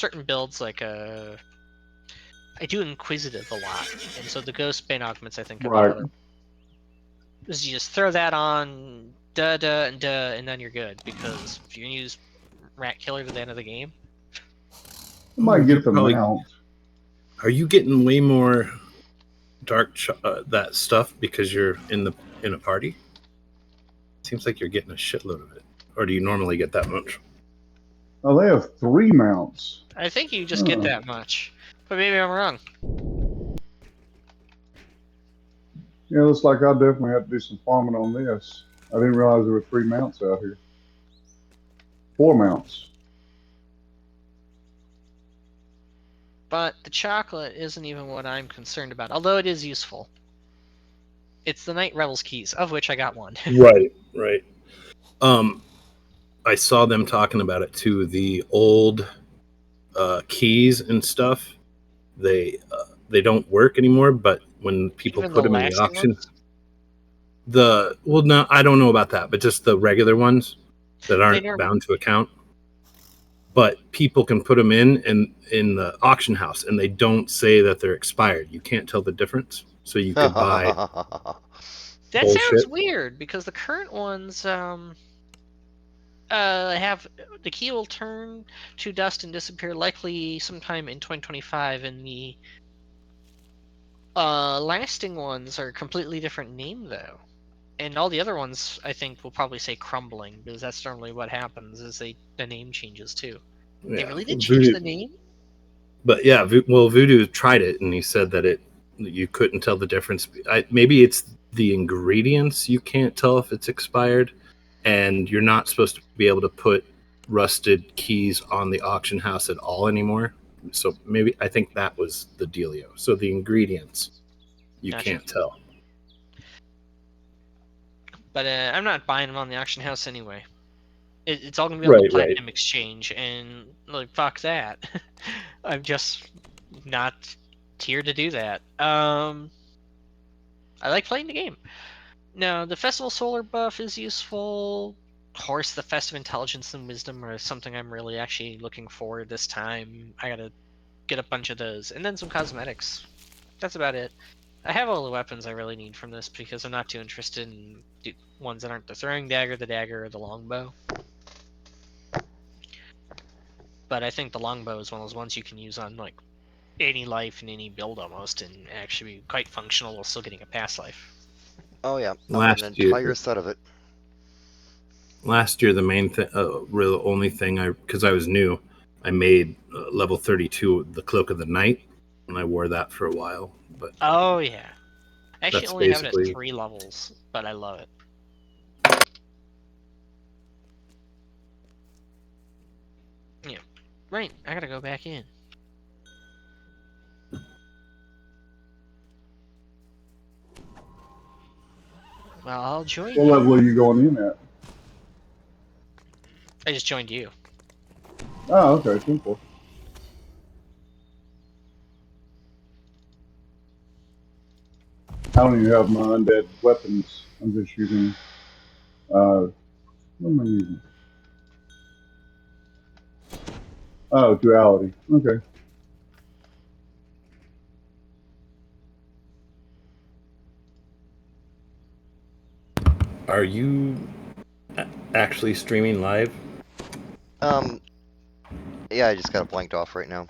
certain builds like I do Inquisitive a lot, and so the Ghost Bane augments I think could be Right. another. Is you just throw that on, and then you're good, because if you're gonna use Rat Killer to the end of the game, I might get the probably- mount. Are you getting way more that stuff because you're in a party? Seems like you're getting a shitload of it. Or do you normally get that much? Oh, they have 3 mounts. I think you just get that much. But maybe I'm wrong. Yeah, looks like I definitely have to do some farming on this. I didn't realize there were 3 mounts out here. 4 mounts. But the chocolate isn't even what I'm concerned about, although it is useful. It's the Night Rebels keys, of which I got one. Right. I saw them talking about it too. The old keys and stuff, they don't work anymore. But when people Even put the them in the lasting auction, ones? no, I don't know about that, but just the regular ones that aren't never- bound to account. But people can put them in the auction house, and they don't say that they're expired. You can't tell the difference, so you could buy. That sounds bullshit. weird, because the current ones have the key will turn to dust and disappear likely sometime in 2025, and the lasting ones are a completely different name though. And all the other ones I think will probably say crumbling, because that's normally what happens is the name changes too. They Yeah, really did change the name? But yeah, Voodoo tried it, and he said that you couldn't tell the difference. Maybe it's the ingredients you can't tell if it's expired, and you're not supposed to be able to put rusted keys on the auction house at all anymore. So maybe I think that was the dealio. So the ingredients you Gotcha. can't tell. But I'm not buying them on the auction house anyway. It's all gonna be on the Platinum Exchange, and like fuck that. I'm just not here to do that. I like playing the game. Now, the Festival Solar buff is useful. Of course, the Festive Intelligence and Wisdom are something I'm really actually looking for this time. I gotta get a bunch of those, and then some cosmetics. That's about it. I have all the weapons I really need from this because I'm not too interested in ones that aren't the throwing dagger, or the longbow. But I think the longbow is one of those ones you can use on like any life in any build almost, and actually be quite functional while still getting a pass life. Oh yeah, an entire set of it. Last year, the main thing, really only thing because I was new, I made level 32 the Cloak of the Night, and I wore that for a while. But oh yeah, I actually that's only have it basically- at 3 levels, but I love it. Yeah, right. I gotta go back in. Well, I'll join What you. level are you going in at? I just joined you. Oh, okay, simple. I don't even have my undead weapons. I'm just using. What am I using? Oh, duality. Okay. Are you actually streaming live? Yeah, I just got it blanked off right now.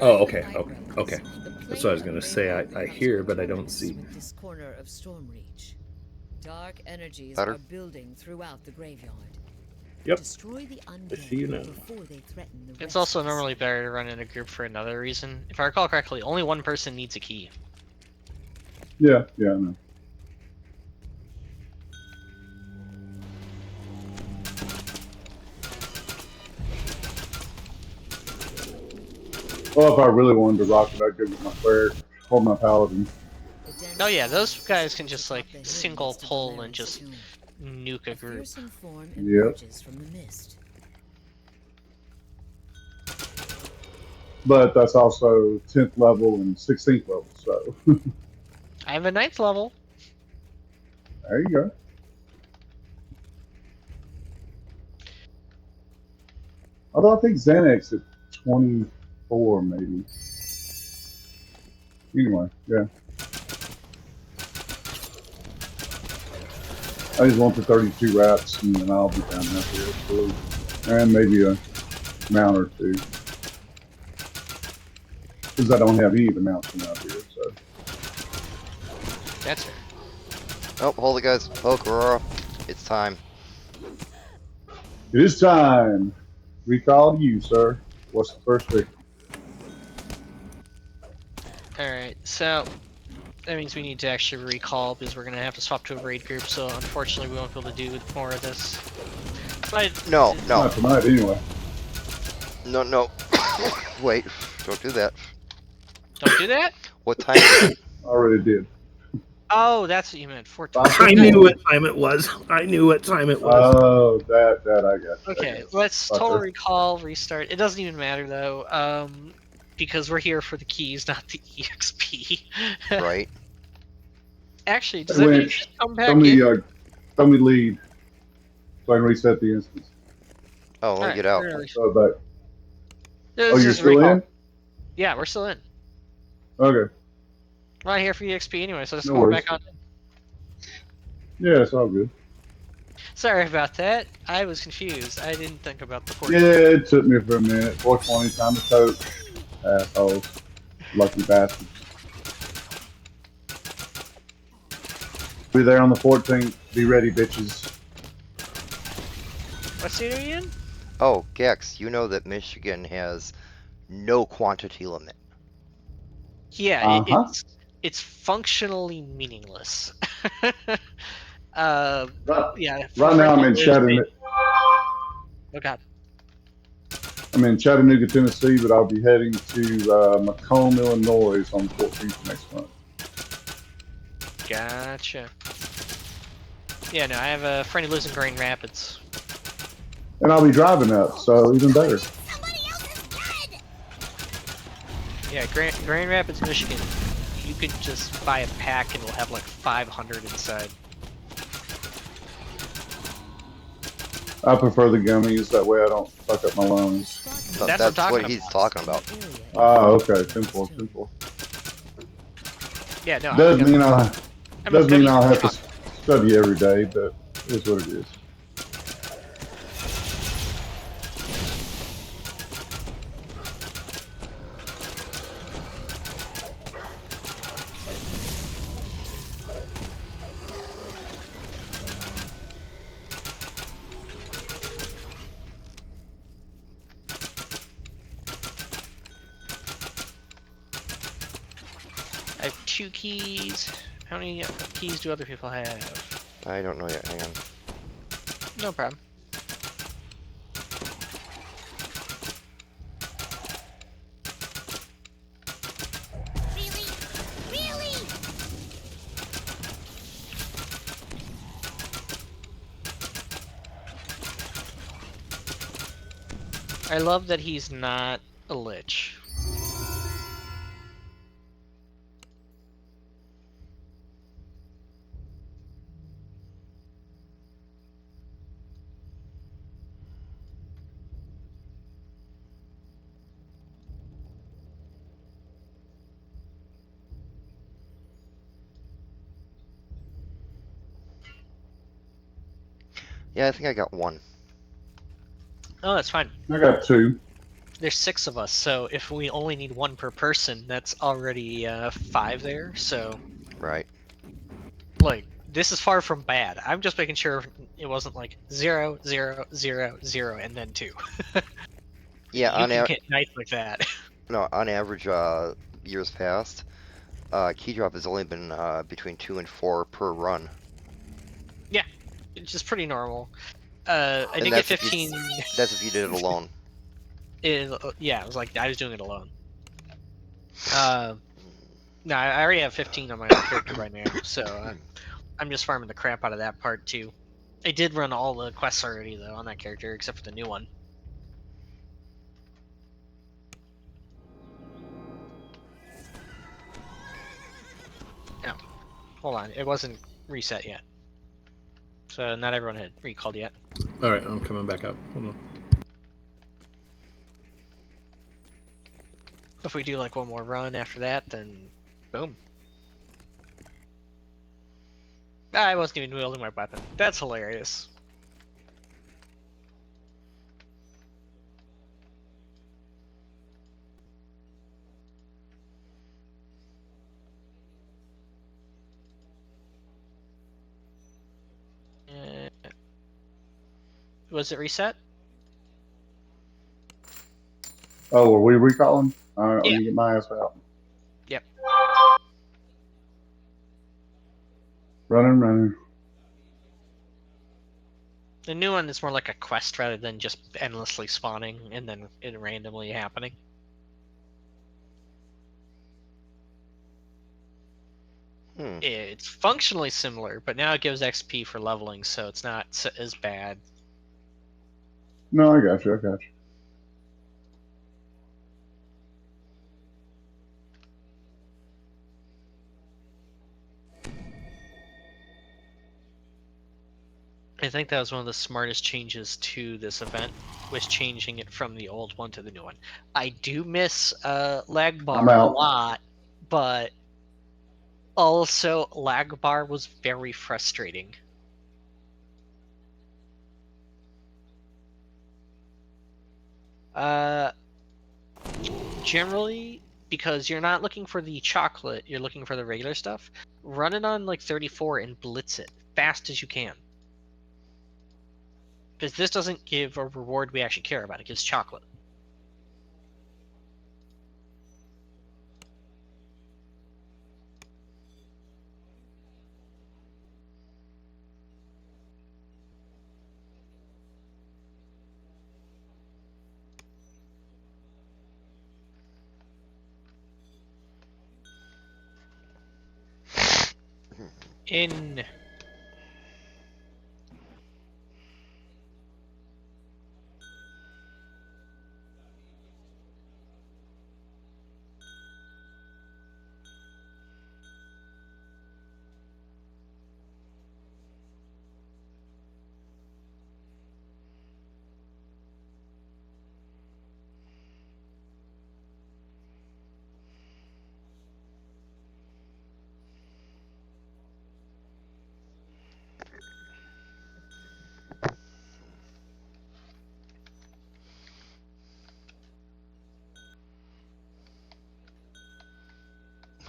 Oh, okay. That's what I was gonna say. I hear, but I don't see. This corner of Stormreach. Dark energies Better? are building throughout the graveyard. Yep. Destroy the I see you now. undead before they threaten the It's also restless. normally better to run in a group for another reason. If I recall correctly, only one person needs a key. Yeah, I know. Well, if I really wanted to rock it, I'd go get my cleric or my paladin. Oh yeah, those guys can just like single pull and just nuke a group. Fearsome form Yep. emerges from the mist. But that's also 10th level and 16th level, so I have a 9th level. there you go. Although I think Xanax at 24 maybe. Anyway, yeah. I just want the 32 rats, and then I'll be down happy, absolutely. And maybe a mount or two. Because I don't have any of the mounts from out here, so. That's fair. Oh, hold it, guys. Oh, Aurora. It's time. It is time. Recall you, sir. What's the first thing? Alright, so that means we need to actually recall because we're gonna have to swap to a raid group, so unfortunately we won't be able to do more of this. But No, no, Not tonight, anyway. no, no. Wait, don't do that. don't do that? What time is it? Already did. Oh, that's what you meant. 420. I knew what time it was. I knew what time it was. Oh, that I got. Okay, I got. let's Fucker. total recall, restart. It doesn't even matter though, because we're here for the keys, not the EXP. Right? Actually, does Hey, that Lynch, mean just come back in? Throw me lead, so I can reset the instance. Oh, let me get out. So back. This Oh, you're is still recall. in? Yeah, we're still in. Okay. We're not here for EXP anyway, so let's No go worries. back on. Yeah, it's all good. Sorry about that. I was confused. I didn't think about the 4. Yeah, it took me for a minute. 420, time to coach. Assholes. Lucky bastards. Be there on the 14th. Be ready, bitches. What state are you in? Oh, Gex, you know that Michigan has no quantity limit. Yeah, Uh-huh. it's functionally meaningless. Right, Yeah. right now I'm in Chattanooga. Chattanooga. Oh god. I'm in Chattanooga, Tennessee, but I'll be heading to Macomb, Illinois on the 14th next month. Gotcha. Yeah, no, I have a friend who lives in Grand Rapids. And I'll be driving up, so even better. Yeah, Grand Rapids, Michigan. You could just buy a pack and it'll have like 500 inside. I prefer the gummies, that way I don't fuck up my lungs. No, That's that's what I'm what talking he's talking about. Ah, okay, simple. Yeah, no. Does I'm mean gummies I'll have to truck. study every day, but it is what it is. I have 2 keys. How many keys do other people have? I don't know yet. Hang on. No problem. I love that he's not a lich. Yeah, I think I got one. Oh, that's fine. I got 2. There's 6 of us, so if we only need 1 per person, that's already 5 there. So, Right. like, this is far from bad. I'm just making sure it wasn't like 0, 0, 0, 0, and then 2. Yeah, You on can get nice like that. no, on average, years past, key drop has only been between 2 and 4 per run. It's just pretty normal. I And did get that's if you- 15. That's if you did it alone. Yeah, it was like I was doing it alone. No, I already have 15 on my own character right now, so I'm just farming the crap out of that part too. I did run all the quests already though on that character, except for the new one. Oh, hold on, it wasn't reset yet, so not everyone had recalled yet. All right, I'm coming back up. Hold on. If we do like one more run after that, then boom. I wasn't even wielding my weapon. That's hilarious. Was it reset? Oh, are we recalling? All right, let Yeah. me get my ass out. Yep. Running. The new one is more like a quest rather than just endlessly spawning and then it randomly happening. It's functionally similar, but now it gives XP for leveling, so it's not as bad. No, I got you. I think that was one of the smartest changes to this event, was changing it from the old one to the new one. I do miss lag bar a lot, but also lag bar was very frustrating. Generally, because you're not looking for the chocolate, you're looking for the regular stuff, run it on like 34 and blitz it fast as you can. Because this doesn't give a reward we actually care about, it gives chocolate. In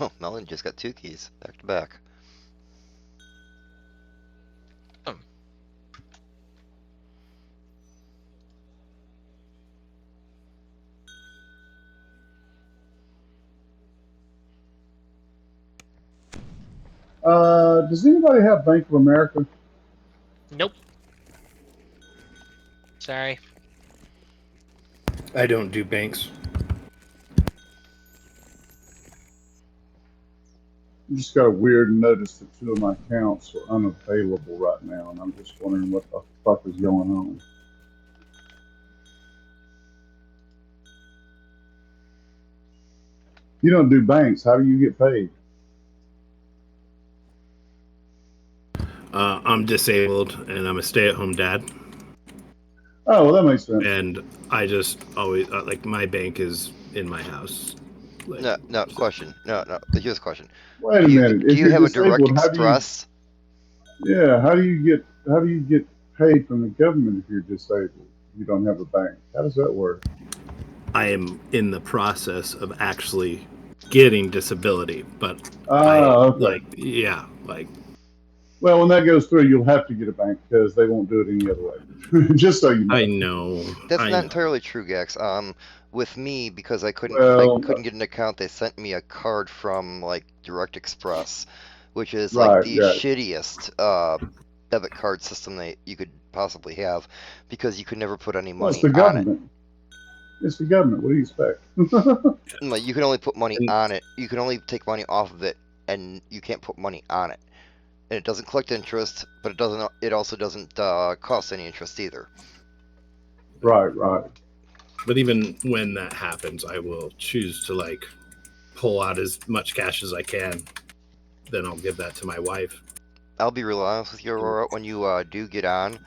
Oh, Melon just got 2 keys back to back. Does anybody have Bank of America? Nope. Sorry. I don't do banks. I just got a weird notice that 2 of my accounts are unavailable right now, and I'm just wondering what the fuck is going on. You don't do banks. How do you get paid? I'm disabled and I'm a stay-at-home dad. Oh, well, that makes sense. And I just always like my bank is in my house. Like, No, question. No. Here's a question. Wait a minute. Do you have a direct express? How do you get paid from the government if you're disabled? You don't have a bank. How does that work? I am in the process of actually getting disability, but okay. Well, when that goes through, you'll have to get a bank because they won't do it any other way. Just so you know. I know. That's not entirely true, Gax. With me, because I couldn't get an account, they sent me a card from like Direct Express, which is like the shittiest debit card system that you could possibly have, because you could never put any money on it. It's the government. What do you expect? Like, you can only put money on it. You can only take money off of it, and you can't put money on it. And it doesn't collect interest, but it also doesn't cost any interest either. Right. But even when that happens, I will choose to like pull out as much cash as I can. Then I'll give that to my wife. I'll be real honest with you, Aurora. When you do get on,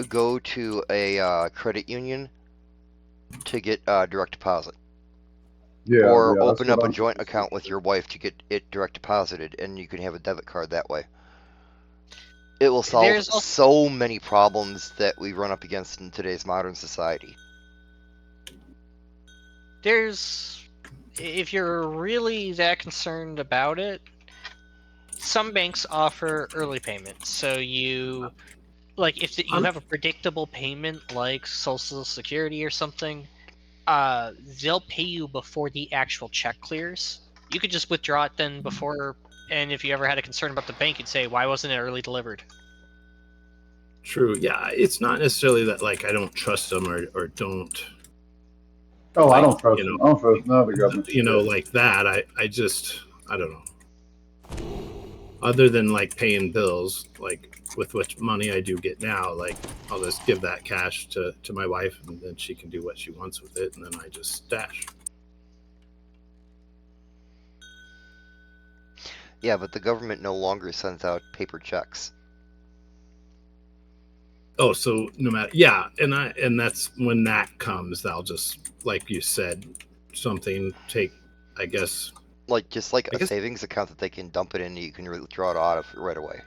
go to a credit union to get direct deposit. Yeah, or yeah, that's open up what a I'm joint thinking. account with your wife to get it direct deposited, and you can have a debit card that way. It will solve There's also so many problems that we run up against in today's modern society. if you're really that concerned about it, some banks offer early payments. So you like if you have a predictable payment like Social Security or something, they'll pay you before the actual check clears. You could just withdraw it then before, and if you ever had a concern about the bank, you'd say, "Why wasn't it early delivered?" True. Yeah, it's not necessarily that like I don't trust them or don't Oh, I like don't trust them. I don't trust none of the government shit. like that. I just I don't know. Other than like paying bills, like with which money I do get now, like I'll just give that cash to my wife, and then she can do what she wants with it, and then I just stash. Yeah, but the government no longer sends out paper checks. Oh, so no matter, yeah, and that's when that comes, I'll just, like you said, something take, I guess, Like just like I a guess, savings account that they can dump it in, you can withdraw it out of right away.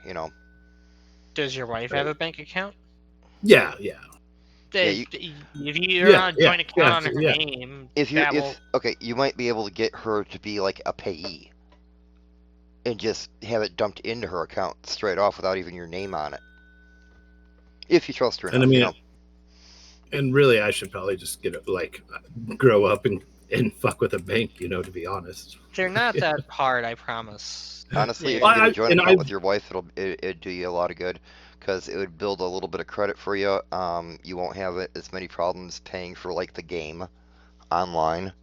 Does your wife have a bank account? yeah, Yeah, If you're on a joint account on her yeah. name, okay, you might be able to get her to be like a payee and just have it dumped into her account straight off without even your name on it. If you trust her enough, And I mean, and really, I should probably just grow up and fuck with a bank, to be honest. they're not that hard, I promise. Honestly, if you get a joint account with your wife, it'd do you a lot of good, because it would build a little bit of credit for you. You won't have as many problems paying for like the game online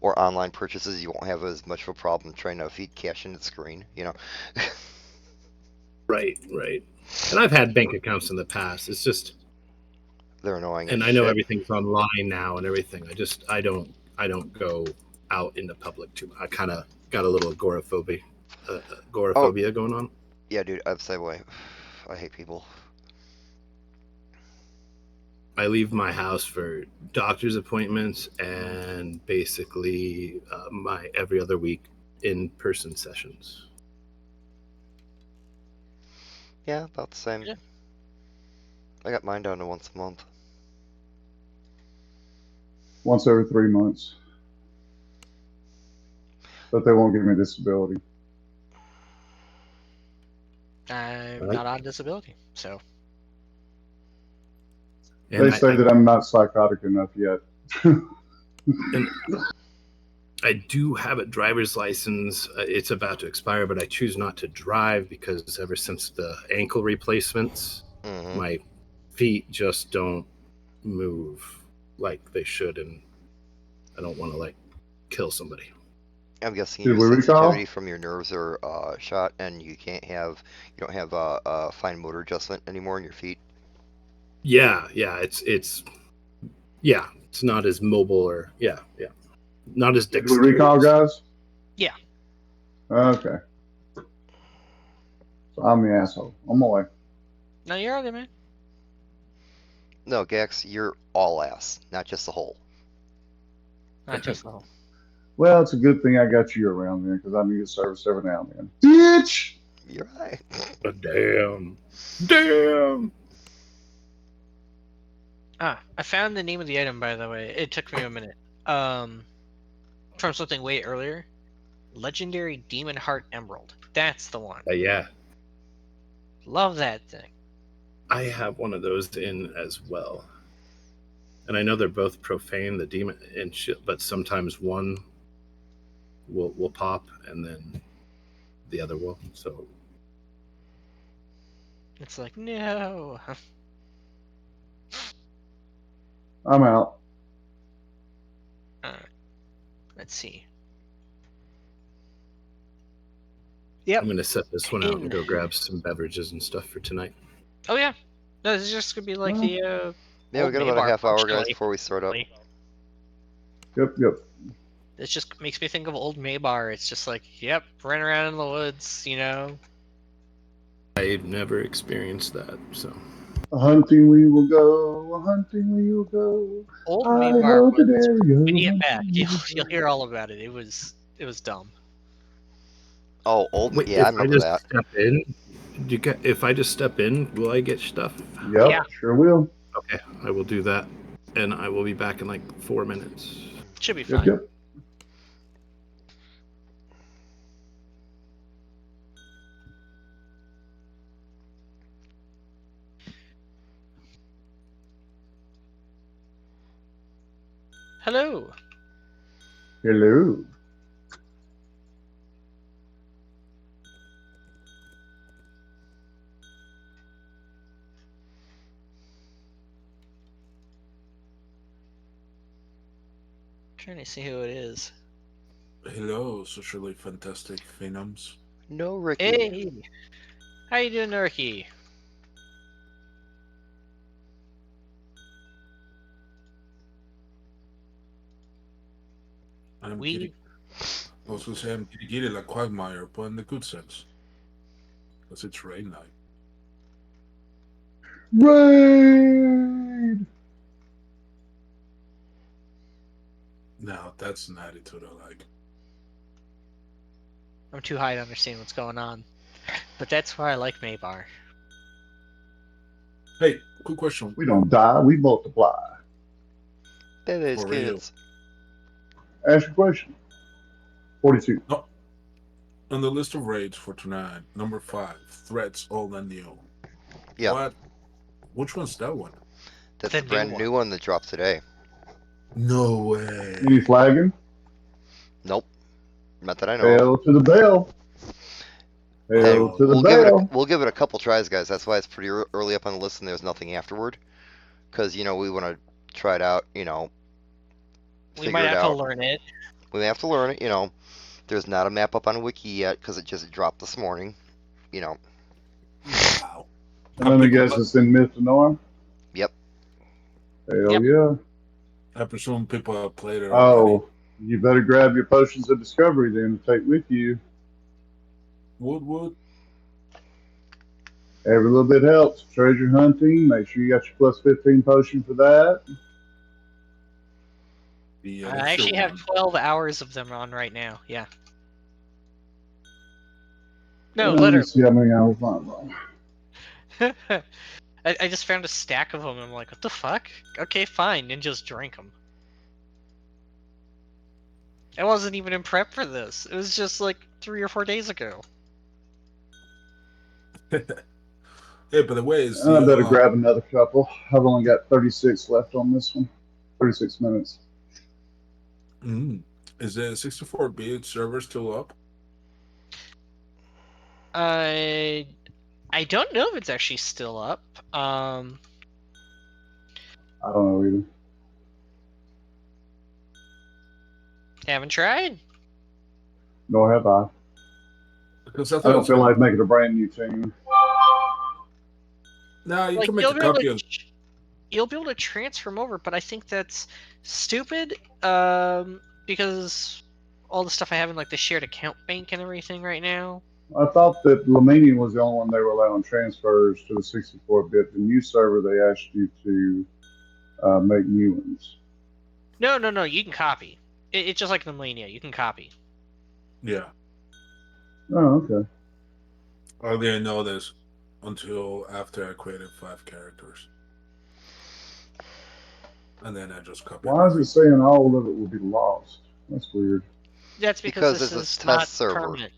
or online purchases. You won't have as much of a problem trying to feed cash into the screen. Right. And I've had bank accounts in the past. It's just they're annoying. And I know everything's online now and everything. I don't go out in the public too much. I kind of got a little agoraphobia going on. Yeah, dude, I'm the same way. I hate people. I leave my house for doctor's appointments and basically my every other week in-person sessions. Yeah, about the same. Yeah. I got mine down to once a month. Once every 3 months. But they won't give me disability. I'm not on disability, so. And they say that I'm not psychotic enough yet. And I do have a driver's license. It's about to expire, but I choose not to drive because ever since the ankle replacements, my feet just don't move like they should, and I don't want to kill somebody. I'm guessing your sensitivity from your nerves are shot, and you don't have a fine motor adjustment anymore in your feet. Yeah, it's not as mobile or not as dexterous. Did we recall, guys? Yeah. Okay. So I'm the asshole. I'm away. No, you're all good, man. No, Gax, you're all ass, not just the hole. Not just the hole. Well, it's a good thing I got you around there because I need service every now and then. Bitch! You're right. Damn! I found the name of the item, by the way. It took me a minute. From something way earlier. Legendary Demon Heart Emerald. That's the one. Yeah. Love that thing. I have one of those in as well. And I know they're both profane, the demon and shit, but sometimes one will pop and then the other will. So it's like, no. I'm out. Let's see. Yep. I'm going to set this one out and go grab some beverages and stuff for tonight. Oh, yeah. No, this is just going to be like the... yeah, we got about a half hour, guys, before we start up. Yep. It just makes me think of old Maybar. It's just like, yep, running around in the woods, I've never experienced that, so... hunting we will go, hunting we will go. Old I Maybar hope was, it is when you get back, hunting we will you'll go. hear all about it. It was dumb. Oh, old. Wait, Yeah, I if I remember just that. step in, if I just step in, will I get stuff? Yep, Yeah. sure will. Okay, I will do that, and I will be back in like 4 minutes. Should be Yep, fine. yep. Hello. Hello. Trying to see who it is. Hello, socially fantastic phenoms. No, Ricky. Hey. How you doing, Ricky? I'm We giddy. I was gonna say I'm giddy like Quagmire, but in the good sense. Because it's rain night. Raid! Now that's an attitude I like. I'm too high to understand what's going on, but that's why I like Maybar. Hey, quick question. We don't die, we multiply. Baby's For real. kids. Ask your question. 42. No. On the list of raids for tonight, number 5, Threats All and New. Yeah. What? Which one's that one? That's The the brand new new one that dropped today. No way. Any flagging? Nope. Not that I know of. Hell to the bell. Hell Hey, to the We'll bell. give it a couple tries, guys. That's why it's pretty early up on the list and there's nothing afterward. Because, we want to try it out, We figure might it have to out. learn it. We have to learn it, There's not a map up on Wiki yet because it just dropped this morning. Wow. And let me guess, it's in Myth to Norm? Yep. Hell Yep. yeah. I presume people have played it already. Oh, you better grab your potions of discovery then to take with you. Wood. Every little bit helps. Treasure hunting, make sure you got your plus 15 potion for that. The I actually have 12 hours of them on right now. Yeah. No, Let me literally. see how many hours I'm on. I just found a stack of them and I'm like, what the fuck? Okay, fine, and just drank them. I wasn't even in prep for this. It was just like 3 or 4 days ago. Hey, by the way, is I better grab another couple. I've only got 36 left on this one. 36 minutes. Is the 64-bit server still up? I don't know if it's actually still up. I don't know either. Haven't tried. Nor have I. Because I don't feel like making a brand new team. No, you Like, can make a copy of. You'll be able to transfer them over, but I think that's stupid. Because all the stuff I have in like the shared account bank and everything right now. I thought that Lamanian was the only one they were allowing transfers to the 64-bit. The new server, they asked you to make new ones. No, you can copy. It's just like the Mania, you can copy. Yeah. Oh, okay. I didn't know this until after I created 5 characters. And then I just copied. Why is it saying all of it will be lost? That's weird. That's because this it's is a not test server. permanent.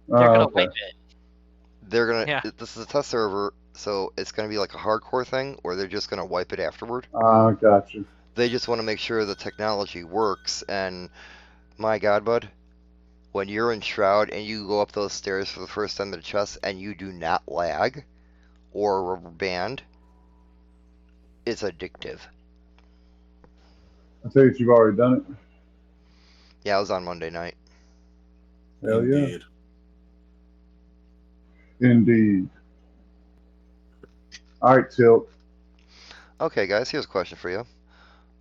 They're gonna Okay. wipe it. They're gonna. Yeah. This is a test server, so it's gonna be like a hardcore thing, or they're just gonna wipe it afterward. Gotcha. They just want to make sure the technology works. And my God, bud, when you're in Shroud and you go up those stairs for the first time to the chest and you do not lag or rubber band, it's addictive. I tell you, you've already done it. Yeah, I was on Monday night. Hell Indeed. yeah. Indeed. All right, Tilt. Okay, guys, here's a question for you.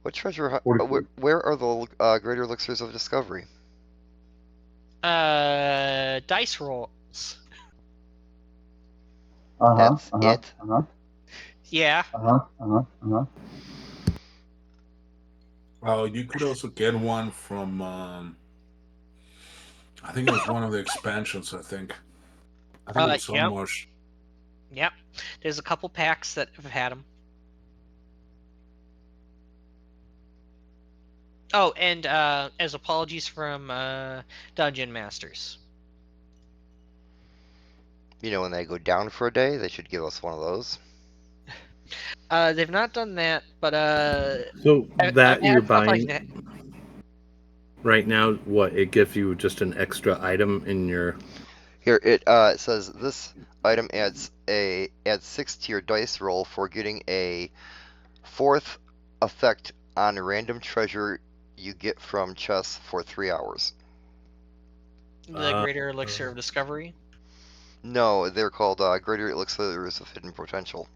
What treasure? 44. Where are the greater elixirs of discovery? Dice rolls. Uh-huh. That's it? Yeah. You could also get one from. I think it was one of the expansions. I think it was Sunmarsh. Yep. There's a couple packs that have had them. Oh, and as apologies from Dungeon Masters. You know, when they go down for a day, they should give us one of those. They've not done that, but so that you're buying like right now, what it gives you just an extra item in your. Here it says this item adds 6 to your dice roll for getting a 4th effect on a random treasure you get from chests for 3 hours. The Greater Elixir of Discovery? No, they're called Greater Elixirs of Hidden Potential.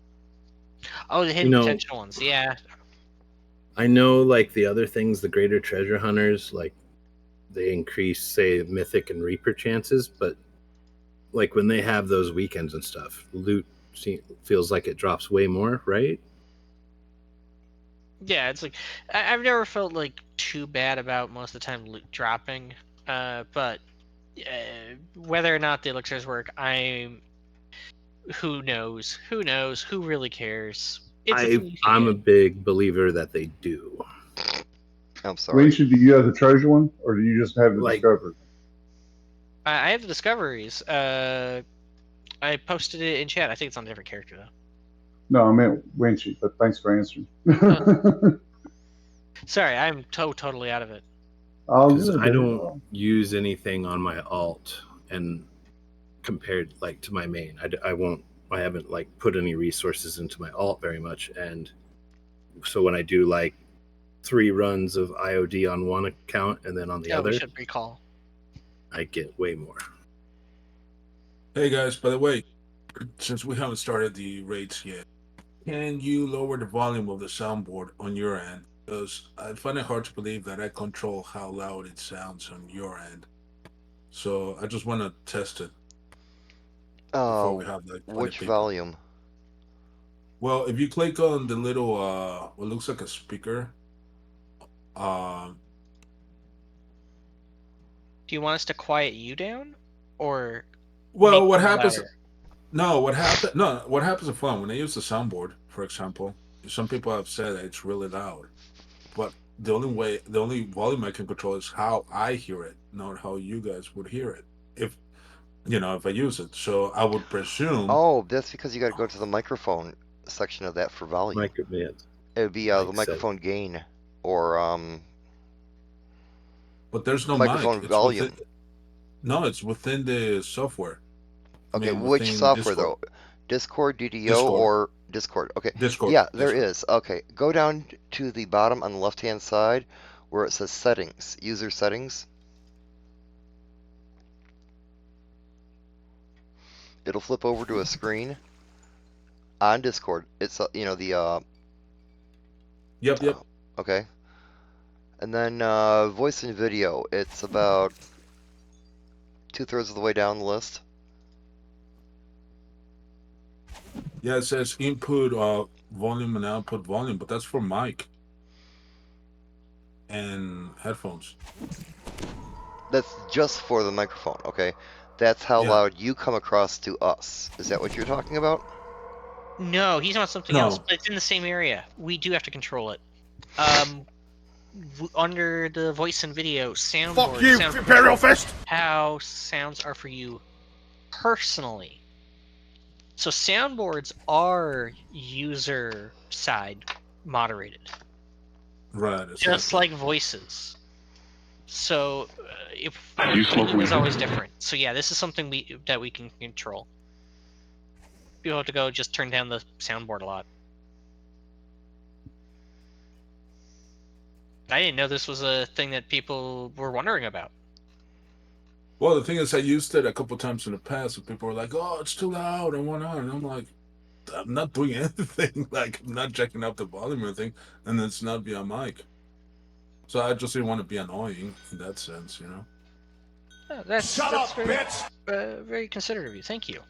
Oh, the Hidden Potential ones, yeah. I know, like, the other things, the Greater Treasure Hunters, like, they increase, say, Mythic and Reaper chances, but, like, when they have those weekends and stuff, loot feels like it drops way more, right? Yeah, it's like, I've never felt, like, too bad about most of the time loot dropping, but whether or not the elixirs work, who knows? Who knows? Who really cares? I'm a big believer that they do. I'm sorry. Winchy, do you have the treasure one, or do you just have the discovery? I have the discoveries. I posted it in chat. I think it's on a different character, though. No, I meant Winchy, but thanks for answering. Sorry, I'm totally out of it. I don't use anything on my alt, and compared like to my main, I haven't like put any resources into my alt very much, and so when I do like 3 runs of IOD on one account and then on the other, we should recall. I get way more. Hey guys, by the way, since we haven't started the raids yet, can you lower the volume of the soundboard on your end? Because I find it hard to believe that I control how loud it sounds on your end. So I just want to test it. Before we have which volume? Well, if you click on the little what looks like a speaker, do you want us to quiet you down, or? Well, what happens? No, what happens is fun when I use the soundboard, for example. Some people have said that it's really loud, but the only volume I can control is how I hear it, not how you guys would hear it. If I use it, so I would presume. Oh, that's because you got to go to the microphone section of that for volume. It would be the microphone gain, or But there's no microphone volume. It's within the software. Okay, which software Discord. Though? Discord, DDO, or Discord? Okay. Discord. Yeah, there is. Okay, go down to the bottom on the left-hand side where it says Settings, User Settings. It'll flip over to a screen on Discord. It's the. Yep. Okay. And then voice and video. It's about 2/3 of the way down the list. Yeah, it says input volume and output volume, but that's for mic and headphones. That's just for the microphone, okay? That's how loud you come across to us. Is that what you're talking about? No, he's on something else, but it's in the same area. We do have to control it. Under the voice and video soundboard. Fuck you, Imperial Fist! How sounds are for you personally. So soundboards are user side moderated. Right. Just like voices. So it was always different. So yeah, this is something that we can control. People have to go just turn down the soundboard a lot. I didn't know this was a thing that people were wondering about. Well, the thing is, I used it a couple times in the past, and people were like, "Oh, it's too loud," and whatnot. And I'm like, "I'm not doing anything. Like, I'm not checking up the volume or anything, and it's not via mic." So I just didn't want to be annoying in that sense, you know. Oh, that's very, bitch! Very considerate of you. Thank you.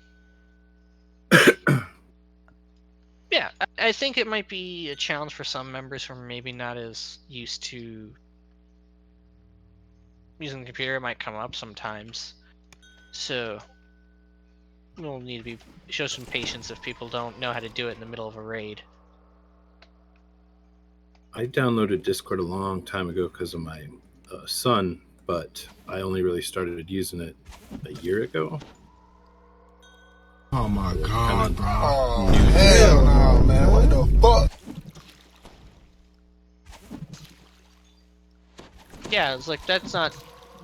Yeah. I think it might be a challenge for some members who are maybe not as used to using the computer. It might come up sometimes, so we'll need to show some patience if people don't know how to do it in the middle of a raid. I downloaded Discord a long time ago because of my son, but I only really started using it a year ago. Oh my god, bro. Oh, hell no, man. What the fuck? Yeah, it's like, that's not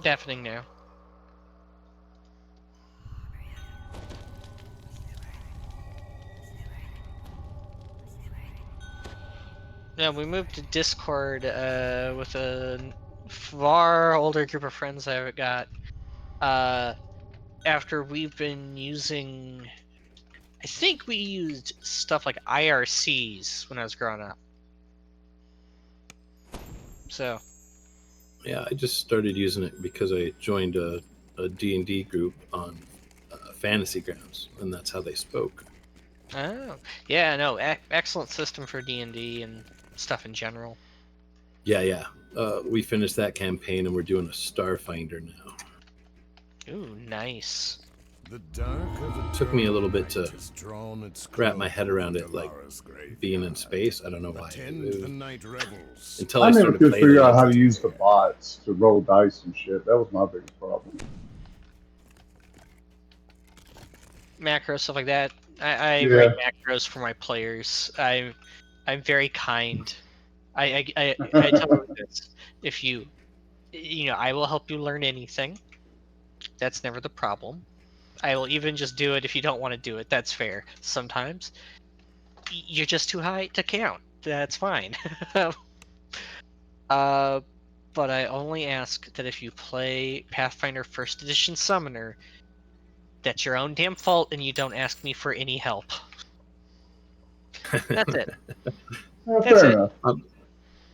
deafening now. Yeah, we moved to Discord with a far older group of friends I've got. After we've been using, I think we used stuff like IRCs when I was growing up. So. Yeah, I just started using it because I joined a D&D group on Fantasy Grounds, and that's how they spoke. Oh, yeah, no, excellent system for D&D and stuff in general. Yeah. We finished that campaign, and we're doing a Starfinder now. Ooh, nice. It took me a little bit to wrap my head around it, like being in space. I don't know why. Until I never could figure out how to use the the bots to roll dice and shit. That was my biggest problem. Macros, stuff like that. I write macros for my players. I'm very kind. I tell them this: if you know, I will help you learn anything. That's never the problem. I will even just do it if you don't want to do it. That's fair. Sometimes you're just too high to count. That's fine. But I only ask that if you play Pathfinder First Edition Summoner, that's your own damn fault, and you don't ask me for any help. That's it. Fair enough.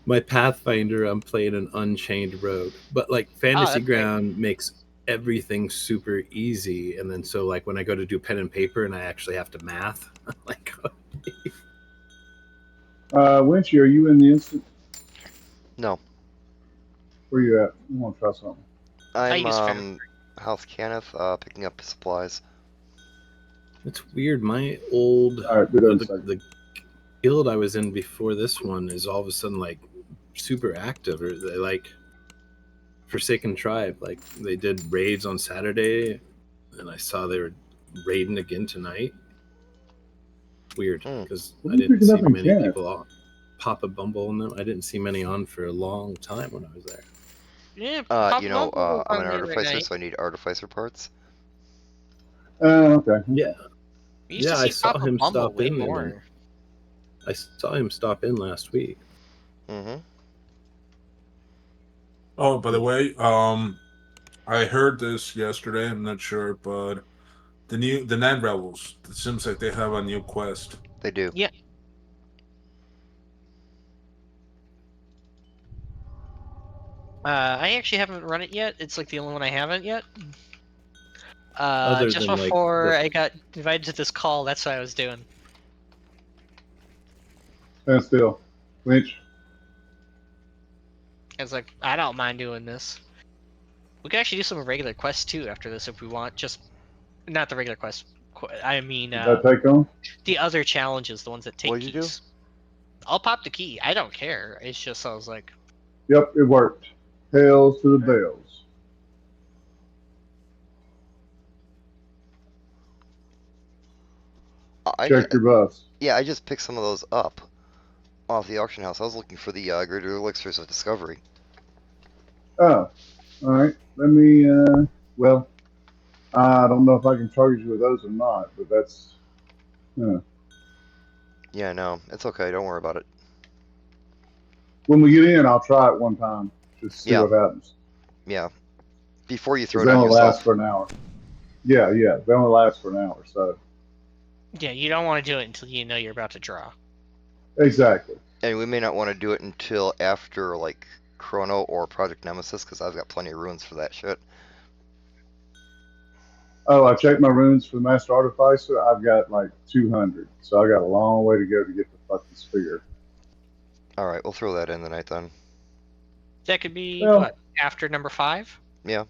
My Pathfinder, I'm playing an Unchained Rogue, but like Fantasy Ground makes everything super easy, and then so like when I go to do pen and paper and I actually have to math, like. Winchy, are you in the instant? No. Where you at? You want to try something? I'm House Kenneth, picking up supplies. It's weird. My old the guild I was in before this one is all of a sudden like super active, or they like Forsaken Tribe. Like they did raids on Saturday, and I saw they were raiding again tonight. Weird, because I didn't see many people pop a bumble in them. I didn't see many on for a long time when I was there. Yeah, I'm an artificer, so I need artificer parts. Okay. Yeah. Yeah, I saw him stop in there. I saw him stop in last week. Mm-hmm. Oh, by the way, I heard this yesterday. I'm not sure, but the Night Rebels. It seems like they have a new quest. They do. Yeah. I actually haven't run it yet. It's like the only one I haven't yet. Just before I got invited to this call, that's what I was doing. Stand still. Winch. I was like, I don't mind doing this. We can actually do some regular quests too after this if we want. Just not the regular quests. I mean, take on? The other challenges, the ones that take What'd you keys. I'll pop the key. I don't care. It's just I was like. Yep, it worked. Hails to the bells. Check your bus. Yeah, I just picked some of those up off the auction house. I was looking for the Greater Elixirs of Discovery. Oh, all right. Let me. Well, I don't know if I can charge you with those or not, but that's. Yeah, no, it's okay. Don't worry about it. When we get in, I'll try it one time. Just see what happens. Yeah. Before you throw it on yourself. They only last for an hour. Yeah. They only last for an hour, so. Yeah, you don't want to do it until you know you're about to draw. Exactly. And we may not want to do it until after, like, Chrono or Project Nemesis, because I've got plenty of runes for that shit. Oh, I checked my runes for the Master Artificer. I've got like 200, so I got a long way to go to get to like the sphere. All right, we'll throw that in the night then. That could be Well- what, after number 5? Yeah.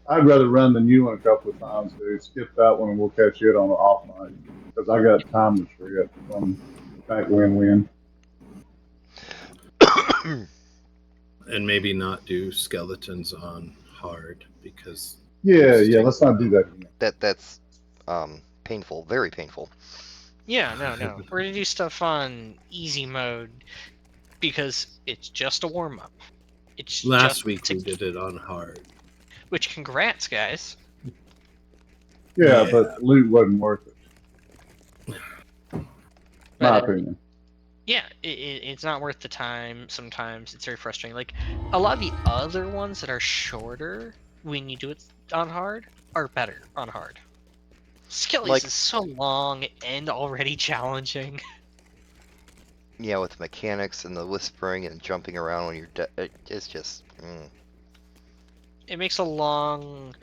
I'd rather run the new one a couple of times, dude. Skip that one and we'll catch it on the off night. Because I got time to free up from back win-win. And maybe not do skeletons on hard because Yeah, let's not do that again. That's painful, very painful. Yeah, no. We're gonna do stuff on easy mode because it's just a warm up. It's last just week we did it on hard. Which, congrats, guys. Yeah, but loot wasn't worth it. My But, opinion. yeah, it's not worth the time. Sometimes it's very frustrating. Like a lot of the other ones that are shorter when you do it on hard are better on hard. Skellies Like- is so long and already challenging. Yeah, with the mechanics and the whispering and jumping around when you're dead, it's just. It makes a long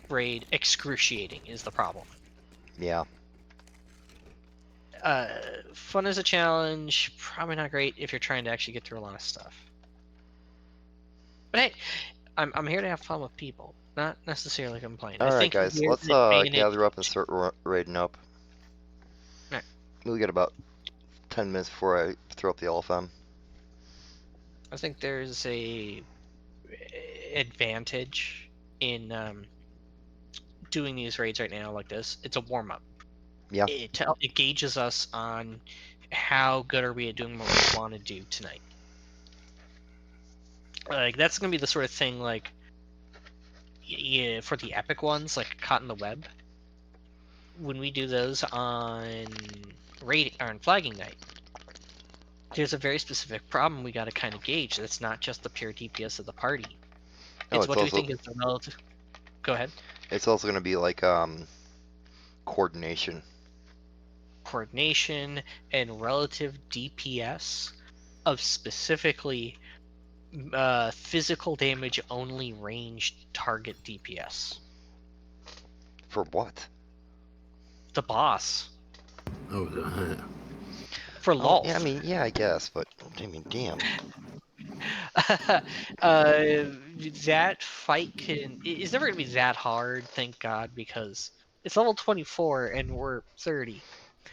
raid excruciating is the problem. Yeah. Fun as a challenge, probably not great if you're trying to actually get through a lot of stuff. But hey, I'm here to have fun with people, not necessarily complain. All I right, think guys, we're let's debating it- gather up and start raiding up. Alright. We got about 10 minutes before I throw up the LFM. I think there's a advantage in doing these raids right now like this. It's a warm up. Yeah. It gauges us on how good are we at doing what we want to do tonight. Like that's gonna be the sort of thing like yeah, for the epic ones like Caught in the Web. When we do those on flagging night, there's a very specific problem we got to kind of gauge. That's not just the pure DPS of the party. It's what do we think is the relative. Go ahead. It's also going to be like coordination. Coordination and relative DPS of specifically physical damage only ranged target DPS. For what? The boss. Oh, For LOL. Yeah, I mean, yeah, I guess, but I mean, damn. That fight is never gonna be that hard, thank God, because it's level 24 and we're 30.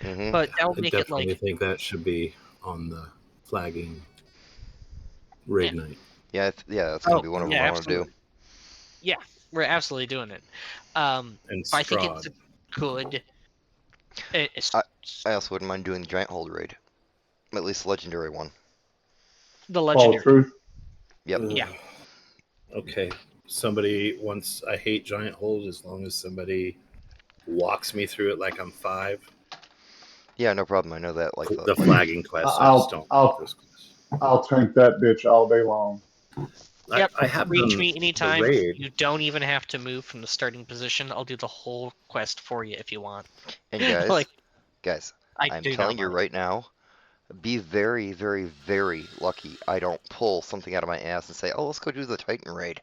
Mm-hmm. But that will I make it definitely like think that should be on the flagging raid night. Yeah, that's going to be one of them I want to do. Yeah, we're absolutely doing it. And But I think Strahd. it's good. I also wouldn't mind doing the giant hold raid, at least the legendary one. The All legendary. truth. Yep. Yeah. Okay. Somebody once I hate giant hold as long as somebody walks me through it like I'm 5. Yeah, no problem. I know that. Like The flagging quests. I I'll- just don't I'll- like those quests. I'll tank that bitch all day long. Yep. I have Reach done me the anytime. raid. You don't even have to move from the starting position. I'll do the whole quest for you if you want. And guys, Like, guys, I I'm do telling not you mind. right now, be very, very, very lucky I don't pull something out of my ass and say, oh, let's go do the Titan raid.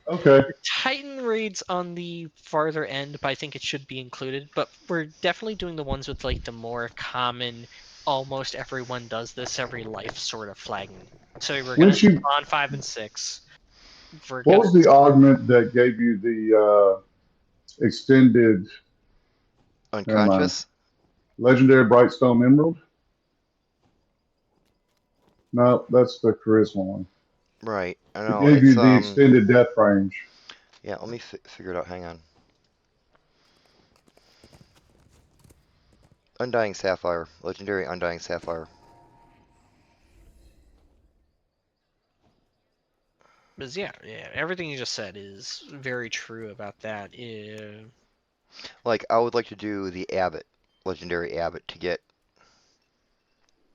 Okay. Titan raids on the farther end, but I think it should be included. But we're definitely doing the ones with like the more common, almost everyone does this every life sort of flagging. So we're gonna Once you- do on 5 and 6. What was the augment that gave you the extended Unconscious? legendary Brightstone Emerald? No, that's the charisma one. Right. I It know. gave you It's, the extended death range. yeah, let me figure it out. Hang on. Undying Sapphire. Legendary Undying Sapphire. But yeah, everything you just said is very true about that. Like, I would like to do the Abbot. Legendary Abbot to get,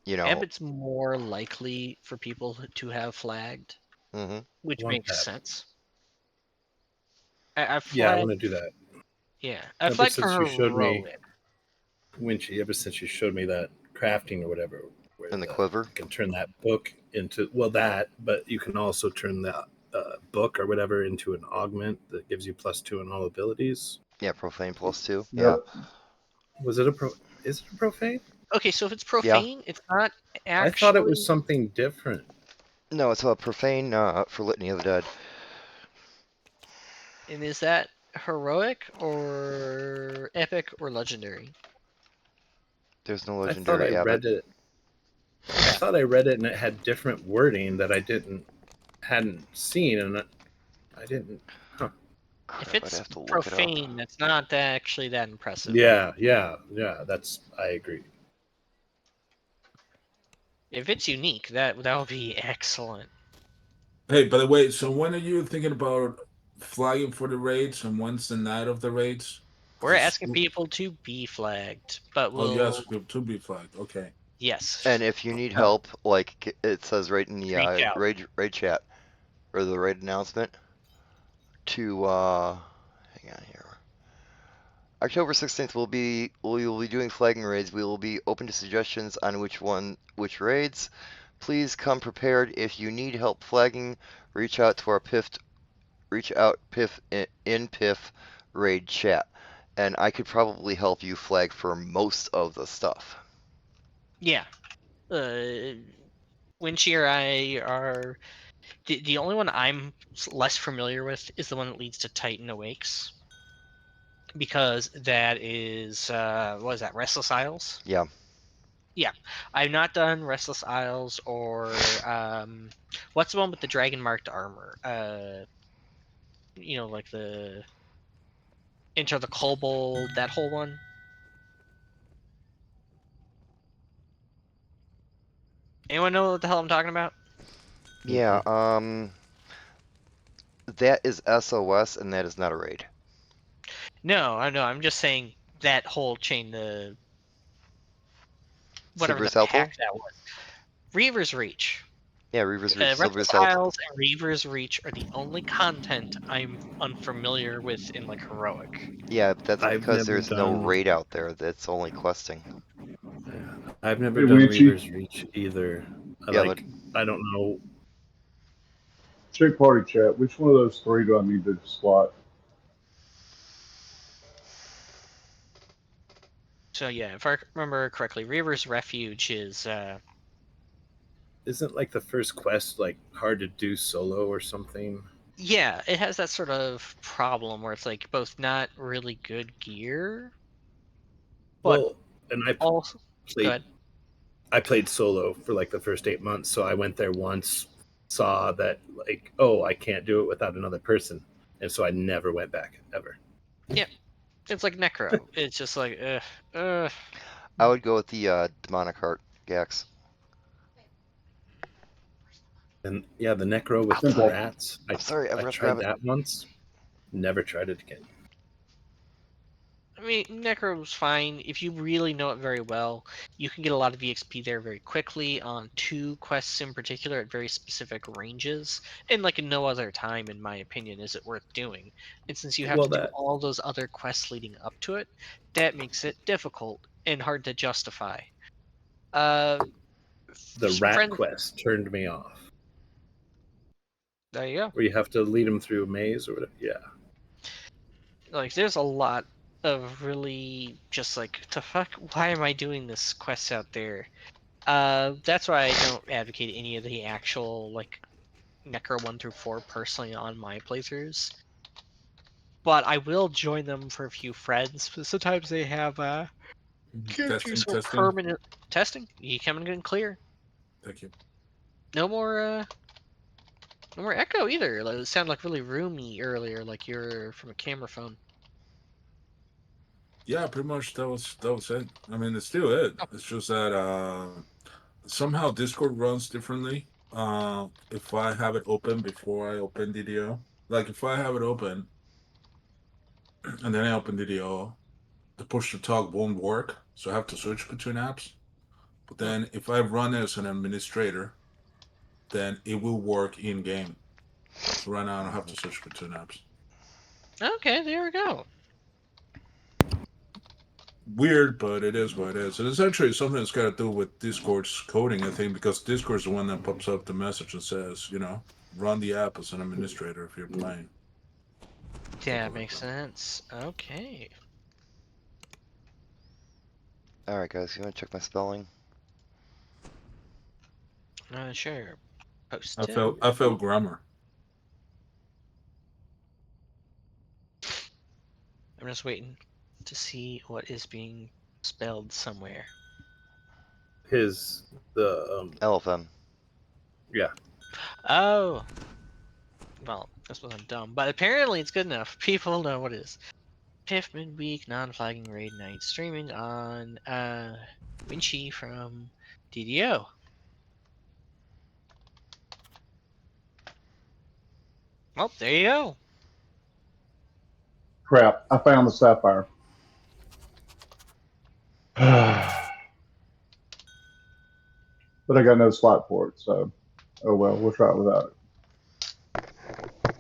you know. Abbott's more likely for people to have flagged, Mm-hmm. which One makes tap. sense. I Yeah, I flagged, want to do that. yeah, I Ever flagged for since you showed me- heroic. Winchy, ever since you showed me that crafting or whatever, where In the quiver. you can turn that book into but you can also turn that book or whatever into an augment that gives you +2 on all abilities. Yeah, Profane +2. Yep. Was it a pro? Is it a profane? Okay, so if it's profane, it's not actually. I thought it was something different. No, it's a profane for Litany of the Dead. And is that heroic or epic or legendary? There's no legendary abbot. I thought I read it and it had different wording that I hadn't seen, and I didn't. Huh. If it's profane, that's not actually that impressive. Yeah. I agree. If it's unique, that would be excellent. Hey, by the way, so when are you thinking about flagging for the raids, and when's the night of the raids? We're asking people to be flagged, but we'll... Oh, yes, to be flagged. Okay. Yes. And if you need help, like it says right in the raid chat or the raid announcement, to hang on here. October 16th we will be doing flagging raids. We will be open to suggestions on which raids. Please come prepared. If you need help flagging, reach out to our PIF in PIF raid chat, and I could probably help you flag for most of the stuff. Yeah. Winchy or I are the only one I'm less familiar with is the one that leads to Titan Awakes, because that is what is that, Restless Isles? Yeah. Yeah, I've not done Restless Isles or what's the one with the dragon marked armor? You know, like the Enter the Kobold, that whole one. Anyone know what the hell I'm talking about? Yeah, that is SOS, and that is not a raid. No, I know. I'm just saying that whole chain, the whatever Silver's the Helpful? pack that was. Reaver's Reach. Yeah, Reaver's Reach. Restless Isles and Reaver's Reach are the only content I'm unfamiliar with in like heroic. Yeah, that's because there's no raid out there. That's only questing. Yeah, I've never done Reaver's Reach either. I don't know. Check party chat. Which one of those three do I need to slot? So yeah, if I remember correctly, Reaver's Refuge is isn't like the first quest like hard to do solo or something? Yeah, it has that sort of problem where it's like both not really good gear. Well, and I also played solo for like the first 8 months, so I went there once, saw that like, oh, I can't do it without another person, and so I never went back ever. Yeah, it's like Necro. It's just like, I would go with the demonic heart, Gax. And yeah, the Necro with the rats. I tried that once. Never tried it again. I mean, Necro's fine. If you really know it very well, you can get a lot of EXP there very quickly on 2 quests in particular at very specific ranges. And like in no other time, in my opinion, is it worth doing. And since you have to do all those other quests leading up to it, that makes it difficult and hard to justify. The rat quest turned me off. There you go. Where you have to lead them through a maze or whatever. Yeah. Like, there's a lot of really just like, the fuck, why am I doing this quest out there? That's why I don't advocate any of the actual, like, Necro 1 through 4 personally on my playthroughs. But I will join them for a few friends. Sometimes they have, permanent testing. You come in and clear. Thank you. No more echo either. Like, it sounded like really roomy earlier, like you're from a camera phone. Yeah, pretty much that was it. I mean, it's still it. It's just that somehow Discord runs differently. If I have it open before I open DDO, like if I have it open and then I open DDO, the push to talk won't work, so I have to switch between apps. But then if I run as an administrator, then it will work in game. So right now I don't have to switch between apps. Okay, there we go. Weird, but it is what it is. And it's actually something that's got to do with Discord's coding, I think, because Discord's the one that pops up the message and says, you know, run the app as an administrator if you're playing. Yeah, makes sense. Okay. Alright, guys, you want to check my spelling? Sure. Post. I failed grammar. I'm just waiting to see what is being spelled somewhere. LFM. Yeah. Oh. Well, this wasn't dumb, but apparently it's good enough. People know what it is. Fifth midweek non-flagging raid night streaming on Winchi from DDO. Well, there you go. Crap! I found the sapphire. But I got no slot for it, so oh well, we'll try it without it.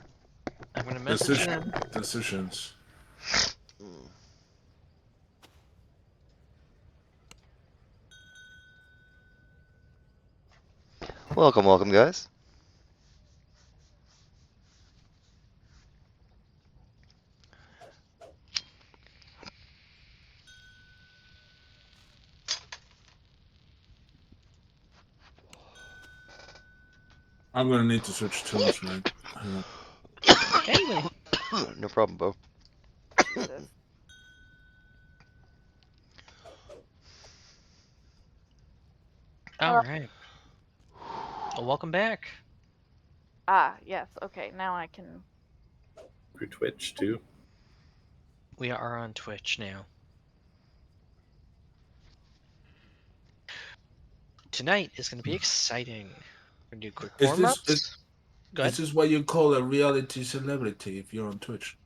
I'm gonna message them. Decisions. Welcome, guys. I'm gonna need to switch tunes, man. Anyway. No problem, Bo. All right. Well, welcome back. Ah, yes. Okay, now I can. Through Twitch too. We are on Twitch now. Tonight is going to be exciting. We're going to do quick warm-ups. This is what you call a reality celebrity if you're on Twitch.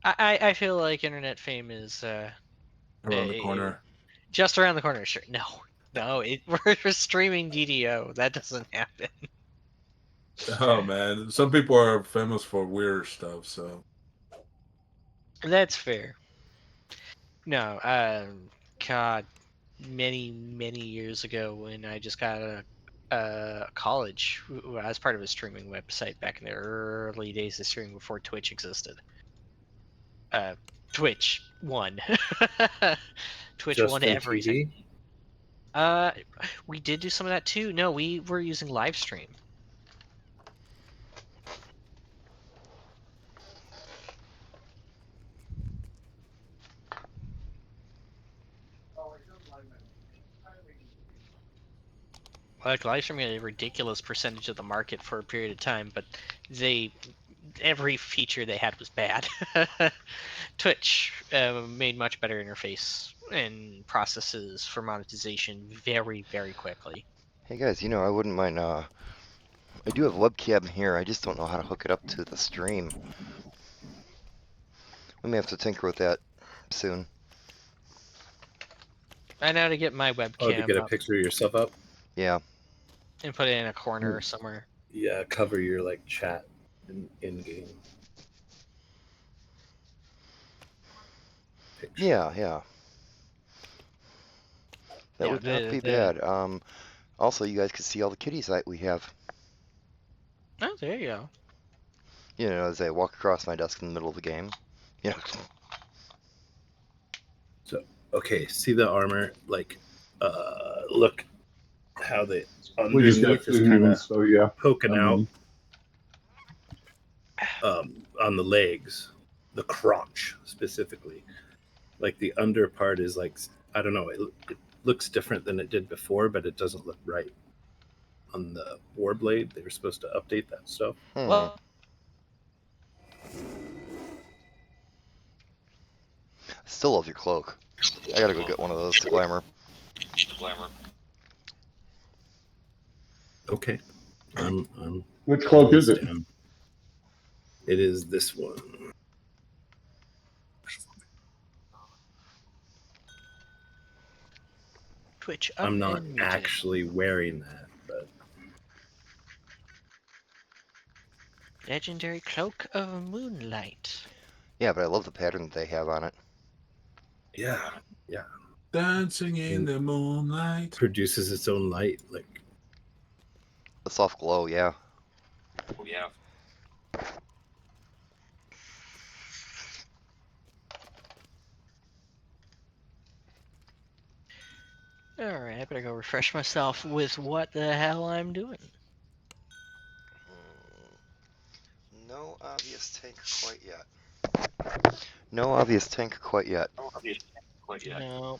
I feel like internet fame is around the corner. Just around the corner, sure. No, we're streaming DDO. That doesn't happen. Oh man, some people are famous for weird stuff, so that's fair. No, God, many years ago when I just got a college, I was part of a streaming website back in the early days of streaming before Twitch existed. Twitch won. Twitch just won everything. TV? We did do some of that too. No, we were using live stream. Like live streaming had a ridiculous percentage of the market for a period of time, but every feature they had was bad. Twitch made much better interface and processes for monetization very quickly. Hey guys, I wouldn't mind. I do have a webcam here. I just don't know how to hook it up to the stream. We may have to tinker with that soon. I know how to get my webcam. To get a picture of yourself up. Yeah. And put it in a corner somewhere. Yeah, cover your chat in game. Picture. Yeah. That would not be bad. Also, you guys can see all the kitties that we have. Oh, there you go. As I walk across my desk in the middle of the game. So, okay, see the armor? Look how the underneath is kind of poking out on the legs, the crotch specifically. Like the under part is I don't know, it looks different than it did before, but it doesn't look right. On the Warblade, they were supposed to update that stuff. Well, still love your cloak. I gotta go get one of those to glamour. Okay. Which cloak is it? It is this one. Twitch. I'm not actually wearing that, but Legendary Cloak of Moonlight. Yeah, but I love the pattern that they have on it. Yeah. Dancing in the moonlight. Produces its own light, a soft glow, yeah. Oh, yeah. Alright, I better go refresh myself with what the hell I'm doing. No obvious tank quite yet. No obvious tank quite yet. No.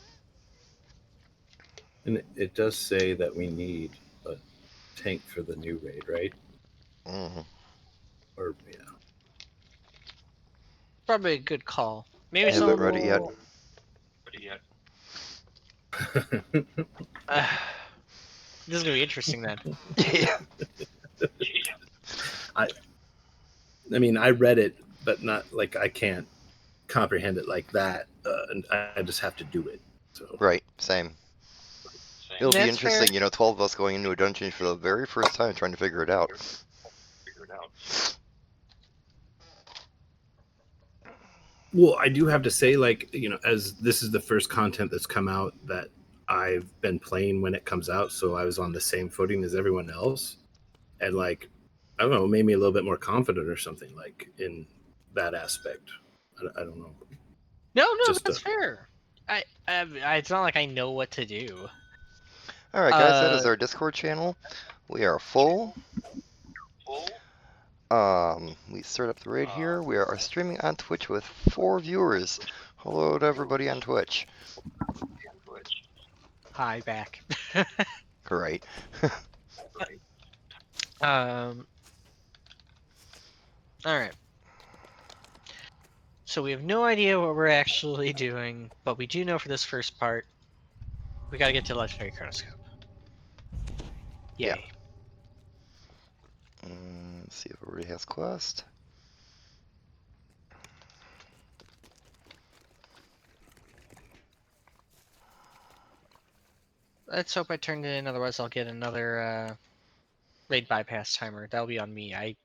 And it does say that we need a tank for the new raid, right? Mm-hmm. Or yeah. Probably a good call. Maybe Haven't someone read it yet. will... This is gonna be interesting then. Yeah. I mean, I read it, but not like I can't comprehend it like that, and I just have to do it. So Right, same. It'll be That's interesting, fair. you know, 12 of us going into a dungeon for the very first time trying to figure it out. well, I do have to say, like, you know, as this is the first content that's come out that I've been playing when it comes out, so I was on the same footing as everyone else, and like, I don't know, it made me a little bit more confident or something, like in that aspect. I don't know. No, Just that's fair. I, it's not like I know what to do. Alright guys, that is our Discord channel. We are full. We start up the raid here. We are streaming on Twitch with 4 viewers. Hello to everybody on Twitch. Hi, back. Great. Alright. So we have no idea what we're actually doing, but we do know for this first part, we gotta get to Legendary Chronoscope. Yay. Yeah. Let's see if everybody has quest. Let's hope I turned it in, otherwise I'll get another raid bypass timer. That'll be on me. I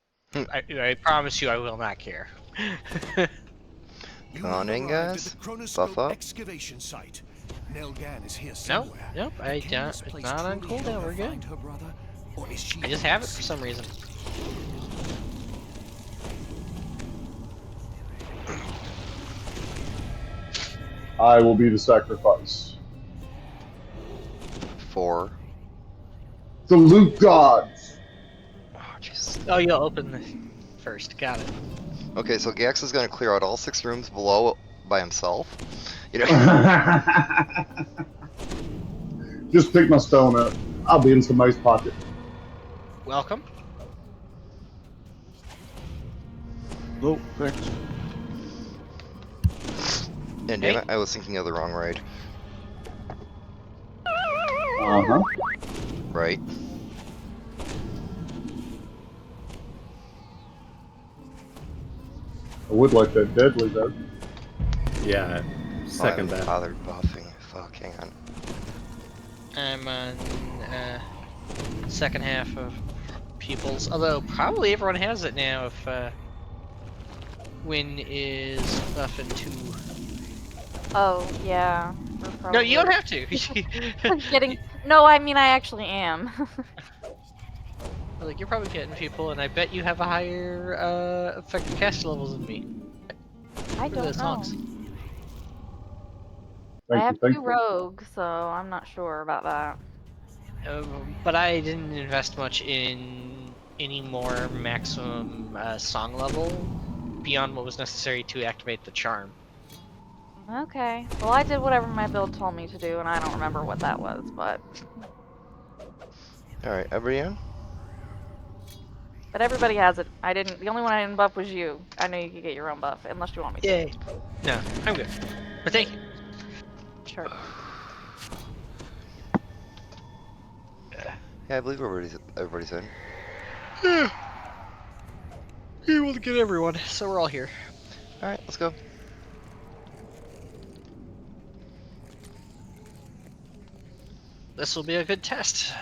promise you I will not care. Come on in, guys. Buff up. Excavation site. Nelgan is here Nope, somewhere. nope, I don't. It's not on cooldown, we're good. I just have it for some reason. I will be the sacrifice. 4. The loot gods! Oh, Jesus. Oh, you'll open this first. Got it. Okay, so Gax is gonna clear out all 6 rooms below by himself. You know. Just pick my stone up. I'll be in somebody's pocket. Welcome. Oh, thanks. And damn it, I was thinking of the wrong raid. Uh-huh. Right. I would like that deadly, though. yeah, second I that. bothered buffing. Fuck, hang on. I'm on second half of Peoples, although probably everyone has it now if Win is buffing 2. Oh, yeah. No, you don't have to. I'm kidding. No, I mean, I actually am. Like, you're probably getting people, and I bet you have a higher effective caster levels than me. I For don't those know. songs. I have Thank 2 you. rogues, so I'm not sure about that. But I didn't invest much in any more maximum song level beyond what was necessary to activate the charm. Okay. Well, I did whatever my build told me to do, and I don't remember what that was, but... Alright, everybody in? But everybody has it. I didn't... The only one I didn't buff was you. I know you could get your own buff, unless you want me to. Yay. No, I'm good. But thank you. Sure. Yeah, I believe everybody's in. Yeah. He will get everyone, so we're all here. Alright, let's go. This will be a good test.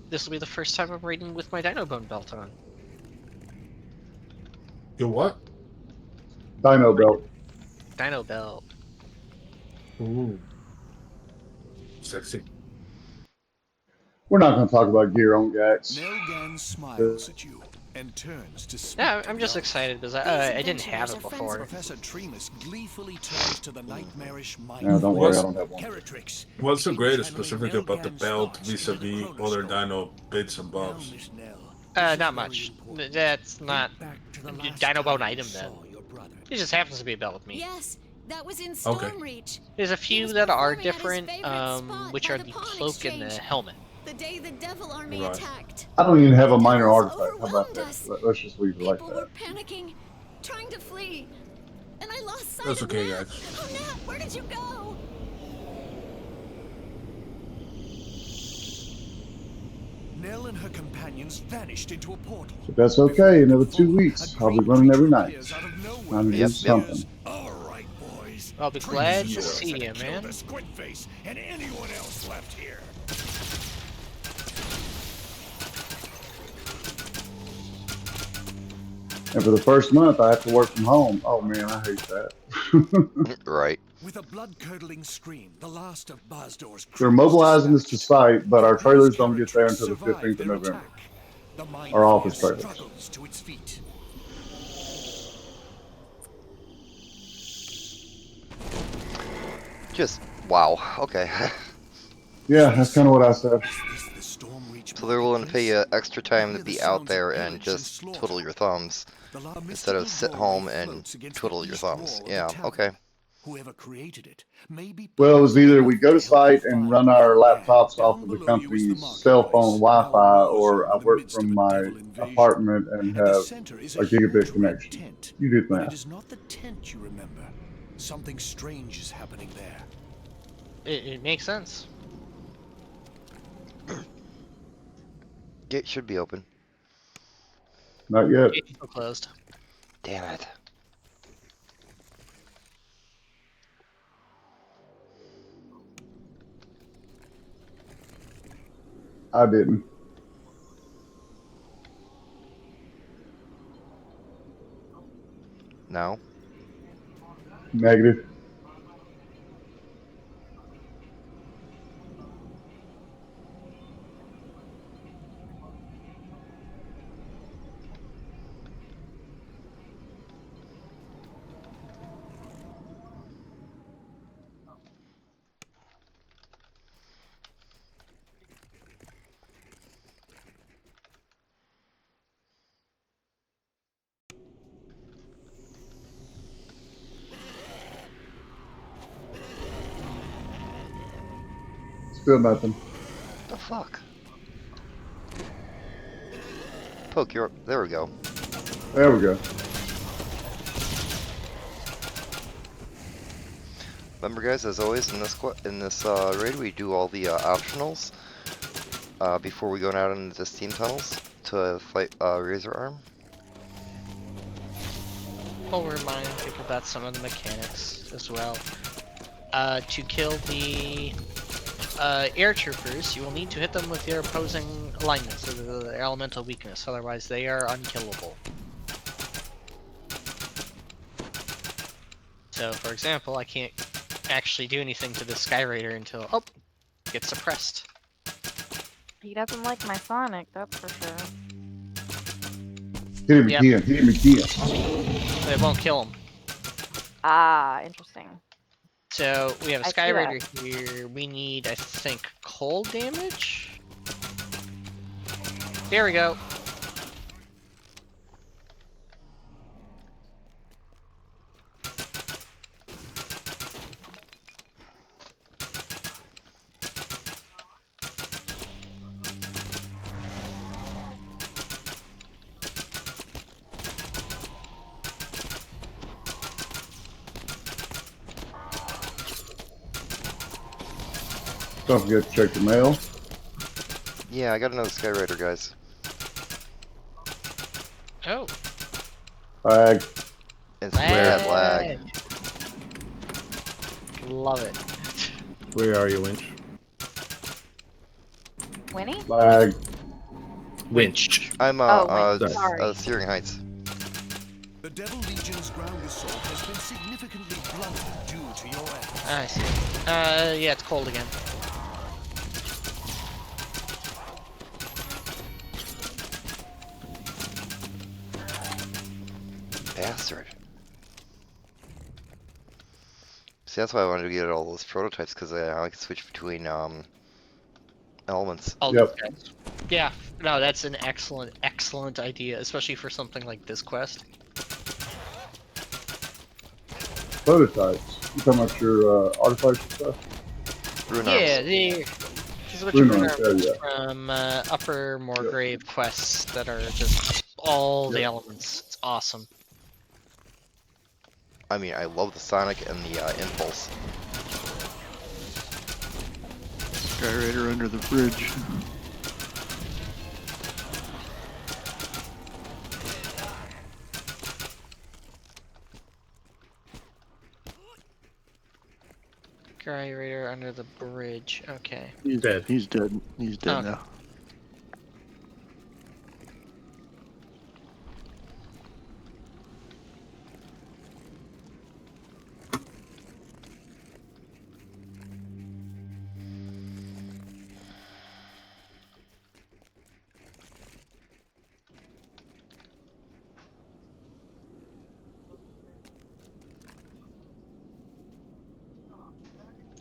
This will be the first time I'm raiding with my Dino Bone belt on. Your what? Dino belt. Dino belt. Ooh. Sexy. We're not going to talk about gear on Gax. Nelgan smiles at you. and turns to speak. Yeah, I'm just excited because I didn't have it before. Professor Tremus gleefully turns to the nightmarish mind. No, don't worry, I don't have one. What's so great specifically about the belt vis-a-vis other dino bits and bobs? Not much. That's not Dino Bone item then. It just happens to be a belt with me. Yes, that was in Stormreach. There's a few that are different, which are the cloak and the helmet. The day the Devil Army attacked. I don't even have a minor artifact. How about that? Let's just leave it like People that. were panicking, trying to flee, and I lost sight That's of okay, Nat. guys. Oh, Nat, where did you go? Nell and her companions vanished into a portal. But that's okay. Another 2 weeks. I'll be running every night. Time to do something. All right, boys. I'll be glad to see you, man. The Squid Face and anyone else left here. And for the first month, I have to work from home. Oh man, I hate that. Right. With a blood-curdling scream, the last of Basdor's They're mobilizing us to site, but our trailers don't get there until the 15th of November. Our office trailers. struggles to its feet. Just wow. Okay. Yeah, that's kind of what I said. So they're willing to pay you extra time to be out there and just twiddle your thumbs instead of sit home and twiddle your thumbs. Yeah. Okay. Whoever created it may be Well, it was either we go to site and run our laptops off of the company's cell phone Wi-Fi, or I work from my apartment and have a gigabit connection. You do But it that. is not the tent you remember. Something strange is happening there. It makes sense. Gate should be open. Not yet. Gate's still closed. Damn it. I didn't. No. Negative. Still nothing. The fuck? Poke, you're there. We go. There we go. Remember, guys, as always in this raid, we do all the optionals before we go out into the steam tunnels to fight Razor Arm. We'll remind people about some of the mechanics as well. To kill the air troopers, you will need to hit them with your opposing alignments, so their elemental weakness, otherwise they are unkillable. So, for example, I can't actually do anything to the Sky Raider until, oh, gets suppressed. He doesn't like my Sonic, that's for sure. Hit him Yep. again. Hit him again. They won't kill him. Ah, interesting. So, we have a I Sky see Raider here. We need, I think, cold damage? There we go. Don't forget to check the mail. Yeah, I got another Sky Raider, guys. Oh. Flag. It's bad lag. Love it. Where are you, Winch? Winnie? Flag. Winch. I'm sorry. Searing Heights. The Devil Legion's ground assault has been significantly blunted due to your efforts. I see. Yeah, it's cold again. bastard. See, that's why I wanted to get all those prototypes, because I can switch between elements. Yep. Yeah, no, that's an excellent idea, especially for something like this quest. Prototypes. You talking about your artifacts and stuff? Yeah, this is what you remember from Upper Moorgrave quests that are just all the elements. It's awesome. I mean, I love the Sonic and the Impulse. Skyraider under the bridge. Skyraider under the bridge. Okay. He's dead. He's dead. He's dead now.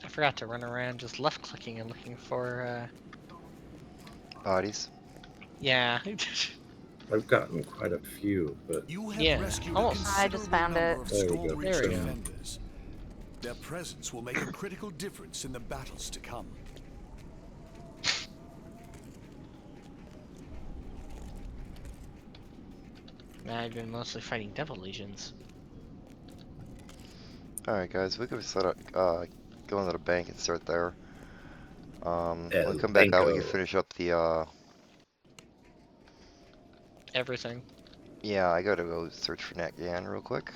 I forgot to run around just left clicking and looking for bodies. Yeah. I've gotten quite a few, but almost. I just found it. There we go. There we go. Their presence will make a critical difference in the battles to come. I've been mostly fighting devil legions. Alright guys, we could set up, go into the bank and start there. When we come back out, we can finish up the, everything. Yeah, I gotta go search for Nat Gan real quick.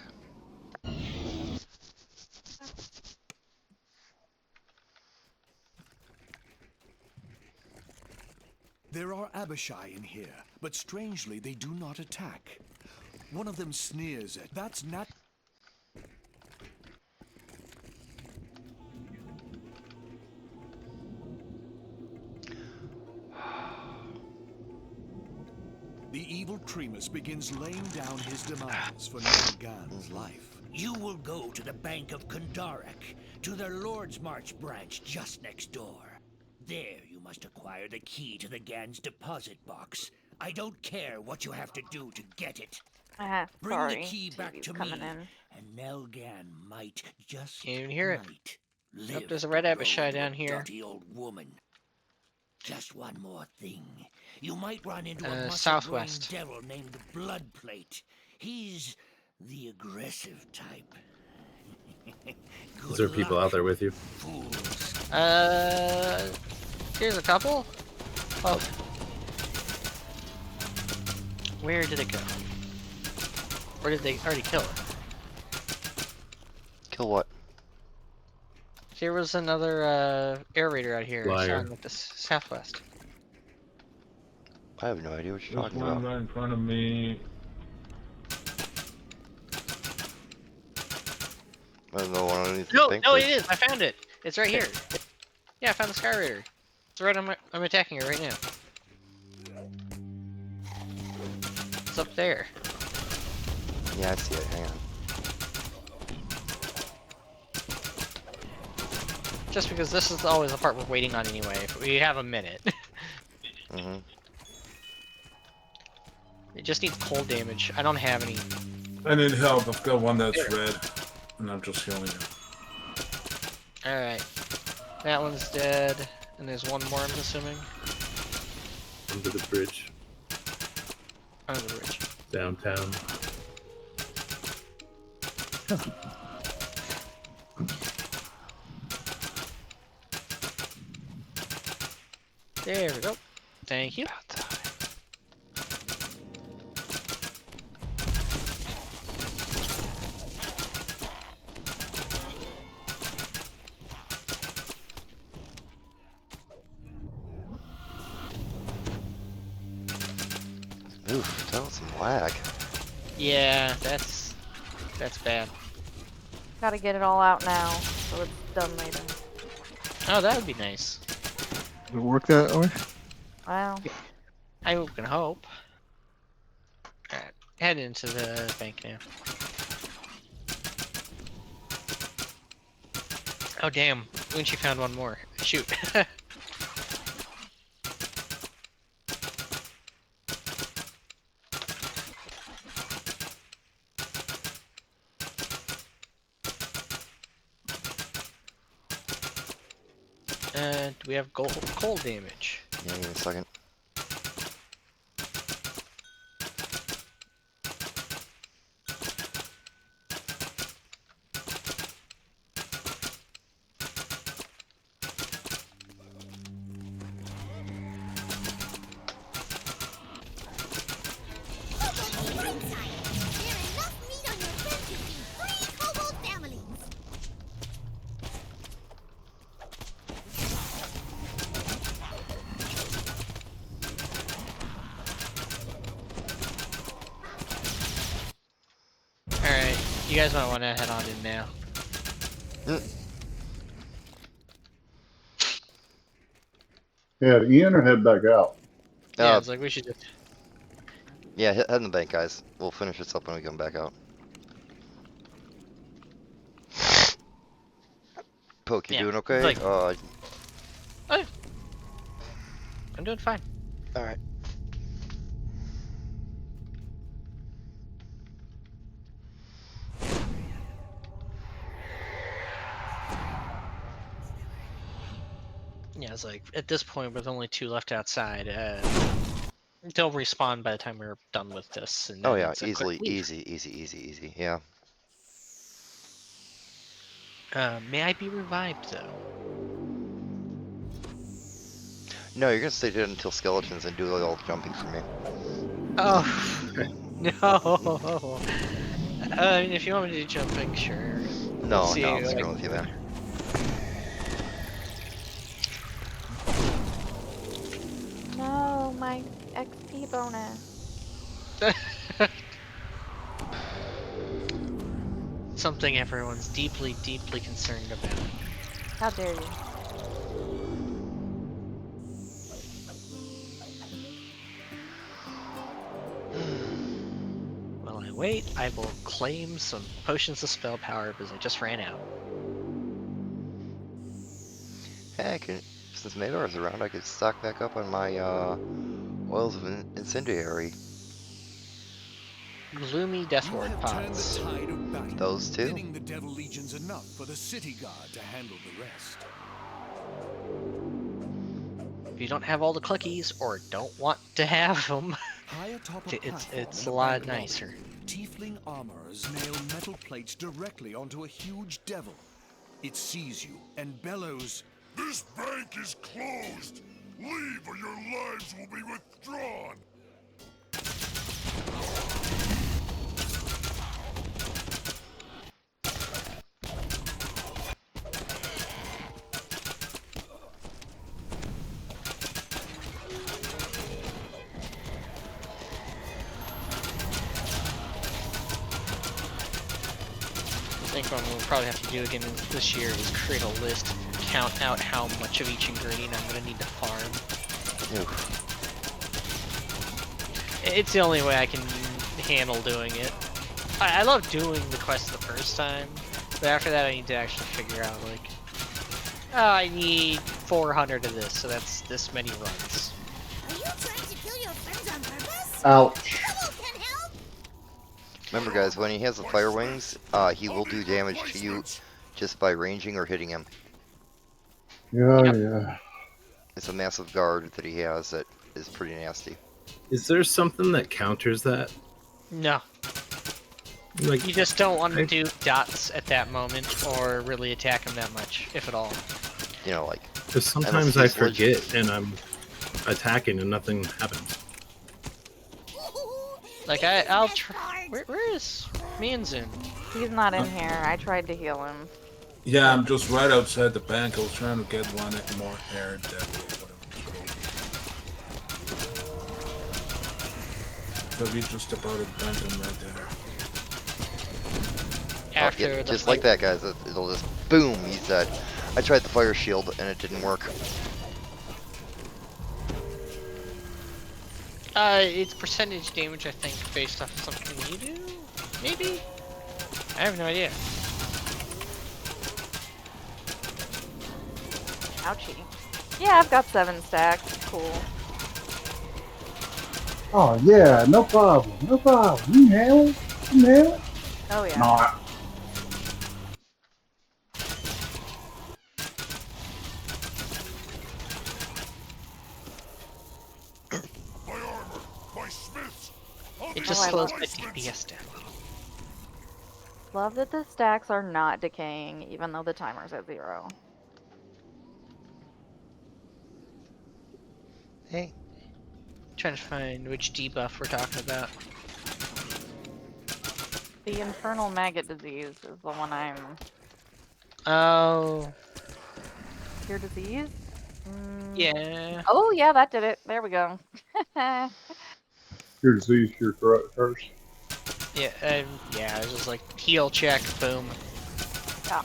There are Abishai in here, but strangely they do not attack. One of them sneers at, that's Nat. The evil Tremus begins laying down his demands for Nat Gan's life. You will go to the Bank of Kundarak, to their Lord's March branch just next door. There you must acquire the key to the Gan's deposit box. I don't care what you have to do to get it. Bring the key back to me, and Nelgan might just Can't even hear it. live. Nope, there's a red Abishai down here. Dirty old woman. Just one more thing. You might run into a southwest devil named Bloodplate. He's the aggressive type. Is there people out there with you? Here's a couple. Oh. Where did it go? Or did they already kill it? Kill what? There was another air raider out here. Liar. Like the southwest. I have no idea what you're There's talking one about. right in front of me. I don't know what underneath the No, bank no, was. it is. I found it. It's right here. Yeah, I found the Skyraider. It's right on I'm attacking her right now. It's up there. Yeah, I see it. Hang on. Just because this is always the part we're waiting on anyway. We have a minute. Mm-hmm. It just needs cold damage. I don't have any. I need help. I've got one that's red, and I'm just healing him. Alright. That one's dead. And there's one more, I'm assuming. Under the bridge. Under the bridge. Downtown. There we go. Thank you. Oof, that was some lag. Yeah, that's bad. Gotta get it all out now, so it's done later. Oh, that would be nice. Does it work that way? Well, I can hope. Alright. Head into the bank now. Oh damn, Winchi found one more. Shoot. Do we have cold damage? Yeah, give me a second. You guys might want to head on in now. Head in or head back out? Yeah, it's like we should just... Yeah, head in the bank, guys. We'll finish this up when we come back out. Poke, you doing okay? Like... I'm doing fine. Alright. Yeah, it's like, at this point, with only 2 left outside, they'll respawn by the time we're done with this. And oh yeah, easy, yeah. May I be revived, though? No, you're gonna stay dead until skeletons and do all the jumping for me. Oh, no! I mean, if you want me to do jumping, sure. No, I'm screwing with you, man. No, my XP bonus. Something everyone's deeply, deeply concerned about. How dare you? While I wait, I will claim some potions of spell power because I just ran out. Heck, since Madar's around, I could stock back up on my oils of incendiary. Gloomy Deathward pods. Those two? Winning the Devil Legion's enough for the city guard to handle the rest. If you don't have all the clickies or don't want to have them, it's a lot nicer. Tiefling armorers nail metal plates directly onto a huge devil. It sees you and bellows, "This bank is closed! Leave or your lives will be withdrawn!" I think what we'll probably have to do again this year is create a list, count out how much of each ingredient I'm going to need to farm. Oof. It's the only way I can handle doing it. I love doing the quest the first time, but after that I need to actually figure out, like, oh, I need 400 of this, so that's this many runs. Are you trying to kill your friends on purpose? Ouch. Remember, guys, when he has the fire wings, he will do damage to you just by ranging or hitting him. Yeah. It's a massive guard that he has that is pretty nasty. Is there something that counters that? No. Like, you just don't want to do dots at that moment or really attack him that much, if at all. You know, like... Because sometimes I forget and I'm attacking and nothing happens. Like, I'll try... Where is Mianzun? He's not in here. I tried to heal him. Yeah, I'm just right outside the bank. I was trying to get one more hair devil, whatever it's called. So we just about to bend him right there. After yeah, just like that, guys. It'll just boom, he's dead. I tried the fire shield and it didn't work. It's percentage damage, I think, based off of something you do? Maybe? I have no idea. Ouchie. Yeah, I've got 7 stacks. Cool. Oh yeah, no problem. No problem. You handle it. You handle it. Oh yeah. Nah. My armor, my smiths. It just slows my DPS down. Love that the stacks are not decaying, even though the timer's at 0. Hey. Trying to find which debuff we're talking about. The infernal maggot disease is the one I'm. Oh. Cure disease? Yeah. Oh yeah, that did it. There we go. Your disease, your curse. Yeah, yeah, it's just like heal check, boom. Yeah.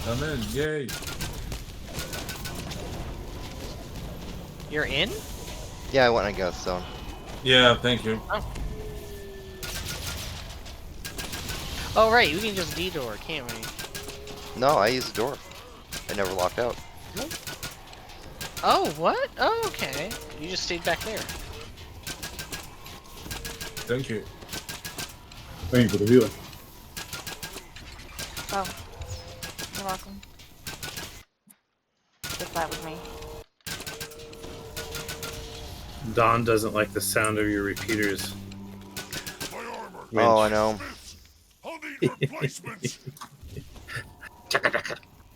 I'm in, yay. You're in? Yeah, I went and got stone. Yeah, thank you. Oh right, we can just D-door, can't we? No, I used the door. I never locked out. Oh, what? Oh, okay. You just stayed back there. Thank you. Thank you for the healing. Oh. You're welcome. Just that was me. Don doesn't like the sound of your repeaters. Oh, I know.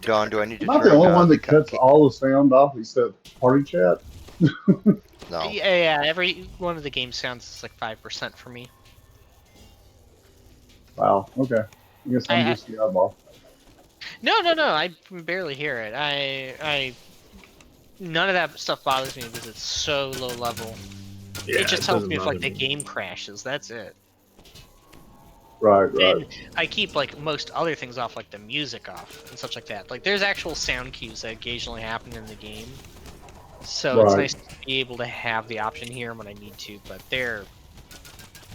Don, do I need to Am I turn the only down one the that cuts all the sound off except party chat? No. Yeah, every one of the game sounds is like 5% for me. Wow. Okay. I guess I'm just the oddball. No, I barely hear it. None of that stuff bothers me because it's so low level. Yeah, it just tells doesn't me if like bother the game crashes. That's it. Right. And I keep like most other things off, like the music off and such like that. Like there's actual sound cues that occasionally happen in the game, so it's nice to be able to have the option here when I need to. But they're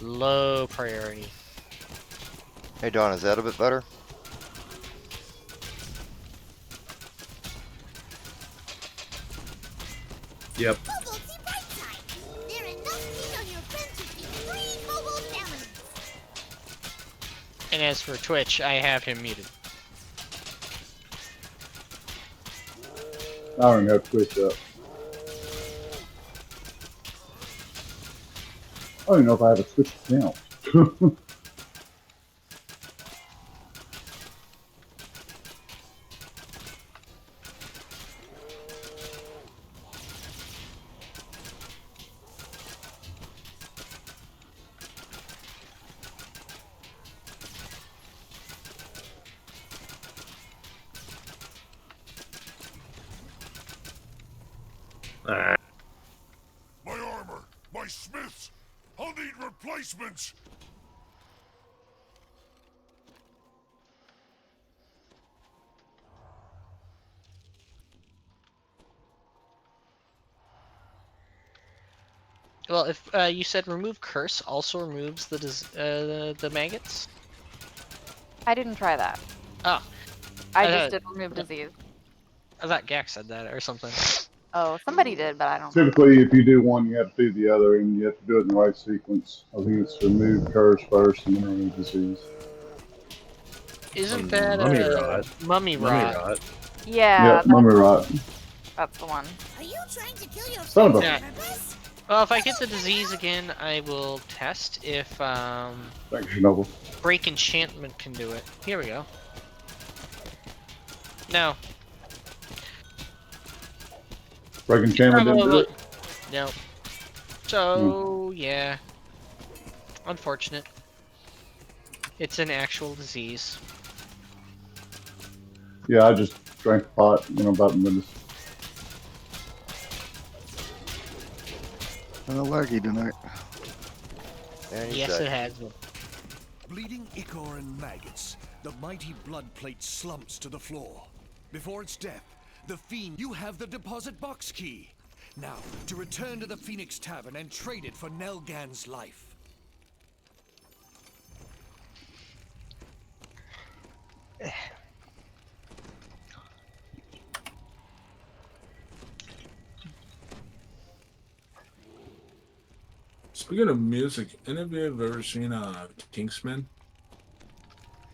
low priority. Hey Don, is that a bit better? Yep. And as for Twitch, I have him muted. I don't have Twitch up. I don't even know if I have a Twitch account. My armor, my smiths. I'll need replacements. Well, if you said remove curse also removes the maggots. I didn't try that. Oh. I just did remove disease. I thought Gax said that or something. Oh, somebody did, but I don't. Typically, if you do one, you have to do the other, and you have to do it in the right sequence. I think it's remove curse first, and then remove disease. Isn't that mummy rot? Mummy rot. Yeah. Yep, mummy rot. That's the one. Are you trying to kill your Son of a. Yeah. Well, if I get the disease again, I will test if Thanks, Noble. break enchantment can do it. Here we go. No. Break enchantment didn't do it? No. So, yeah. Unfortunate. It's an actual disease. Yeah, I just drank a pot, about minutes. Kind of laggy tonight. Yes, it has been. Bleeding ichor and maggots. The mighty blood plate slumps to the floor. Before its death, the fiend, you have the deposit box key. Now, to return to the Phoenix Tavern and trade it for Nelgan's life. Speaking of music, any of you have ever seen Kingsman?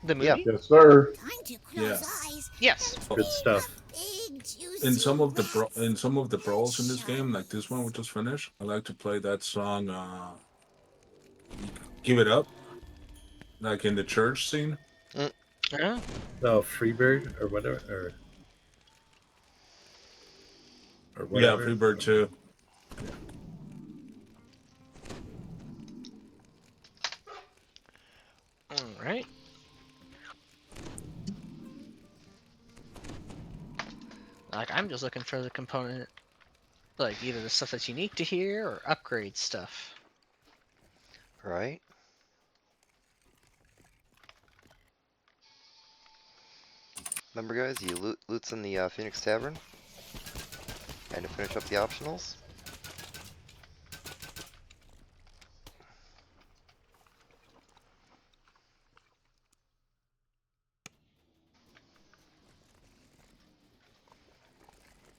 The movie? Yeah. Yes, sir. Time to close Yeah. eyes. Yes. Good stuff. Big, In juicy some of the breast. brawls in this game, like this one we just finished, I like to play that song "Give It Up," like in the church scene. Yeah. Oh, Freebird or whatever, or Yeah, whatever. Freebird too. All right. Like, I'm just looking for the component, like either the stuff that's unique to here or upgrade stuff. Right? Remember, guys, you loot's in the Phoenix Tavern. And to finish up the optionals.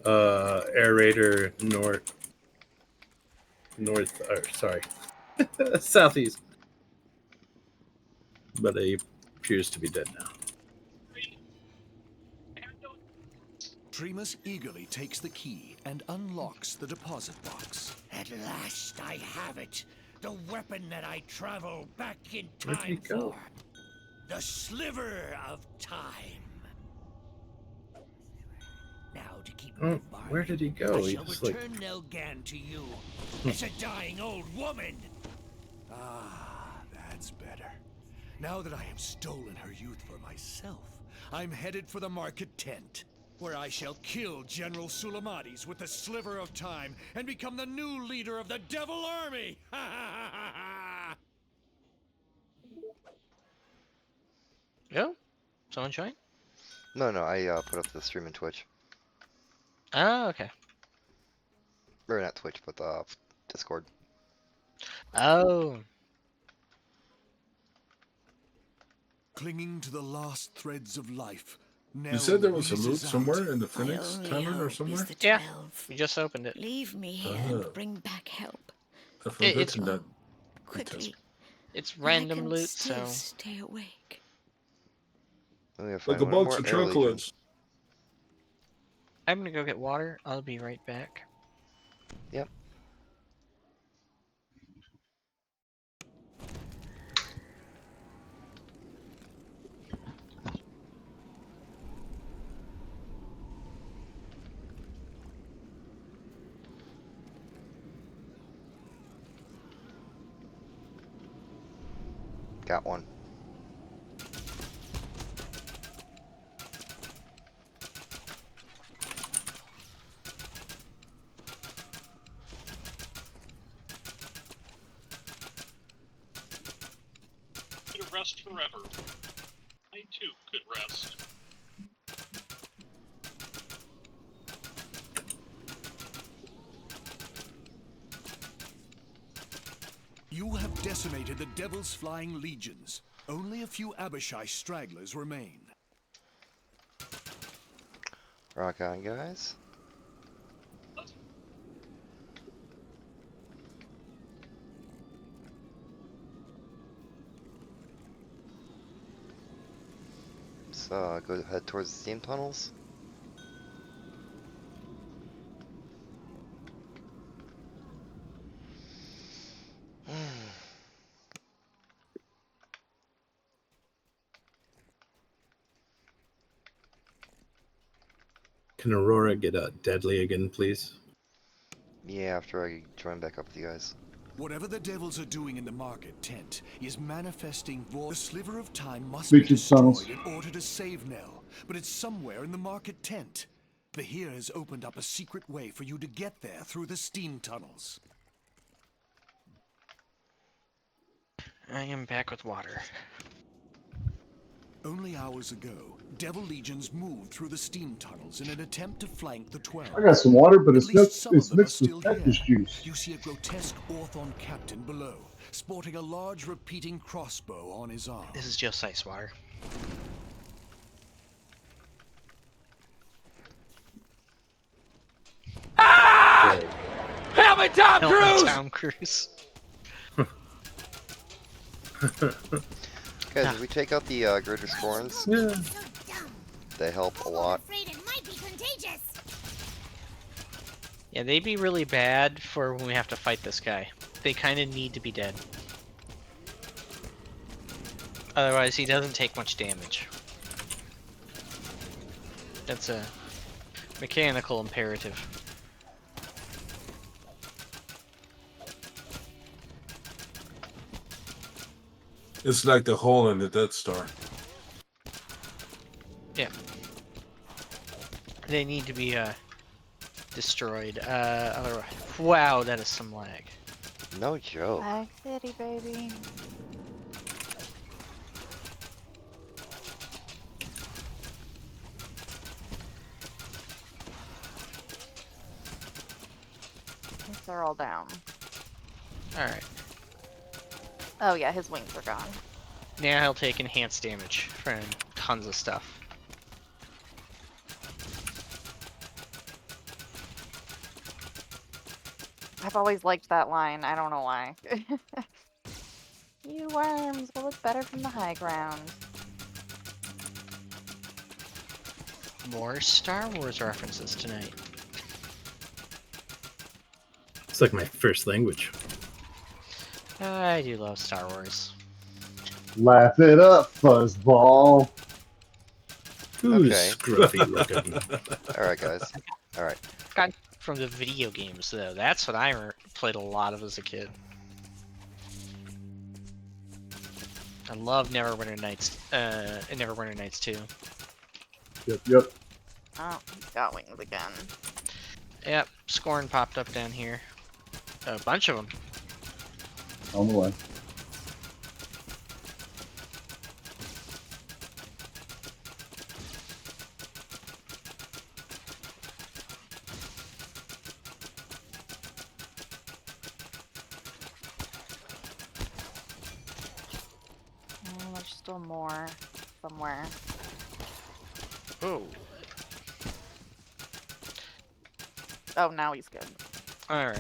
Air Raider north, sorry, southeast. But he appears to be dead now. Tremus eagerly takes the key and unlocks the deposit box. At last I have it. The weapon that I travel back in Where'd he time go? for. The Sliver of Time. Now to keep Oh, my bargain, where did he go? I He shall just, like- return Nelgan to you as a dying old woman. Ah, that's better. Now that I have stolen her youth for myself, I'm headed for the market tent, where I shall kill General Sulamades with the Sliver of Time and become the new leader of the Devil Army! Yo, someone join? No, I put up the stream in Twitch. Oh, okay. Or not Twitch, but Discord. Oh. Clinging to the last threads of life, You said there was a Nell loot reaches somewhere out. in the Phoenix Tavern or somewhere? Yeah, we just opened it. Leave me here and bring back help. I forgot it's- that. Quickly. It's I random can loot, still so stay awake. We gotta Like find a one box more of Air Legion. chocolates. I'm gonna go get water. I'll be right back. Yep. Got one. Could rest forever. I too could rest. You have decimated the Devil's flying legions. Only a few Abishai stragglers remain. Rock on, guys. So, go head towards the steam tunnels. Can Aurora get deadly again, please? Yeah, after I join back up with you guys. Whatever the devils are doing in the market tent is manifesting The Sliver of Time must Speak be to tunnels. destroyed in order to save Nell, but it's somewhere in the market tent. Vahir has opened up a secret way for you to get there through the steam tunnels. I am back with water. Only hours ago, Devil Legions moved through the steam tunnels in an attempt to flank the 12. I got some water, but it's At least some of mixed them are with still cactus here. juice. You see a grotesque Orthon captain below, sporting a large repeating crossbow on his arm. This is just ice water. Ah! Help me, Tom Cruise! Tom Cruise. Guys, if we take out the greater scorns, they help a lot. Yeah, they'd be really bad for when we have to fight this guy. They kind of need to be dead. Otherwise, he doesn't take much damage. That's a mechanical imperative. It's like the hole in the Death Star. Yeah. They need to be destroyed. Otherwise, wow, that is some lag. No joke. Lag City, baby. They're all down. Alright. Oh yeah, his wings are gone. Now he'll take enhanced damage from tons of stuff. I've always liked that line. I don't know why. You worms will look better from the high ground. More Star Wars references tonight. It's like my first language. I do love Star Wars. Laugh it up, fuzzball. Who's Okay. scruffy looking? Alright, guys. Alright. Got from the video games, though. That's what I played a lot of as a kid. I love Neverwinter Nights. Neverwinter Nights 2. Yep. Oh, he's got wings again. Yep, Scorn popped up down here. A bunch of them. On the way. There's still more somewhere. Oh. Oh, now he's good. Alright.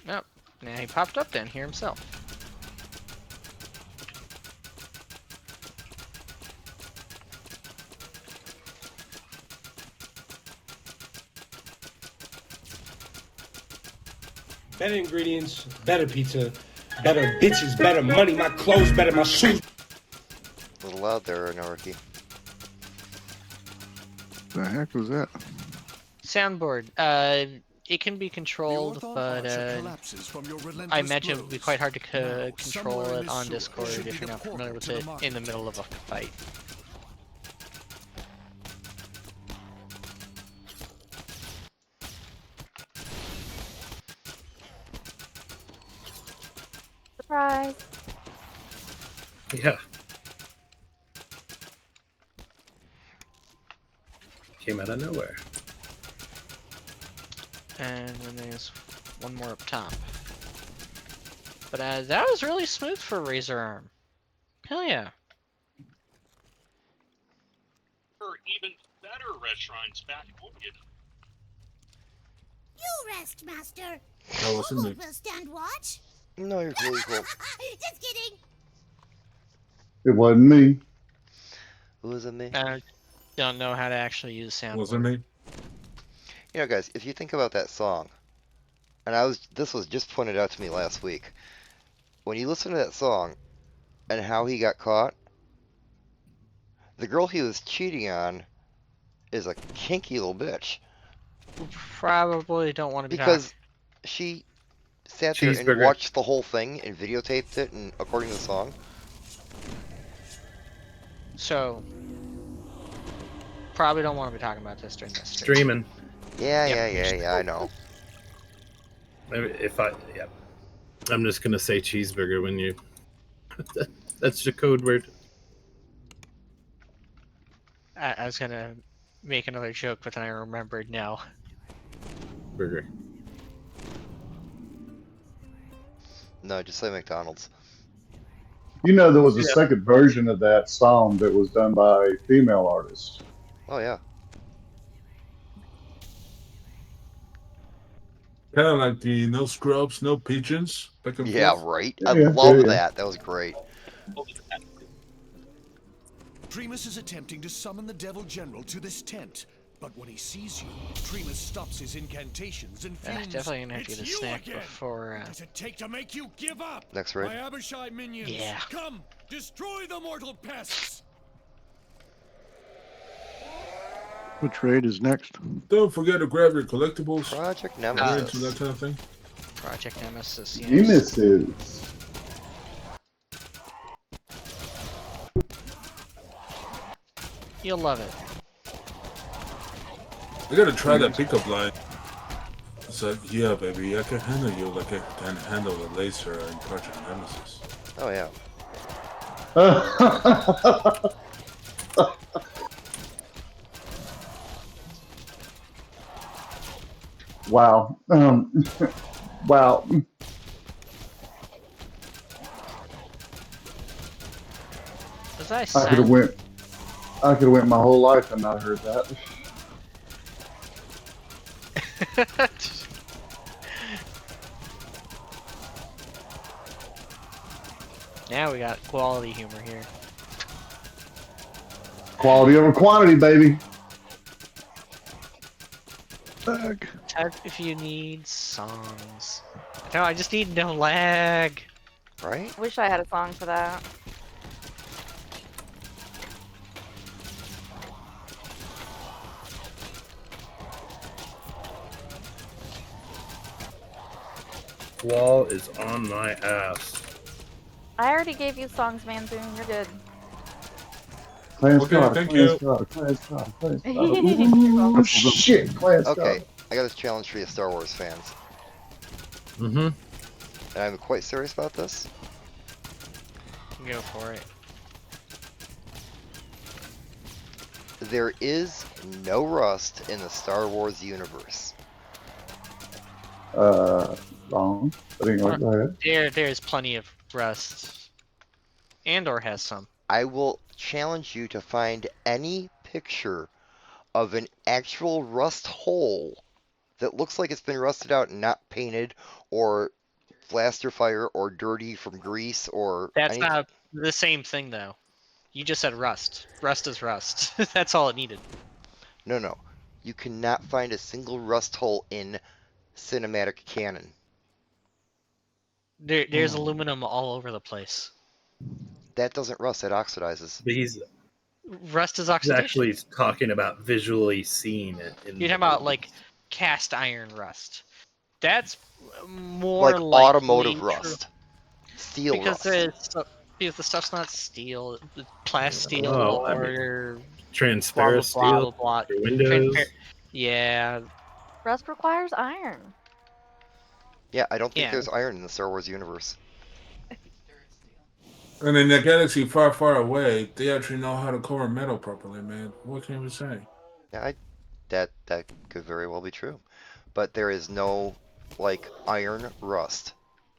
Nope. Now he popped up down here himself. Better ingredients, better pizza, better bitches, better money, my clothes better, my shoes. A little loud there, Noriki. The heck was that? Soundboard. It can be controlled, but I imagine it would be quite hard to control it on Discord if you're not familiar with it in the middle of a fight. Surprise! Yeah. Came out of nowhere. And then there's one more up top. But that was really smooth for Razor Arm. Hell yeah. For even better restaurants back home, you know. You rest, Master. That wasn't me. We'll stand watch. No, you're really cool. Just kidding. It wasn't me. Who was it, me? I don't know how to actually use soundboard. Wasn't me. You know, guys, if you think about that song, and this was just pointed out to me last week. When you listen to that song, and how he got caught, the girl he was cheating on is a kinky little bitch. Probably don't want to be because she sat there and Cheeseburger. watched the whole thing and videotaped it, and according to the song. So, probably don't want to be talking about this during this stream. Streaming. Yeah, I know. Maybe if I, yeah. I'm just gonna say cheeseburger when you. That's your code word. I was gonna make another joke, but then I remembered now. Burger. No, just say McDonald's. You know, there was a second version of that song that was done by a female artist. Oh yeah. Kind of like the no scrubs, no pigeons. Yeah, right. I love that. That was great. Tremas is attempting to summon the Devil General to this tent, but when he sees you, Tremas stops his incantations and fumes. Definitely gonna have to get a snack before. What does it take to make you give up? Next raid. My Abishai minions. Yeah. Come, destroy the mortal pests. Which raid is next? Don't forget to grab your collectibles. Project Into Nemesis. that kind of thing. Project Nemesis. Yes. Nemesis. You'll love it. I gotta try that pickup line. It's like, yeah, baby, I can handle you like I can handle the laser in Project Nemesis. Oh yeah. Wow. Wow. Was I I could have went my whole life and not heard that. Now we got quality humor here. Quality over quantity, baby. Type if you need songs. No, I just need no lag. Right? Wish I had a song for that. Wall is on my ass. I already gave you songs, Manzoon. You're good. Clan Okay, Scott, thank Clan you. Scott, Clan Scott, Clan Scott. You're welcome. Ooh, shit, Clan Scott. Okay, I got a challenge for you Star Wars fans. Mm-hmm. And I'm quite serious about this. Go for it. There is no rust in the Star Wars universe. Wrong. But anyway, go ahead. There's plenty of rust. Andor has some. I will challenge you to find any picture of an actual rust hole that looks like it's been rusted out and not painted or blaster fire or dirty from grease or That's anything. not the same thing, though. You just said rust. Rust is rust. That's all it needed. No. You cannot find a single rust hole in cinematic canon. There's aluminum all over the place. That doesn't rust, that oxidizes. But he's Rust is oxidation. actually talking about visually seeing it. You're talking about like cast iron rust. That's more like automotive true. rust. Steel because rust. Because the stuff's not steel, plasteel or transparent blah, blah, steel. blah, blah. Your windows. Yeah. Rust requires iron. Yeah, I don't think Yeah. there's iron in the Star Wars universe. And in a galaxy far, far away, they actually know how to cover metal properly, man. What can we say? Yeah, that could very well be true. But there is no, like, iron rust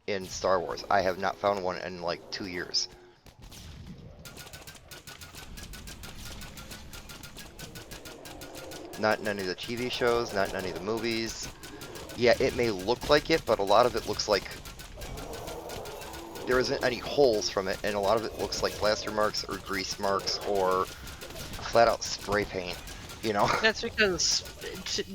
in Star Wars. I have not found one in, like, 2 years. Not in any of the TV shows, not in any of the movies. Yeah, it may look like it, but a lot of it looks like there isn't any holes from it, and a lot of it looks like plaster marks or grease marks or flat out spray paint, you know? That's because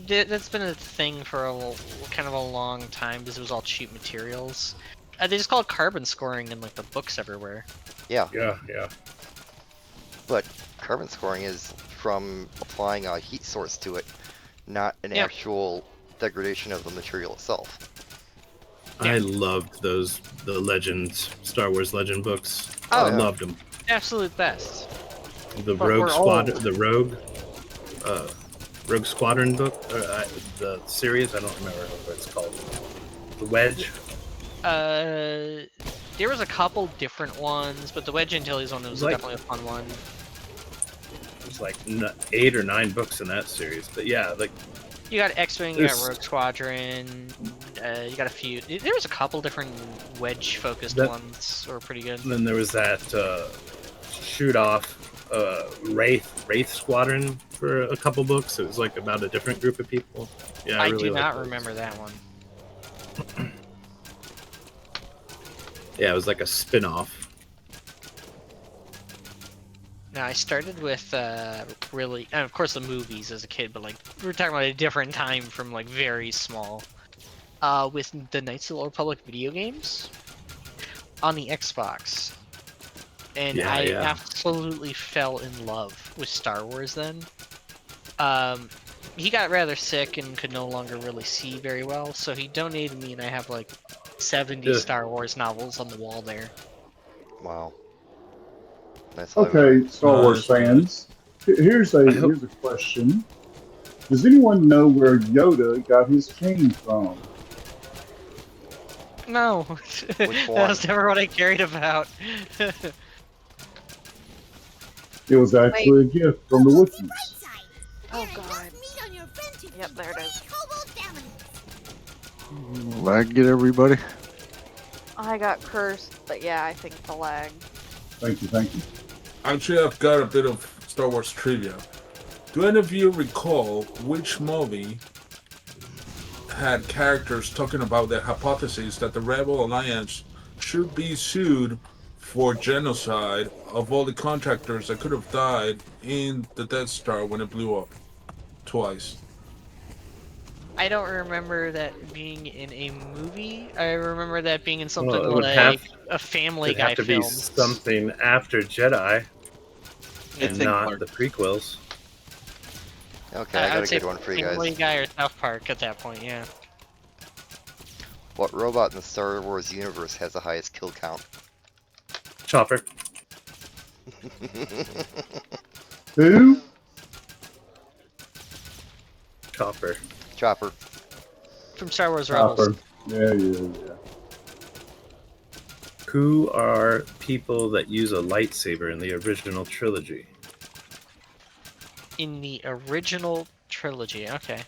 that's been a thing for kind of a long time because it was all cheap materials. They just call it carbon scoring in like the books everywhere. Yeah. Yeah. But carbon scoring is from applying a heat source to it, not an actual degradation of the material itself. I loved the Legends, Star Wars Legend books. Oh, I yeah. loved them. Absolute best. The But Rogue we're Squad, old. the Rogue Squadron book, the series. I don't remember what it's called. The Wedge. There was a couple different ones, but the Wedge Antilles one was definitely a fun one. There's like 8 or 9 books in that series, but yeah, like you got X-Wing, you got Rogue Squadron, you got a few. There was a couple different Wedge-focused ones that were pretty good. And then there was that shoot off Wraith Squadron for a couple books. It was like about a different group of people. Yeah, I really do not remember that one. Yeah, it was like a spin-off. Now I started with really, and of course the movies as a kid, but like we were talking about a different time from like very small. With the Knights of the Old Republic video games on the Xbox, and I absolutely fell in love with Star Wars then. He got rather sick and could no longer really see very well, so he donated me, and I have like 70 Star Wars novels on the wall there. Wow. That's okay, Star Wars fans. Here's a question. Does anyone know where Yoda got his cane from? No. That was never what I cared about. It was actually a gift from the Wookiees. Oh god. Yep, there it is. Lag get everybody? I got cursed, but yeah, I think the lag. Thank you, thank you. Actually, I've got a bit of Star Wars trivia. Do any of you recall which movie had characters talking about the hypothesis that the Rebel Alliance should be sued for genocide of all the contractors that could have died in the Death Star when it blew up twice? I don't remember that being in a movie. I remember that being in something a Family Guy film. It would have to be something after Jedi, and not the prequels. Okay, I got a good one for you guys. Family Guy or South Park at that point, yeah. What robot in the Star Wars universe has the highest kill count? Chopper. Who? Chopper. Chopper. From Star Wars Rebels. Yeah. Who are people that use a lightsaber in the original trilogy? In the original trilogy, okay.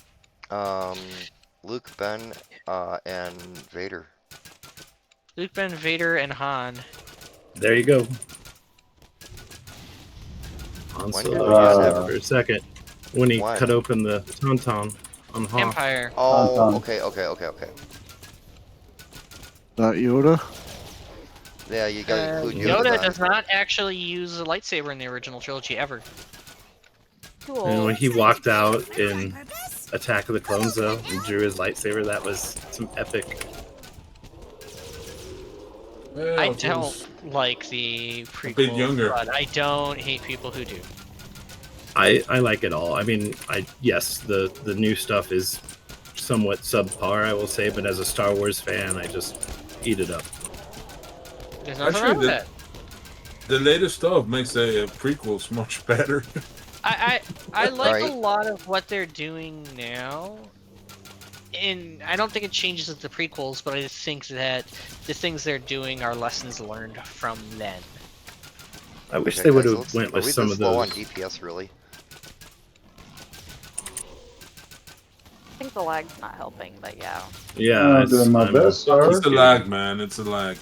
Luke, Ben, and Vader. Luke, Ben, Vader, and Han. There you go. Han Solo for a second. When he cut open the tauntaun on Han. Empire. Oh, okay. Not Yoda? Yeah, you gotta include Yoda does not actually use a lightsaber in the original trilogy ever. Cool. And when he walked out in Attack of the Clones, though, and drew his lightsaber, that was some epic. Well, I don't like the prequel, but I don't hate people who do. I like it all. I mean, yes, the new stuff is somewhat subpar, I will say, but as a Star Wars fan, I just eat it up. There's nothing wrong with that. The latest stuff makes the prequels much better. I like a lot of what they're doing now, and I don't think it changes with the prequels, but I think that the things they're doing are lessons learned from then. I wish they would have went with some of those. On DPS, really? I think the lag's not helping, but yeah. Yeah, I'm doing my best, sir. It's a lag, man. It's a lag.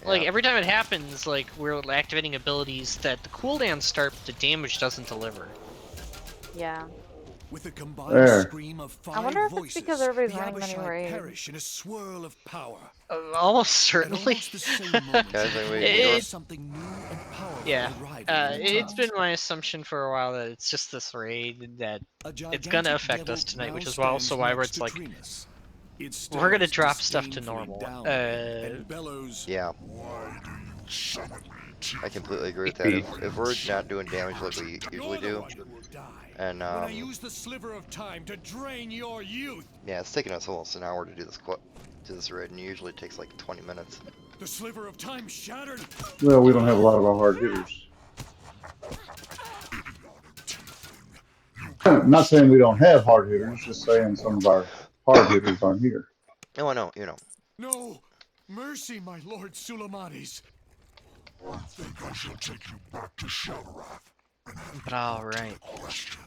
Like, every time it happens, like, we're activating abilities that the cooldowns start, but the damage doesn't deliver. Yeah. With a combined scream of I wonder if voices, it's because everybody's the running many Abishai raids. perish in a swirl of power. Almost certainly. Something new and powerful Yeah, it's been my assumption for a while that it's just this raid that it's gonna affect us tonight, which is also why it's like we're gonna drop stuff to normal. Yeah. I completely agree with that. If we're not doing damage like we usually do, and when I use the sliver of time to drain your youth. Yeah, it's taking us almost an hour to do this raid, and usually it takes like 20 minutes. The sliver of time shattered. Well, we don't have a lot of our hard hitters. Not saying we don't have hard hitters, just saying some of our hard hitters aren't here. No, I know, No! Mercy, my Lord Sulamades! I think I shall take you back to Shelrath and have But alright. question.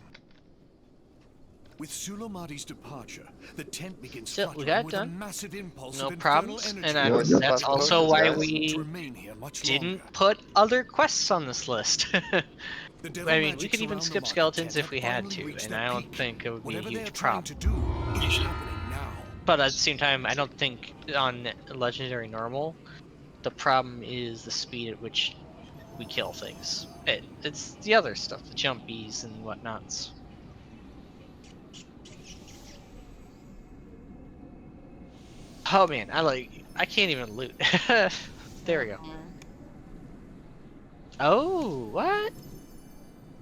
With Sulamades' departure, the tent begins So, we fluttering got with done. a massive impulse No of infernal problems. energy. And That's also why we to remain here much didn't longer. put other quests on this list. The devil I mean, we magics could even around the skip market skeletons tent if we have had finally to, reached and their I don't peak. think it would be a Whatever they are huge trying problem. to do, it is happening now. But at the same time, I don't think on Legendary Normal, the problem is the speed at which we kill things. It's the other stuff, the jumpies and whatnots. Oh man, I can't even loot. There we go. Oh, what?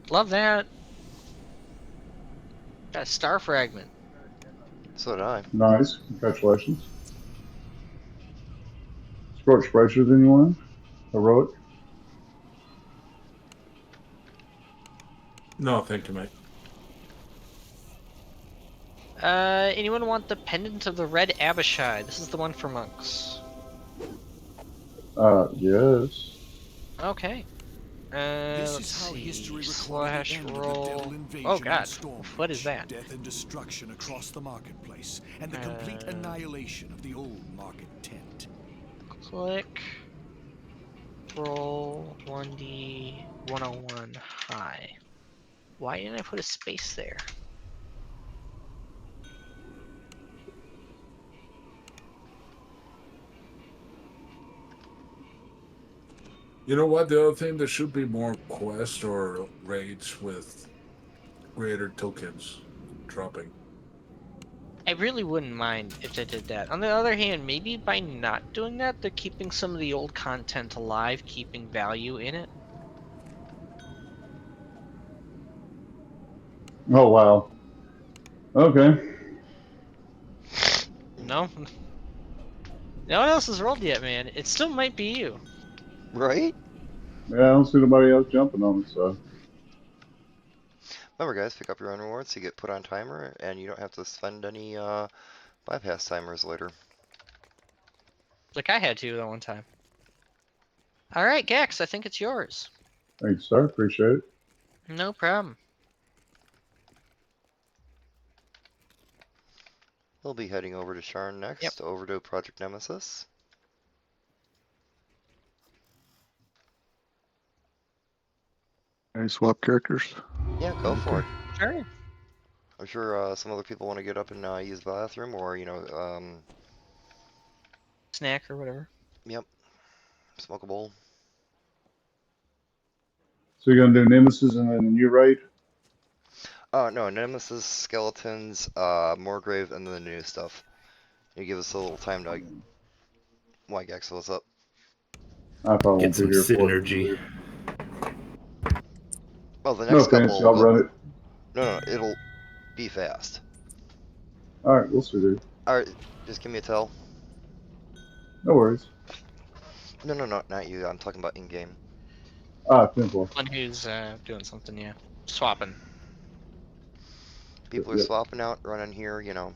Love that. Got a star fragment. So did I. Nice. Congratulations. Scorched Bracers, anyone? Heroic? No, thank you, mate. Anyone want the Pendant of the Red Abishai? This is the one for monks. Yes. Okay. This Let's is how see. history recorded Slash the end of the roll. devil invasion Oh in god. Stormreach. What is that? Death and destruction across the marketplace, and the complete annihilation of the old market tent. Click. Roll 1D 101 high. Why didn't I put a space there? You know what? The other thing, there should be more quests or raids with greater tokens dropping. I really wouldn't mind if they did that. On the other hand, maybe by not doing that, they're keeping some of the old content alive, keeping value in it. Oh, wow. Okay. No? No one else has rolled yet, man. It still might be you. Right? Yeah, I don't see nobody else jumping on it, so. Remember, guys, pick up your own rewards. You get put on timer, and you don't have to spend any bypass timers later. Like I had to that one time. Alright, Gex, I think it's yours. Thanks, sir. Appreciate it. No problem. We'll be heading over to Sharn next, over to Project Nemesis. Can I swap characters? Yeah, go for it. Sure. I'm sure some other people want to get up and use the bathroom, or, you know, snack or whatever. Yep. Smoke a bowl. So you're gonna do Nemesis and then a new raid? No, Nemesis, Skeletons, Moorgrave, and then the new stuff. You give us a little time to... Why, Gex, what's up? I probably Get some synergy. Well, the next no couple... I'll run it. No, it'll be fast. Alright, we'll see, dude. Alright, just give me a tell. No worries. No, not you. I'm talking about in-game. Ah, simple. One who's doing something, yeah. Swapping. People are swapping out, running here, you know.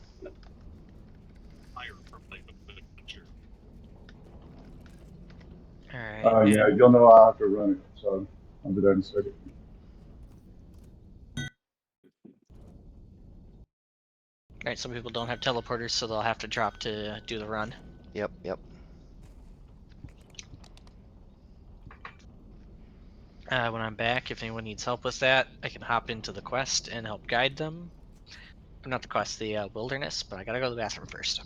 Alright. Yeah, you'll know I have to run it, so I'll do that in a second. Alright, some people don't have teleporters, so they'll have to drop to do the run. Yep. When I'm back, if anyone needs help with that, I can hop into the quest and help guide them. Not the quest, the wilderness, but I gotta go to the bathroom first.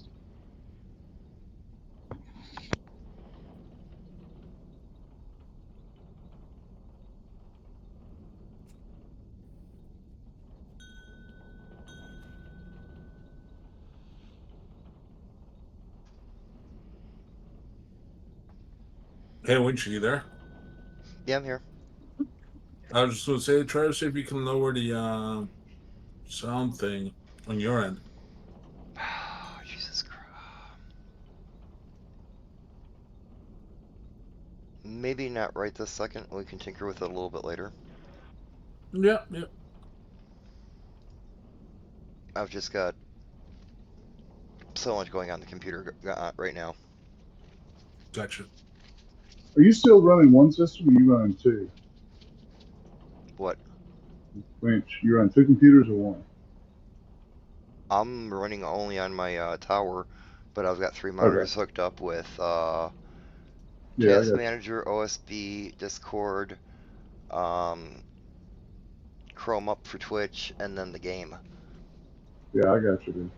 Hey, Winch, you there? Yeah, I'm here. I was just going to say, try to see if you can lower the sound thing on your end. Jesus Christ. Maybe not right this second. We can tinker with it a little bit later. Yep. I've just got so much going on the computer right now. Gotcha. Are you still running one system, or are you running two? What? Which you run 2 computers or 1? I'm running only on my tower, but I've got 3 monitors hooked up with Task Manager, OSB, Discord, Chrome up for Twitch, and then the game. Yeah, I got you, dude.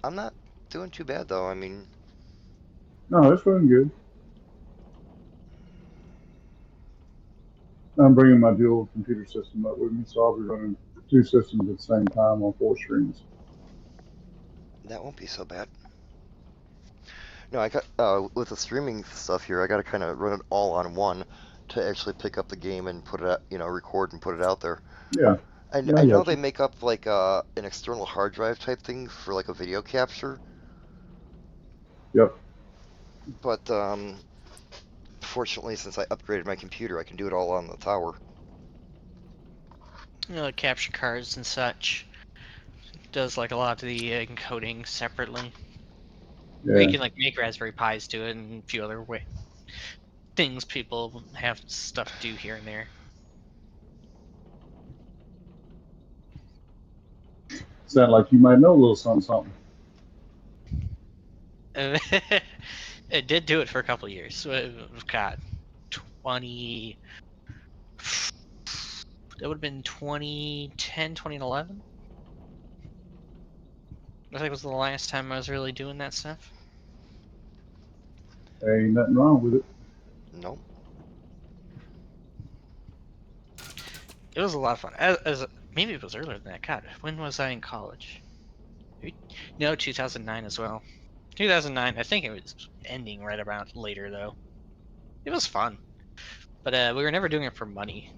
I'm not doing too bad though. I mean, no, it's running good. I'm bringing my dual computer system up with me, so I'll be running 2 systems at the same time on 4 screens. That won't be so bad. No, I got with the streaming stuff here, I got to kind of run it all on one to actually pick up the game and put it out, record and put it out there. Yeah. I know they make up like an external hard drive type thing for like a video capture. Yep. But fortunately, since I upgraded my computer, I can do it all on the tower. Capture cards and such. Does like a lot of the encoding separately. Yeah. Or you can like make Raspberry Pis do it and a few other things people have stuff to do here and there. Sound like you might know a little something. It did do it for a couple of years. God, 20. That would have been 2010, 2011. I think it was the last time I was really doing that stuff. There ain't nothing wrong with it. Nope. It was a lot of fun. Maybe it was earlier than that. God, when was I in college? No, 2009 as well. 2009. I think it was ending right about later though. It was fun, but we were never doing it for money.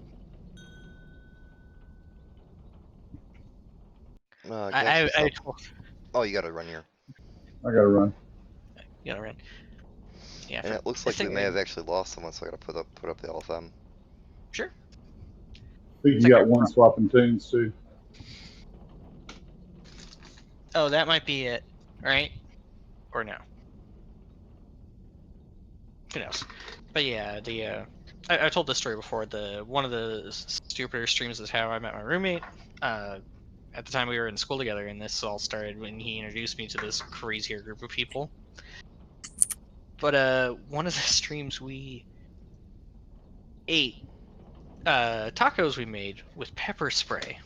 Oh, you gotta run here. I gotta run. You gotta run. Yeah. And it looks like we may have actually lost someone, so I gotta put up the LFM. Sure. I think you got one swapping tunes too. Oh, that might be it, right? Or no? Who knows? But yeah, I told this story before. One of the stupider streams is how I met my roommate. At the time we were in school together, and this all started when he introduced me to this crazier group of people. But one of the streams we ate tacos we made with pepper spray.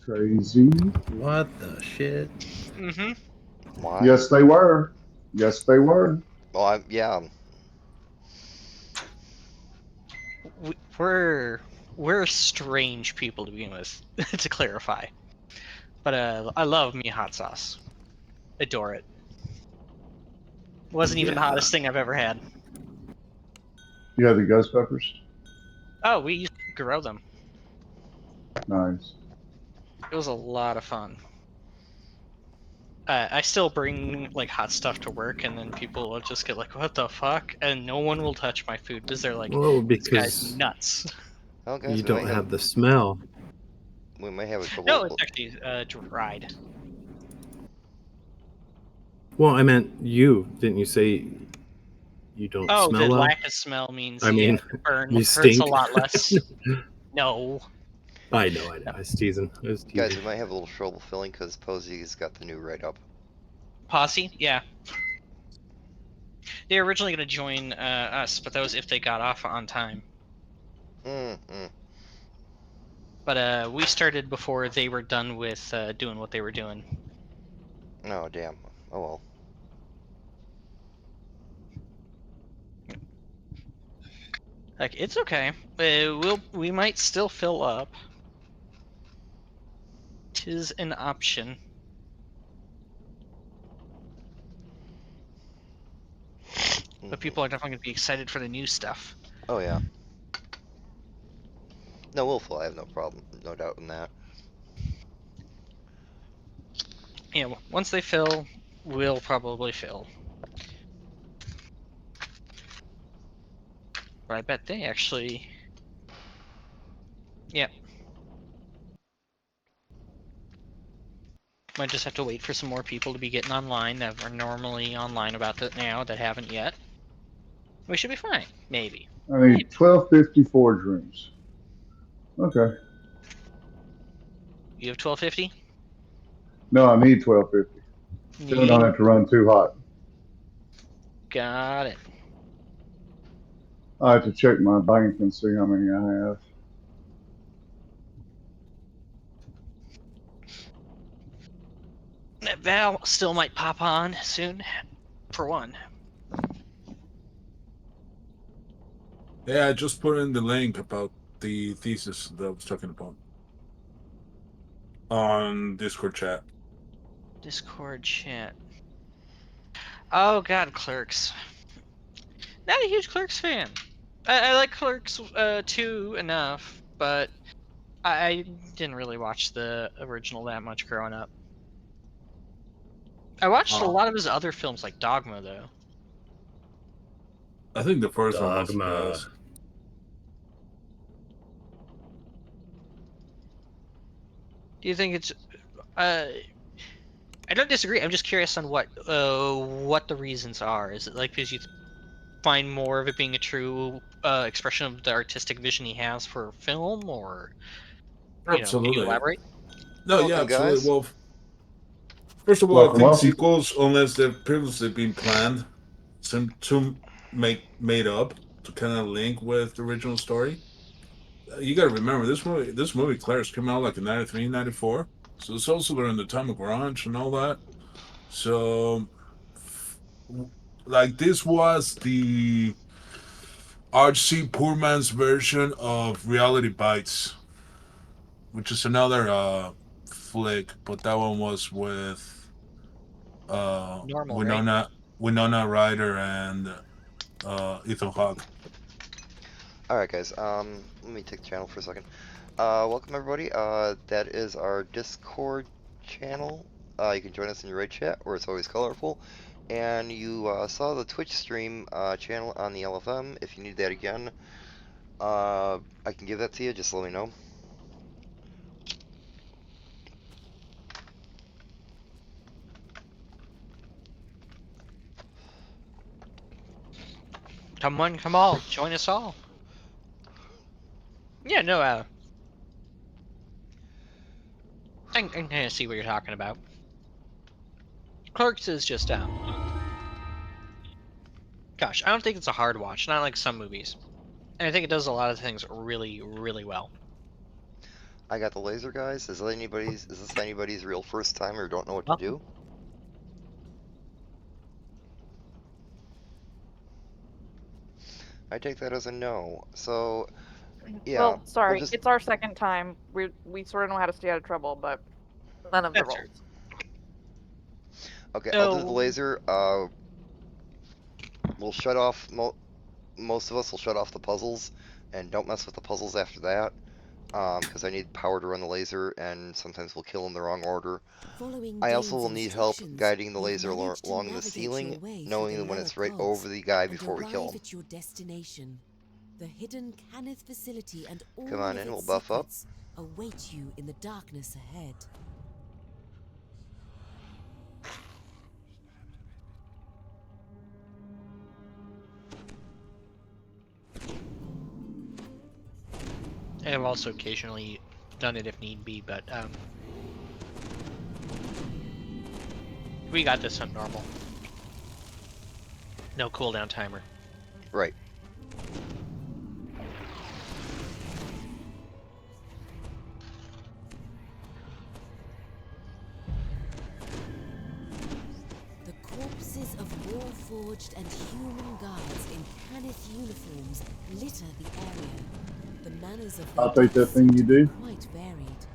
Crazy. What the shit? Mm-hmm. Why? Yes, they were. Yes, they were. Well, yeah. We're strange people to begin with, to clarify. But I love me hot sauce. Adore it. Wasn't even the hottest thing I've ever had. You had the ghost peppers? Oh, we used to grow them. Nice. It was a lot of fun. I still bring like hot stuff to work, and then people will just get like, "What the fuck?" And no one will touch my food because they're like, "Well, this because guy's nuts." Oh, guys, you don't have the smell. We may have a couple. No, it's actually dried. Well, I meant you. Didn't you say you don't smell well? Oh, the lack of smell means I mean, burn you stink. hurts a lot less. No. I know. I was teasing. Guys, we might have a little trouble filling because Posey's got the new write-up. Posse? Yeah. They were originally going to join us, but that was if they got off on time. But we started before they were done with doing what they were doing. Oh, damn. Oh, well. Like, it's okay. We might still fill up. 'Tis an option. But people are definitely going to be excited for the new stuff. Oh, yeah. No, we'll fill. I have no problem. No doubt in that. Yeah, once they fill, we'll probably fill. But I bet they actually... Yep. Might just have to wait for some more people to be getting online that are normally online about it now that haven't yet. We should be fine, maybe. I need 1254 dreams. Okay. You have 1250? No, I need 1250. Still don't have to run too hot. Got it. I have to check my bank and see how many I have. That Val still might pop on soon, for one. Yeah, I just put in the link about the thesis that I was talking about on Discord chat. Discord chat. Oh god, Clerks. Not a huge Clerks fan. I like Clerks 2 enough, but I didn't really watch the original that much growing up. I watched a lot of his other films like Dogma, though. I think the first one was the best. Do you think it's... I don't disagree. I'm just curious on what the reasons are. Is it like because you find more of it being a true expression of the artistic vision he has for film, or Absolutely. Can you elaborate? No, Welcome, yeah, absolutely. guys. Well, first of all, Welcome, I think welcome. sequels, unless they've previously been planned, to make made up to kind of link with the original story. You got to remember this movie Clerks came out like in 93, 94. So it's also during the time of grunge and all that. So, like, this was the artsy poor man's version of Reality Bites, which is another flick, but that one was with Winona Ryder and Ethan Hawke. Alright guys, let me take the channel for a second. Welcome everybody, that is our Discord channel. You can join us in your raid chat where it's always colorful. And you saw the Twitch stream channel on the LFM. If you need that again, I can give that to you, just let me know. Come on, come all, join us all. Yeah, no, I can kind of see what you're talking about. Clerks is just, gosh, I don't think it's a hard watch, not like some movies. And I think it does a lot of things really, really well. I got the laser, guys. Is this anybody's real first time or don't know what to do? I take that as a no. So, yeah. Well, sorry, we'll it's our second time. We sort of know how to stay out of trouble, but none of the rolls. Okay, I'll do the laser. We'll shut off. Most of us will shut off the puzzles, and don't mess with the puzzles after that. Because I need power to run the laser, and sometimes we'll kill in the wrong order. I also will need help guiding the laser along the ceiling, knowing when it's right over the guy before we kill him. At your destination. The hidden Cannith facility and all Come on of in, its we'll buff up. secrets await you in the darkness ahead. I have also occasionally done it if need be, but we got this on normal. No cooldown timer. Right. The corpses of Warforged and human guards in Cannith uniforms litter the area. The manners of I'll take that thing you do. quite varied.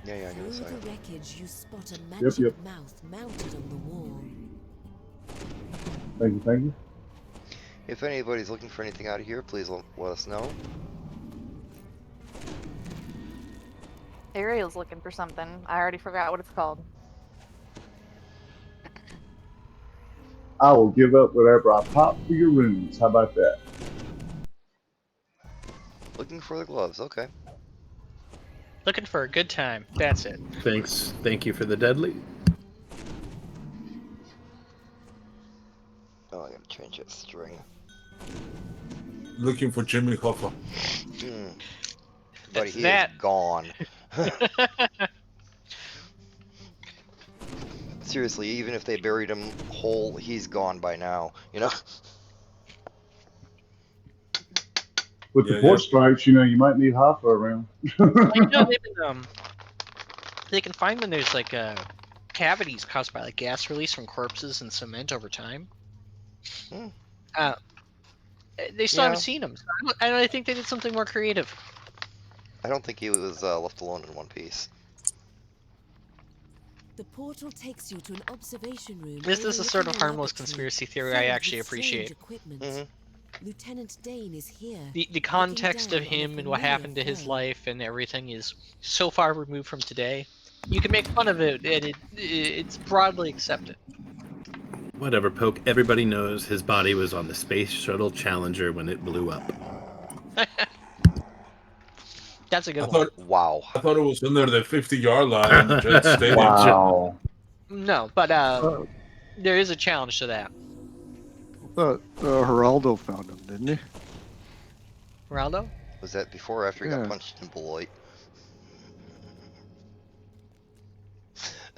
Yeah, give me a Through second. the wreckage, you spot a magic mouth mounted on the wall. Thank you. If anybody's looking for anything out of here, please let us know. Ariel's looking for something. I already forgot what it's called. I will give up whatever I pop for your runes. How about that? Looking for the gloves, okay. Looking for a good time. That's it. Thanks. Thank you for the deadly. Change that string. Looking for Jimmy Hoffa. But he that. is gone. Seriously, even if they buried him whole, he's gone by now. You know. With the port strikes, you know, you might need Hoffa around. You know, they can find when there's like cavities caused by like gas release from corpses and cement over time. They still haven't seen him. So I think they did something more creative. I don't think he was left alone in one piece. The portal takes you to an observation room. This is a sort of harmless conspiracy theory I actually appreciate. Lieutenant Dane is here. The context of him and what happened to his life and everything is so far removed from today. You can make fun of it, and it's broadly accepted. Whatever, Poke. Everybody knows his body was on the Space Shuttle Challenger when it blew up. That's a good one. Wow. I thought it was under the 50-yard line on the Jet Stadium. Wow. No, but there is a challenge to that. I thought Geraldo found him, didn't he? Geraldo? Was that before or after he got punched in Beloit?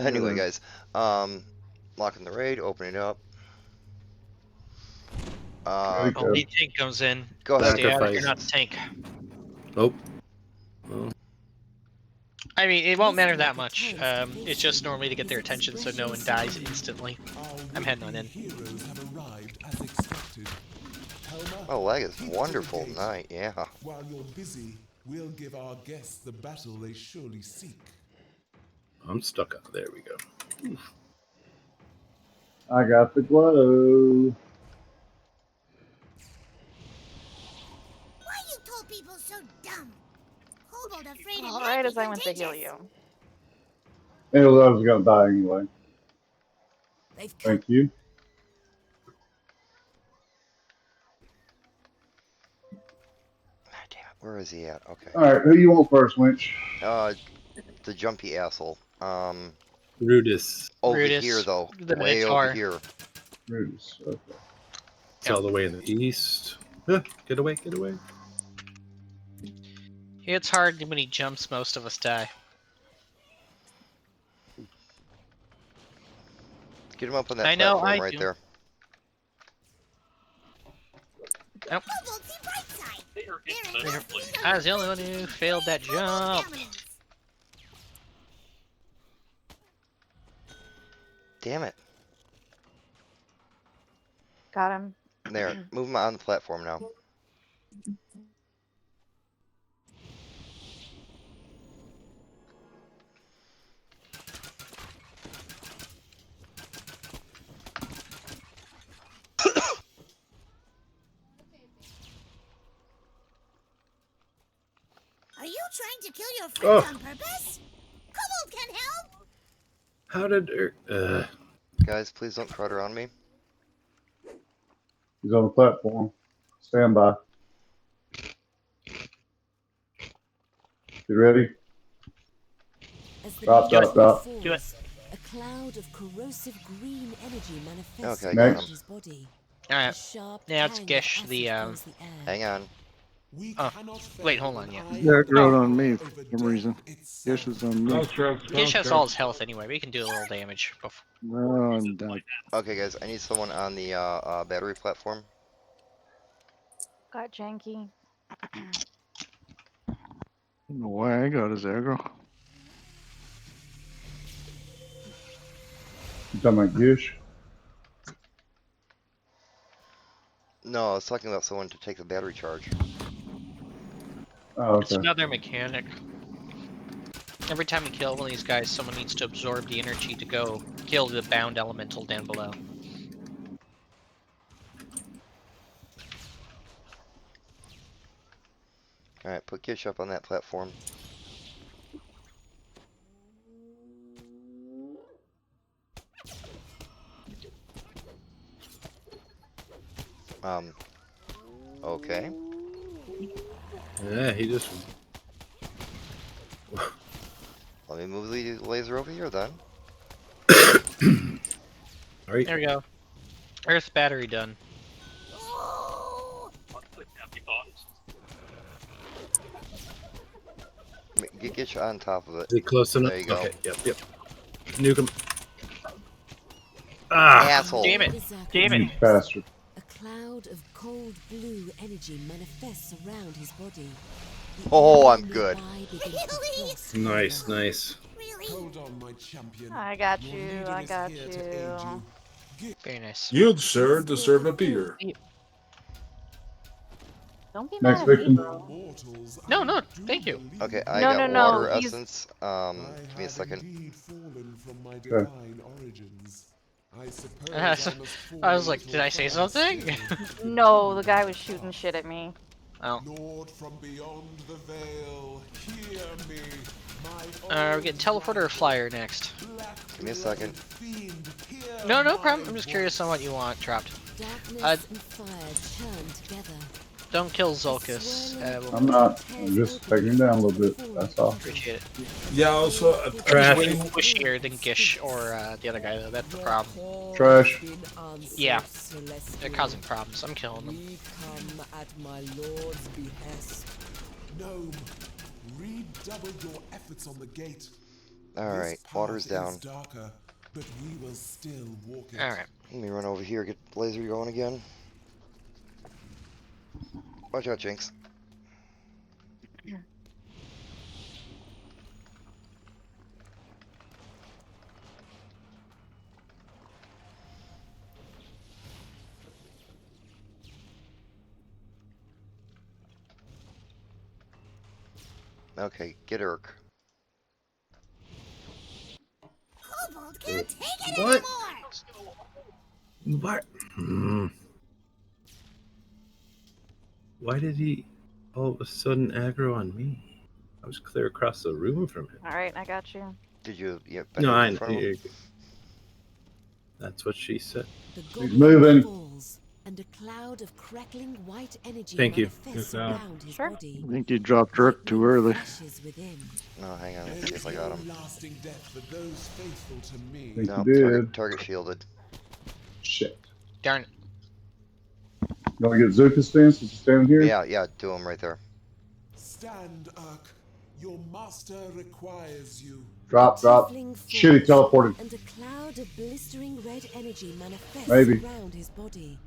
Anyway, guys, locking the raid, opening it up. Only tank comes in. Go ahead. You're not the tank. Oh. I mean, it won't matter that much. It's just normally to get their attention so no one dies instantly. I'm heading on in. Oh, lag is wonderful tonight, yeah. While you're busy, we'll give our guests the battle they surely seek. I'm stuck up. There we go. Oof. I got the glow. Why you told people so dumb? Kobold afraid of Alright, as I went to heal you. And I was gonna die anyway. Thank you. Damn it, where is he at? Okay. Alright, who you want first, Winch? The jumpy asshole. Rudis. Over Rudis, here, though. the Way Minotaur. over here. Rudis, okay. It's all the way in the east. Get away, get away. It's hard when he jumps, most of us die. Let's get him up on that platform right there. Oh. I was the only one who failed that jump. Damn it. Got him. There, move him on the platform now. Are you trying to kill your friends on purpose? Kobold can help! How did Guys, please don't crowd around me. He's on the platform. Stand by. You ready? Drop. Do it. A cloud of corrosive green energy manifests Okay, Next. his body. Alright. Now it's Gish, the Hang on. Oh, wait, hold on, yeah. That wrote on me for some reason. Gish is on me. Gish has all his health anyway, we can do a little damage before. No, I'm done. Okay, guys, I need someone on the battery platform. Got Janky. I don't know why I got his aggro. You talking about Gish? No, I was talking about someone to take the battery charge. Oh, It's okay. another mechanic. Every time you kill one of these guys, someone needs to absorb the energy to go kill the bound elemental down below. Alright, put Gish up on that platform. Okay. Yeah, he just... Let me move the laser over here then. Alright. There we go. Earth battery done. Get you on top of it. Is it close enough? There you go. Okay, yep. Nuke him. Ah! Asshole. Damn it. Damn it. You bastard. A cloud of cold blue energy manifests around his body. Oh, I'm good. Nice, nice. Hold on, my champion. I got Your you. leader I is got here to aid you. you. Very nice. You, sir, deserve a beer. Don't be Next mad at me, victim. bro. No, thank you. Okay, I No, got no, water he's- essence. Give me a second. Okay. I was like, did I say something? No, the guy was shooting shit at me. Oh. Lord from beyond the veil, hear me. We're getting teleporter or flyer next. Give me a second. No problem. I'm just curious on what you want dropped. Darkness and fire churn together. Don't kill Zolkus. I'm not. I'm just taking him down a little bit. That's all. Appreciate it. Yeah, also, Trash. Way squishier than Gish or the other guy though. That's the problem. Trash. Yeah, they're causing problems. I'm killing them. We come at my lord's behest. Gnome, redouble your efforts on the gate. Alright, water's down. Darker, but we will still walk it. Alright. Let me run over here, get the laser going again. Watch out, Jinx. Okay, get Urk. Kobold can't take it What? anymore! What? Why did he all of a sudden aggro on me? I was clear across the room from him. Alright, I got you. Did you? Yep. No, I know. That's what she said. The He's goblin moving. falls, and a cloud of crackling white energy Thank you. manifests Good job. around his Sure. body. I think you dropped Dirk too early. Ashes within. No, hang on. Let's see if I got him. Lasting death for those faithful to me. Think No, you did. target shielded. Shit. Darn it. You want to get Zuka since he's standing here? Yeah, do him right there. Stand, Urk. Your master requires you. Drop. Tiefling Shitty falls, teleported. and a cloud of blistering red energy manifests Maybe. around his body.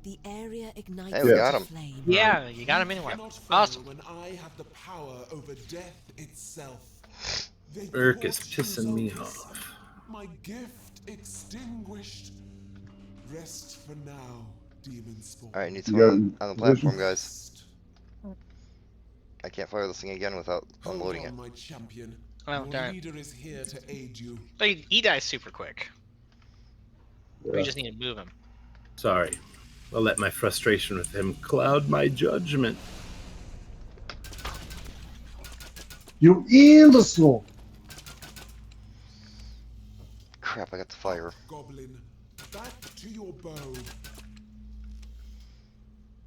The area ignites Hey, we got into him. flame. Yeah, you got him anyway. Cannot fail Awesome. when I have the power over death itself. They Urk is court you, pissing me Zolkus. off. My gift extinguished. Rest for now, demon spawn. Alright, need You someone got on the position? platform, guys. I can't fire this thing again without Hold unloading on, it. my champion. Oh, Your darn. leader is here to aid you. But he dies super quick. Yeah. We just need to move him. Sorry. I'll let my frustration with him cloud my judgment. You imbecile! Crap, I got the fire. Goblin, back to your bow.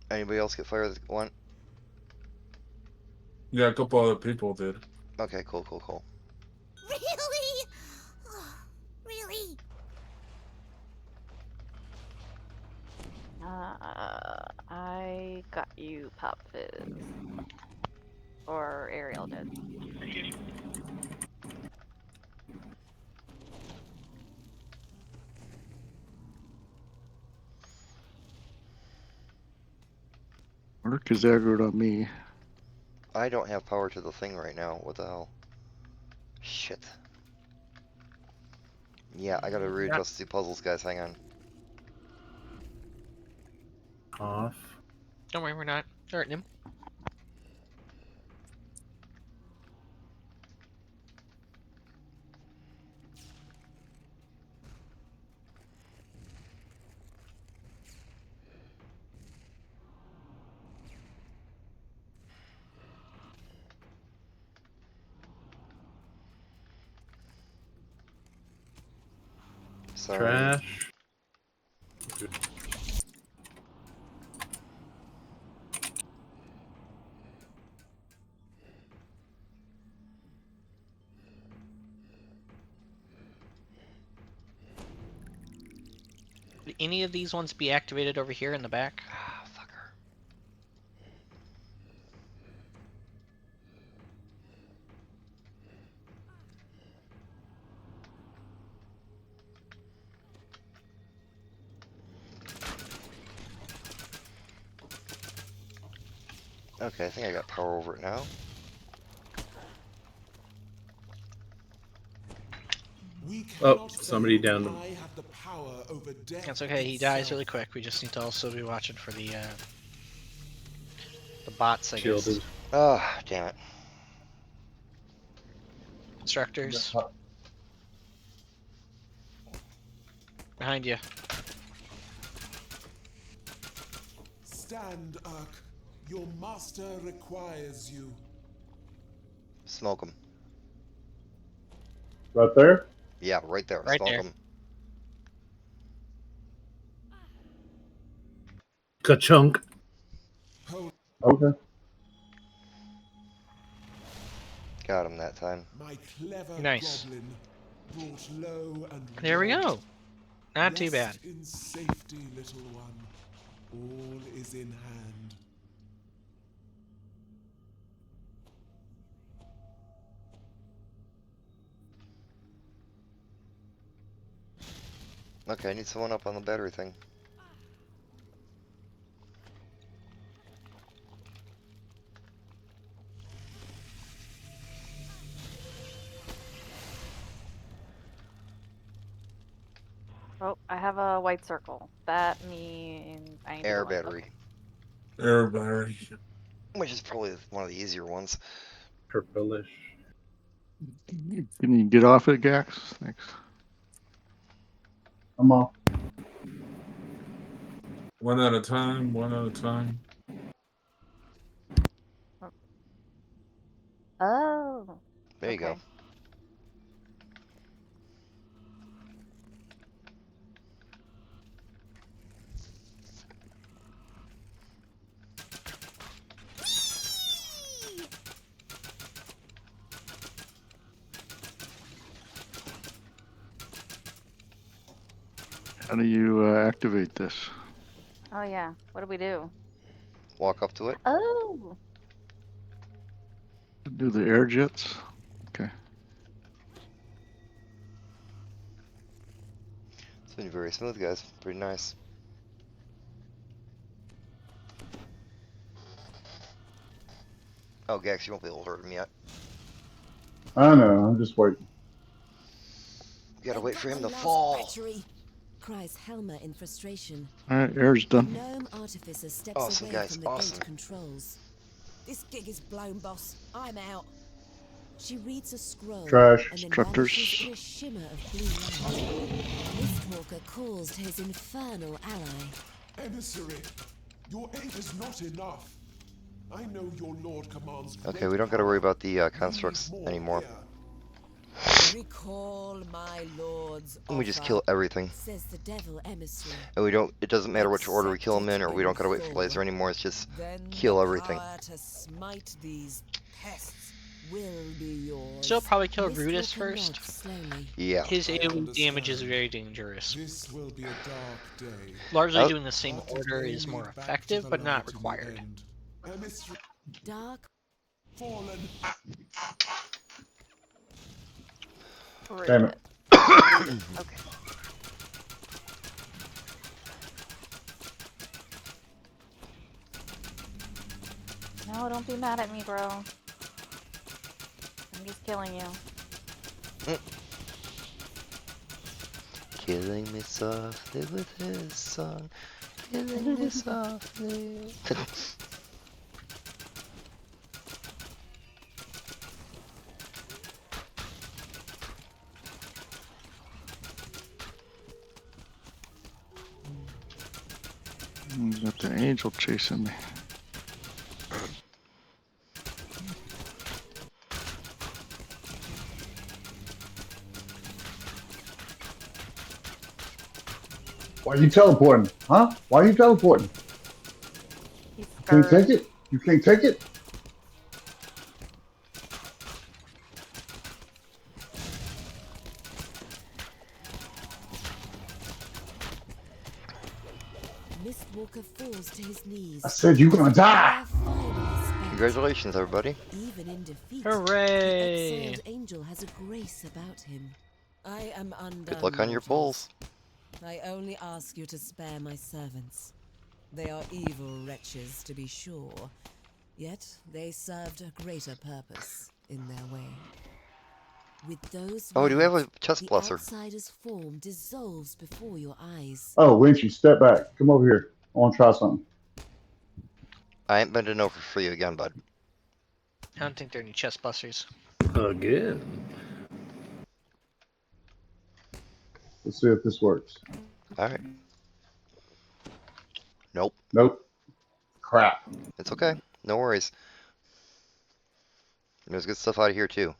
Anybody else get fire that want? Yeah, a couple other people did. Okay, cool. Really? Oh, really? I got you, Pop Fizz. Or Ariel did. Dirk is aggroed on me. I don't have power to the thing right now. What the hell? Shit. Yeah, I gotta readjust the puzzles, guys. Hang on. Off. Don't worry, we're not hurting him. Sorry. Trash. Would any of these ones be activated over here in the back? Ah, fucker. Okay, I think I got power over it now. Oh, somebody down them. That's okay. He dies really quick. We just need to also be watching for the bots, I guess. Shielded. Oh, damn it. Instructors. Behind you. Stand, Urk. Your master requires you. Smoke him. Right there? Yeah, right there. Right Smoke there. him. Ka-chunk. Okay. Got him that time. My clever Nice. goblin brought low and There we go. wide. Not too bad. Rest in safety, little one. All is in hand. Okay, I need someone up on the battery thing. Oh, I have a white circle. That means I need Air to go in. battery. Okay. Air battery. Which is probably one of the easier ones. Purplish. Can you get off it, Gax? Thanks. I'm off. One at a time, one at a time. Oh. There you go. Okay. How do you activate this? Oh yeah. What do we do? Walk up to it. Oh. Do the air jets? Okay. It's been very smooth, guys. Pretty nice. Oh, Gax, you won't be able to hurt him yet. I know. I'm just waiting. You gotta wait for him to Last fall. battery, cries Helma in frustration. All right, air's The done. gnome artificer steps Awesome, away guys, from the awesome. gate controls. This gig is blown, boss. I'm out. She reads a scroll Trash. and then Instructors. vanishes in a shimmer of blue light. Mistwalker calls to his infernal ally. Emissary, your aid is not enough. I know your lord commands. Okay, we don't gotta worry about the constructs anymore. Recall my lord's And we just offer, kill everything. says the devil emissary. And we don't, it doesn't matter which order we kill them in, or we don't gotta wait for laser anymore, it's just Then kill the everything. power to smite these pests will be yours. Still probably kill Mistwalker Brutus nods first. slowly. Yeah. His AoE damage is very dangerous. This will be a dark day. Largely Oh. doing the same order is more effective, but not required. Emissary Dark fallen. Damn it. Okay. No, don't be mad at me, bro. I'm just killing you. Killing me softly with his song. Killing me softly. Got the angel chasing me. Why are you teleporting? Huh? Why are you teleporting? He's You can't scared. take it? You can't take it? Mistwalker falls to his knees. I said you're gonna die! Fire finally spent. Congratulations, everybody. Even in defeat, Hooray! the exiled angel has a grace about him. I am undone. Good luck on your mortals. polls. I only ask you to spare my servants. They are evil wretches, to be sure, Yet they served a greater purpose in their way. With those Oh, do we have a words, chest the blesser? outsider's form dissolves before your eyes. Oh, Winchy, step back. Come over here. I want to try something. I ain't bending over for you again, bud. I don't think there are any chest busters. Again. Let's see if this works. Alright. Nope. Nope. Crap. It's okay. No worries. There's good stuff out of here, too.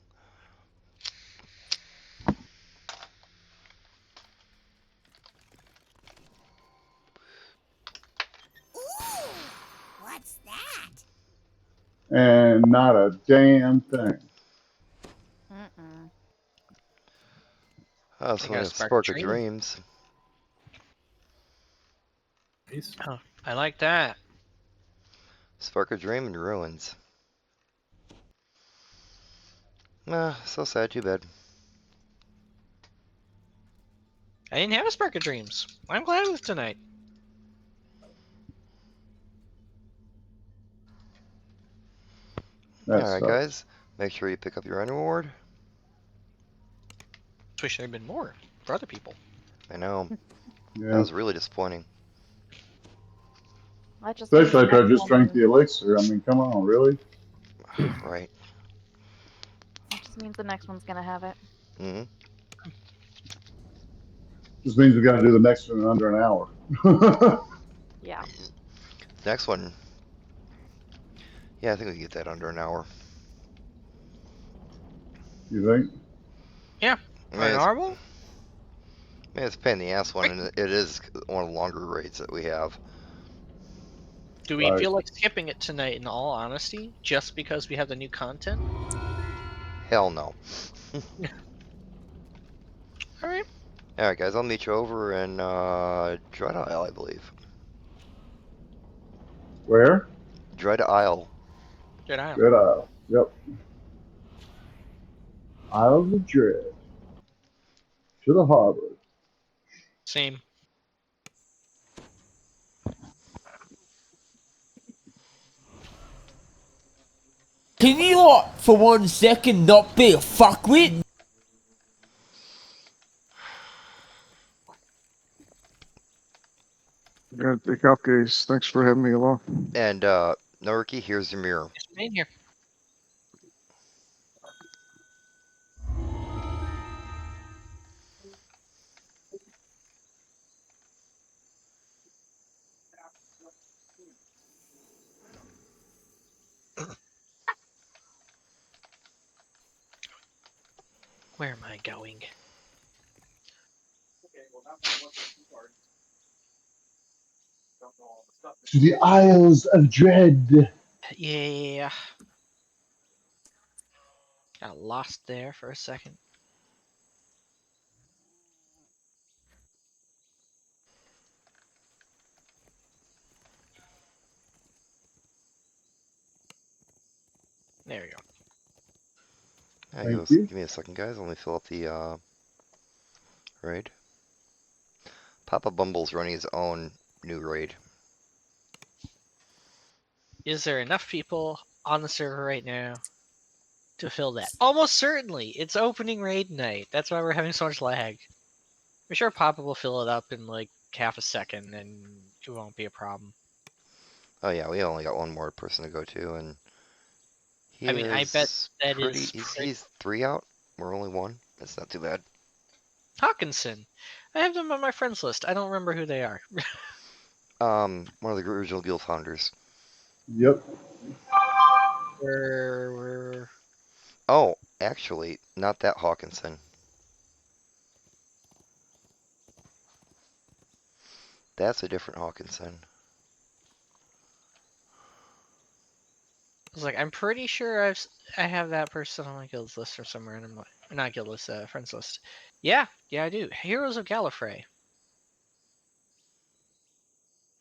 Ooh, what's that? And not a damn thing. Oh, so a spark of dreams. Oh, I like that. Spark of dream and ruins. Nah, so sad, too bad. I didn't have a spark of dreams. I'm glad with tonight. Alright, guys. Make sure you pick up your end reward. Wish there had been more for other people. I know. Yeah. That was really disappointing. Especially after I just drank the elixir. I mean, come on, really? Right. That just means the next one's gonna have it. Mm-hmm. Just means we got to do the next one in under an hour. Yeah. Next one. Yeah, I think we can get that under an hour. You think? Yeah. Normal? Man, it's a pain in the ass one, and it is one of the longer raids that we have. Do we feel like skipping it tonight, in all honesty, just because we have the new content? Hell no. Alright. Alright, guys, I'll meet you over in Dread Isle, I believe. Where? Dread Isle. Dread Isle. Dread Isle. Yep. Isles of Dread. To the harbor. Same. Can you, like, for 1 second not be a fuckwit? Yeah, take off, guys. Thanks for having me along. And, Noriki, here's your mirror. In here. Where am I going? To the Isles of Dread. Yeah. Got lost there for a second. There we go. Thank you. Give me a second, guys. Let me fill up the raid. Papa Bumble's running his own new raid. Is there enough people on the server right now to fill that? Almost certainly. It's opening raid night. That's why we're having so much lag. I'm sure Papa will fill it up in like half a second and it won't be a problem. Oh yeah, we only got one more person to go to, and I mean, I bet that is he's 3 out. We're only 1. That's not too bad. Hawkinson. I have them on my friends list. I don't remember who they are. One of the original guild founders. Yep. Oh, actually, not that Hawkinson. That's a different Hawkinson. I was like, I'm pretty sure I have that person on my guild list or somewhere, and I'm like, not guild list, friends list. Yeah, I do. Heroes of Gallifrey.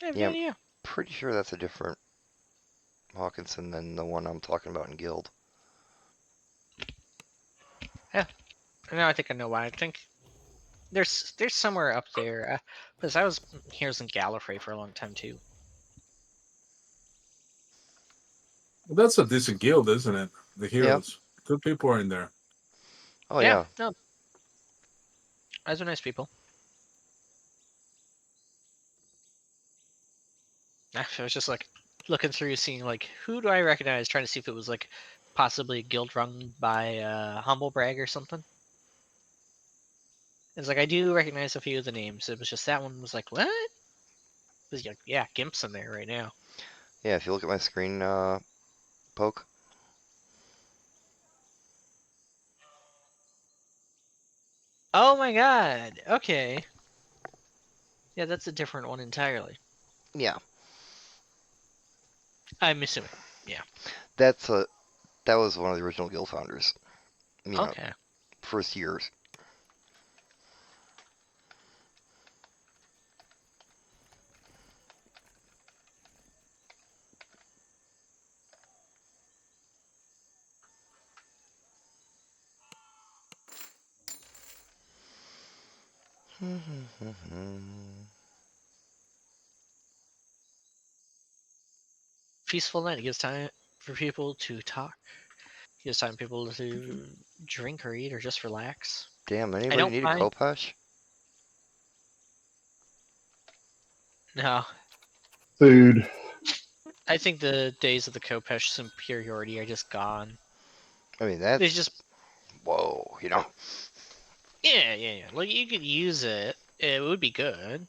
I have no idea. Pretty sure that's a different Hawkinson than the one I'm talking about in guild. Yeah. Now I think I know why. I think there's somewhere up there because I was Heroes in Gallifrey for a long time too. Well, that's a decent guild, isn't it? The Heroes. Yeah. Good people are in there. Oh yeah. No. Those are nice people. Actually, I was just like looking through, seeing like who do I recognize, trying to see if it was like possibly a guild run by Humble Brag or something. It's like I do recognize a few of the names. It was just that one was like, what? Like, yeah, Gimp's in there right now. Yeah, if you look at my screen, poke. Oh my god. Okay. Yeah, that's a different one entirely. Yeah. I'm assuming. Yeah. That was one of the original guild founders. You know, okay. First years. Peaceful night. It gives time for people to talk. It gives time for people to drink or eat or just relax. Damn, anybody need a Khopesh? No. Food. I think the days of the Khopesh superiority are just gone. I mean, that's... It's just... Whoa, you know? Yeah. Like, you could use it. It would be good.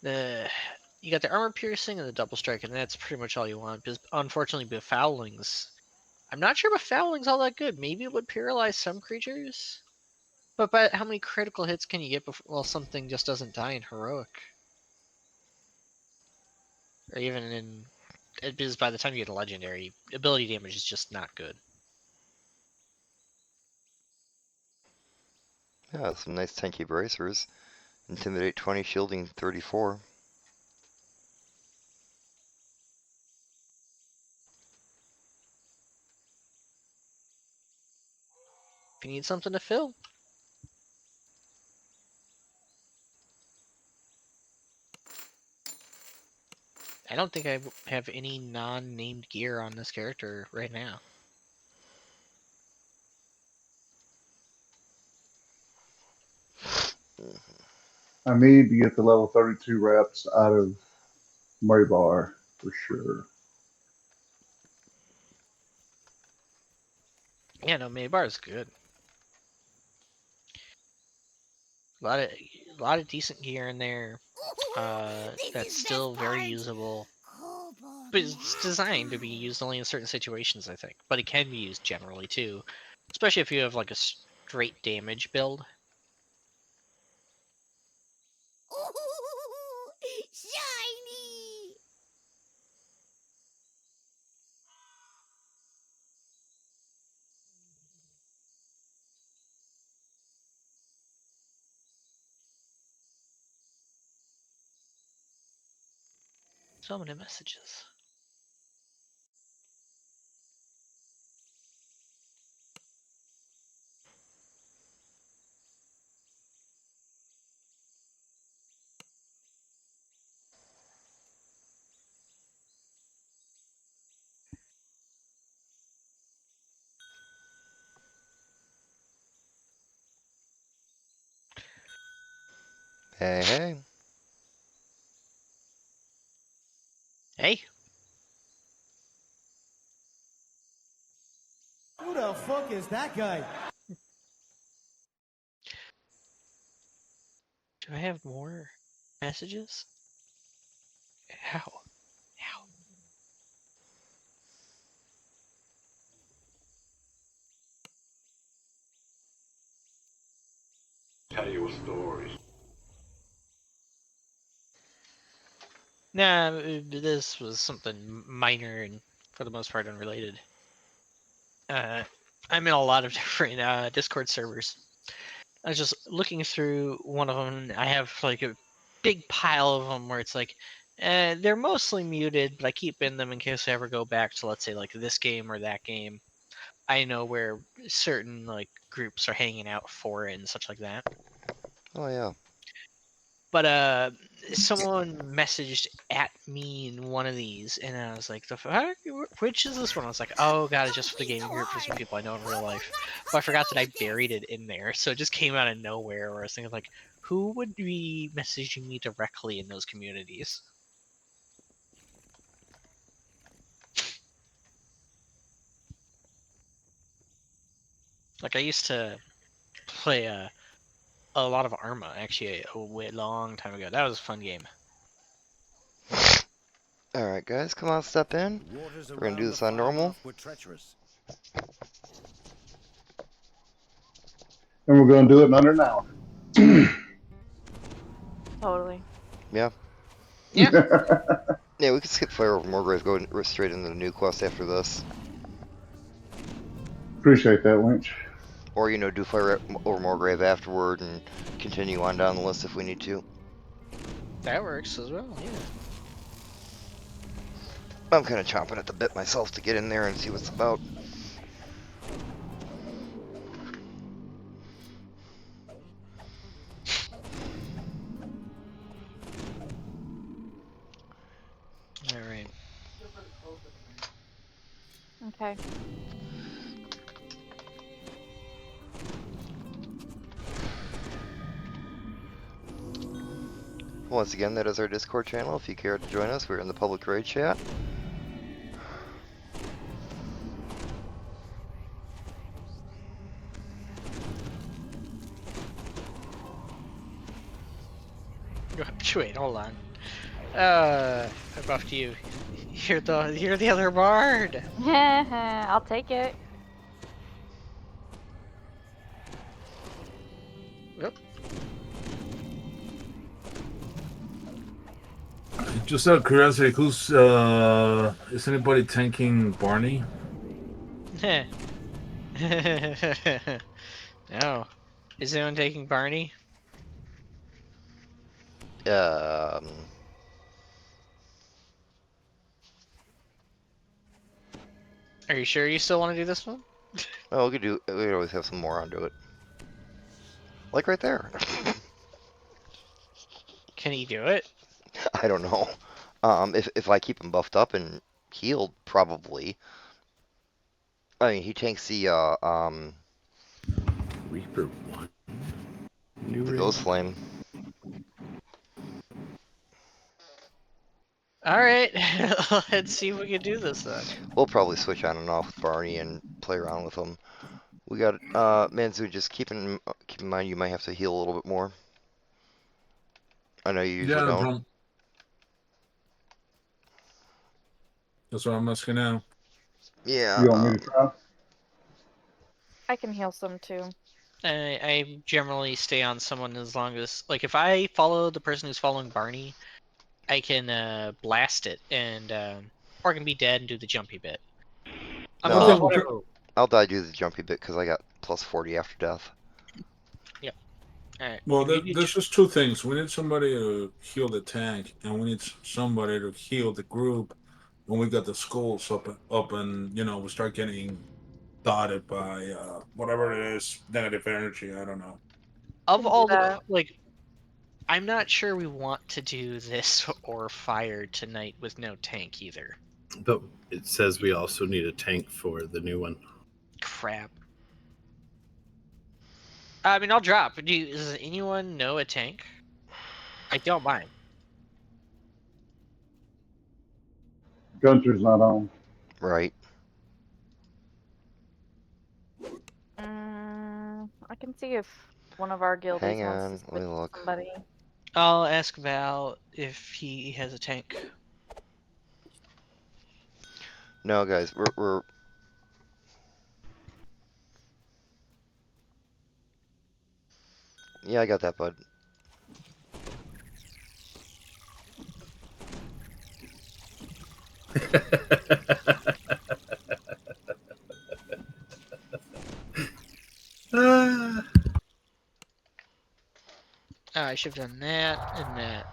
You got the armor piercing and the double strike, and that's pretty much all you want. Because unfortunately, befoulings. I'm not sure befouling's all that good. Maybe it would paralyze some creatures. But how many critical hits can you get before something just doesn't die in heroic? Or even in... Because by the time you get a legendary, ability damage is just not good. Yeah, some nice tanky bracers. Intimidate 20, shielding 34. If you need something to fill. I don't think I have any non-named gear on this character right now. I need to get the level 32 reps out of Maybar for sure. Yeah, no, Maybar is good. A lot of decent gear in there. That's still very usable. But it's designed to be used only in certain situations, I think. But it can be used generally too, especially if you have like a straight damage build. Shiny! So many messages. Hey. Hey. Who the fuck is that guy? Do I have more messages? How? Tell you a story. Nah, this was something minor and for the most part unrelated. I'm in a lot of different Discord servers. I was just looking through one of them. I have like a big pile of them where it's like, they're mostly muted, but I keep in them in case I ever go back to, let's say, like this game or that game. I know where certain like groups are hanging out for it and such like that. Oh yeah. But someone messaged at me in one of these, and I was like, "The fuck? Which is this one?" I was like, "Oh god, it's just for the gaming group for some people I know in real life." But I forgot that I buried it in there, so it just came out of nowhere. Where I was thinking like, who would be messaging me directly in those communities? Like I used to play a lot of Arma actually a long time ago. That was a fun game. Alright guys, come on, step in. We're gonna do this on normal. And we're going to do it in under an hour. Totally. Yeah. Yeah. Yeah, we can skip Fire over Morgrave, go straight into the new quest after this. Appreciate that, Lynch. Or, you know, do Fire over Morgrave afterward and continue on down the list if we need to. That works as well, yeah. I'm kind of chomping at the bit myself to get in there and see what's about. Alright. Okay. Once again, that is our Discord channel. If you care to join us, we're in the public raid chat. Wait, hold on. I buffed you. You're the other bard. I'll take it. Yep. Just out of curiosity, who's is anybody tanking Barney? No. Is anyone taking Barney? Are you sure you still want to do this one? Oh, we could always have some more onto it. Like right there. Can he do it? I don't know. If I keep him buffed up and healed, probably. I mean, he tanks the Reaper 1. The Ghost Flame. Alright, let's see if we can do this then. We'll probably switch on and off with Barney and play around with him. We got Manzu, just keep in mind you might have to heal a little bit more. I know you usually don't. That's what I'm asking now. Yeah. You want me to try? I can heal some too. I generally stay on someone as long as, like, if I follow the person who's following Barney, I can blast it and or I can be dead and do the jumpy bit. I'll die do the jumpy bit because I got plus 40 after death. Yep. Alright. Well, there's just two things. We need somebody to heal the tank, and we need somebody to heal the group when we got the skulls up and, you know, we start getting dotted by whatever it is, negative energy, I don't know. Of all the, like, I'm not sure we want to do this or fire tonight with no tank either. But it says we also need a tank for the new one. Crap. I mean, I'll drop. Does anyone know a tank? I don't mind. Gunter's not on. Right. I can see if one of our guildies Hang wants on, to let switch me look. somebody. I'll ask Val if he has a tank. No, guys, we're yeah, I got that, bud. I should have done that and that.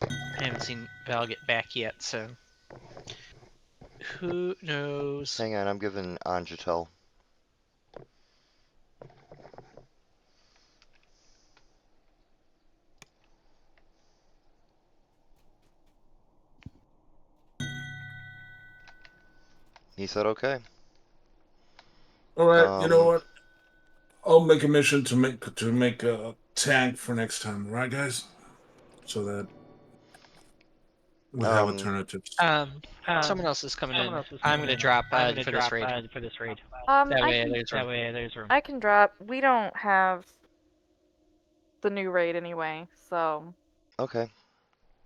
I haven't seen Val get back yet, so Who knows? Hang on, I'm giving Anjatel. He said okay. All right, you know what? I'll make a mission to make a tank for next time, right, guys? So that we have alternatives. Someone else is coming in. I'm gonna drop for this raid. That way there's room. I can drop. We don't have the new raid anyway, so. Okay.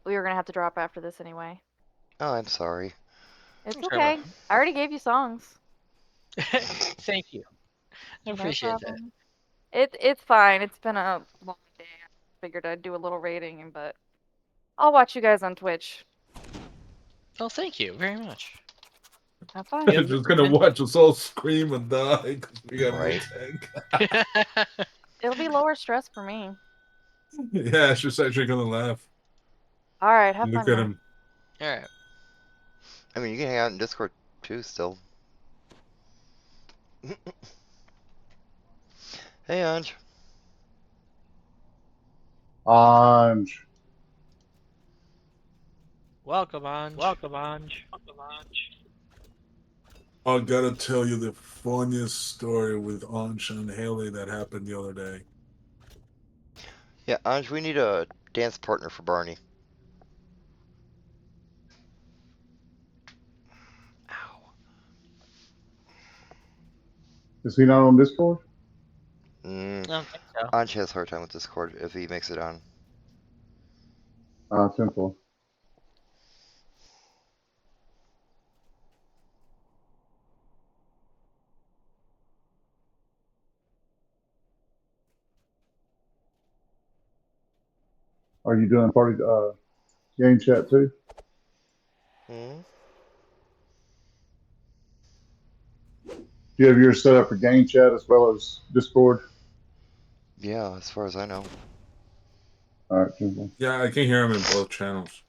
We were gonna have to drop after this anyway. Oh, I'm sorry. It's okay. I already gave you songs. Thank you. I appreciate that. It's fine. It's been a long day. I figured I'd do a little raiding, but I'll watch you guys on Twitch. Oh, thank you very much. Have fun. I'm just gonna watch us all scream and die because we got right. tank. It'll be lower stress for me. Yeah, she's actually gonna laugh. All right, have Look fun. at him. All right. I mean, you can hang out in Discord too, still. Hey, Anj. Anj. Welcome, Anj. Welcome, Anj. I gotta tell you the funniest story with Anj and Haley that happened the other day. Yeah, Anj, we need a dance partner for Barney. Is he not on Discord? I don't think so. Anj has a hard time with Discord if he makes it on. Simple. Are you doing party game chat too? Hmm? Do you have yours set up for game chat as well as Discord? Yeah, as far as I know. All right, simple. Yeah, I can hear him in both channels.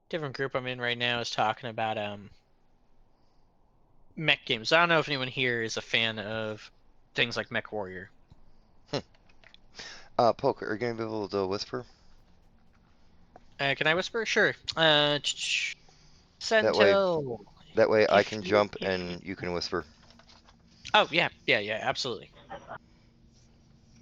Different group I'm in right now is talking about mech games. I don't know if anyone here is a fan of things like Mech Warrior. Poke, are you gonna be able to whisper? Can I whisper? Sure. Sentinel. That way I can jump and you can whisper. Oh yeah, absolutely.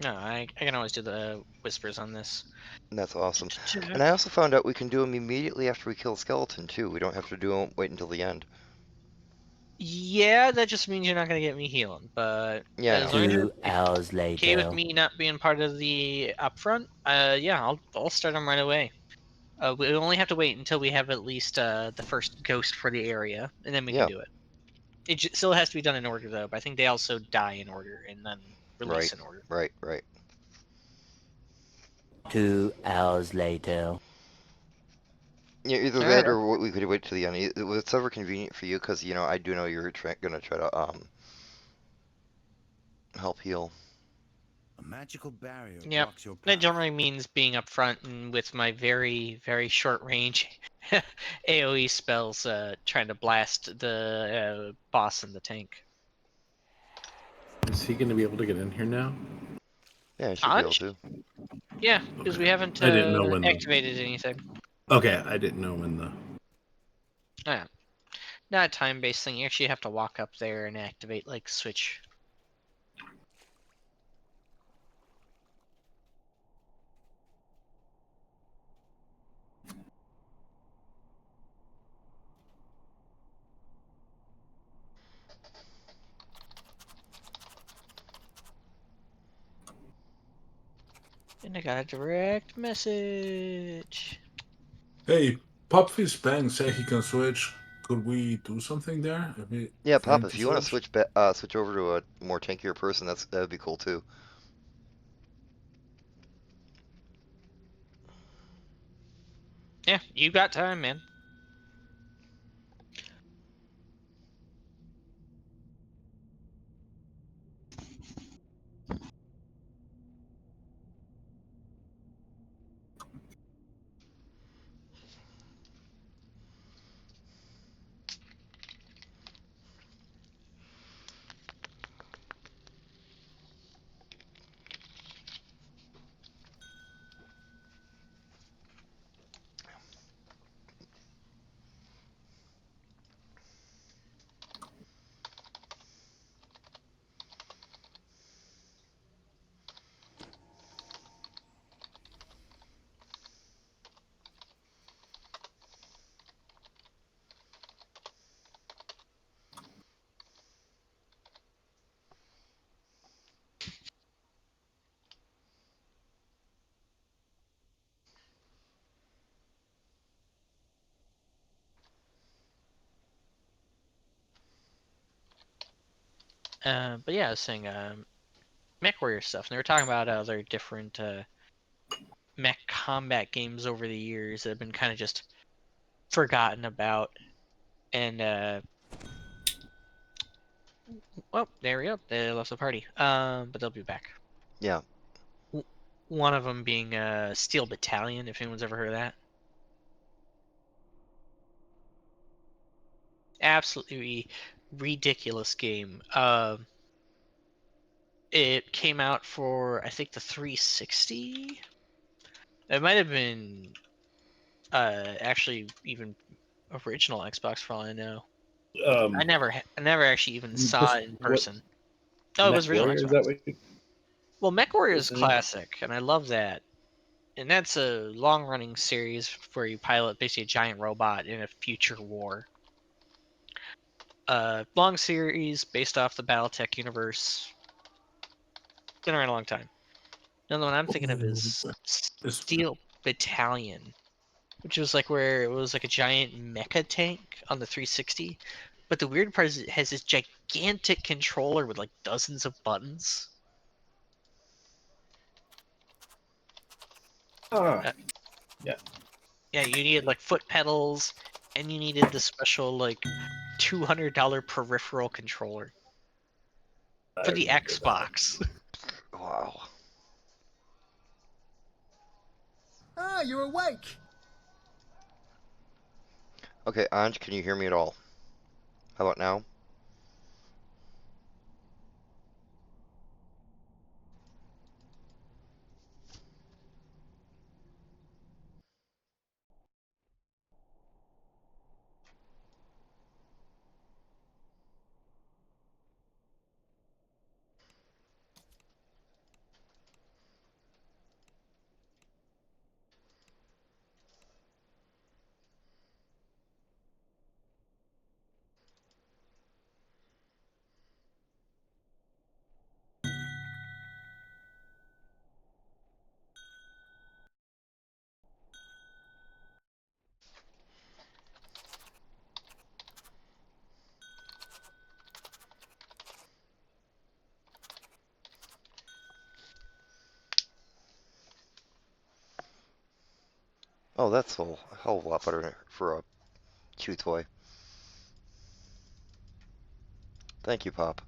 No, I can always do the whispers on this. That's awesome. And I also found out we can do them immediately after we kill a skeleton too. We don't have to do them, wait until the end. Yeah, that just means you're not gonna get me healing, but yeah. 2 hours later. Okay with me not being part of the upfront? Yeah, I'll start them right away. We only have to wait until we have at least the first ghost for the area, and then we can do it. It still has to be done in order though, but I think they also die in order and then release in order. Right. 2 hours later. Yeah, either that or we could wait till the end. Whatever convenient for you, because you know I do know you're gonna try to help heal. A magical barrier Yep. blocks your path. That generally means being up front and with my very, very short range AoE spells trying to blast the boss in the tank. Is he going to be able to get in here now? Yeah, he should be able to. Yeah, because we haven't I didn't know when activated anything. Okay, I didn't know when the... Oh, yeah. Not a time-based thing. You actually have to walk up there and activate, like, switch. And I got a direct message. Hey, Pupfist Bang said he can switch. Could we do something there? Yeah, for him Pop, to if you want to switch? switch over to a more tankier person, that would be cool too. Yeah, you got time, man. But yeah, I was saying, Mech Warrior stuff. And they were talking about other different mech combat games over the years that have been kind of just forgotten about. And well, there we go. They left the party. But they'll be back. Yeah. One of them being Steel Battalion. If anyone's ever heard of that. Absolutely ridiculous game. It came out for, I think, the 360. It might have been actually even original Xbox for all I know. I never actually even saw it in person. Oh, it was real Warrior, Xbox. is that what you... Well, Mech Warrior is Isn't it? classic, and I love that. And that's a long-running series where you pilot basically a giant robot in a future war. Long series based off the BattleTech universe. Been around a long time. Another one I'm thinking of is Steel Battalion, which was like where it was like a giant mecha tank on the 360. But the weird part is it has this gigantic controller with like dozens of buttons. Yeah. Yeah, you needed like foot pedals, and you needed the special like $200 peripheral controller for the Xbox. Wow. Ah, you're awake. Okay, Anj, can you hear me at all? How about now? Oh, that's a hell of a lot better for a chew toy. Thank you, Pop.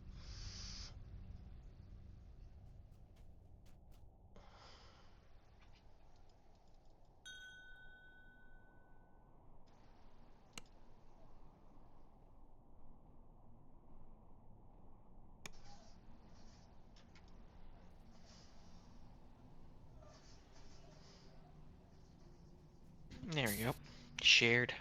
There we go. Shared.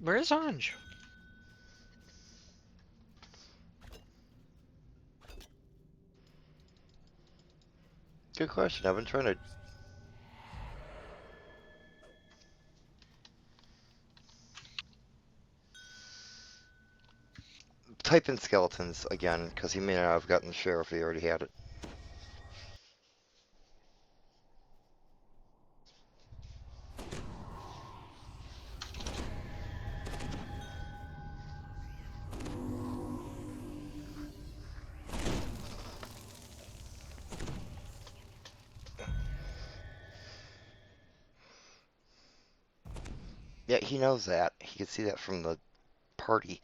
Where's Anj? Good question. I've been trying to. Type in skeletons again, because he may not have gotten the share if he already had it. Yeah, he knows that. He could see that from the party.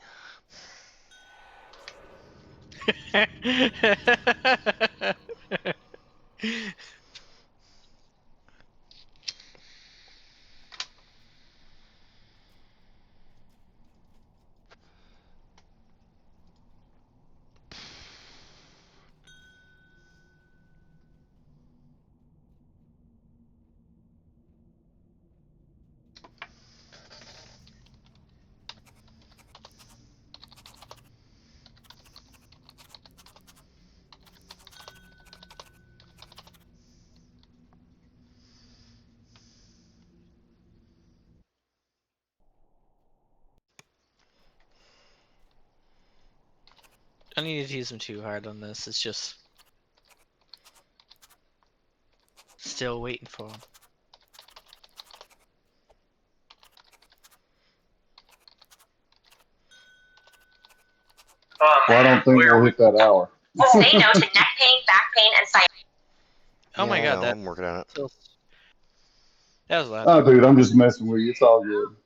I don't need to use him too hard on this. It's just still waiting for him. Well, I don't think we'll hit that hour. Say no to neck pain, back pain, and sciatica. Oh my god, that I'm working on it. That was loud. Oh, dude, I'm just messing with you. It's all good.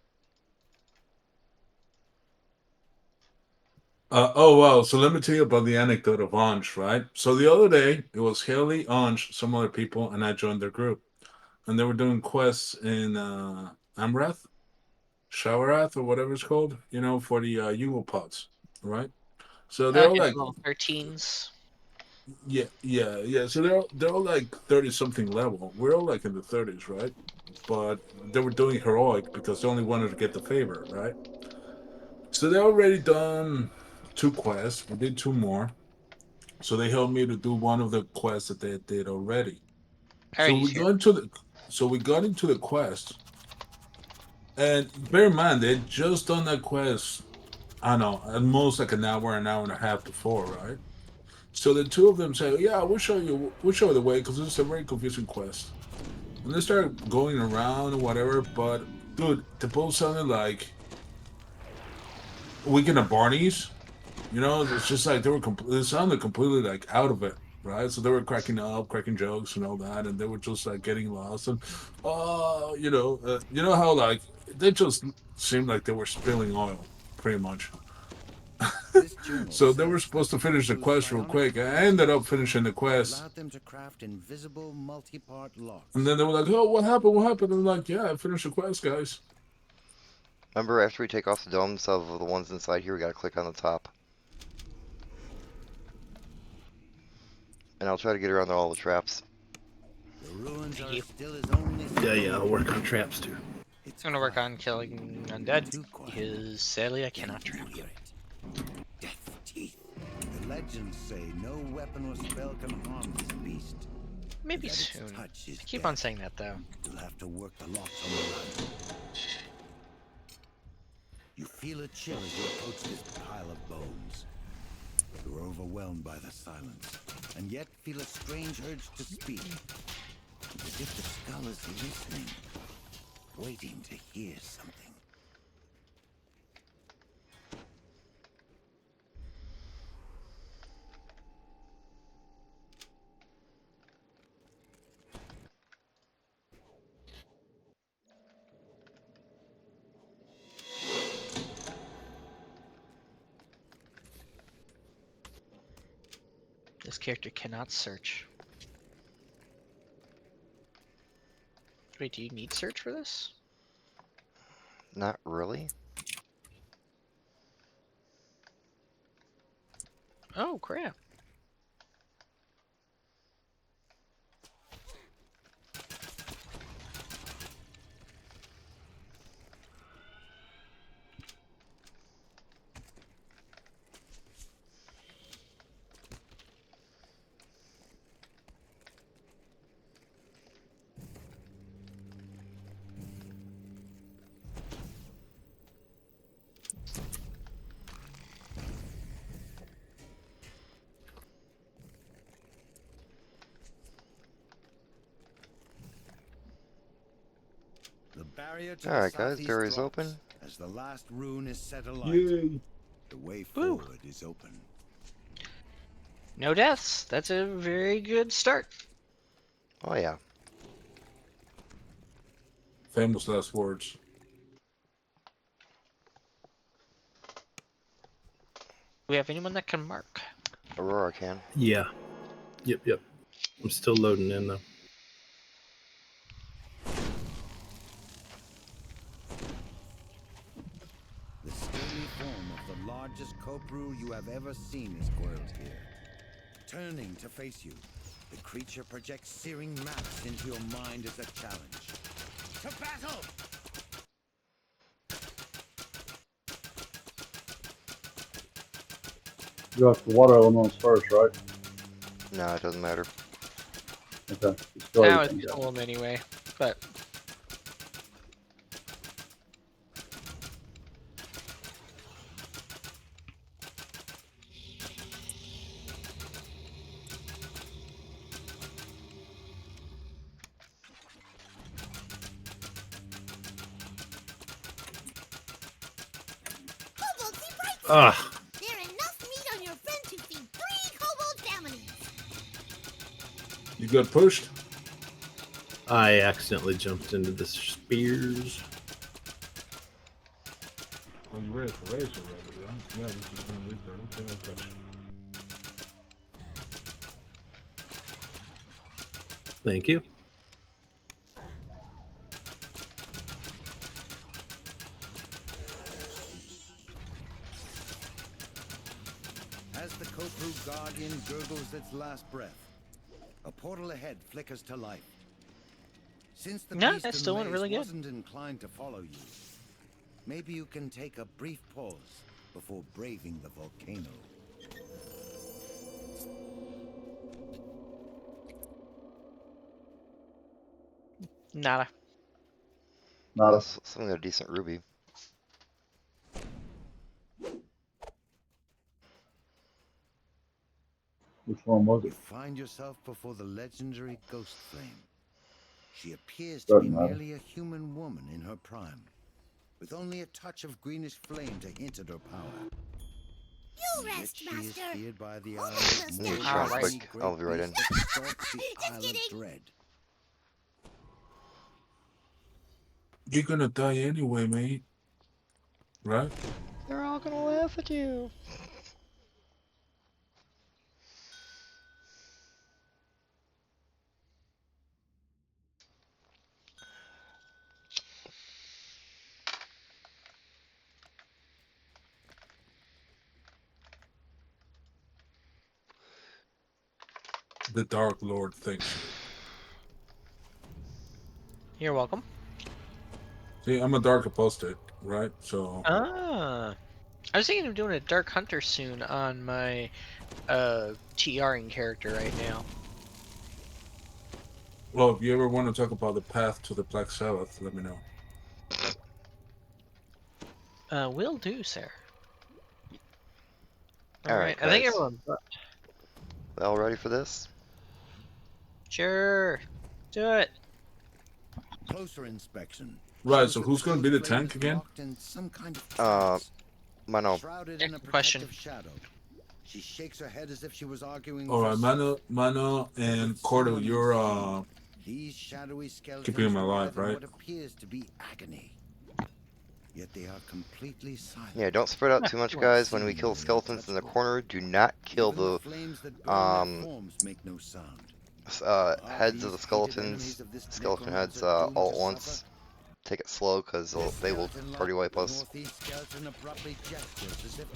Oh, wow. So let me tell you about the anecdote of Anj, right? So the other day, it was Haley, Anj, some other people, and I joined their group. And they were doing quests in Amrath, Showerath, or whatever it's called, you know, for the Yugo pods, right? So they're all like level 13s. Yeah. So they're all like 30-something level. We're all like in the 30s, right? But they were doing heroic because they only wanted to get the favor, right? So they already done 2 quests. We did 2 more. So they helped me to do one of the quests that they did already. So we got into the quest. And bear in mind, they had just done that quest, I don't know, at most like an hour and a half before, right? So the 2 of them say, "Yeah, we'll show you the way because it's a very confusing quest." And they started going around and whatever, but dude, they both sounded like Weekend at Barney's. You know, it's just like they sounded completely like out of it, right? So they were cracking up, cracking jokes and all that, and they were just like getting lost and, you know how like they just seemed like they were spilling oil, pretty much. So they were supposed to finish the quest real quick. I ended up finishing the quest. Allowed them to craft invisible multi-part locks. And then they were like, "Oh, what happened? What happened?" I'm like, "Yeah, I finished the quest, guys." Remember, after we take off the domes of the ones inside here, we gotta click on the top. And I'll try to get around all the traps. The ruins are still his only. Yeah, I'll work on traps too. I'm gonna work on killing undead because sadly I cannot trap. Death teeth. The legends say no weapon or spell can harm this beast. Maybe soon. I keep on saying that though. You'll have to work the locks on the run. You feel a chill as you approach this pile of bones. You're overwhelmed by the silence, and yet feel a strange urge to speak. As if the skull is listening, waiting to hear something. This character cannot search. Wait, do you need search for this? Not really. Oh crap. Alright, guys, door is open. As the last rune is set alight, Yay. the way forward is open. No deaths. That's a very good start. Oh yeah. Famous last words. Do we have anyone that can mark? Aurora can. Yeah. Yep. I'm still loading in though. The stony form of the largest Kopru you have ever seen is coiled here. Turning to face you, the creature projects searing maps into your mind as a challenge. To battle! You have the water elements first, right? No, it doesn't matter. Okay. Now it's kill them anyway, but. Ah. There's enough meat on your friend to feed 3 kobold families. You got pushed? I accidentally jumped into the spears. Oh, you ready for race already, right? Yeah, this is going to lead there. Okay. Thank you. As the Kopru Guardian gurgles its last breath, a portal ahead flickers to life. Since the No, beast that in still the went maze really good. wasn't inclined to follow you, maybe you can take a brief pause before braving the volcano. Nada. Nada. Something a decent ruby. Which one was it? You find yourself before the legendary Ghost Flame. She appears to be Doesn't matter. merely a human woman in her prime, with only a touch of greenish flame to hint at her power. You Yet rest, she is Master. feared by the Only eyes the of stone more Sure, Alright. mighty quick. I'll be right in. beast that stalks the Just Isle kidding. of Dread. You're going to die anyway, mate. Right? They're all gonna laugh at you. The Dark Lord thinks. You're welcome. See, I'm a Dark Apostate, right? So. Ah. I was thinking of doing a Dark Hunter soon on my TRing character right now. Well, if you ever want to talk about the path to the Black Sabbath, let me know. Will do, sir. Alright, I think guys. everyone's All ready for this? Sure. Do it. Closer inspection. Right, so who's going to be the tank again? Mano. Shrouded in a Question. protective shadow. She shakes her head as if she was arguing. Alright, Mano and Cordo, you're These shadowy skeletons keeping him alive, writhe in right? What appears to be agony. Yet they are completely silent. Yeah, don't spread out too much, guys. When we kill skeletons in the corner, do not kill Even the flames that burn their forms make no sound. heads of the skeletons, skeleton heads all at once. Take it slow, because they will party wipe us.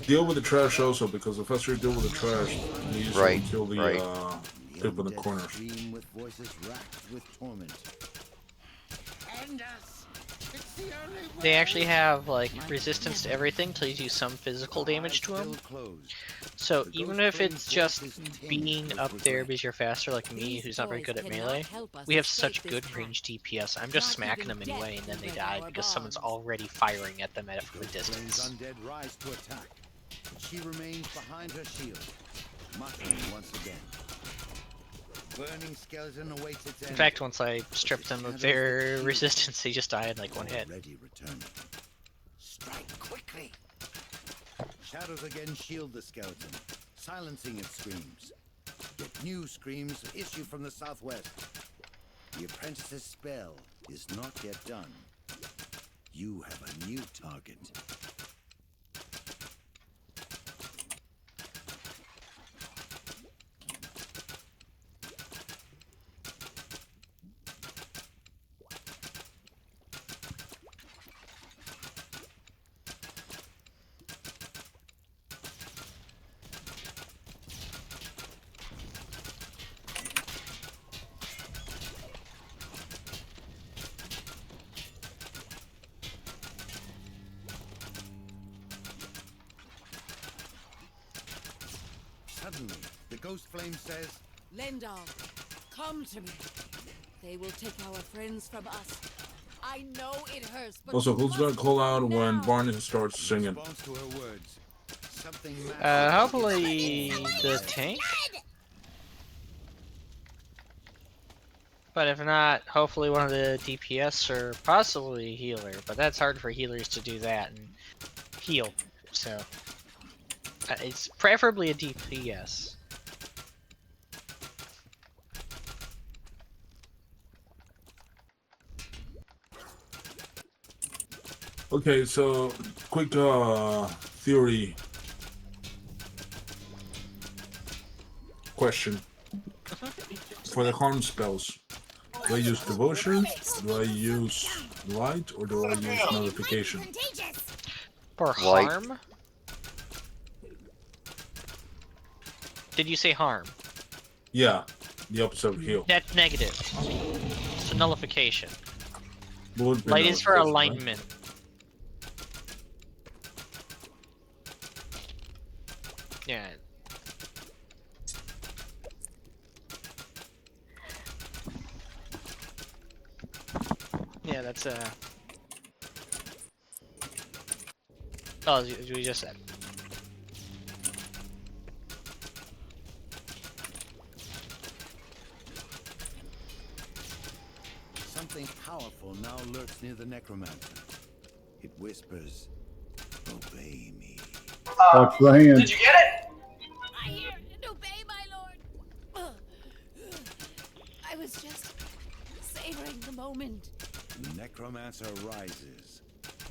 Deal with the trash also, because the faster you deal with the trash, the easier Right, you kill the right. people in the corners. Dream with voices racked with torment. End us. It's the only They actually have like resistance to everything till you do some physical damage to them. So even if it's just being up there because you're faster like me, who's not very good at melee, we have such good range DPS. I'm just smacking them anyway and then they die because someone's already firing at them from a distance. Undead rise to attack. But she remains behind her shield, muttering once again. burning skeleton awaits its end. In fact, once I stripped them of their resistance, they just died like one hit. Strike quickly. Shadows again shield the skeleton, silencing its screams. Yet new screams issue from the southwest. The apprentice's spell is not yet done. You have a new target. Suddenly, the ghost flame says, Lendar, come to me. They will take our friends from us. I know it hurts, but Also, who's gonna call out when Barney starts singing? Hopefully the tank. But if not, hopefully one of the DPS or possibly healer. But that's hard for healers to do that and heal. So it's preferably a DPS. Okay, so quick theory question for the harm spells. Do I use devotion? Do I use light, or do I use notification? For harm? Did you say harm? Yeah, the opposite of heal. That's negative. So nullification. Would be Light is for notification, right? alignment. Yeah. Yeah, that's oh, as we just said. something powerful now lurks near the necromancer. It whispers, obey me. Watch the hand. Did you get it? I hear and obey, my lord. I was just savoring the moment. The necromancer rises,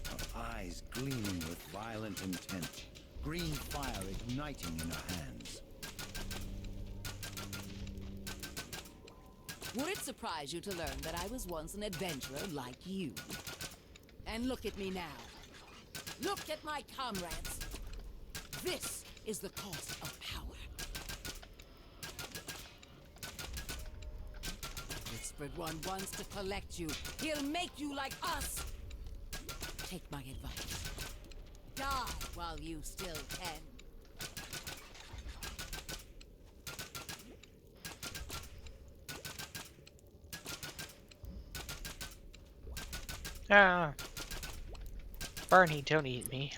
her eyes gleaming with violent intent, green fire igniting in her hands. Would it surprise you to learn that I was once an adventurer like you? And look at me now. Look at my comrades. This is the cost of power. The Whispered One wants to collect you. He'll make you like us. Take my advice. Die while you still can. Ah, Barney, don't eat me.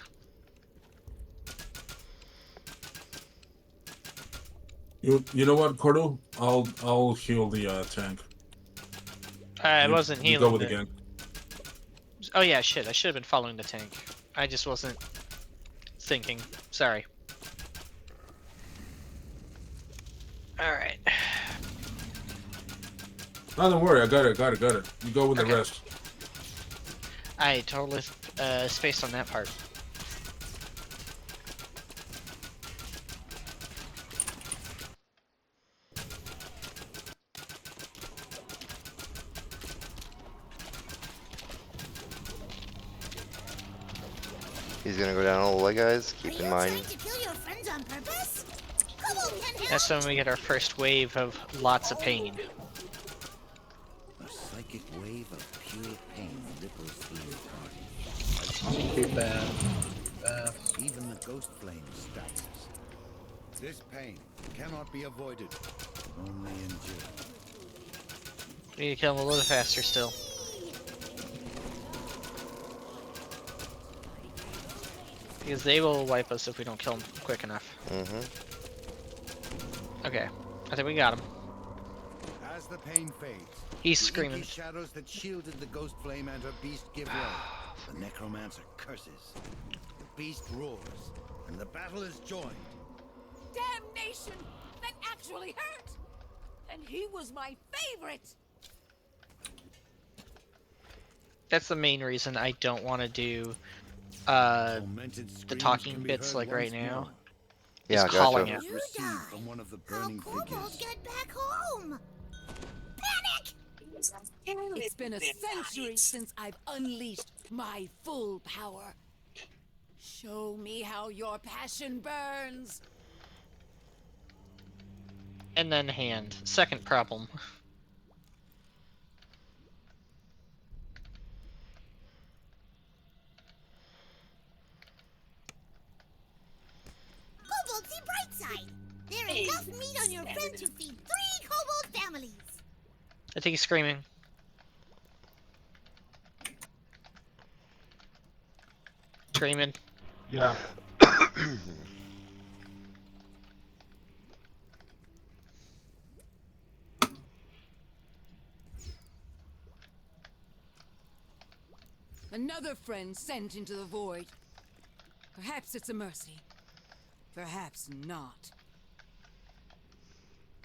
You know what, Cordo? I'll heal the tank. I wasn't healing. Go with the gang. Oh yeah, shit! I should have been following the tank. I just wasn't thinking. Sorry. All right. No, don't worry. I got it. You go with the rest. I totally spaced on that part. He's gonna go down all the way, guys. Keep in mind. To kill your friends on purpose? Come on, Ken. That's when we get our first wave of lots of pain. A psychic wave of pure pain ripples through your party. Keep that. Even the ghost flame staggers. This pain cannot be avoided, only endured. We need to kill them a little faster still. Because they will wipe us if we don't kill them quick enough. Mm-hmm. Okay, I think we got him. the pain fades, He's the screaming. inky shadows that shielded the ghost flame and her beast give way. The necromancer curses. The beast roars, and the battle is joined. Damnation! That actually hurt! And he was my favorite! That's the main reason I don't want to do the talking bits like right now. Yeah, is calling gotcha. out. You died. From one of the burning figures. Get back home! Panic! It's been a century since I've unleashed my full power. Show me how your passion burns. And then hand. Second problem. Kobold, see bright side. There is enough meat on your friend to feed 3 kobold families. I think he's screaming. Screaming. Yeah. Another friend sent into the void. Perhaps it's a mercy. Perhaps not.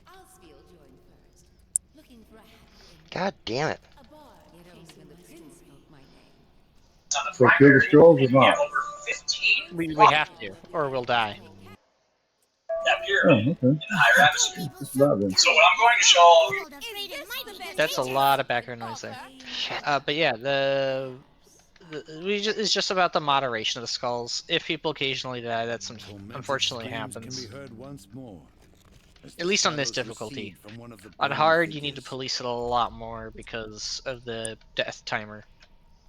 Osfield joined first, looking for a happy God damn it. a bar. It owns when the prince spoke my name. So kill the scrolls or not? We have to, or we'll die. Oh, okay. Just about then. So what I'm going to show you. That's a lot of background noise there. But yeah, it's just about the moderation of the skulls. If people occasionally die, that's unfortunately happens. At least on this difficulty. On hard, you need to police it a lot more because of the death timer.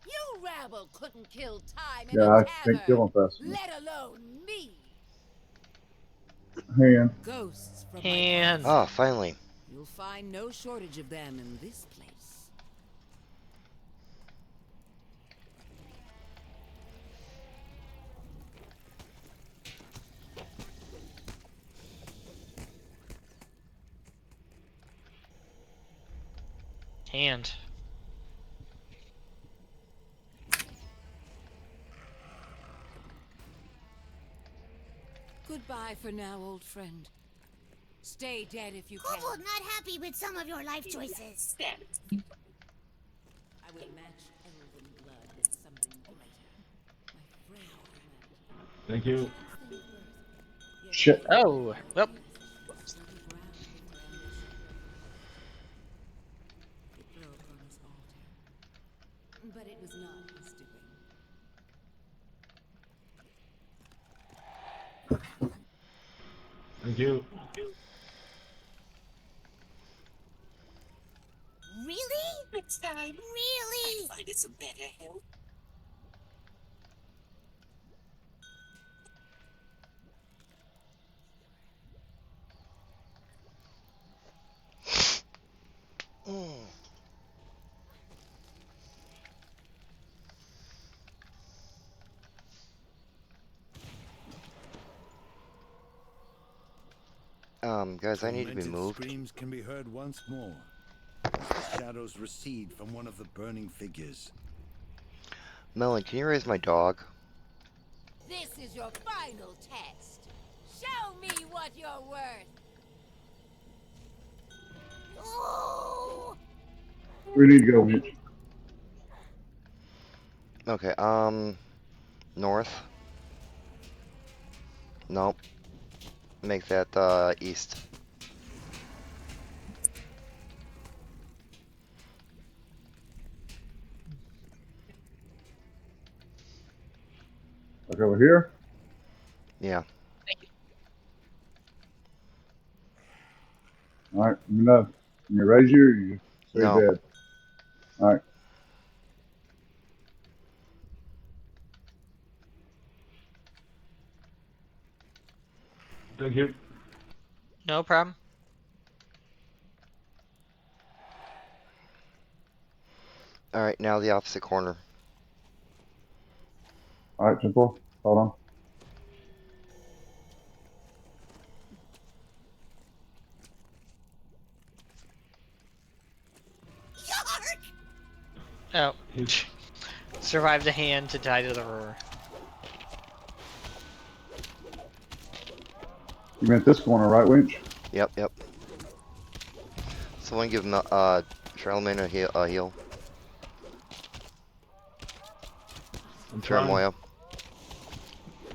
You rabble couldn't kill time in Yeah, a I tavern, can't kill him fast enough. let alone me. Hand. Ghosts from Hand. Oh, finally. You'll find no shortage of them in this place. Hand. Goodbye for now, old friend. Stay dead if you can. Kobold not happy with some of your life choices. I will match elven blood with something greater. My frail humanity. Thank you. Shit. Oh, well. It broke on his altar. But it was not his doing. Thank you. Really? Next time. Really? Find it some better help. Guys, I need to be Tormented moved. Screams can be heard once more. As the shadows recede from one of the burning figures. Melon, can you raise my dog? This is your final test. Show me what you're worth. Oh! We need to go, Mitch. Okay, north. Nope. Make that, east. Like over here? Yeah. Alright, let me know. Can you raise you or you stay No. dead? Alright. Thank you. No problem. Alright, now the opposite corner. Alright, Temple. Hold on. Oh. Survive the hand to die to the roar. You meant this corner, right, Winch? Yep, yep. Someone give Charlemagne a heal. I'm Try trying. Moya.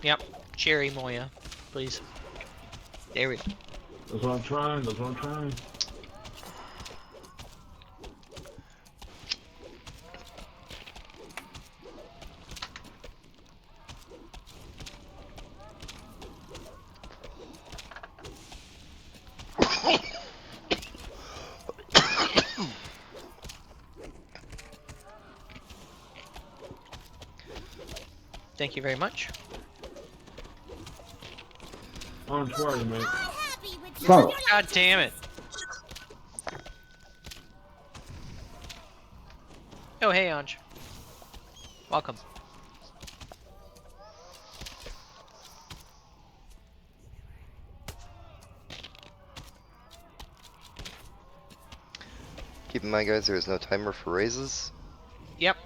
Yep. Cherry Moya, please. There we go. That's what I'm trying. That's what I'm trying. Thank you very much. I'm trying, mate. Oh. God damn it. Oh, hey, Anj. Welcome. Keep in mind, guys, there is no timer for raises. Yep.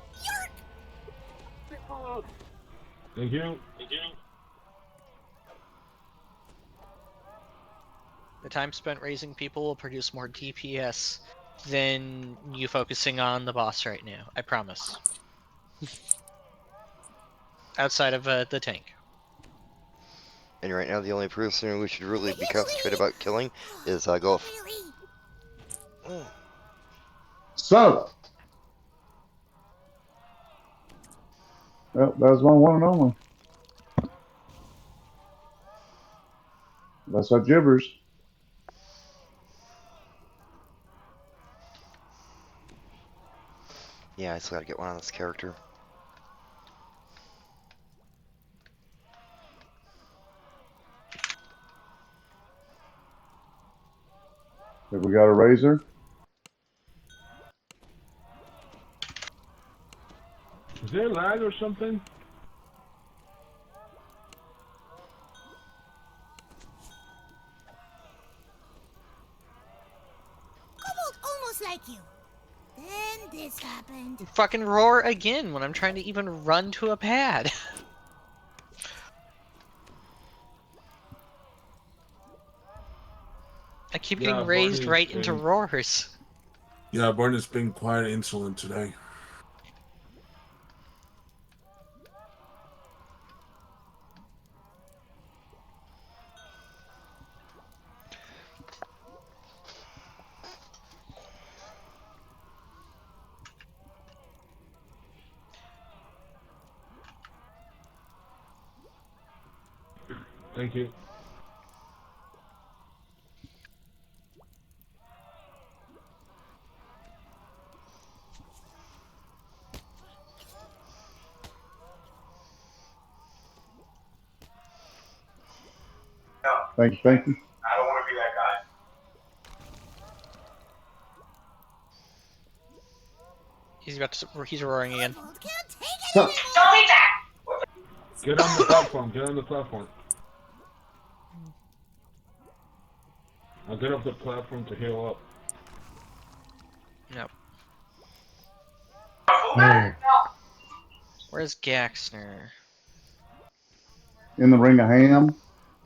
Thank you. Thank you. The time spent raising people will produce more DPS than you focusing on the boss right now. I promise. Outside of the tank. And right now, the only person we should really be concentrated about killing is Golf. So. Well, that was my one and only. That's our gibbers. Yeah, I still gotta get one on this character. Have we got a razor? Is there lag or something? Almost like you. Then this happened. Fucking roar again when I'm trying to even run to a pad. I keep getting raised right into roars. Yeah, Barney's been quite insolent today. Thank you. Thank you, thank you. I don't want to be that guy. He's roaring again. Don't take that! Get on the platform. Get on the platform. I'll get off the platform to heal up. Nope. Oh. Where's Gaxner? In the ring of ham.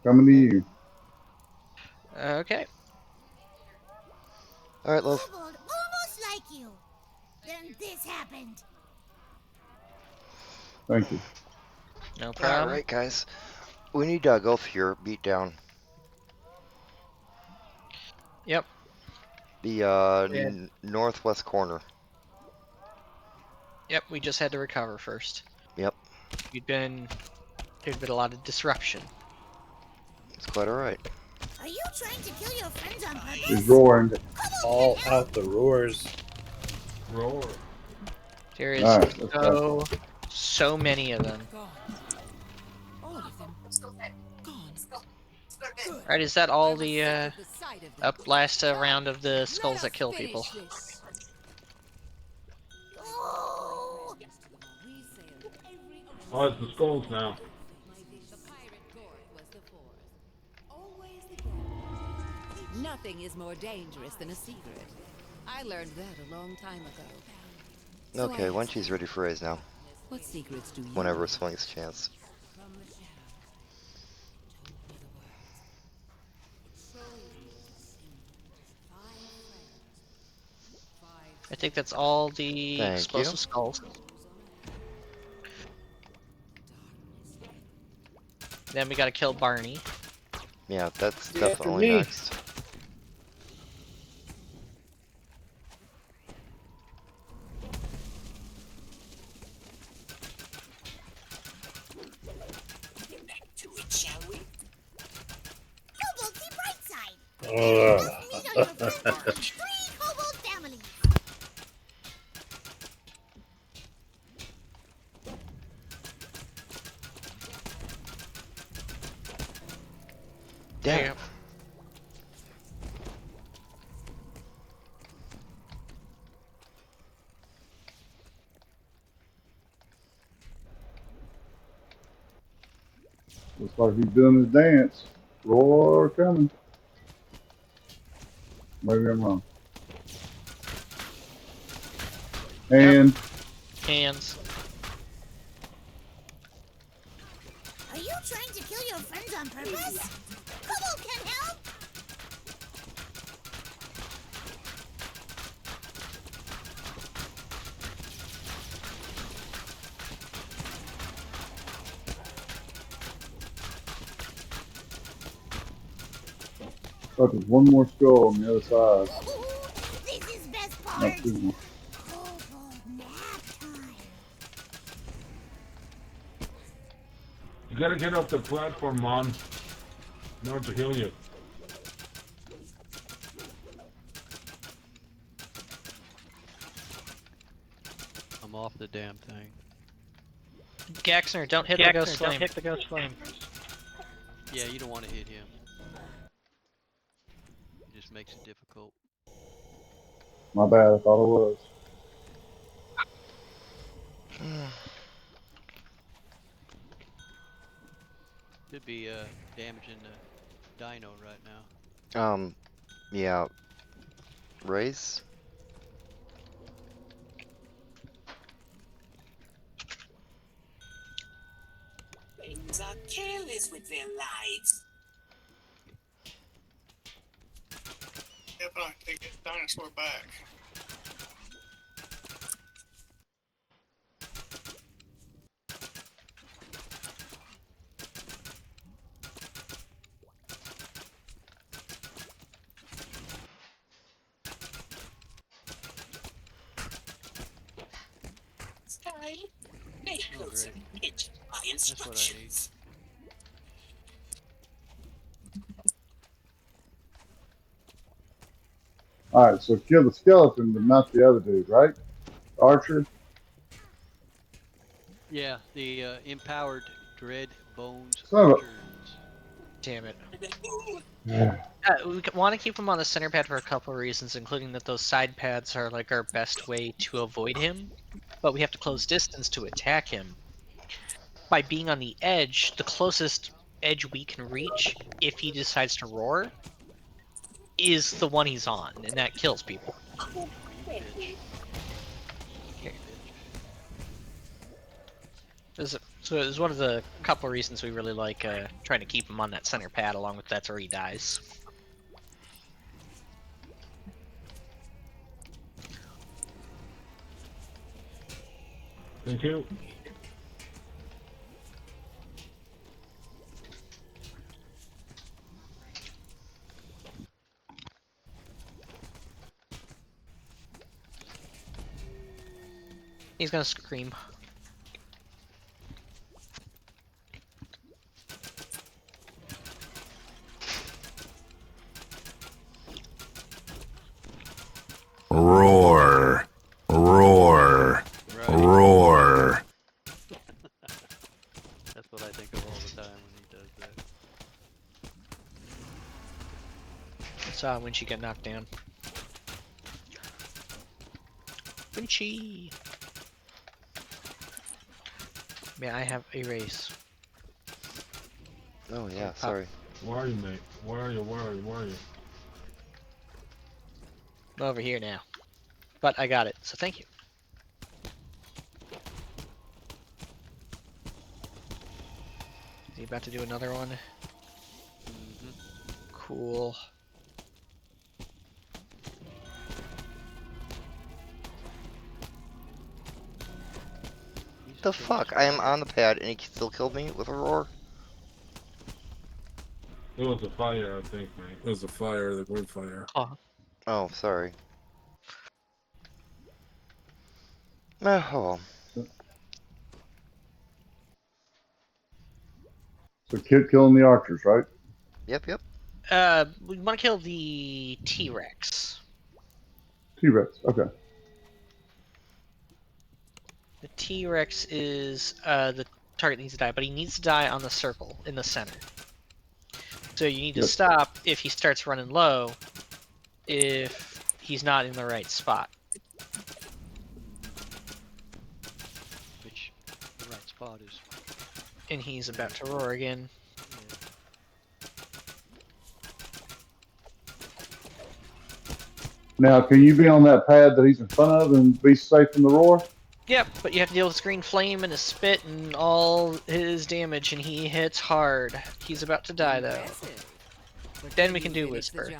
Coming to you. Okay. Alright, love. Almost like you. Then this happened. Thank you. No problem. Alright, guys. We need Golf here, beat down. Yep. The northwest corner. Yep, we just had to recover first. Yep. There'd been a lot of disruption. It's quite alright. Are you trying to kill your friends on purpose? He's roaring. All out the roars. Roar. There is Right, so many of them. Alright, is that all the last round of the skulls that kill people? Oh, it's the skulls now. Nothing is more dangerous than a secret. I learned that a long time ago. Okay, Wenchi's ready for raise now. What secrets do you Whenever swings chance. I think that's all the Thank explosive you. skulls. Then we gotta kill Barney. Yeah, that's Yeah, definitely me. next. To it, shall we? Kobold, see bright side. Three kobold families. Damn. Looks like he's doing his dance. Roar coming. Maybe I'm wrong. And Hands. Are you trying to kill your friends on purpose? Kobold can help. but there's one more skull on the other side. This is best part. Not two more. Kobold nap time. You gotta get off the platform, Mon, in order to heal you. I'm off the damn thing. Gaxner, don't hit the ghost flame. Don't hit the ghost flame. Yeah, you don't want to hit him. It just makes it difficult. My bad, I thought it was. Could be damaging the dino right now. Yeah. Raise? Things are careless with their lives. If I can get the dinosaur back. Sky, make close and pitch my That's what I need. instructions. Alright, so kill the skeleton, but not the other dude, right? Archer? Yeah, the empowered dread bones. Son of a- Archers. Damn it. Yeah. We want to keep him on the center pad for a couple of reasons, including that those side pads are like our best way to avoid him, but we have to close distance to attack him. By being on the edge, the closest edge we can reach, if he decides to roar, is the one he's on, and that kills people. So it's one of the couple of reasons we really like trying to keep him on that center pad, along with that's where he dies. Thank you. He's gonna scream. Roar. Roar. Roar. That's what I think of all the time when he does that. Saw when she got knocked down. Winchy! Yeah, I have a race. Oh yeah, sorry. Where are you, mate? Where are you? Where are you? Where are you? I'm over here now. But I got it, so thank you. You about to do another one? Cool. The fuck? I am on the pad and he still killed me with a roar? It was a fire, I think, mate. It was a fire, the word fire. Oh, sorry. Oh. So killing the archers, right? Yep, yep. We want to kill the T-Rex. T-Rex, okay. The T-Rex is the target needs to die, but he needs to die on the circle in the center. So you need to stop if he starts running low, if he's not in the right spot. Which the right spot is. And he's about to roar again. Now, can you be on that pad that he's in front of and be safe from the roar? Yep, but you have to deal with his green flame and his spit and all his damage, and he hits hard. He's about to die, though. Then we can do Whisper.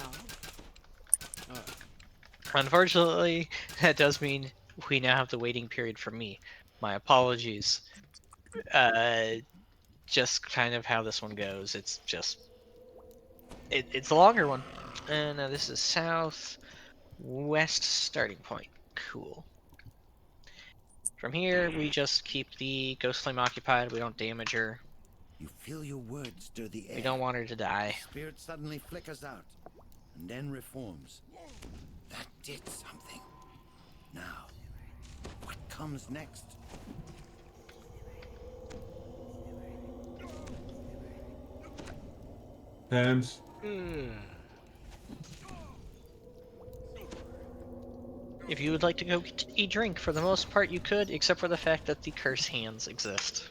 Unfortunately, that does mean we now have the waiting period for me. My apologies. Just kind of how this one goes. It's just... It's a longer one. And this is south west starting point. Cool. From here, we just keep the Ghost Flame occupied. We don't damage her. You feel your words stir the air. We don't want her to die. Spirit suddenly flickers out, and then reforms. That did something. Now, what comes next? Hands. If you would like to go get a drink, for the most part you could, except for the fact that the curse hands exist.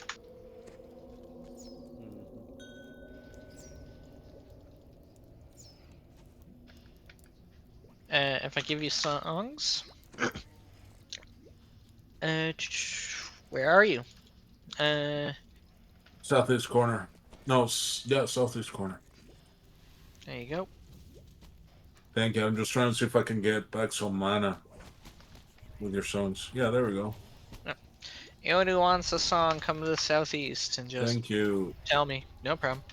If I give you songs... where are you? Southeast corner. No, yeah, southeast corner. There you go. Thank you. I'm just trying to see if I can get back some mana with your songs. Yeah, there we go. Anyone who wants a song, come to the southeast and just Thank you. Tell me. No problem.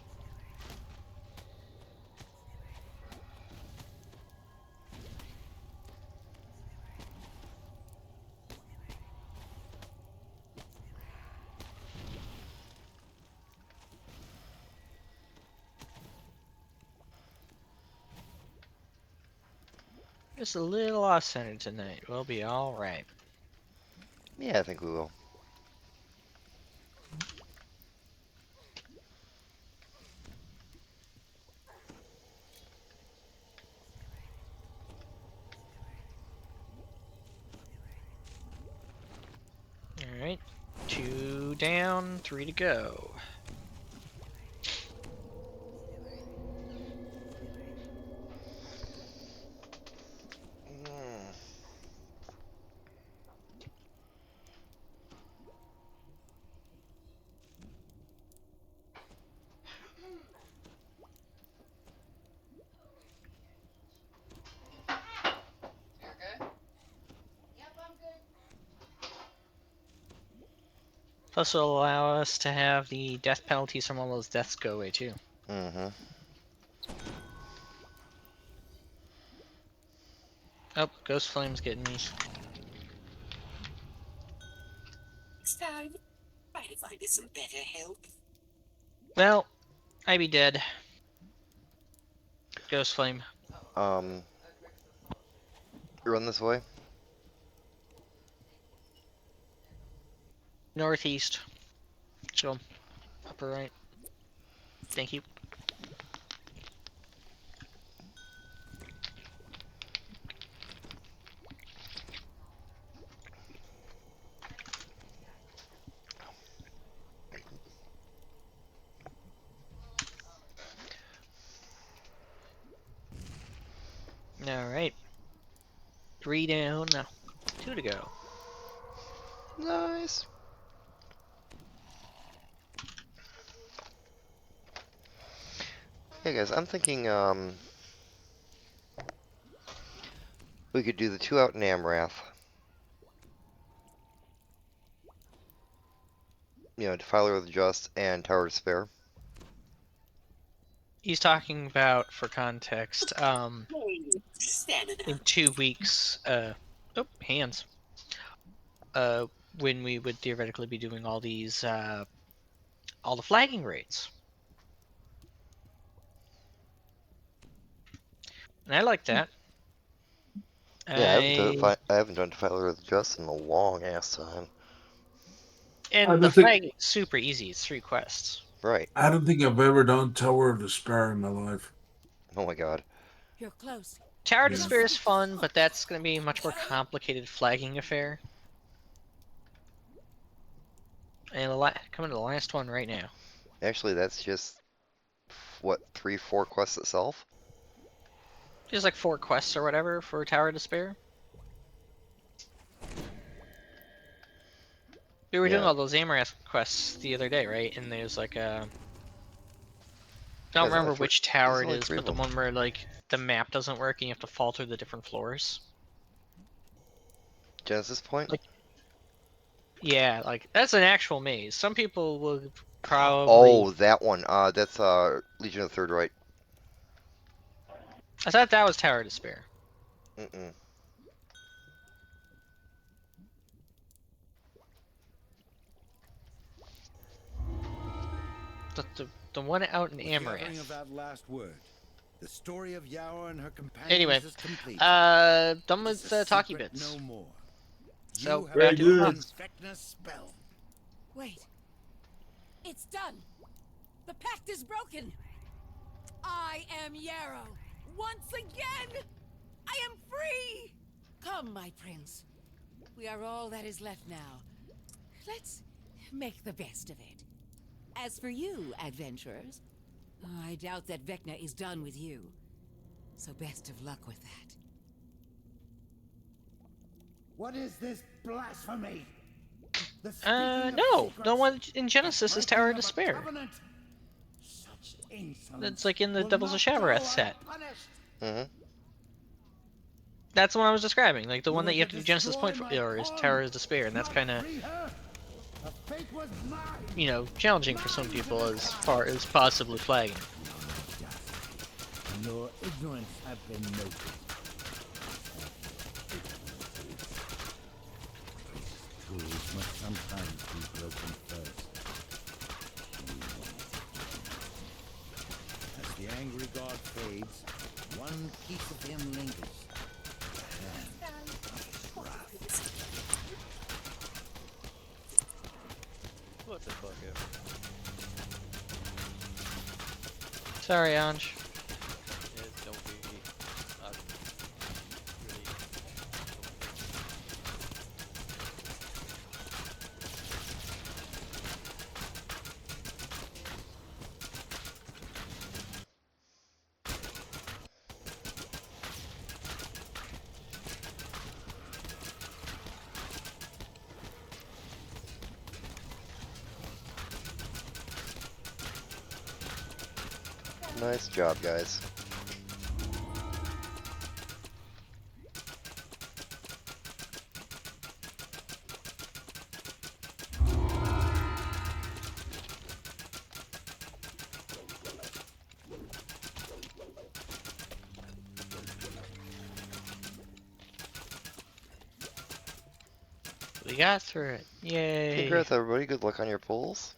Just a little off-center tonight. We'll be all right. Yeah, I think we will. All right, 2 down, 3 to go. Plus, it'll allow us to have the death penalties from all those deaths go away, too. Mm-hmm. Oh, Ghost Flame's getting me. It's time. Might find us some better help. Well, I be dead. Ghost Flame. Run this way. Northeast. So, upper right. Thank you. Alright. 3 down, 2 to go. Nice. Hey guys, I'm thinking we could do the 2 out in Amrath. You know, Defiler of the Just and Tower of Despair. He's talking about, for context, in 2 weeks, hands. When we would theoretically be doing all these, all the flagging raids. And I like that. Yeah, I haven't done Defiler of the Just in a long ass time. And the flag is super easy. It's 3 quests. Right. I don't think I've ever done Tower of Despair in my life. Oh my god. You're close. Tower of Despair is fun, but that's going to be a much more complicated flagging affair. And coming to the last one right now. Actually, that's just, what, 3-4 quests itself? Just like 4 quests or whatever for Tower of Despair. We were doing all those Amaranth quests the other day, right? And there's like a... I don't remember which tower it is, but the one where like the map doesn't work and you have to fall through the different floors. Genesis Point? Like, yeah, like that's an actual maze. Some people will probably... Oh, that one. That's Legion of the Third Reich. I thought that was Tower of Despair. Mm-mm. The one out in Amaranth. Of that last word. The story of Yaoa and her companions Anyway, is complete. done with talkie bits. No more. So, Very good. Spell. Wait. It's done. The pact is broken. I am Yarrow. Once again, I am free. Come, my prince. We are all that is left now. Let's make the best of it. As for you, adventurers, I doubt that Vecna is done with you. So best of luck with that. What is this blasphemy? No. The one in Genesis is Tower of Despair. It's like in the Devils of Shavarath set. That's the one I was describing. Like the one that you have to do Genesis Point for, or is Tower of Despair, and that's kind of, you know, challenging for some people as far as possibly flagging. Your ignorance have been noted. Tools must sometimes be broken first. As the angry god fades, one piece of him lingers. What the fuck? Sorry, Anj. Yeah, don't be. Really. Nice job, guys. We got through it. Yay. Congrats, everybody. Good luck on your polls.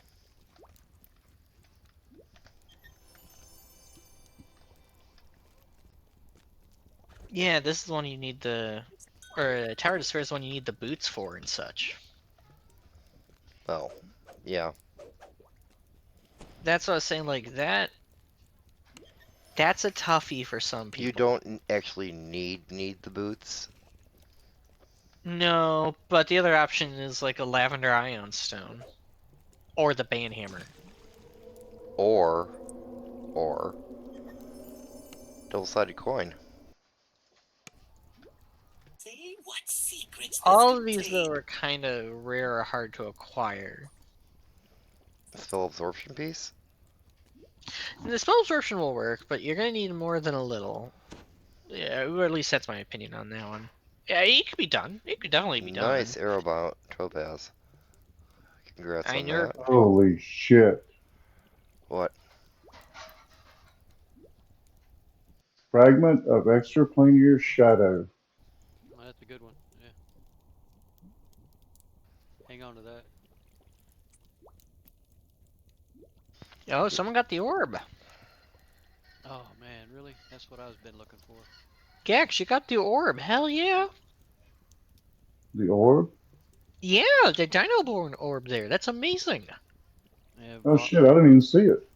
Yeah, this is the one you need the... Or Tower of Despair is the one you need the boots for and such. Oh, yeah. That's what I was saying, like, that's a toughie for some people. You don't actually need the boots. No, but the other option is like a Lavender Ion Stone. Or the Banhammer. Or double-sided coin. See what secrets All of these, though, are kind of rare or hard to acquire. Spell absorption piece? The spell absorption will work, but you're gonna need more than a little. Yeah, or at least that's my opinion on that one. Yeah, it could be done. It could definitely be done. Nice Aerobout Topaz. Congrats on that. Holy shit. What? Fragment of extraplanar shadow. Well, that's a good one. Yeah. Hang on to that. Oh, someone got the orb. Oh man, really? That's what I've been looking for. Gax, you got the orb. Hell yeah. The orb? Yeah, the Dinoborn orb there. That's amazing. Yeah, Oh shit, I didn't even see it.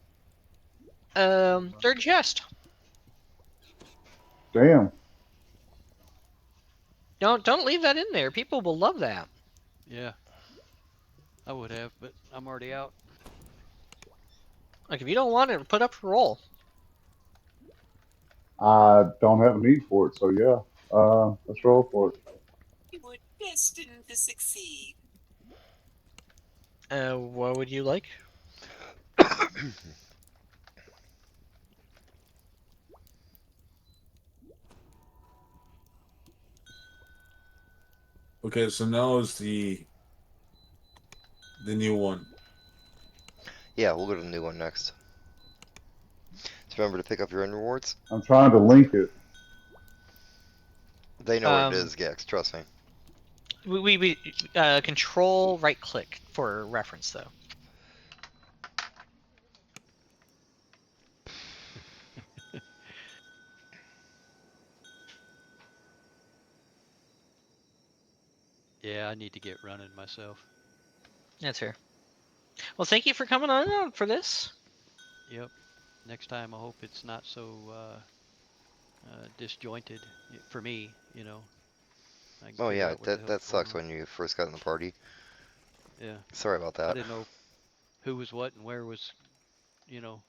Third chest. Damn. Don't leave that in there. People will love that. Yeah. I would have, but I'm already out. Like, if you don't want it, put up for roll. I don't have a need for it, so yeah. Let's roll for it. You were destined to succeed. What would you like? Okay, so now is the new one. Yeah, we'll go to the new one next. So remember to pick up your end rewards. I'm trying to link it. They know what it is, Gex. Trust me. We control right click for reference though. Yeah, I need to get running myself. That's fair. Well, thank you for coming on for this. Yep. Next time, I hope it's not so disjointed for me. You know. Oh yeah, that sucks when you first got in the party. Yeah. Sorry about that. I didn't know who was what and where was,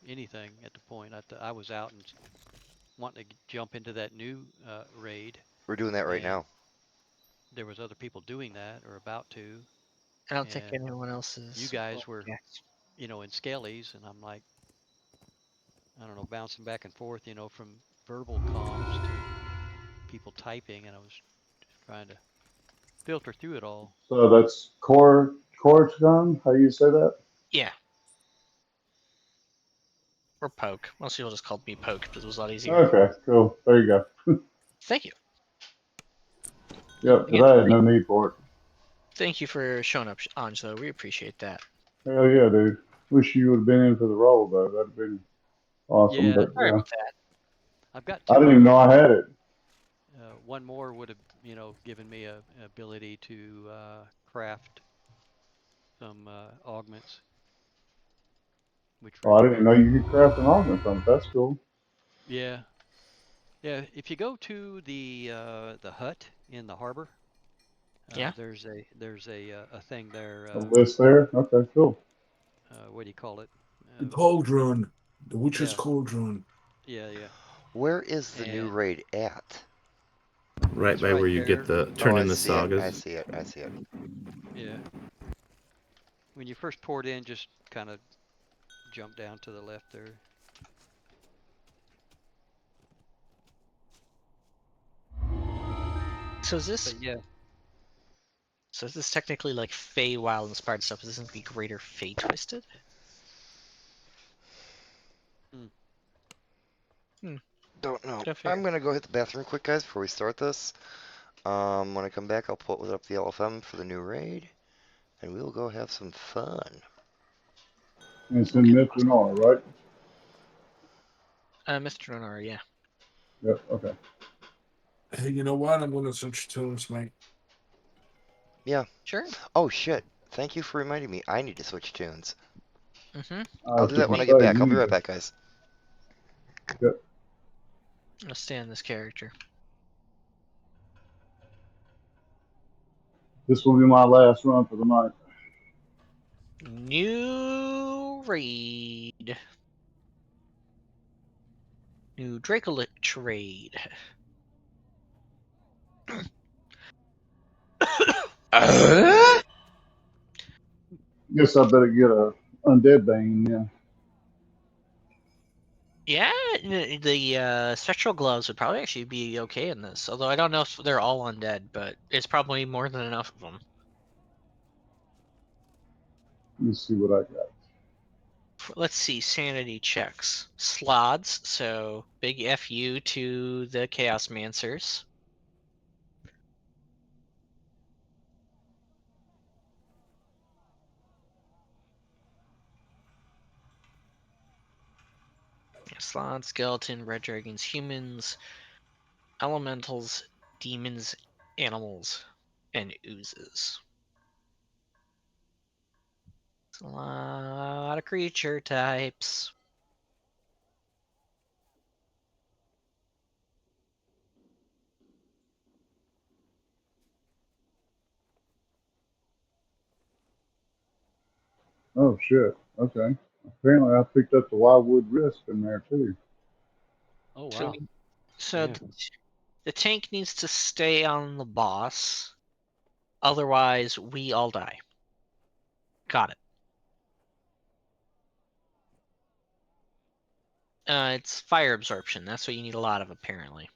anything at the point. I was out and wanting to jump into that new raid. We're doing that right now. There was other people doing that or about to. I don't think anyone else is. You guys were, in Scalies, and I'm like, I don't know, bouncing back and forth, from verbal comms to people typing, and I was just trying to filter through it all. So that's Corton, how you say that? Yeah. Or Poke. Most people just called me Poke because it was a lot easier. Okay, cool. There you go. Thank you. Yep, because I had no need for it. Thank you for showing up, Anj, though. We appreciate that. Hell yeah, dude. Wish you would have been in for the role, though. That'd have been awesome. Yeah, but, sorry about that. I've got I didn't even know I had it. One more would have, given me a ability to craft some augments. I didn't even know you could craft an augment from it. That's cool. Yeah. Yeah, if you go to the hut in the harbor, there's a thing there. A list there? Okay, cool. What do you call it? The cauldron. The Witch's Cauldron. Yeah, yeah. Where is the new raid at? Right by where you get the turn in the sagas. I see it. Yeah. When you first poured in, just kind of jump down to the left there. So is this? But yeah. So is this technically like Feywild inspired stuff? Is this going to be Greater Fey Twisted? Don't know. I'm gonna go hit the bathroom quick, guys, before we start this. When I come back, I'll pull up the LFM for the new raid, and we'll go have some fun. And it's in Mithranor, right? Mr. Renard, yeah. Yep, okay. Hey, you know what? I'm gonna switch tunes, mate. Yeah. Sure. Oh shit! Thank you for reminding me. I need to switch tunes. I'll do that when I get back. I'll be right back, guys. Yep. I'll stay on this character. This will be my last run for the night. New raid. New Dracolich raid. Guess I better get a Undead Bane, yeah. Yeah, the spectral gloves would probably actually be okay in this. Although I don't know if they're all undead, but it's probably more than enough of them. Let me see what I got. Let's see, sanity checks. Slods, so big FU to the Chaos Mancers. Slod, skeleton, red dragons, humans, elementals, demons, animals, and oozes. It's a lot of creature types. Oh shit. Okay. Apparently, I picked up the Wildwood Risk in there too. Oh wow. So the tank needs to stay on the boss. Otherwise, we all die. Got it. It's fire absorption. That's what you need a lot of, apparently.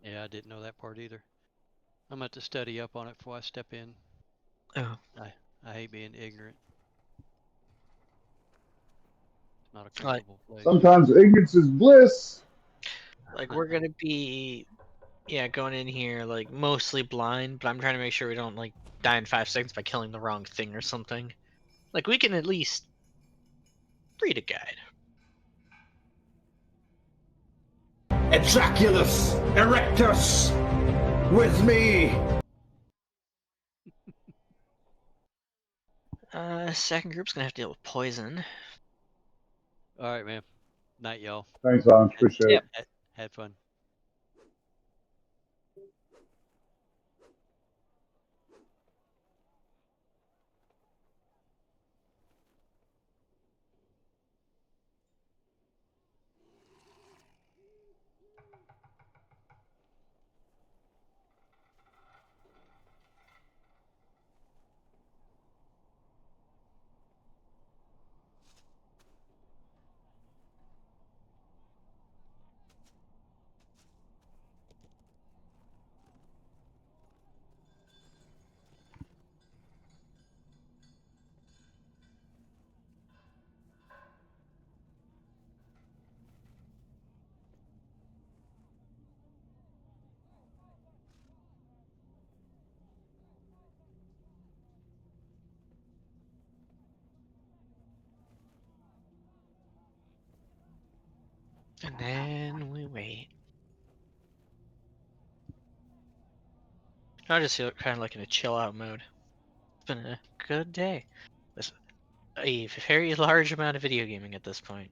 Yeah, I didn't know that part either. I'm going to have to study up on it before I step in. Oh. I hate being ignorant. It's not a comfortable place. Sometimes ignorance is bliss. Like, we're gonna be, going in here, like, mostly blind, but I'm trying to make sure we don't, like, die in 5 seconds by killing the wrong thing or something. Like, we can at least read a guide. Ejaculus erectus with me. Second group's gonna have to deal with poison. All right, man. Night, y'all. Thanks, Lon. Appreciate it. Had fun. And then we wait. I just feel kind of like in a chill out mode. It's been a good day. With a very large amount of video gaming at this point.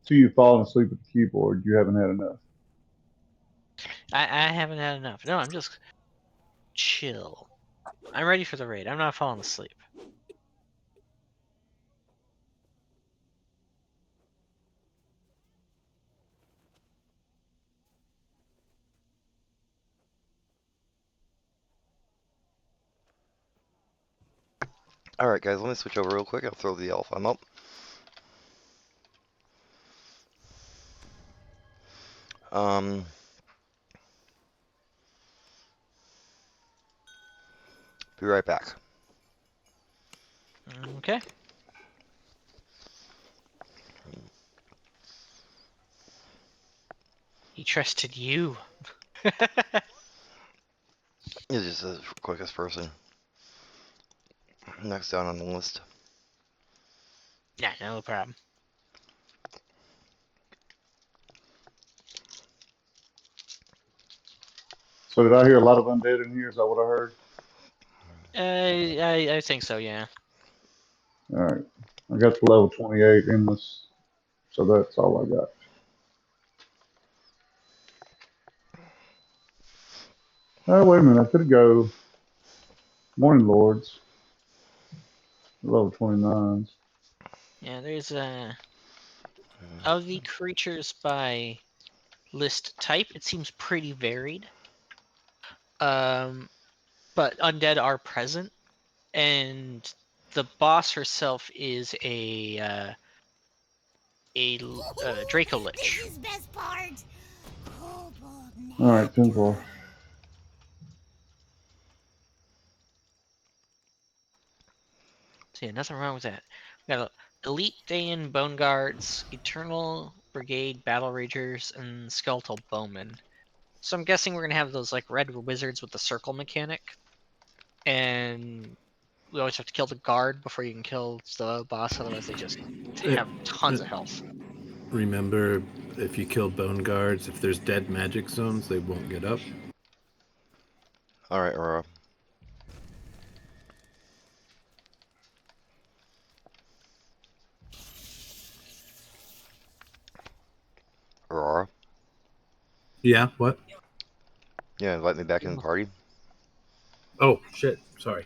So you've fallen asleep at the keyboard. You haven't had enough. I haven't had enough. No, I'm just chill. I'm ready for the raid. I'm not falling asleep. Alright guys, let me switch over real quick. I'll throw the elf. I'm up. Be right back. Okay. He trusted you. He's just the quickest person. Next down on the list. Yeah, no problem. So did I hear a lot of undead in here? Is that what I heard? I think so, yeah. All right. I got to level 28 in this, so that's all I got. Oh, wait a minute. I could go Morning Lords. Level 29s. Yeah, there's of the creatures by list type, it seems pretty varied. But undead are present, and the boss herself is a Draco Lich. This is best part. All right, 10-4. So yeah, nothing wrong with that. We got Elite Daean Bone Guards, Eternal Brigade Battle Ragers, and Skeletal Bowmen. So I'm guessing we're gonna have those like red wizards with the circle mechanic, and we always have to kill the guard before you can kill the boss. Otherwise, they just have tons of health. Remember, if you kill bone guards, if there's dead magic zones, they won't get up. All right, Aurora. Aurora? Yeah, what? Yeah, invite me back in the party. Oh, shit. Sorry.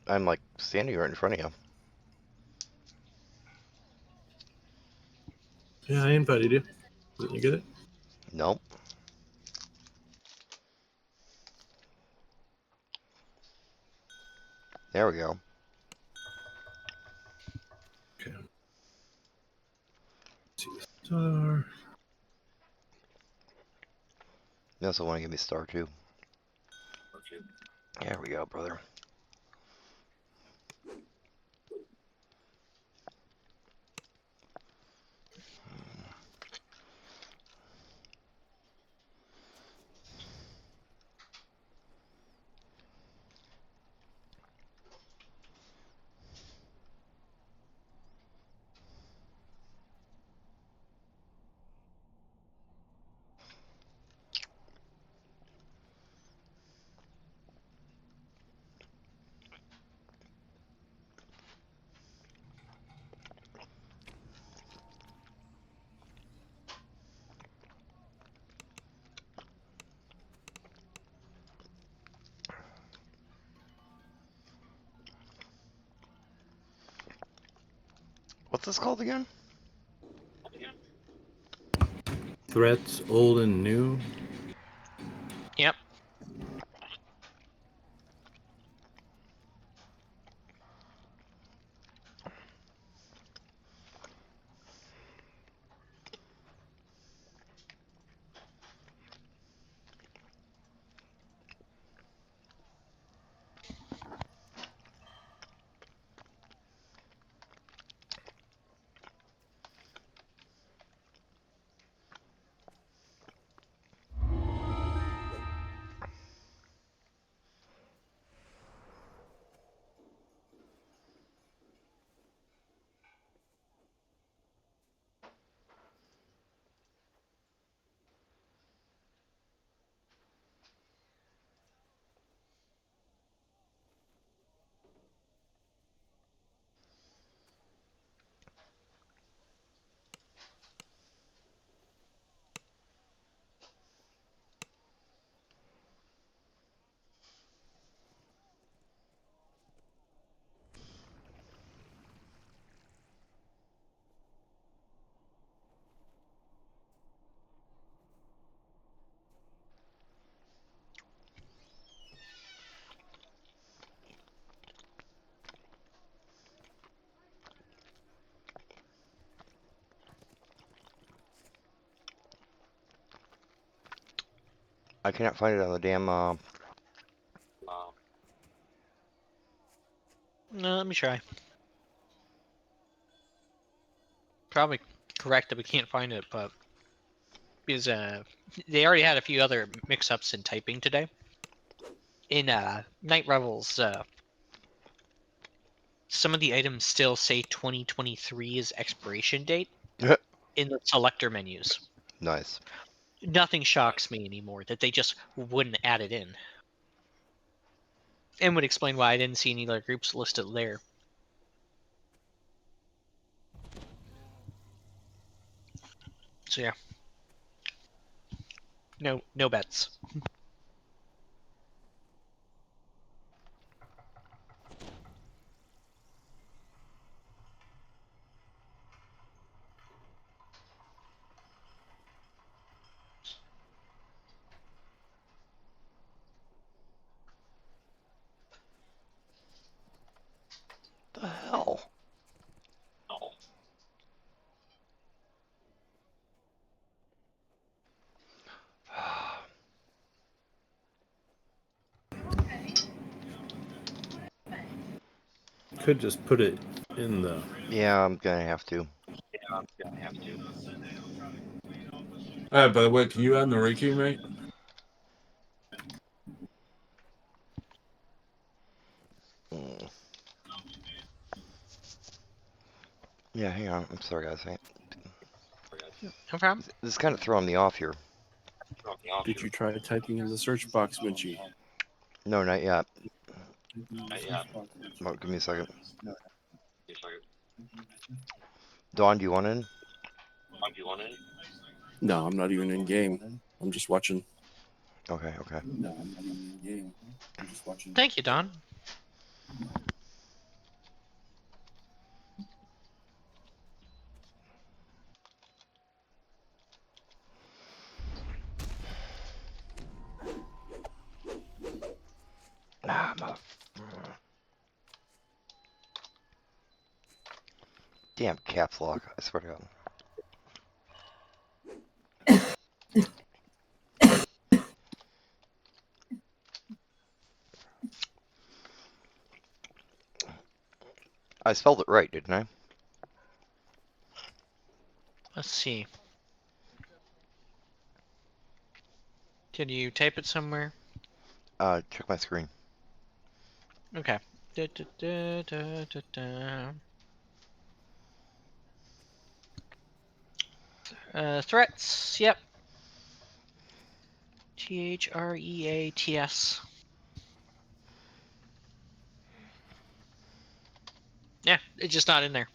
I'm like standing right in front of you. Yeah, I invited you. Didn't you get it? Nope. There we go. Okay. See the star. You also want to give me a star too. Okay. There we go, brother. What's this called again? Threats, old and new. Yep. I cannot find it on the damn. No, let me try. Probably correct that we can't find it, but because they already had a few other mix-ups in typing today. In Night Revels, some of the items still say 2023 is expiration date in the selector menus. Nice. Nothing shocks me anymore that they just wouldn't add it in. And would explain why I didn't see any other groups listed there. So yeah. No bets. could just put it in the. Yeah, I'm gonna have to. By the way, can you add Nariki, mate? Yeah, hang on. I'm sorry, guys. No problem. This is kind of throwing me off here. Did you try typing in the search box, Minchie? No, not yet. Oh, give me a second. Dawn, do you want in? No, I'm not even in game. I'm just watching. Okay, okay. No, I'm not even in game. I'm just watching. Thank you, Don. Damn caps lock, I swear to God. I spelled it right, didn't I? Let's see. Can you type it somewhere? Check my screen. Okay. Da, da, da, da, da, da. Threats. Yep. THREATS. Yeah, it's just not in there.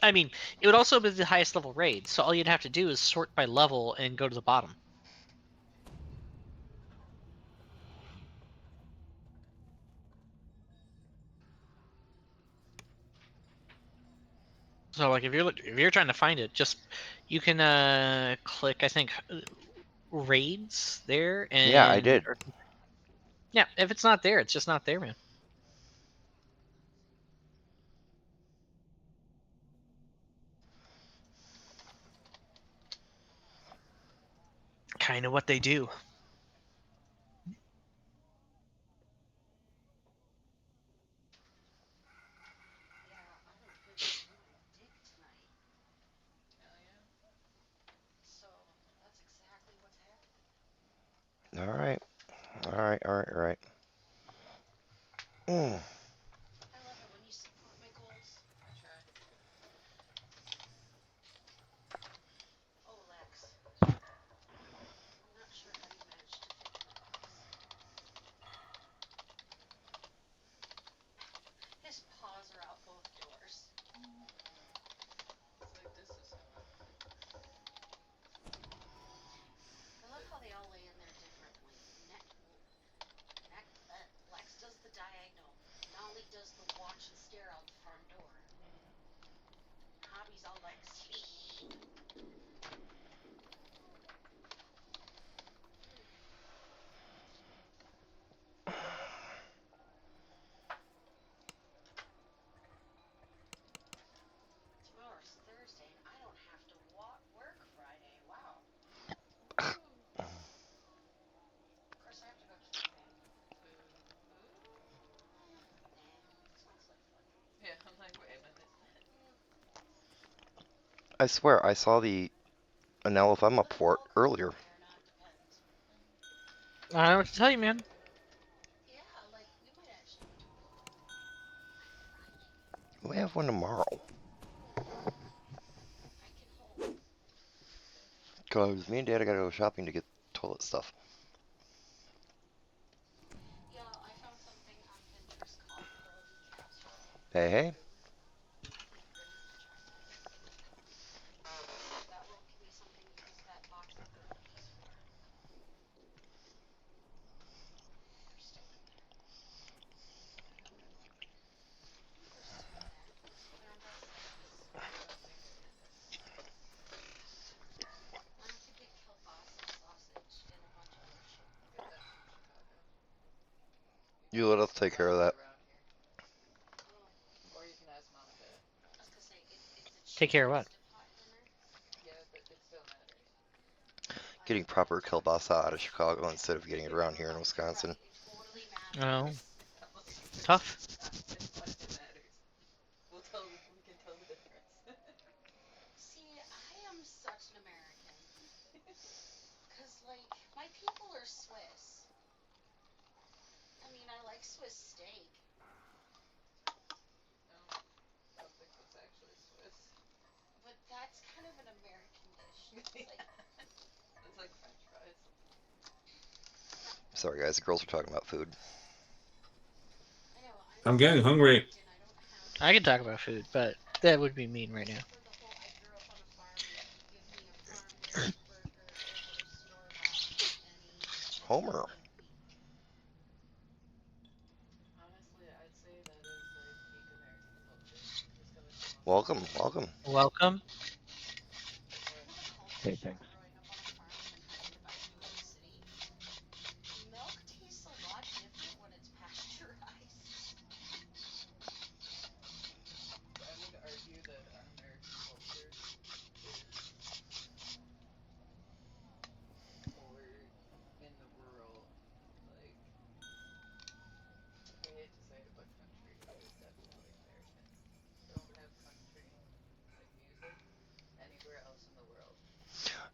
I mean, it would also be the highest level raid, so all you'd have to do is sort by level and go to the bottom. So, like, if you're trying to find it, just you can click, I think, raids there, and yeah, I did. Yeah, if it's not there, it's just not there, man. Kind of what they do. All right. All right, all right, all right. His paws are out both doors. It's like, this is how I love how they all lay in there differently. Lex does the diagonal. Nolly does the watch and stare out the front door. Hobby's all like, sleep. Tomorrow's Thursday and I don't have to work Friday. Wow. Of course I have to go camping. Yeah, I'm like, wait a minute. I swear, I saw an LFM up for it earlier. I don't know what to tell you, man. We have one tomorrow. Because me and Dad gotta go shopping to get toilet stuff. Hey, hey. You let us take care of that. Take care of what? Getting proper kielbasa out of Chicago instead of getting it around here in Wisconsin. Oh. Tough. like Swiss steak. No, I don't think it's actually Swiss. But that's kind of an American dish. It's like French fries. Sorry, guys. The girls are talking about food. I'm getting hungry. I can talk about food, but that would be mean right now. Homer. Welcome, welcome. Welcome. Hey, thanks. Milk tastes a lot different when it's pasteurized. I would argue that our American culture is forward in the rural, like, I hate to say it, but country is definitely American. Don't have country, like music, anywhere else in the world.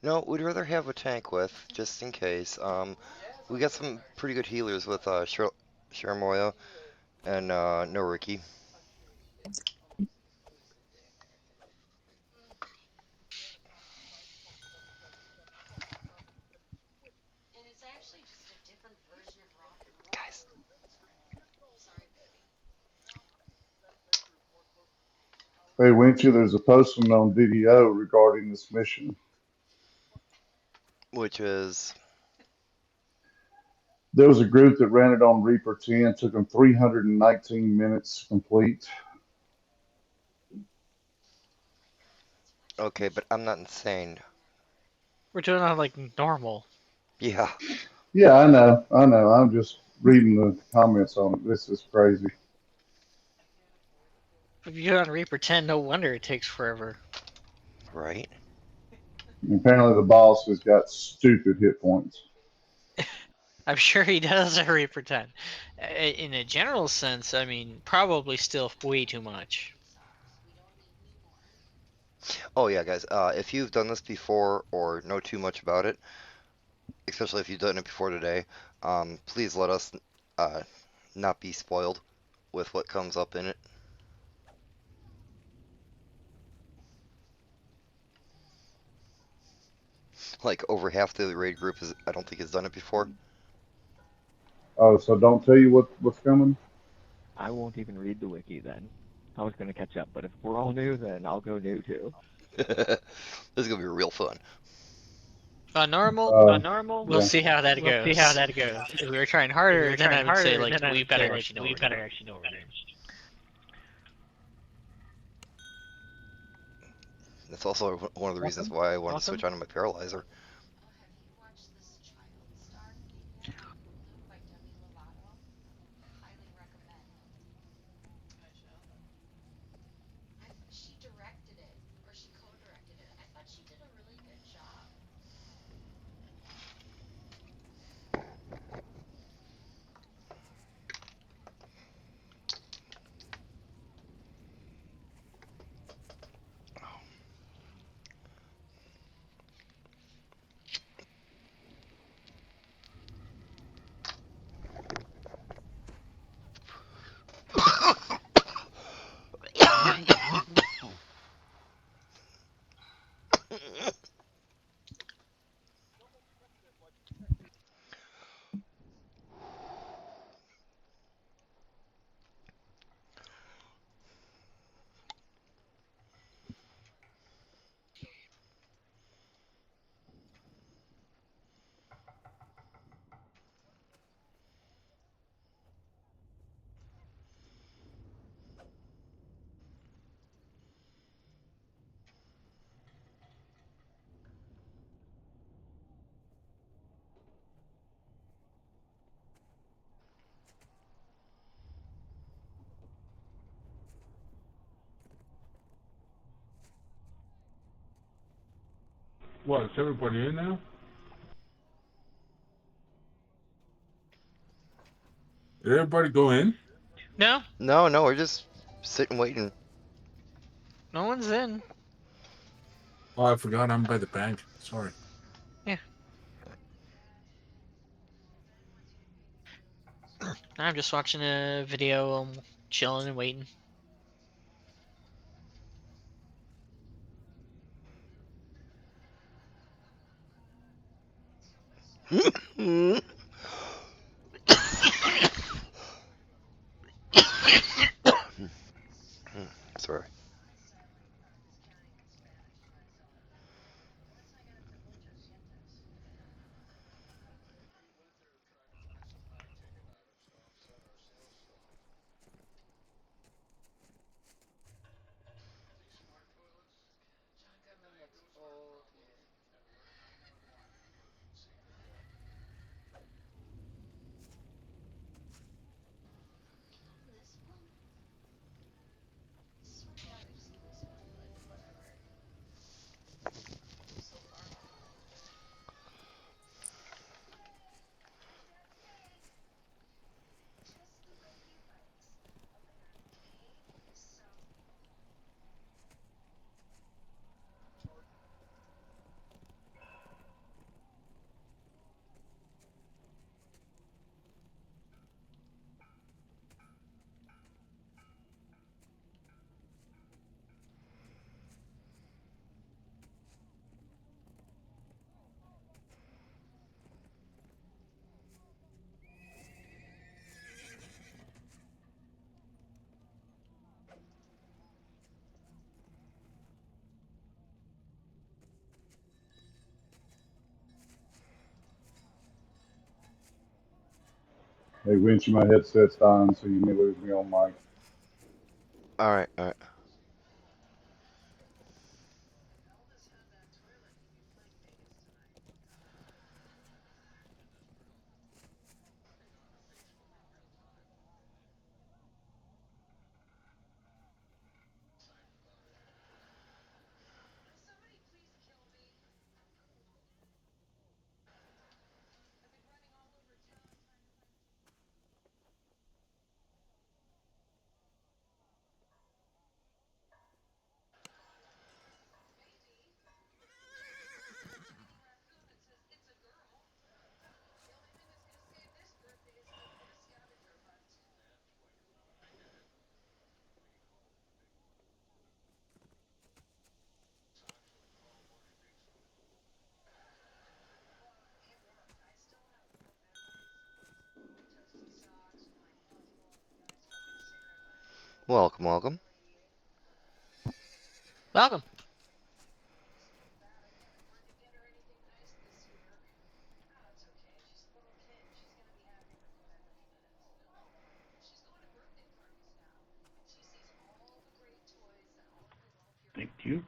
No, we'd rather have a tank with, just in case. We got some pretty good healers with Shiramoya and Noriki. And it's actually just a different version of rock and roll. Guys. Sorry, baby. Hey, Winchie, there's a posting on video regarding this mission. Which is? There was a group that ran it on Reaper 10, took them 319 minutes to complete. Okay, but I'm not insane. We're doing it like normal. Yeah. Yeah, I know. I'm just reading the comments on it. This is crazy. If you go on Reaper 10, no wonder it takes forever. Right. And apparently the boss has got stupid hit points. I'm sure he does at Reaper 10. In a general sense, I mean, probably still way too much. Oh yeah, guys. If you've done this before or know too much about it, especially if you've done it before today, please let us not be spoiled with what comes up in it. Like over half the raid group I don't think has done it before. Oh, so don't tell you what's coming? I won't even read the wiki then. I was going to catch up, but if we're all new, then I'll go new too. This is going to be real fun. Normal. We'll yeah. see how that goes. If we were trying harder, then I would say like we better actually know what we're doing. That's also one of the reasons why I wanted to switch on to my paralyzer. She directed it, or she co-directed it. I thought she did a really good job. What, is everybody in now? Did everybody go in? No. No, we're just sitting waiting. No one's in. Oh, I forgot I'm by the bank. Sorry. Yeah. I'm just watching a video. I'm chilling and waiting. Sorry. Hey, Winch, my headset's on, so you may lose me on mic. All right, all right. Welcome, welcome. Welcome. Thank you.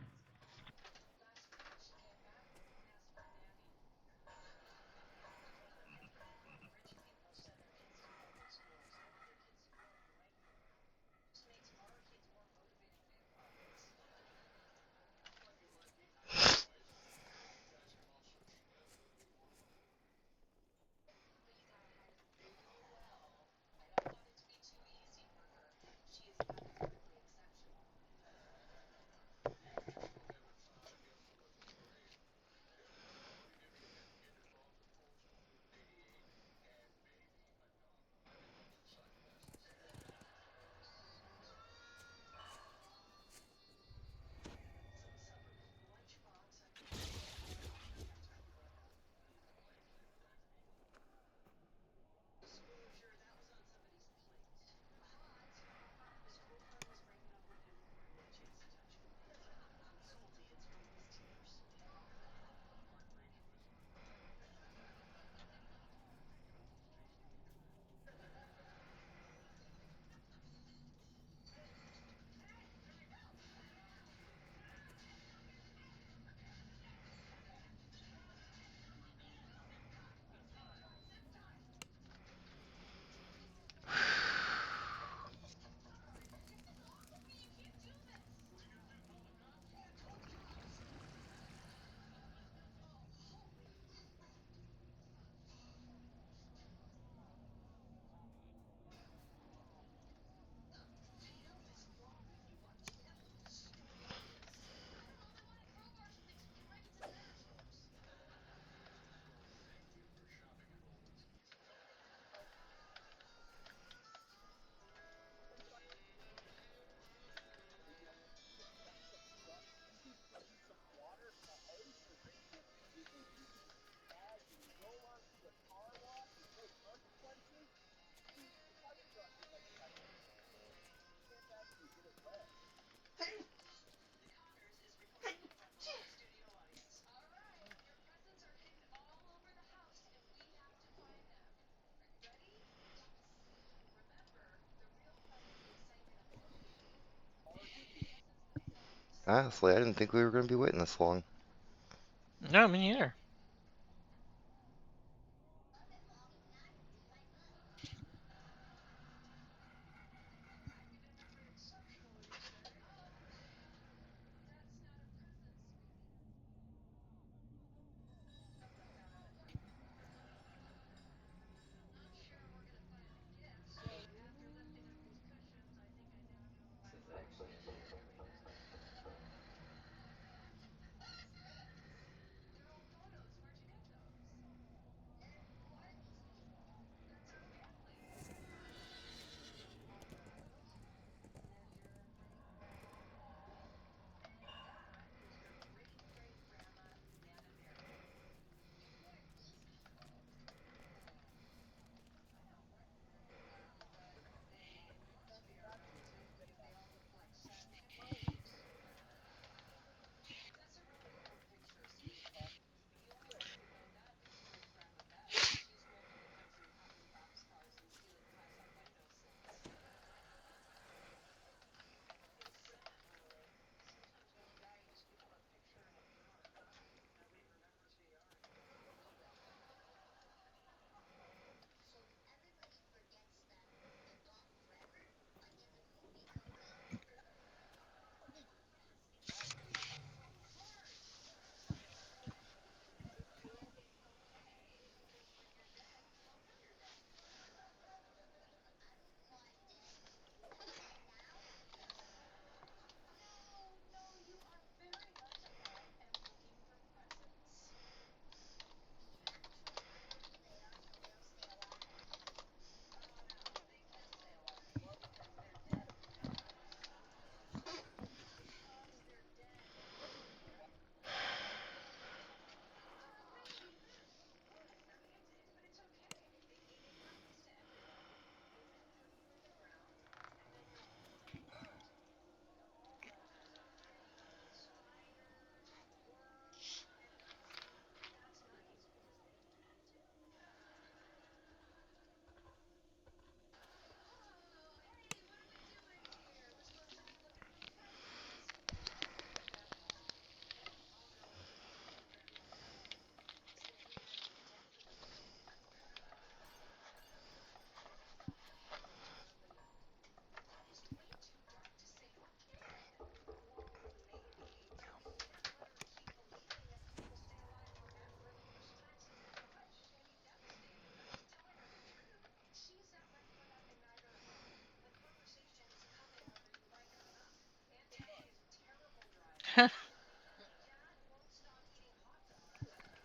Honestly, I didn't think we were going to be waiting this long. No, me neither.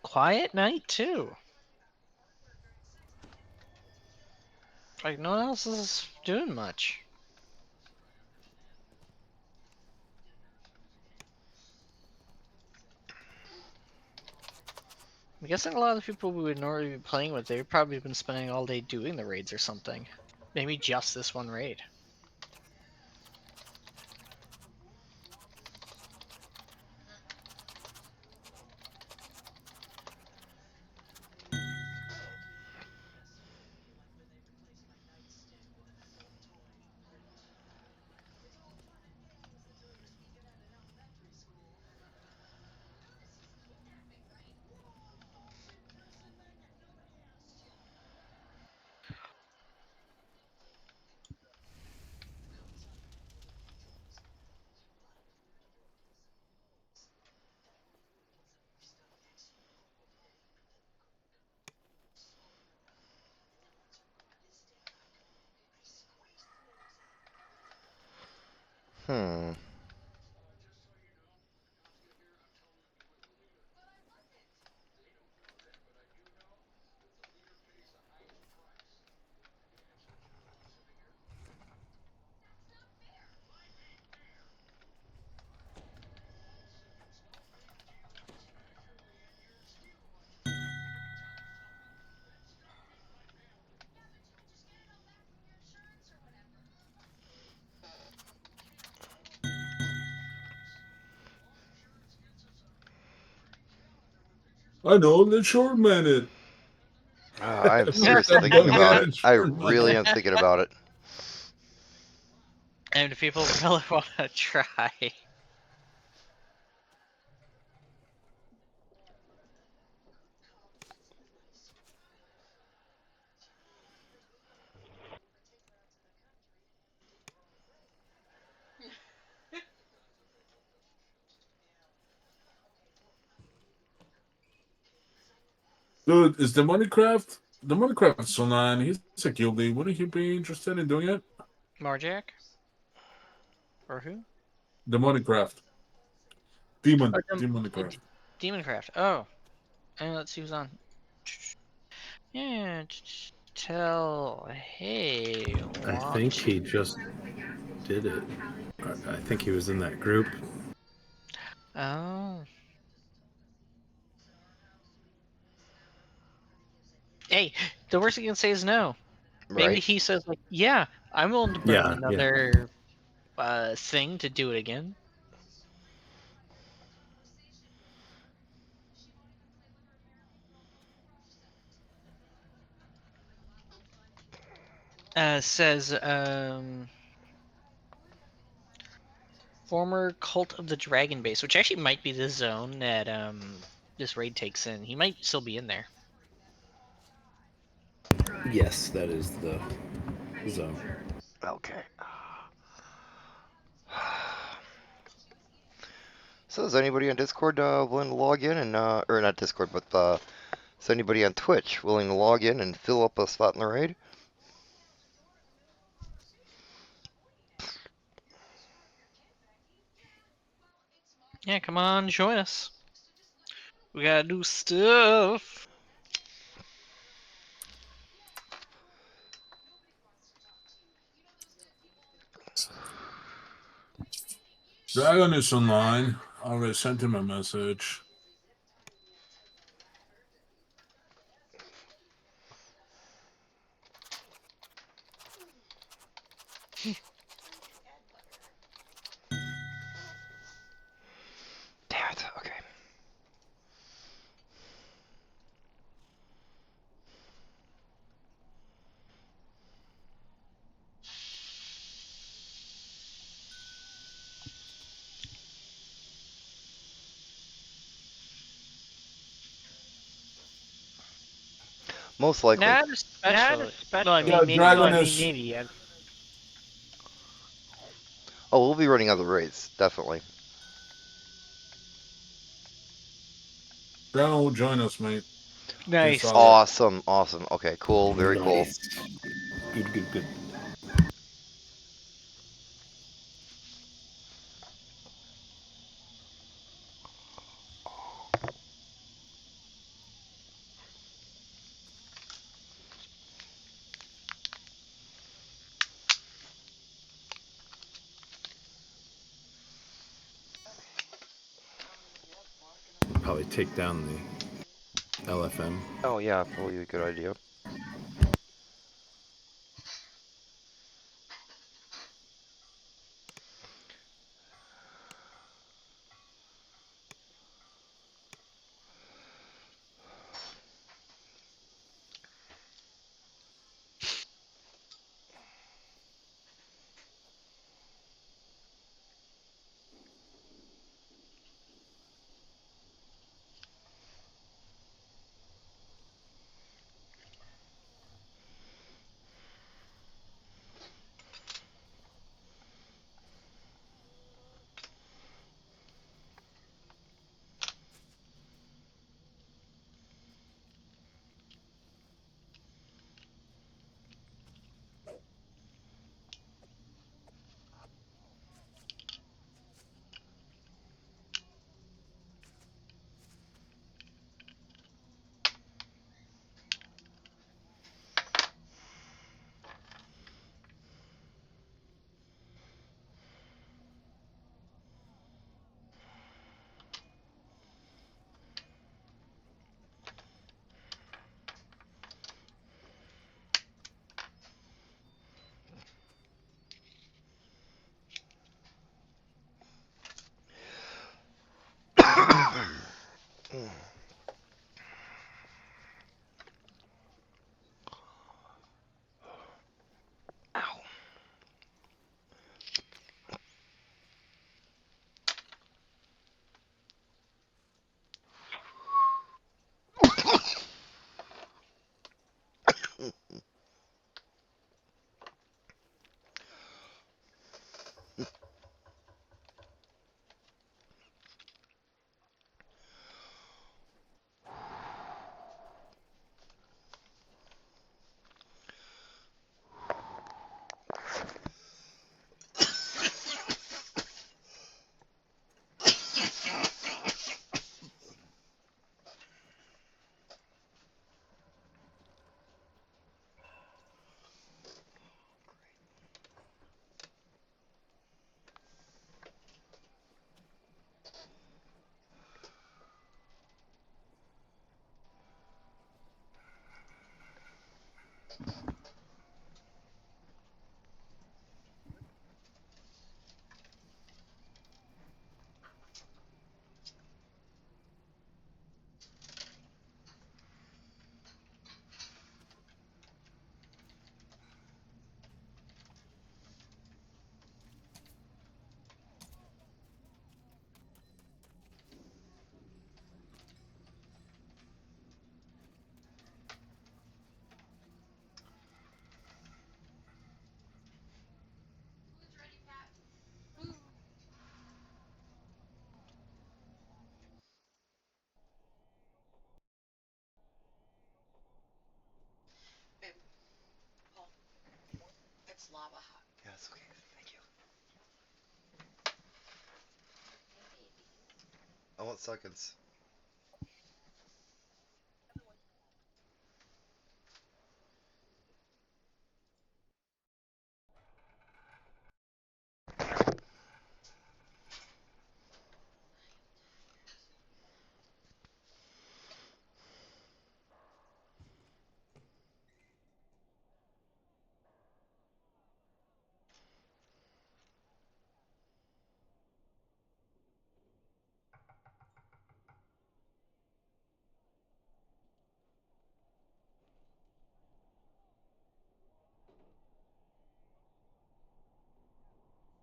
Quiet night too. Like no one else is doing much. I'm guessing a lot of the people we would normally be playing with, they've probably been spending all day doing the raids or something. Maybe just this one raid. Hmm. I know, let's short man it. I'm seriously thinking about it. I really am thinking about it. And people really want to try. Dude, is the Moneycraft? The Moneycraft's online. He's a guilty. Wouldn't you be interested in doing it? Marjack? Or who? The Moneycraft. Demonicraft. Demoncraft. Oh. Let's see who's on. Yeah, tell. Hey. I think he just did it. I think he was in that group. Oh. Hey, the worst he can say is no. Maybe Right. he says like, "Yeah, I'm willing to burn another thing to do it again." Says former Cult of the Dragon base, which actually might be the zone that this raid takes in. He might still be in there. Yes, that is the zone. Okay. So is anybody on Discord willing to log in and or not Discord, but is anybody on Twitch willing to log in and fill up a spot in the raid? Yeah, come on, join us. We gotta do stuff. Dragon is online. I already sent him a message. Damn it. Okay. Most likely. Not especially. No, I mean, Yeah, maybe. Dragon is. Maybe. Oh, we'll be running other raids, definitely. Dragon will join us, mate. Nice. Awesome, awesome. Okay, cool, very cool. Good, good, good. Probably take down the LFM. Oh yeah, probably a good idea. Yes, okay, thank you. I want seconds.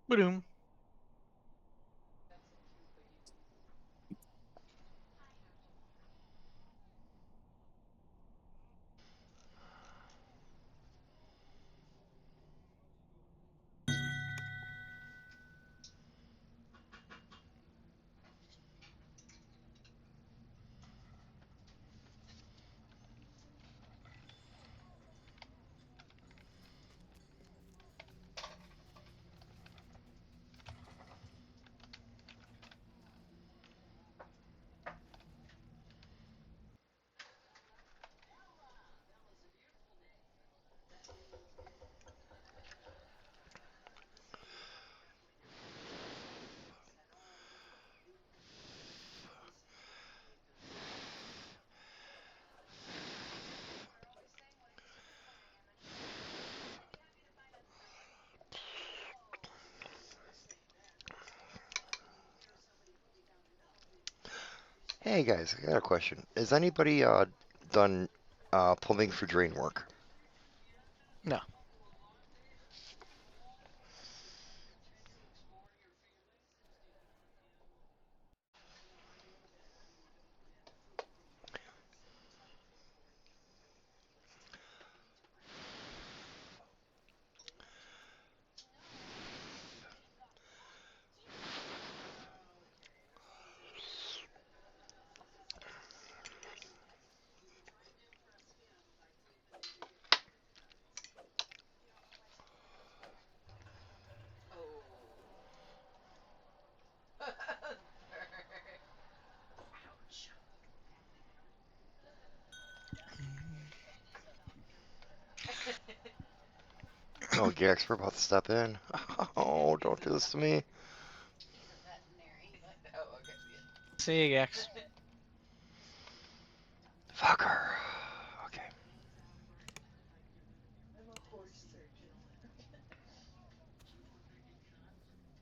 Boom. Hey guys, I got a question. Has anybody done plumbing for drain work? No. Oh, Jax, we're about to step in. Oh, don't do this to me. See you, Gex. Fucker. Okay.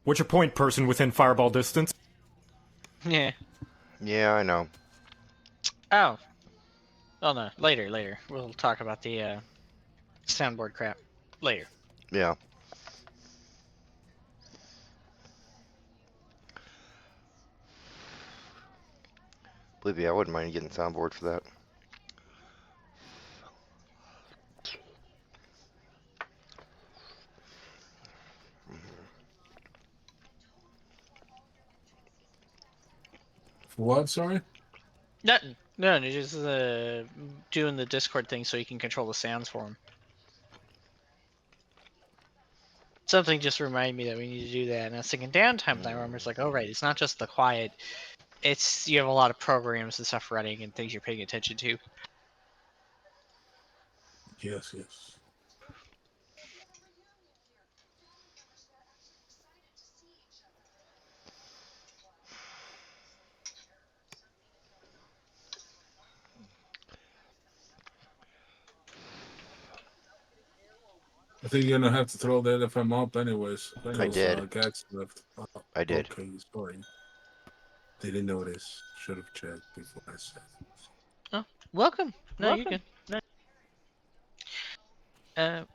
What's your point, person within fireball distance? Yeah. Yeah, I know. Oh. Oh no. Later. We'll talk about the soundboard crap later. Yeah. Believe me, I wouldn't mind getting soundboard for that. For what? Sorry. Nothing. No, just doing the Discord thing so you can control the sounds for them. Something just reminded me that we need to do that, and I was thinking downtime. I remember it's like, oh right, it's not just the quiet. It's you have a lot of programs and stuff running and things you're paying attention to. Yes, yes. I think you're gonna have to throw the LFM up anyways. I did. Gax left. I did. Okay, sorry. Didn't notice. Should have checked before I said. Oh, welcome. No, you're good.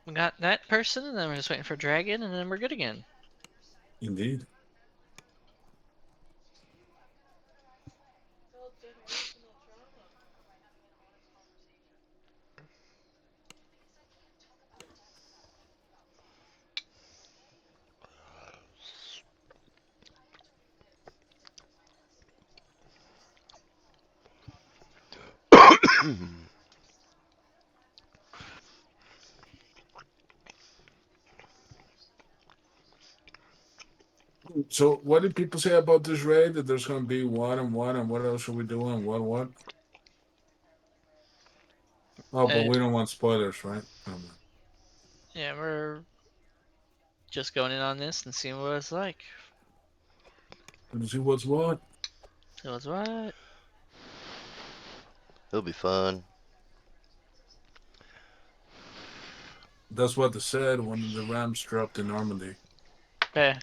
We got that person, and then we're just waiting for Dragon, and then we're good again. Indeed. So, what did people say about this raid? That there's going to be one and one, and what else are we doing? What? Oh, but we don't want spoilers, right? Yeah, we're just going in on this and seeing what it's like. Let's see what's what. What's what? It'll be fun. That's what they said when the Rams dropped in Normandy. Yeah.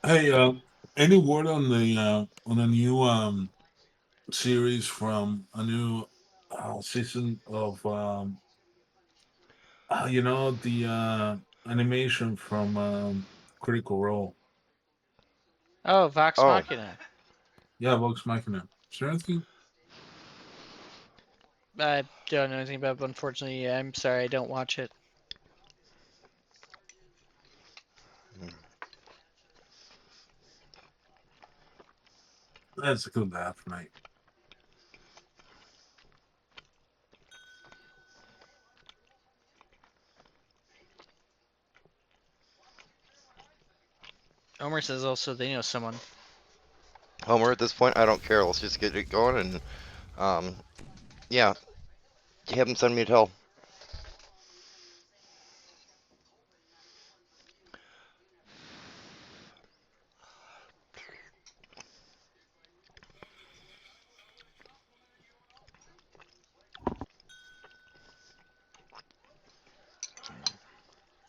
Hey, any word on the new series from a new season of the animation from Critical Role? Oh, Vox Machina. Yeah, Vox Machina. Is there anything? I don't know anything about it, but unfortunately, I'm sorry, I don't watch it. That's a good laugh, mate. Homer says also they know someone. Homer, at this point, I don't care. Let's just get it going and, yeah, have him send me a tell.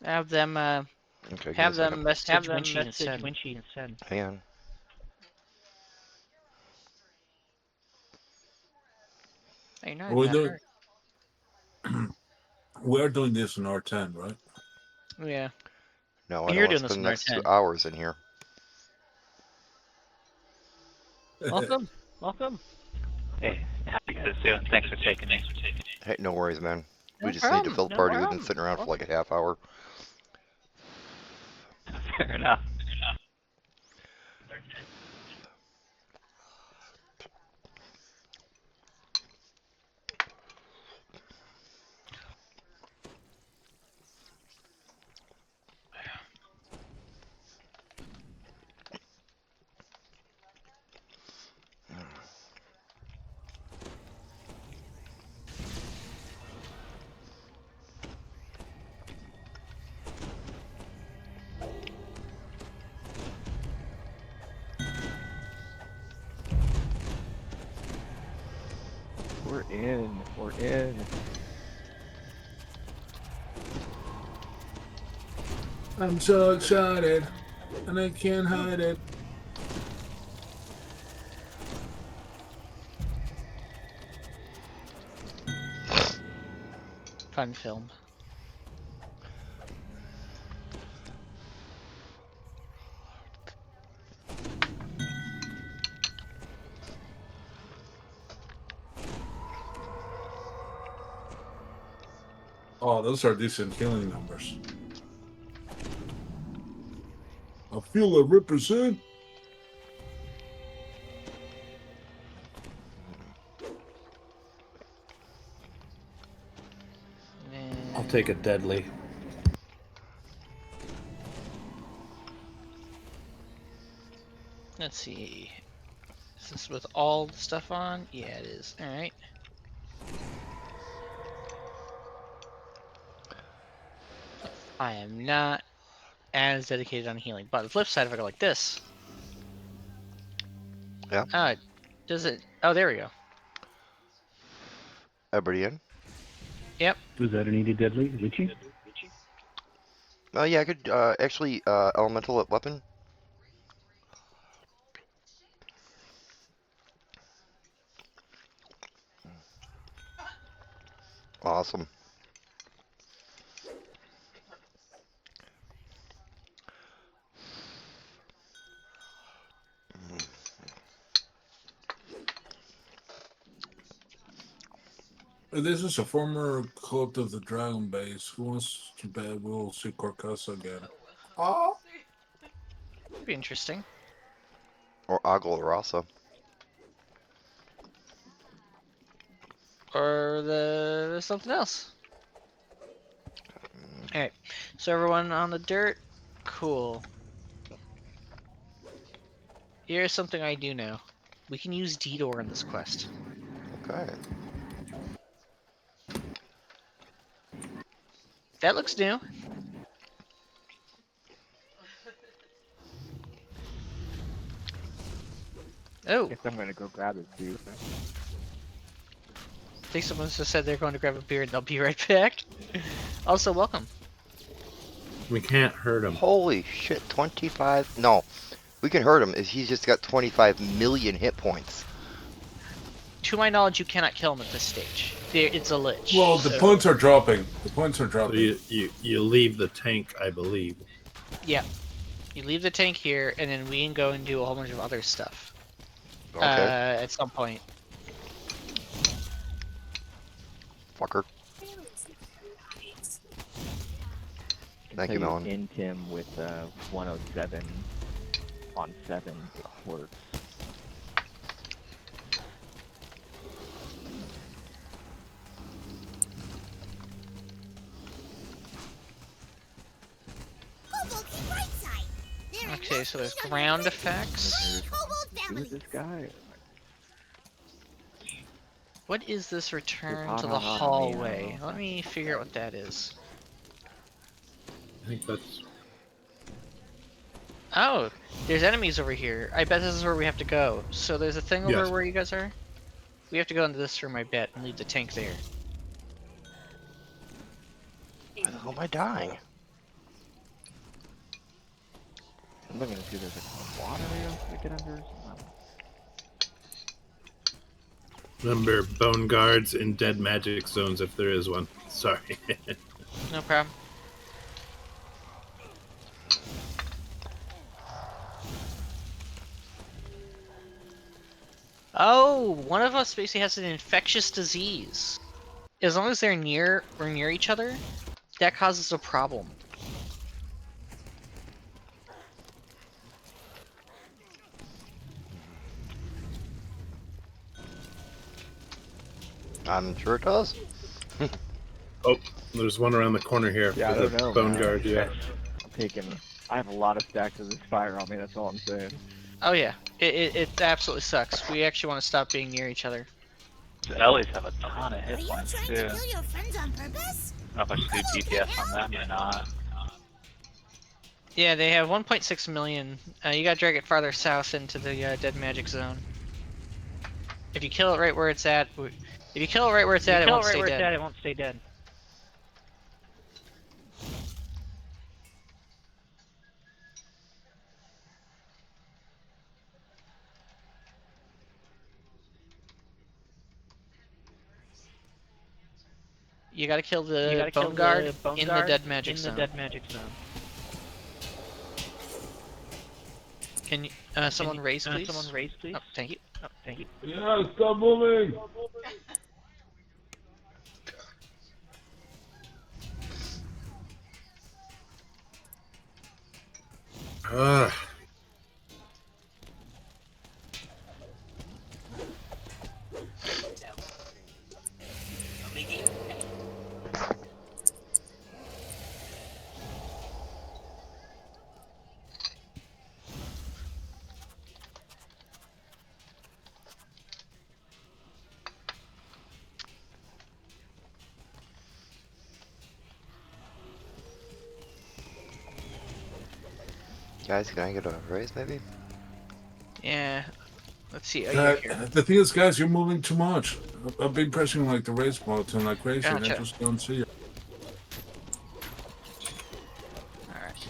Have them Okay, have them message Winchy instead. Hang on. Hey, no, We're doing this in R10, right? Yeah. No, I You're don't doing want to this spend in the next 2 R10. hours in here. Welcome. Welcome. Hey, how you guys doing? Thanks for taking me. Hey, no worries, man. No We just need to problem, fill the no party. We've been problem. sitting around for like a half hour. Fair enough. We're in. We're in. I'm so excited, and I can't hide it. Fun film. Oh, those are decent killing numbers. I feel it represent. I'll take a deadly. Let's see. Is this with all the stuff on? Yeah, it is. All right. I am not as dedicated on healing, but the flip side, if I go like this. Yeah. Does it? Oh, there we go. Everybody in? Yep. Was that an needed deadly, Richie? Oh yeah, I could actually elemental weapon. Awesome. This is a former Cult of the Dragon base. Who wants to bet we'll see Carcosa again? Oh, That'd be interesting. Or Agolorosa. Or there's something else. Alright, so everyone on the dirt? Cool. Here's something I do know. We can use Detour in this quest. Okay. That looks new. Oh. Guess I'm gonna go grab it too. I think someone just said they're going to grab a beer and they'll be right back. Also, welcome. We can't hurt him. Holy shit, 25? No, we can hurt him. He's just got 25 million hit points. To my knowledge, you cannot kill him at this stage. It's a lich. well, the points are dropping. The points are So dropping. you leave the tank, I believe. Yeah. You leave the tank here, and then we can go and do a whole bunch of other stuff. Okay. At some point. Fucker. Thank you, Melon. Int him with 107 on 7. It works. Okay, so there's ground effects. Who's this guy? What is this return to the Yeah. hallway? Let me figure out what that is. I think that's... Oh, there's enemies over here. I bet this is where we have to go. So there's a thing over Yes. where you guys are? We have to go into this room, I bet, and leave the tank there. Why the hell am I dying? I'm looking to see if there's a water area to get under. Remember bone guards in dead magic zones if there is one. Sorry. No problem. Oh, one of us basically has an infectious disease. As long as they're near or near each other, that causes a problem. I'm sure it does. Oh, there's one around the corner here. Yeah, I for don't the know. bone man. guard, yeah. I'm taking. I have a lot of stacks of this fire on me. That's all I'm saying. Oh yeah, it absolutely sucks. We actually want to stop being near each other. The Ellies have a ton of Are hit you points trying too. to kill your friends on purpose? I don't know if I should do DPS on them or not. Yeah, they have 1.6 million. You gotta drag it farther south into the dead magic zone. If you kill it right where it's at, it won't stay dead. It won't stay dead. You gotta kill the bone guard in the dead magic zone. Can you, someone raise, please? Oh, thank you. Oh, thank you. Yeah, stop moving. Ugh. Guys, can I get a raise maybe? Yeah. Let's see. The thing is, guys, you're moving too much. I've been pressing like the raise button like crazy, and I Gotcha. just don't see it. Alright.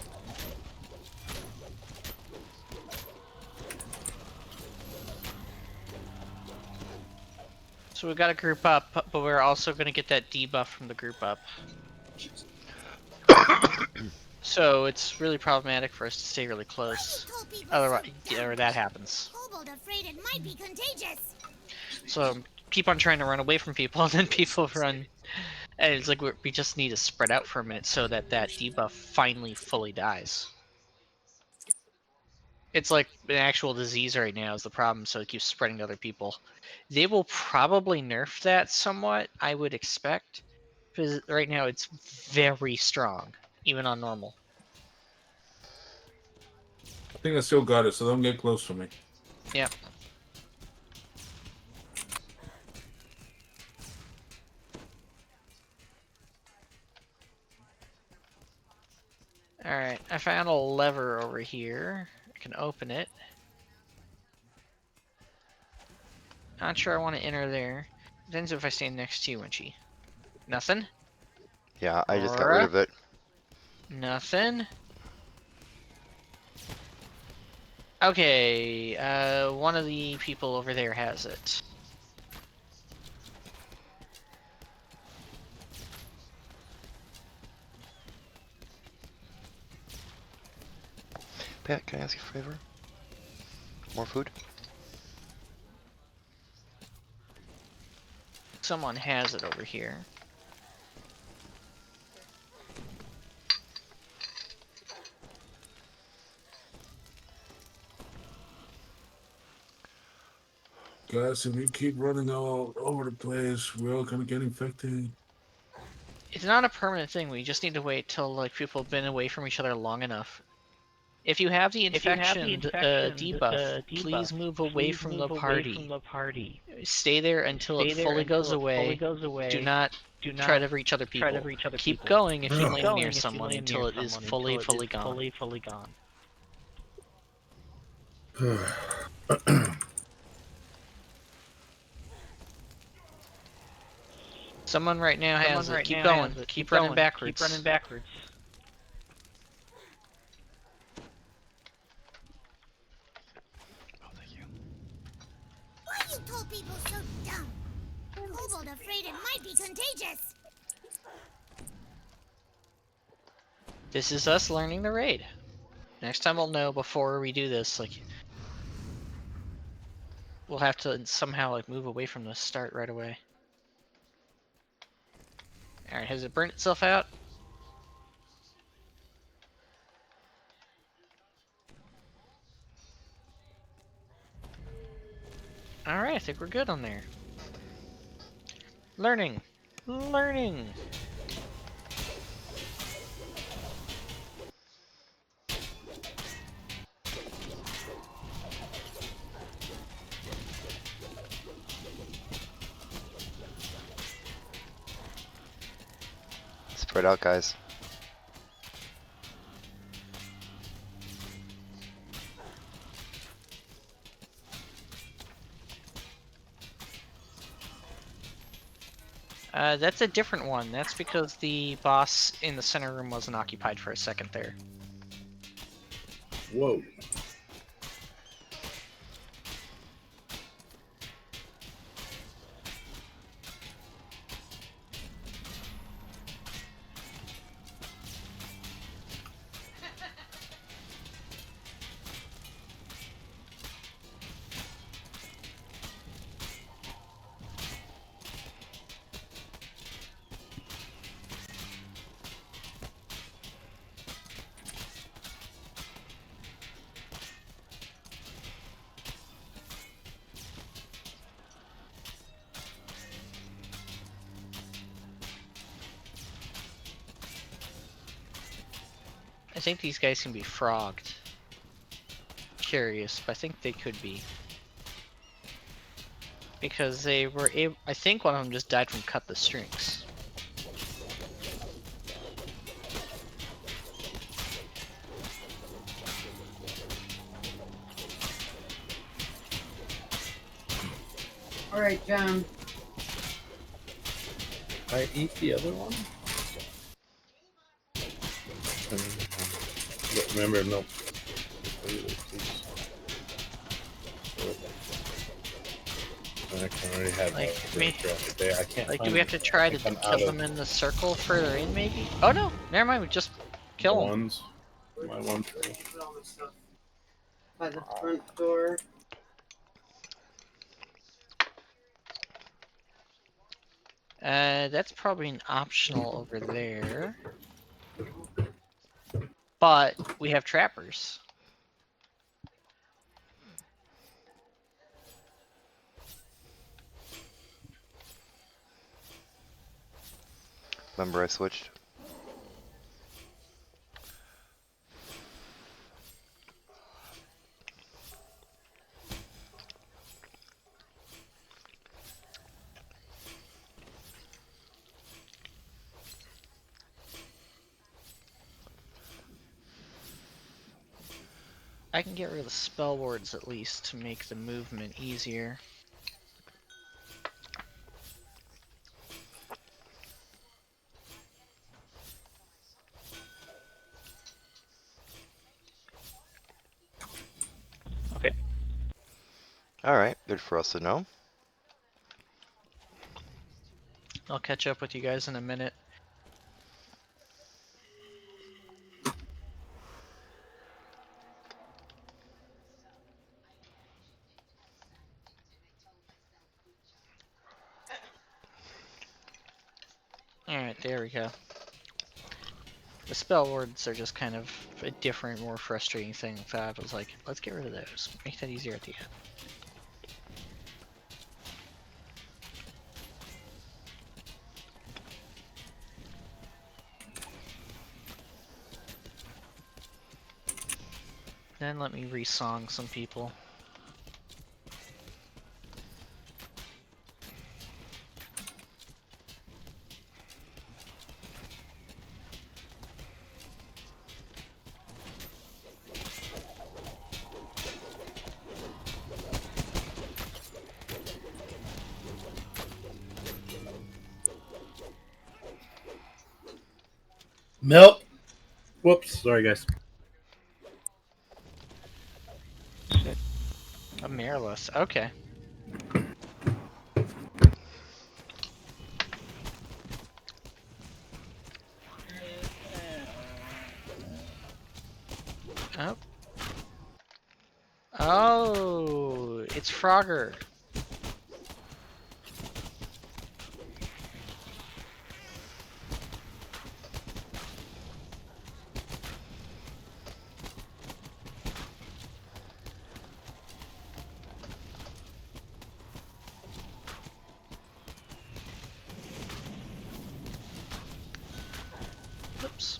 So we gotta group up, but we're also gonna get that debuff from the group up. So it's really problematic for us to stay really close. Otherwise, or that happens. Kobold afraid it might be contagious. So keep on trying to run away from people, and then people run. And it's like we just need to spread out for a minute so that debuff finally fully dies. It's like an actual disease right now is the problem, so it keeps spreading to other people. They will probably nerf that somewhat, I would expect, because right now it's very strong, even on normal. I think I still got it, so don't get close to me. Yep. Alright, I found a lever over here. I can open it. Not sure I want to enter there. Depends if I stand next to you, Winchy. Nothing? Yeah, I just got rid of it. Nothing? Okay, one of the people over there has it. Pat, can I ask you a favor? More food? Someone has it over here. Guys, if we keep running all over the place, we're all gonna get infected. It's not a permanent thing. We just need to wait till like people have been away from each other long enough. If you have the infection, debuff, please move away from the party. Stay there until it fully goes away. Do not try to reach other people. Keep going if you land near someone until it is fully gone. Someone right now has it. Keep going. Keep running backwards. Why you told people so dumb? Kobold afraid it might be contagious. This is us learning the raid. Next time we'll know before we do this, like we'll have to somehow like move away from the start right away. Alright, has it burnt itself out? Alright, I think we're good on there. Learning! Spread out, guys. That's a different one. That's because the boss in the center room wasn't occupied for a second there. Whoa. I think these guys can be frogged. Curious, but I think they could be. Because they were able, I think one of them just died from cut the strings. Alright, John. I eat the other one? Remember, no. I can already have like, there. I can't. Like, do we have to try to kill them in the circle further in, maybe? Oh no, never mind. We just kill them. Ones. My one tree. By the front door. That's probably an optional over there. But we have trappers. Remember I switched? I can get rid of the spell wards at least to make the movement easier. Okay. Alright, good for us to know. I'll catch up with you guys in a minute. Alright, there we go. The spell wards are just kind of a different, more frustrating thing. So I was like, let's get rid of those. Make that easier at the end. Then let me re-song some people. Milk. Whoops. Sorry, guys. A mirrorless. Okay. Oh. Oh, it's Frogger. Oops.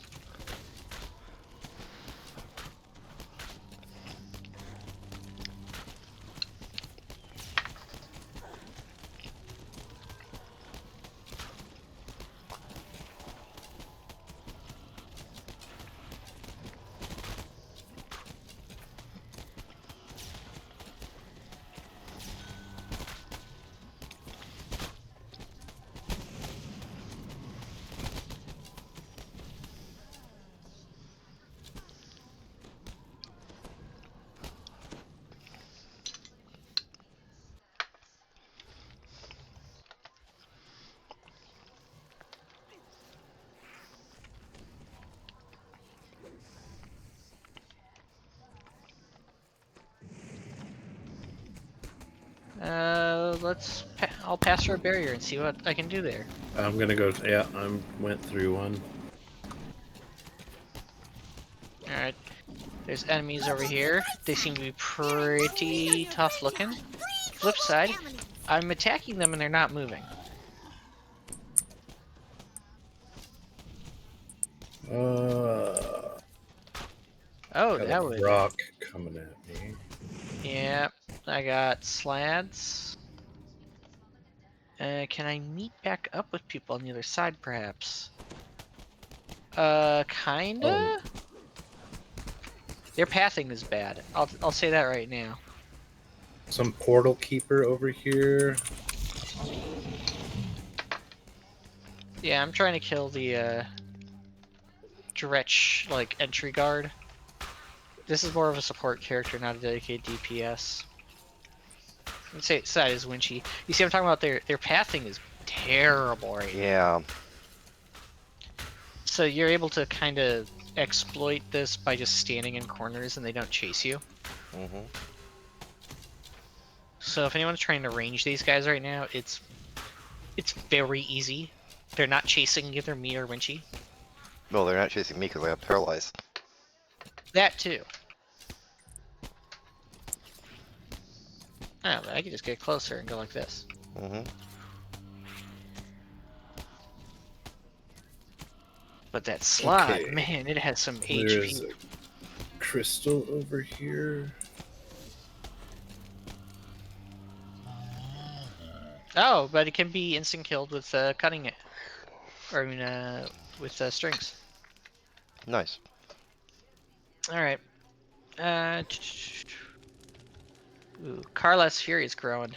I'll pass her a barrier and see what I can do there. I'm gonna go. Yeah, I went through one. Alright. There's enemies over here. They seem to be pretty tough looking. Flip side, I'm attacking them and they're not moving. Oh, that would. Rock coming at me. Yeah, I got slads. Can I meet back up with people on the other side, perhaps? Kinda? Oh. Their pathing is bad. I'll say that right now. Some portal keeper over here. Yeah, I'm trying to kill the, Dretch, like, entry guard. This is more of a support character, not a dedicated DPS. I'd say side is Winchy. You see what I'm talking about? Their pathing is terrible right now. Yeah. So you're able to kind of exploit this by just standing in corners and they don't chase you. Mm-hmm. So if anyone's trying to range these guys right now, it's It's very easy. They're not chasing either me or Winchy. No, they're not chasing me because I have paralyzed. That too. Oh, but I could just get closer and go like this. Mm-hmm. But that slot, Okay. man, it has some There's HP. a crystal over here. Oh, but it can be instant killed with cutting it. Or I mean, with strings. Nice. Alright. Ooh, Carlos Fury is growing.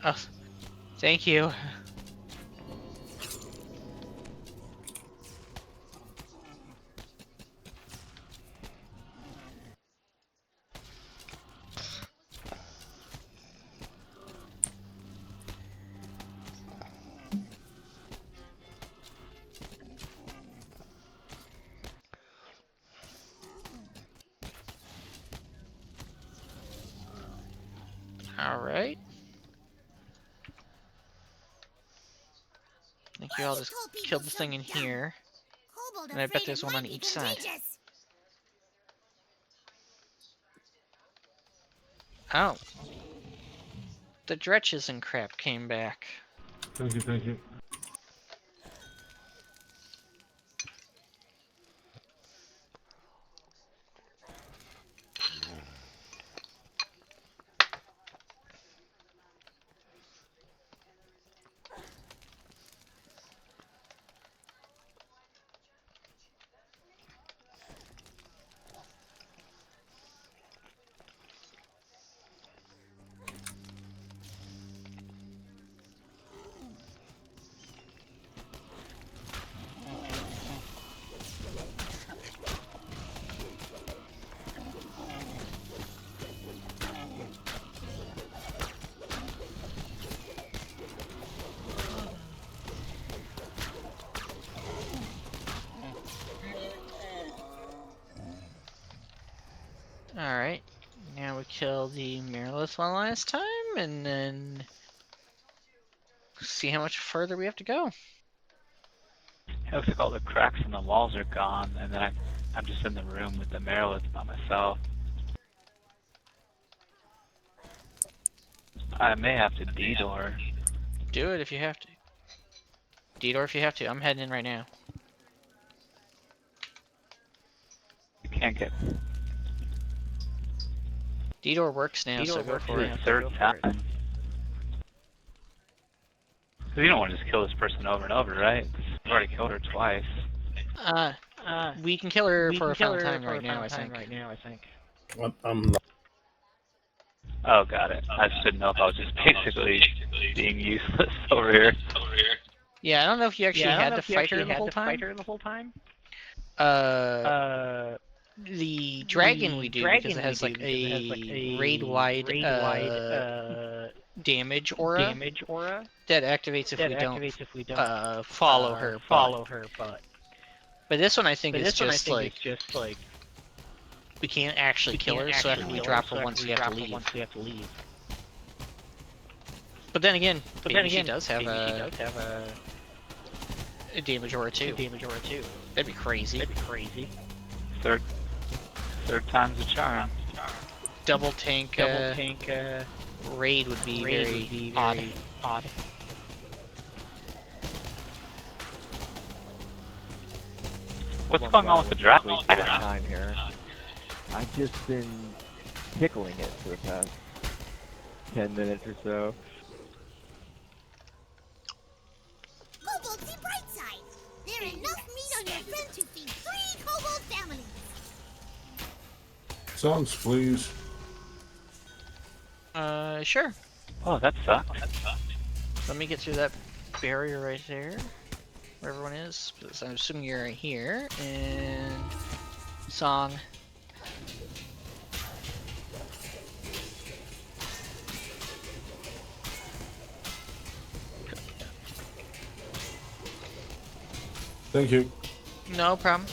Oh, thank you. All right. I think you all just killed this thing in here. And I bet there's one on each side. Oh. The Dretches and crap came back. Thank you, thank you. Alright. Now we kill the Mirrorless one last time, and then see how much further we have to go. It looks like all the cracks in the walls are gone, and then I'm just in the room with the Mirrorless by myself. I may have to D-door. Do it if you have to. D-door if you have to. I'm heading in right now. You can't get D-door works now, so go for it. Third time. Because you don't want to just kill this person over and over, right? You've already killed her twice. We can kill her for a final time right now, I think. Oh, got it. I just didn't know if I was just basically being useless over here. Yeah, I don't know if you actually had to fight her the whole time. The dragon we do because it has like a raid-wide damage aura that activates if we don't follow her. But this one I think is just like we can't actually kill her, so after we drop her once we have to leave. But then again, she does have a damage aura too. That'd be crazy. Third time's a charm. Double tank raid would be very odd. What's going on with the dragon? Time here. I've just been tickling it for the past 10 minutes or so. Who won't see bright side? Songs, please. Sure. Oh, that sucks. Let me get through that barrier right there, where everyone is. So I'm assuming you're right here, and song. Thank you. No problem.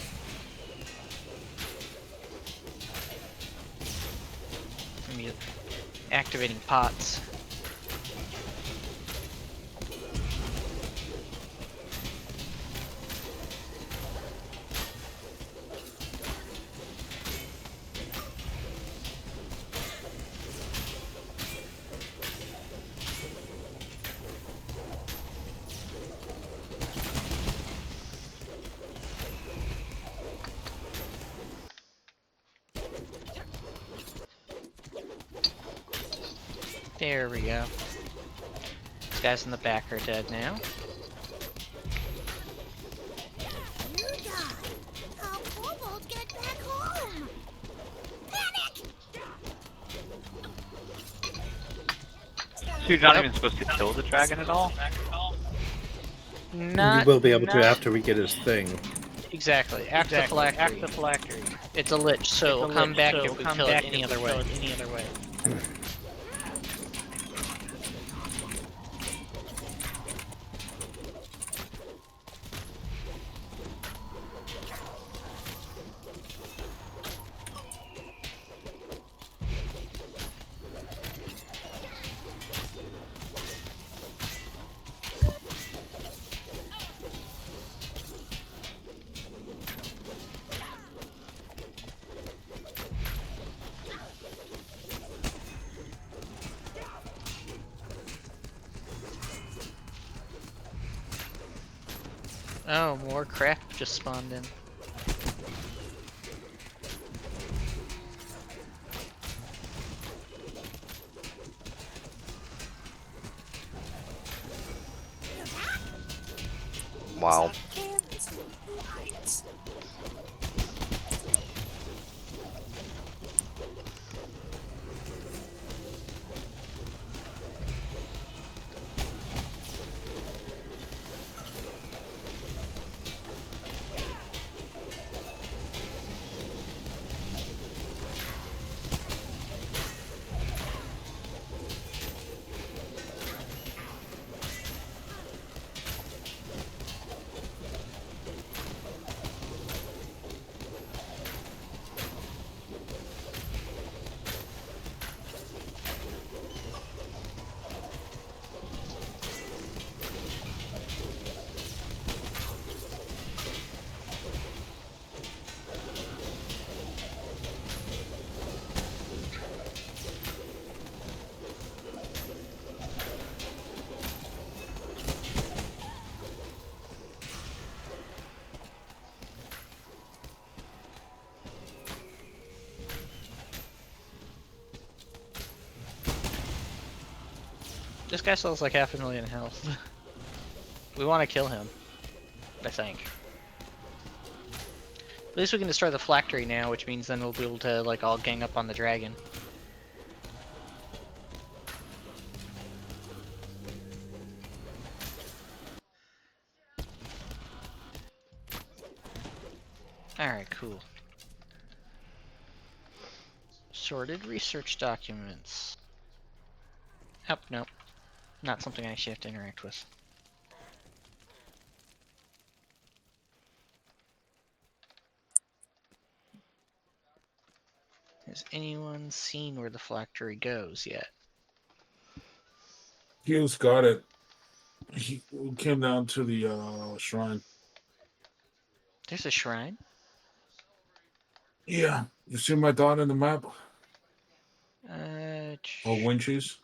I'm activating pots. There we go. These guys in the back are dead now. You died. How kobolds get back home? Panic! So you're not even supposed to kill the dragon at all? Not. You will be able to after we get his thing. Exactly. After the phylactery. It's a lich, so it'll come back if we kill it any other way. Oh, more crap just spawned in. Wow. This guy still has like 500,000 health. We want to kill him, I think. At least we can destroy the phylactery now, which means then we'll be able to like all gang up on the dragon. Alright, cool. Sorted research documents. Oh, nope. Not something I actually have to interact with. Has anyone seen where the phylactery goes yet? Hughes got it. He came down to the shrine. There's a shrine? Yeah. You see my dot on the map? Or winches?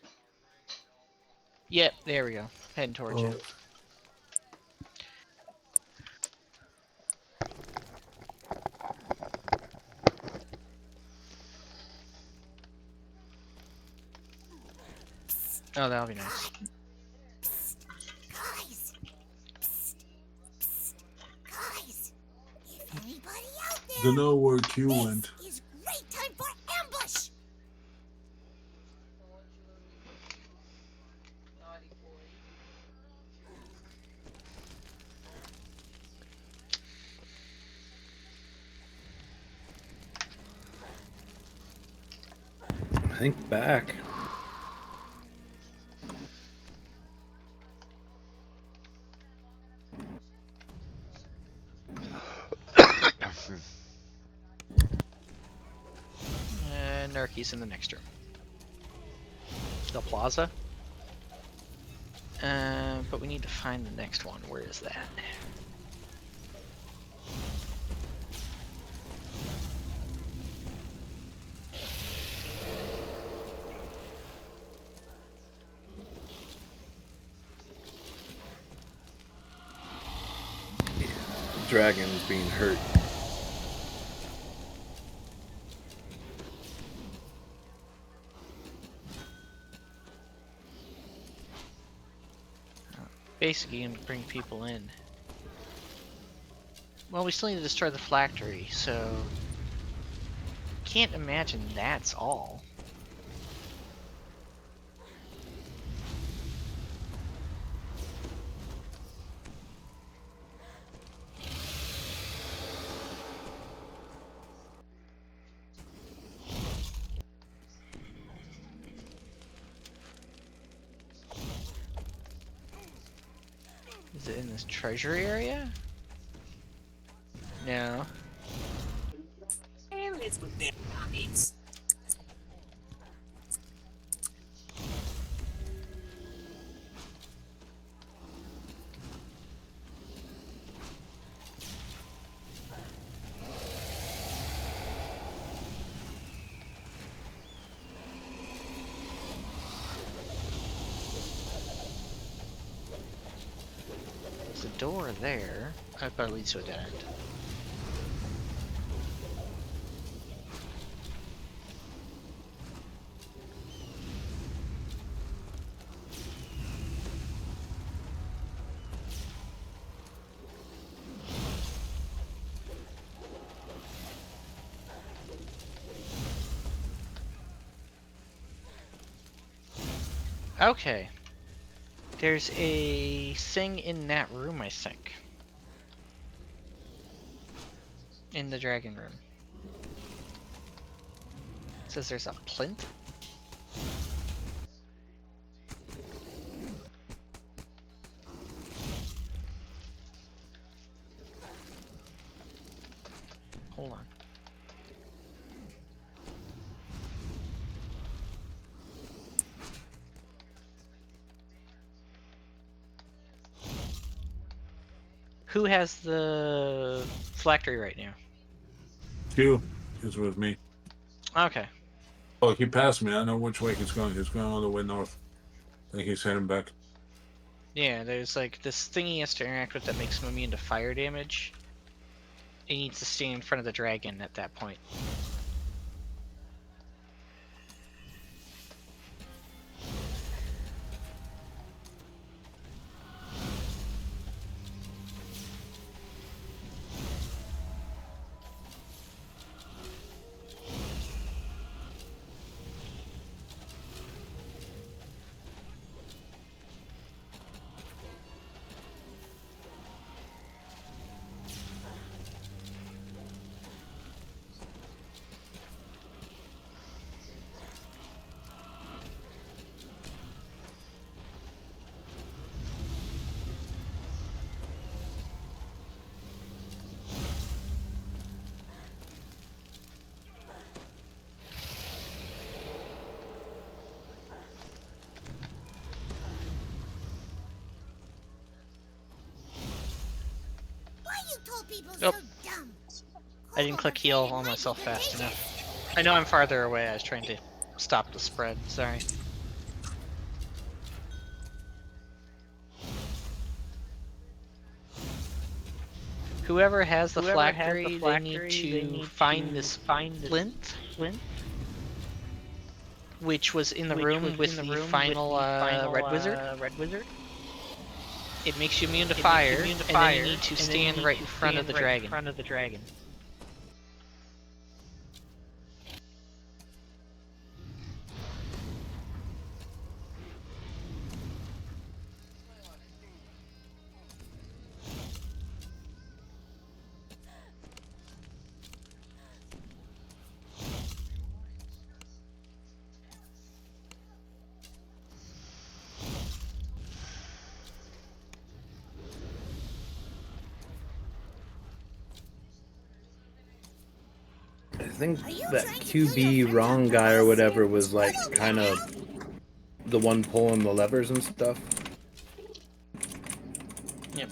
Yep, there we go. Heading towards you. Oh, that'll be nice. Guys! Guys! If anybody out there, Don't know where Q went. is great time for think back. And Narki's in the next room. The plaza. But we need to find the next one. Where is that? Dragon's being hurt. Basically, gonna bring people in. Well, we still need to destroy the phylactery, so can't imagine that's all. Is it in this treasure area? No. And it's with their pockets. There's a door there. That probably leads to a dead end. Okay. There's a thing in that room, I think. In the dragon room. It says there's a plinth. Hold on. Who has the phylactery right now? Q is with me. Okay. Oh, he passed me. I know which way he's going. He's going all the way north. I think he's heading back. Yeah, there's like this thing he has to interact with that makes him immune to fire damage. He needs to stay in front of the dragon at that point. Nope. I didn't click heal on myself fast enough. I know I'm farther away, I was trying to stop the spread, sorry. Whoever has the phylactery, they need to find this plinth, which was in the room with the final red wizard. It makes you immune to fire, and then you need to stand right in front of the dragon. think that QB wrong guy or whatever was like kind of the one pulling the levers and stuff. Yep.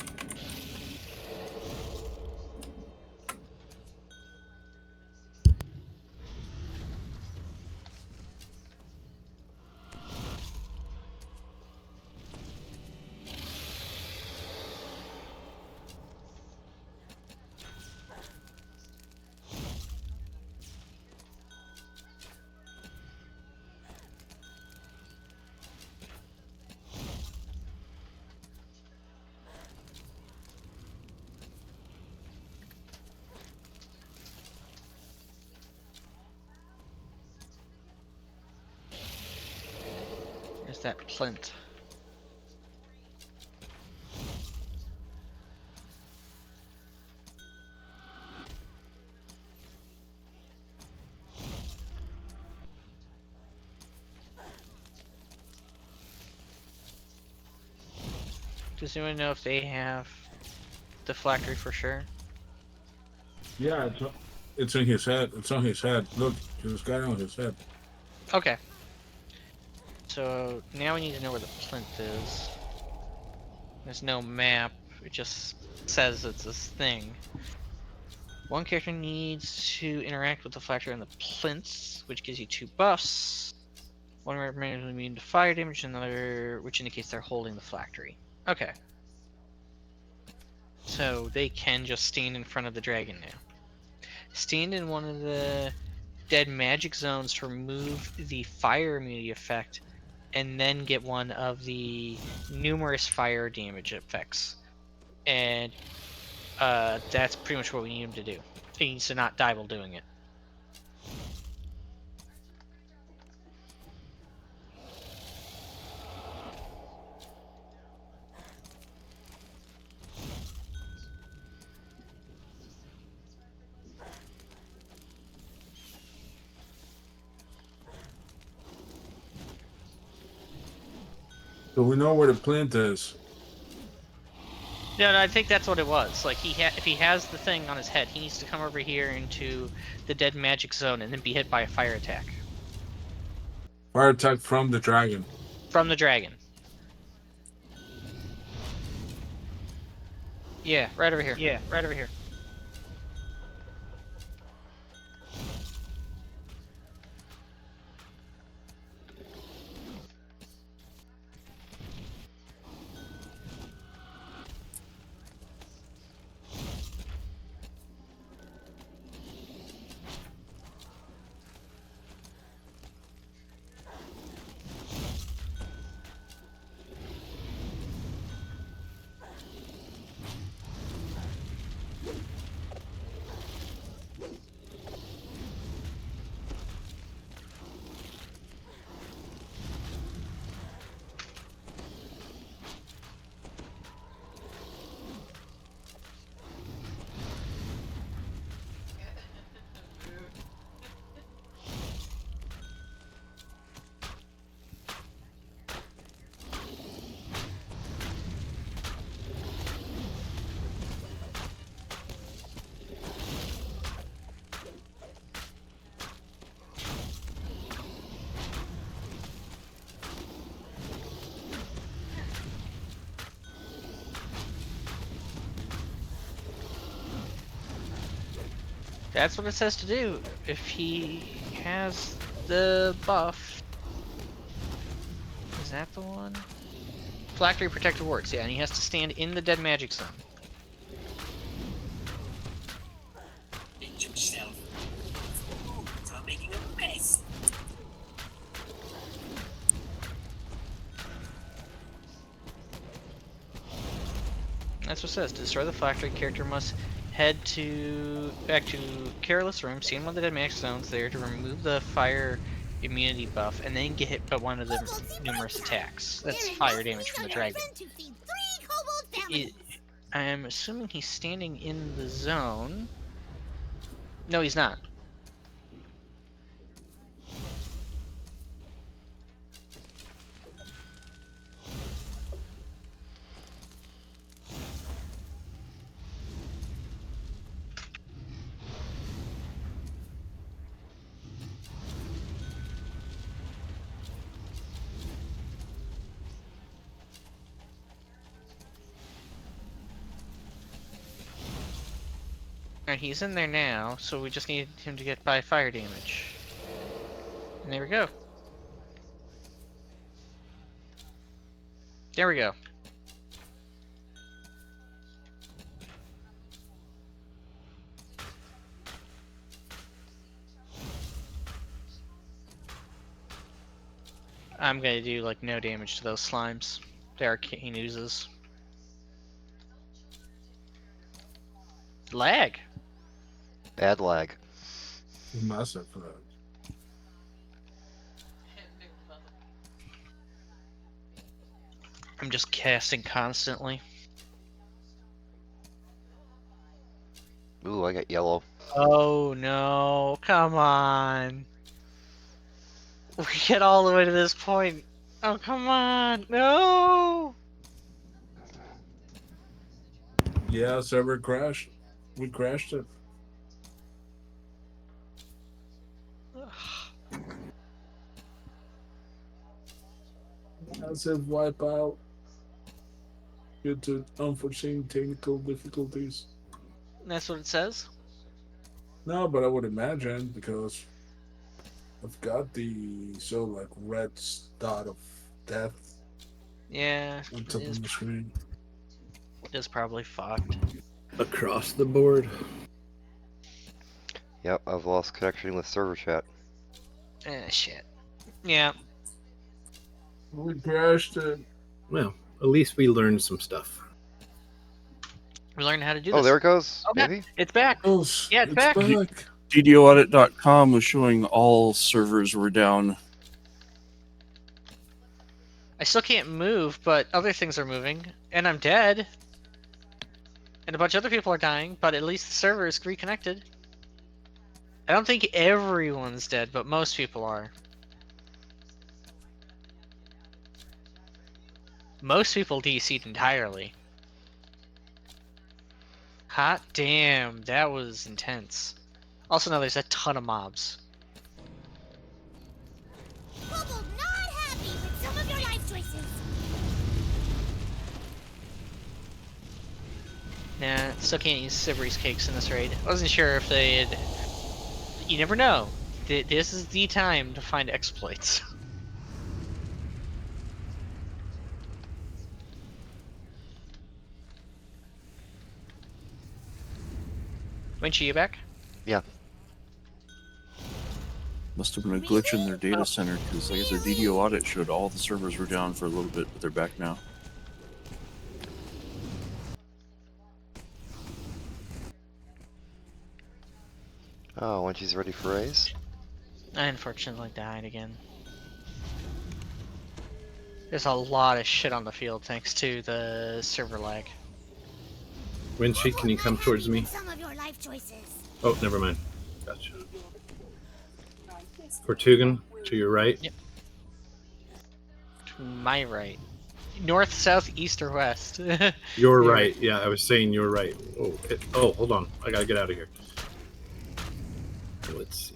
There's that plinth. Does anyone know if they have the phylactery for sure? Yeah, it's in his head. It's on his head. Look, there's got it on his head. Okay. So now we need to know where the plinth is. There's no map. It just says it's this thing. One character needs to interact with the phylactery on the plinths, which gives you 2 buffs. One remains immune to fire damage, another which indicates they're holding the phylactery. Okay. So they can just stand in front of the dragon now. Stand in one of the dead magic zones to remove the fire immunity effect, and then get one of the numerous fire damage effects. And that's pretty much what we need him to do. He needs to not die while doing it. So we know where the plinth is. Yeah, no, I think that's what it was. Like if he has the thing on his head, he needs to come over here into the dead magic zone and then be hit by a fire attack. Fire attack from the dragon. From the dragon. Yeah, right over here. Yeah, right over here. That's what it says to do. If he has the buff. Is that the one? Phylactery Protective Works, yeah, and he has to stand in the dead magic zone. Yourself. Stop making a mess. That's what it says. To destroy the phylactery, character must head back to Careless Room, see one of the dead magic zones there to remove the fire immunity buff, and then get hit by one of the numerous attacks. That's fire damage from the dragon. I'm assuming he's standing in the zone. No, he's not. Alright, he's in there now, so we just need him to get by fire damage. And there we go. There we go. I'm gonna do like no damage to those slimes. They're arcane oozes. Lag. Bad lag. Massive for that. I'm just casting constantly. Ooh, I got yellow. Oh no, come on. We get all the way to this point. Oh, come on, no! Yeah, server crashed. We crashed it. Massive wipeout due to unforeseen technical difficulties. That's what it says? No, but I would imagine because I've got the red dot of death. Yeah, on top of the screen. It is probably fucked. Across the board. Yep, I've lost connection with server chat. Shit. Yeah. We crashed it. Well, at least we learned some stuff. We learned how to do this. Oh, there it goes. Oh, Maybe? It's back. Oh, yeah, it's back. DDOaudit.com was showing all servers were down. I still can't move, but other things are moving. And I'm dead. And a bunch of other people are dying, but at least the server is reconnected. I don't think everyone's dead, but most people are. Most people DC'd entirely. Hot damn, that was intense. Also, now there's a ton of mobs. Kobold not happy with some of your life choices. Nah, still can't use Sivri's cakes in this raid. I wasn't sure if they had... You never know. This is the time to find exploits. Winchy, you back? Yeah. Must have been a glitch in their data center because I guess their DDO audit showed all the servers were down for a little bit, but they're back now. Oh, when she's ready for raise? I unfortunately died again. There's a lot of shit on the field thanks to the server lag. Winchy, can you come towards me? Some of your life choices. Oh, never mind. Gotcha. Tortugan, to your right. Yep. To my right. North, south, east, or west? Your right. Yeah, I was saying your right. Oh, hold on. I gotta get out of here. Let's see.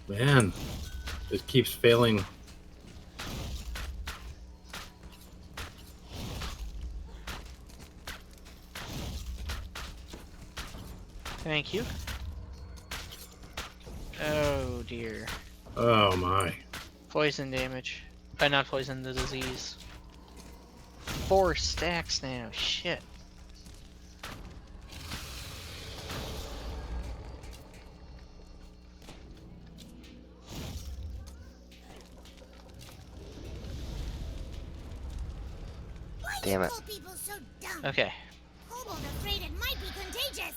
Man, it keeps failing. Thank you. Oh dear. Oh my. Poison damage. Not poison, the disease. 4 stacks now, shit. Damn it. People so dumb. Okay. Kobold afraid it might be contagious.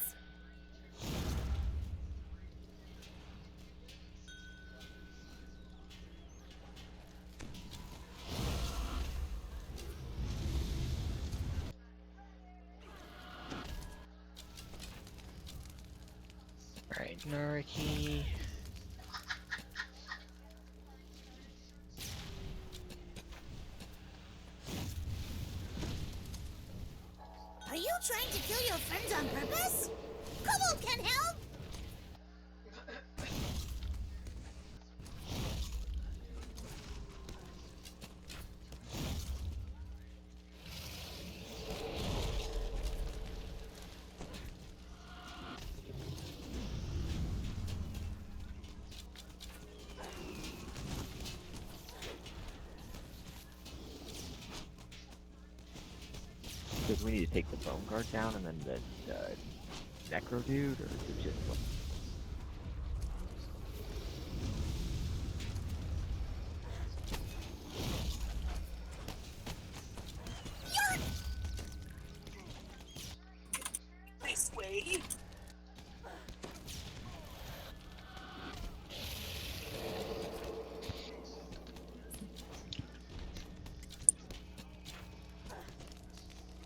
Alright, Noriki. Are you trying to kill your friends on purpose? Kobold can help! we need to take the Bone Guard down and then the Necro dude, or is it just? This way.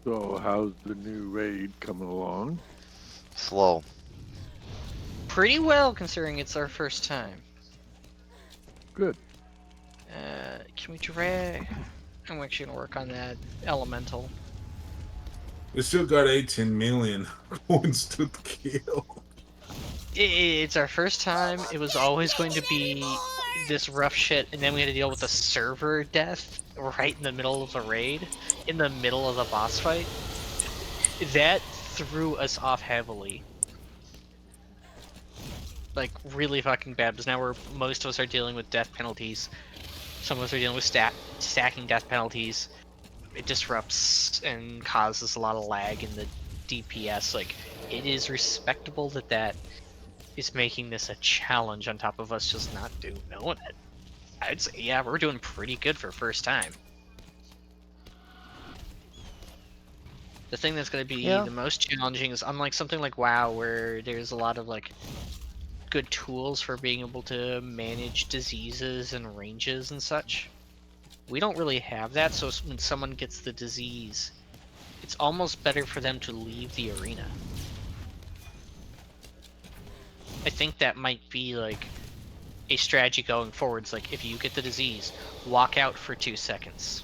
So, how's the new raid coming along? Slow. Pretty well, considering it's our first time. Good. Can we drag? I'm actually gonna work on that elemental. We still got 18 million coins to kill. It's our first time. It was always going to be this rough shit, and then we had to deal with a server death right in the middle of the raid, in the middle of the boss fight. That threw us off heavily. Like, really fucking bad, because now most of us are dealing with death penalties. Some of us are dealing with stacking death penalties. It disrupts and causes a lot of lag in the DPS. Like, it is respectable that is making this a challenge on top of us just not knowing it. I'd say, yeah, we're doing pretty good for first time. The thing that's going to be the most challenging is, unlike something like WoW, where there's a lot of like good tools for being able to manage diseases and ranges and such. We don't really have that, so when someone gets the disease, it's almost better for them to leave the arena. I think that might be like a strategy going forwards. Like, if you get the disease, walk out for 2 seconds.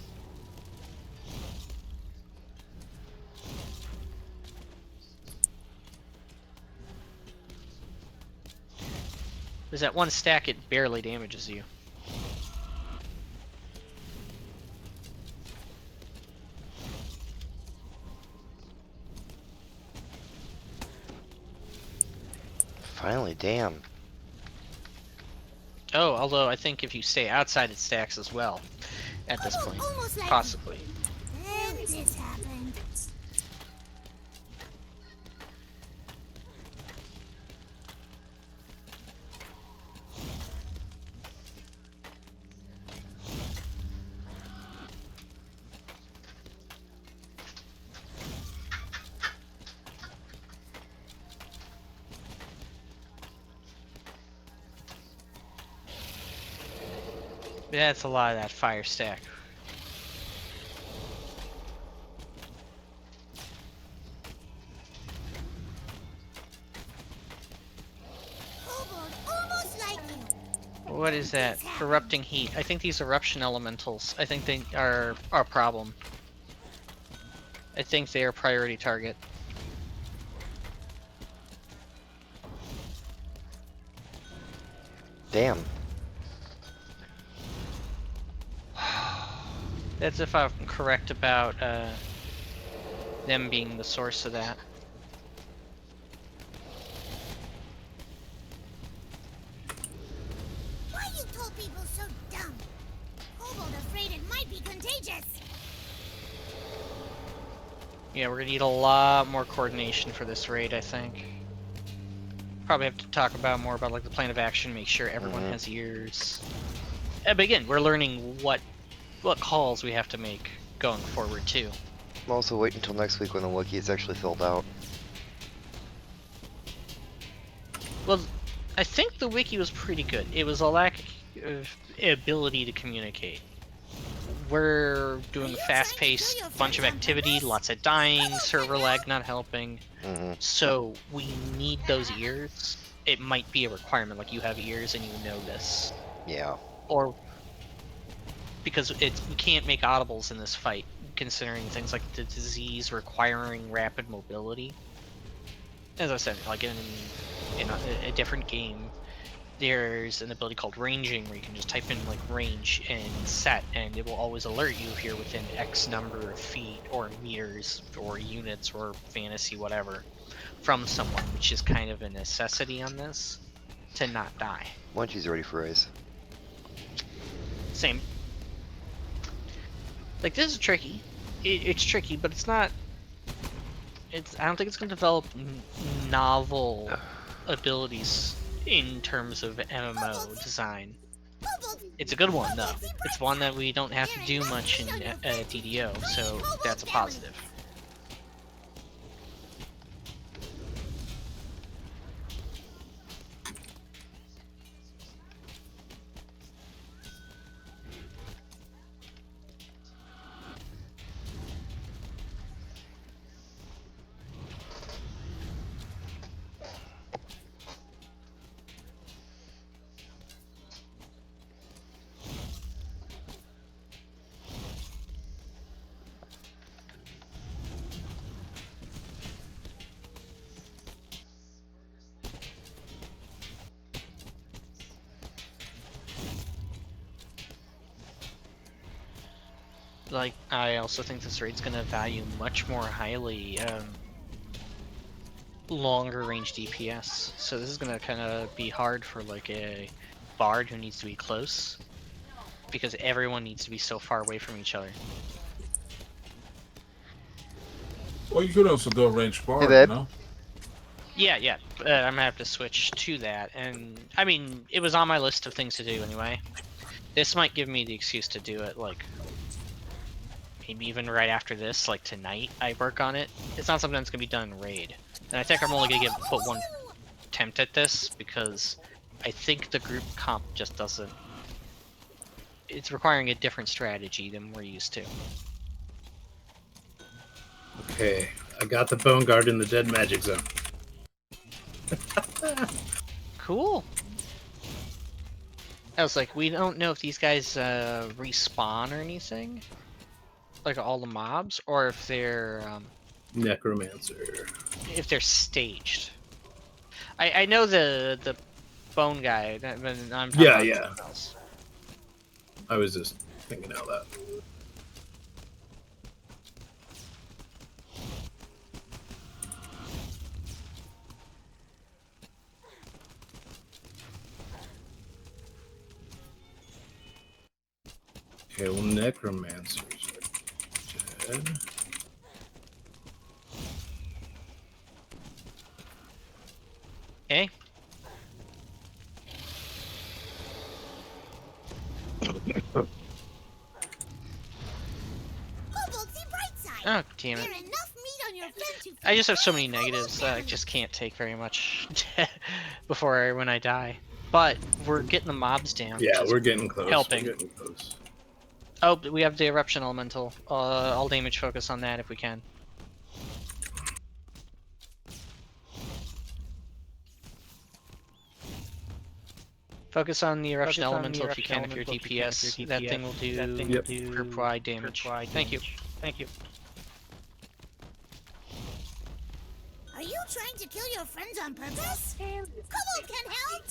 There's that one stack, it barely damages you. Finally, damn. Oh, although I think if you stay outside it stacks as well, at this point. Possibly. Then this happened. Yeah, it's a lot of that fire stack. What is that? Erupting heat. I think these eruption elementals, I think they are our problem. I think they are priority target. Damn. That's if I'm correct about them being the source of that. Why you told people so dumb? Kobold afraid it might be contagious. Yeah, we're gonna need a lot more coordination for this raid, I think. Probably have to talk about more about like the plan of action, make sure everyone has ears. But again, we're learning what calls we have to make going forward too. Also, wait until next week when the wiki is actually filled out. Well, I think the wiki was pretty good. It was a lack of ability to communicate. We're doing a fast-paced bunch of activity, lots of dying, server lag not helping. So we need those ears. It might be a requirement, like you have ears and you know this. Yeah. Or because we can't make audibles in this fight, considering things like the disease requiring rapid mobility. As I said, like in a different game, there's an ability called ranging, where you can just type in like range and set, and it will always alert you if you're within X number of feet or meters or units or fantasy whatever from someone, which is kind of a necessity on this to not die. Once she's ready for race. Same. Like, this is tricky. It's tricky, but it's not I don't think it's going to develop novel abilities in terms of MMO design. It's a good one though. It's one that we don't have to do much in DDO, so that's a positive. Like, I also think this raid's gonna value much more highly longer range DPS. So this is gonna kind of be hard for like a bard who needs to be close, because everyone needs to be so far away from each other. Well, you could also do a range bard, babe. no? Yeah, I'm gonna have to switch to that, and I mean, it was on my list of things to do anyway. This might give me the excuse to do it, like, maybe even right after this, like tonight, I work on it. It's not something that's gonna be done in raid. And I think I'm only gonna put one attempt at this, because I think the group comp just doesn't... It's requiring a different strategy than we're used to. Okay, I got the Bone Guard in the Dead Magic Zone. Cool. I was like, we don't know if these guys respawn or anything, like all the mobs, or if they're Necromancer. if they're staged. I know the bone guy. I'm talking about something else. I was just thinking out loud. Okay, well, necromancers are dead. Okay. Oh, damn it. I just have so many negatives that I just can't take very much when I die. But we're getting the mobs down. Yeah, we're getting close. Helping. We're getting close. Oh, we have the Eruption Elemental. All damage focus on that if we can. Focus on the Eruption Elemental if you can, if you're DPS. That thing will do group-wide damage. Thank you. Thank you. Are you trying to kill your friends on purpose? Kobold can help!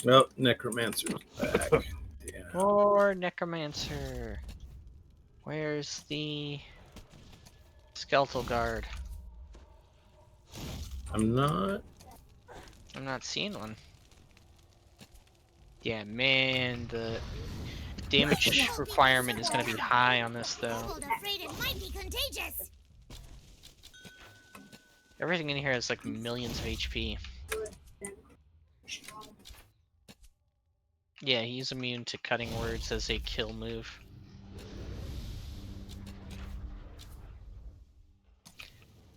Well, Necromancer's back. Yeah. Or Necromancer. Where's the Skeletal Guard? I'm not seeing one. Yeah, man, the damage requirement is going to be high on this, though. Afraid it might be contagious. Everything in here is like millions of HP. Yeah, he's immune to cutting words as a kill move.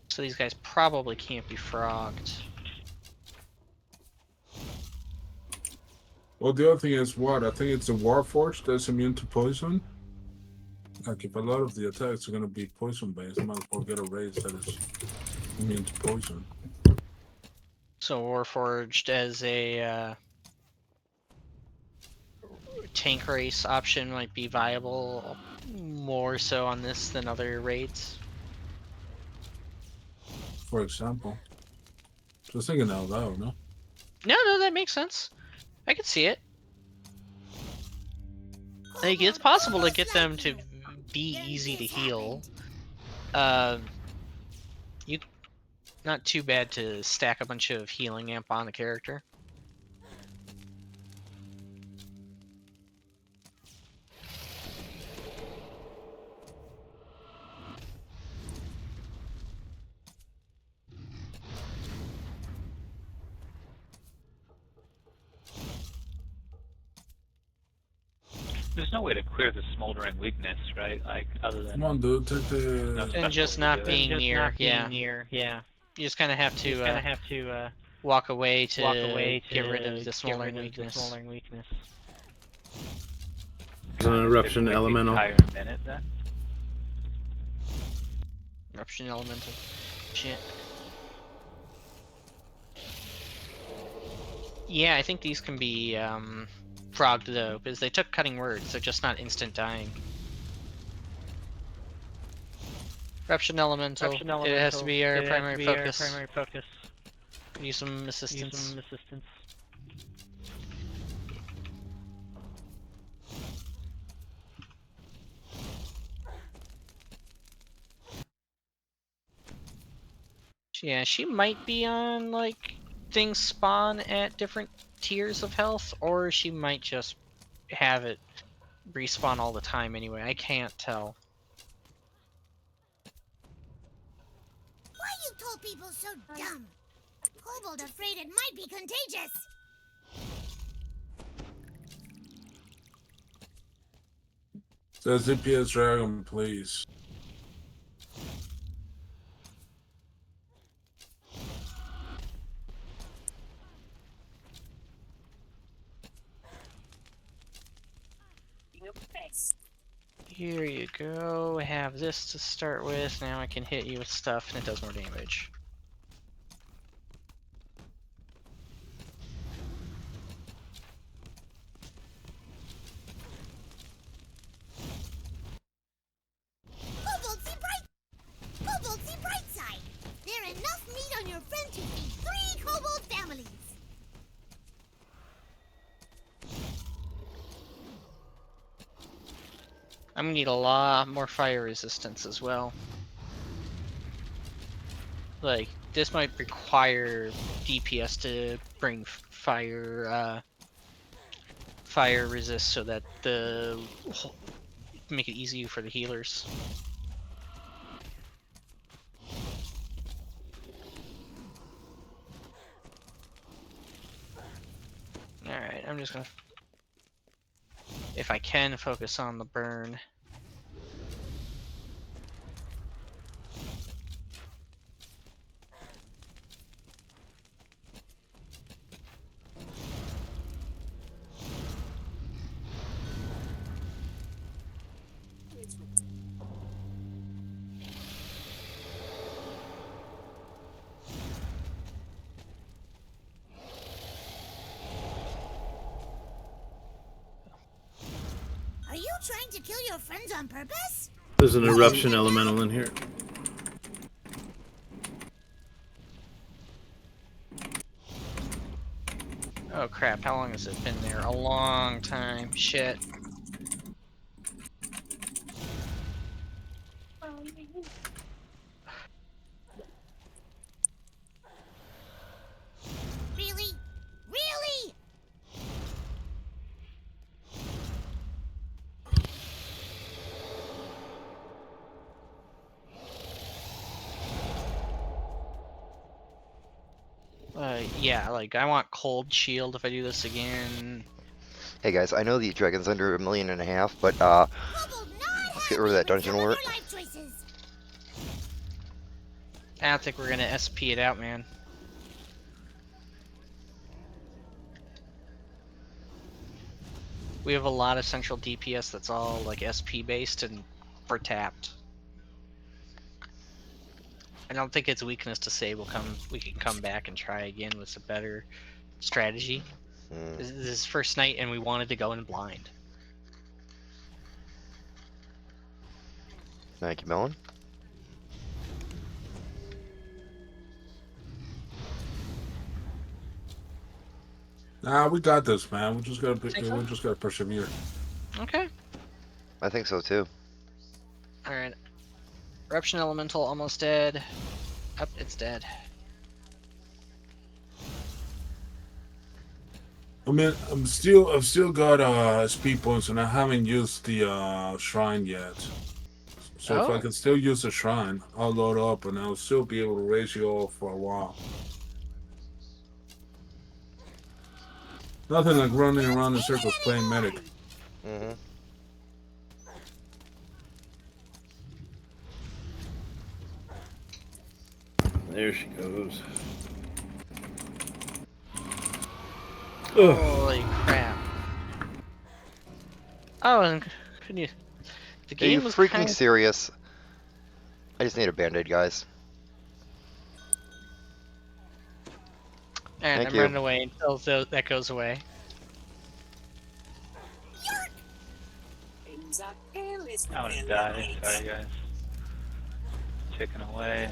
So these guys probably can't be frogged. Well, the other thing is what? I think it's the Warforged that's immune to poison. Like, if a lot of the attacks are going to be poison-based, I might as well get a raise that is immune to poison. So Warforged as a tank race option might be viable more so on this than other raids. For example. Just thinking out loud, no? No, that makes sense. I could see it. Like, it's possible to get them to be easy to heal. Not too bad to stack a bunch of healing amp on the character. There's no way to clear the smoldering weakness, right? Like, other than... Come on, dude, take the... And just not being near, yeah. You just kind of have to, walk away to get rid of the smoldering weakness. There's an eruption elemental. Minute, then? Eruption elemental. Shit. Yeah, I think these can be, progged though, because they took cutting words, they're just not instant dying. Eruption elemental. It has to be our primary focus. Use some assistance. Yeah, she might be on, like, things spawn at different tiers of health, or she might just have it respawn all the time anyway. I can't tell. Why you told people so dumb? Kobold afraid it might be contagious. Says DPS Dragon, please. Here you go. Have this to start with. Now I can hit you with stuff and it does more damage. Kobold, see bright side. There enough meat on your friend to feed 3 kobold families. I'm gonna need a lot more fire resistance as well. Like, this might require DPS to bring fire resist so that make it easier for the healers. Alright, I'm just gonna, if I can, focus on the burn. Are you trying to kill your friends on purpose? There's an eruption elemental in here. Oh crap, how long has it been there? A long time. Shit. Really? Really? Yeah, like, I want cold shield if I do this again. Hey guys, I know the dragon's under 1.5 million, but let's get rid of that dungeon alert. I don't think we're gonna SP it out, man. We have a lot of central DPS that's all like SP based and we're tapped. I don't think it's weakness to say we can come back and try again with a better strategy. This is first night and we wanted to go in blind. Thank you, Melon. Nah, we got this, man. We just gotta persevere. Okay. I think so too. Alright. Eruption Elemental almost dead. Up, it's dead. I mean, I've still got speed points, and I haven't used the shrine yet. So if I can still use the shrine, I'll load up, and I'll still be able to raise you all for a while. Nothing like running around in circles playing medic. Mm-hmm. There she goes. Holy crap. Oh, and couldn't you... The Are game you was freaking kinda... serious? I just need a band-aid, guys. And Thank I'm you. running away until that goes away. I would have died. Sorry, guys. Chicken away.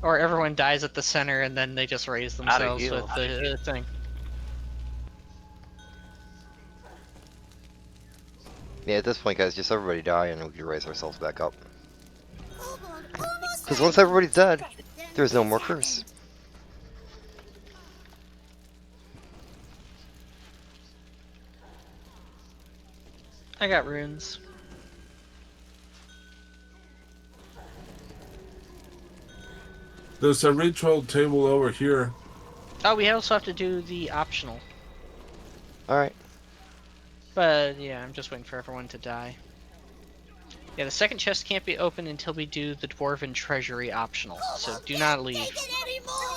Or everyone dies at the center and then they just raise themselves heal. with the thing. Yeah, at this point, guys, just everybody die and we can raise ourselves back up. Because once everybody's dead, there's no more curse. I got runes. There's a ritual table over here. Oh, we also have to do the optional. Alright. But yeah, I'm just waiting for everyone to die. Yeah, the second chest can't be opened until we do the Dwarven Treasury optional. So do not leave.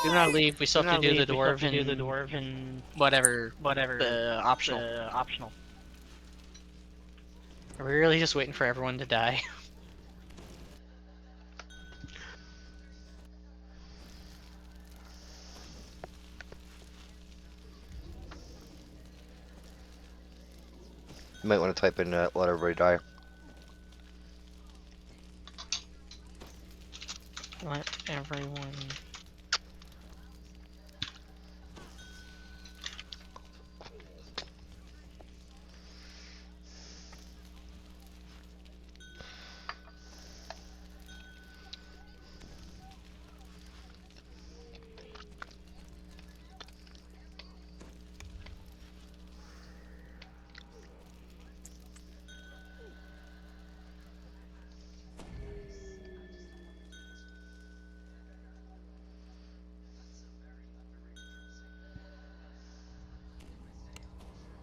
Do not leave. We still have to do the Dwarven... Whatever. The optional. Are we really just waiting for everyone to die? You might want to type in let everybody die. Let everyone...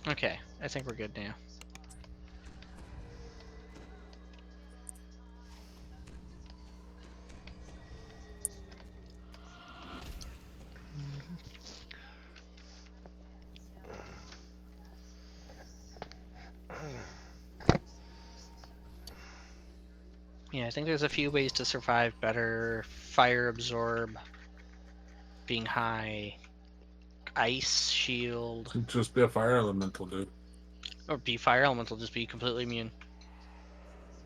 Okay, I think we're good now. Yeah, I think there's a few ways to survive better. Fire absorb, being high, ice shield. Just be a fire elemental, dude. Or be fire elemental, just be completely immune.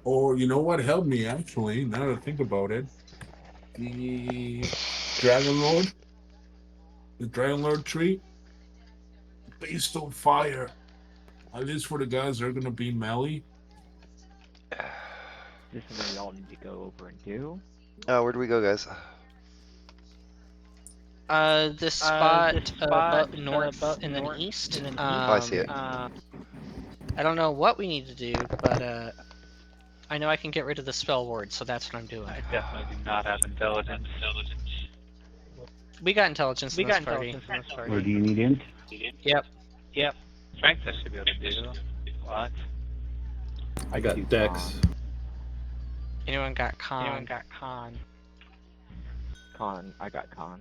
Or you know what helped me actually, now that I think about it? The Dragon Lord. The Dragon Lord tree. Based on fire. At least for the guys that are gonna be melee. This is something y'all need to go over and do. Where do we go, guys? This spot, north and then east. I see it. I don't know what we need to do, but I know I can get rid of the spell ward, so that's what I'm doing. I definitely do not have intelligence. We got intelligence in this party. Or do you need int? Yep. Strength I should be able to do. What? I got Dex. Anyone got con? I got con.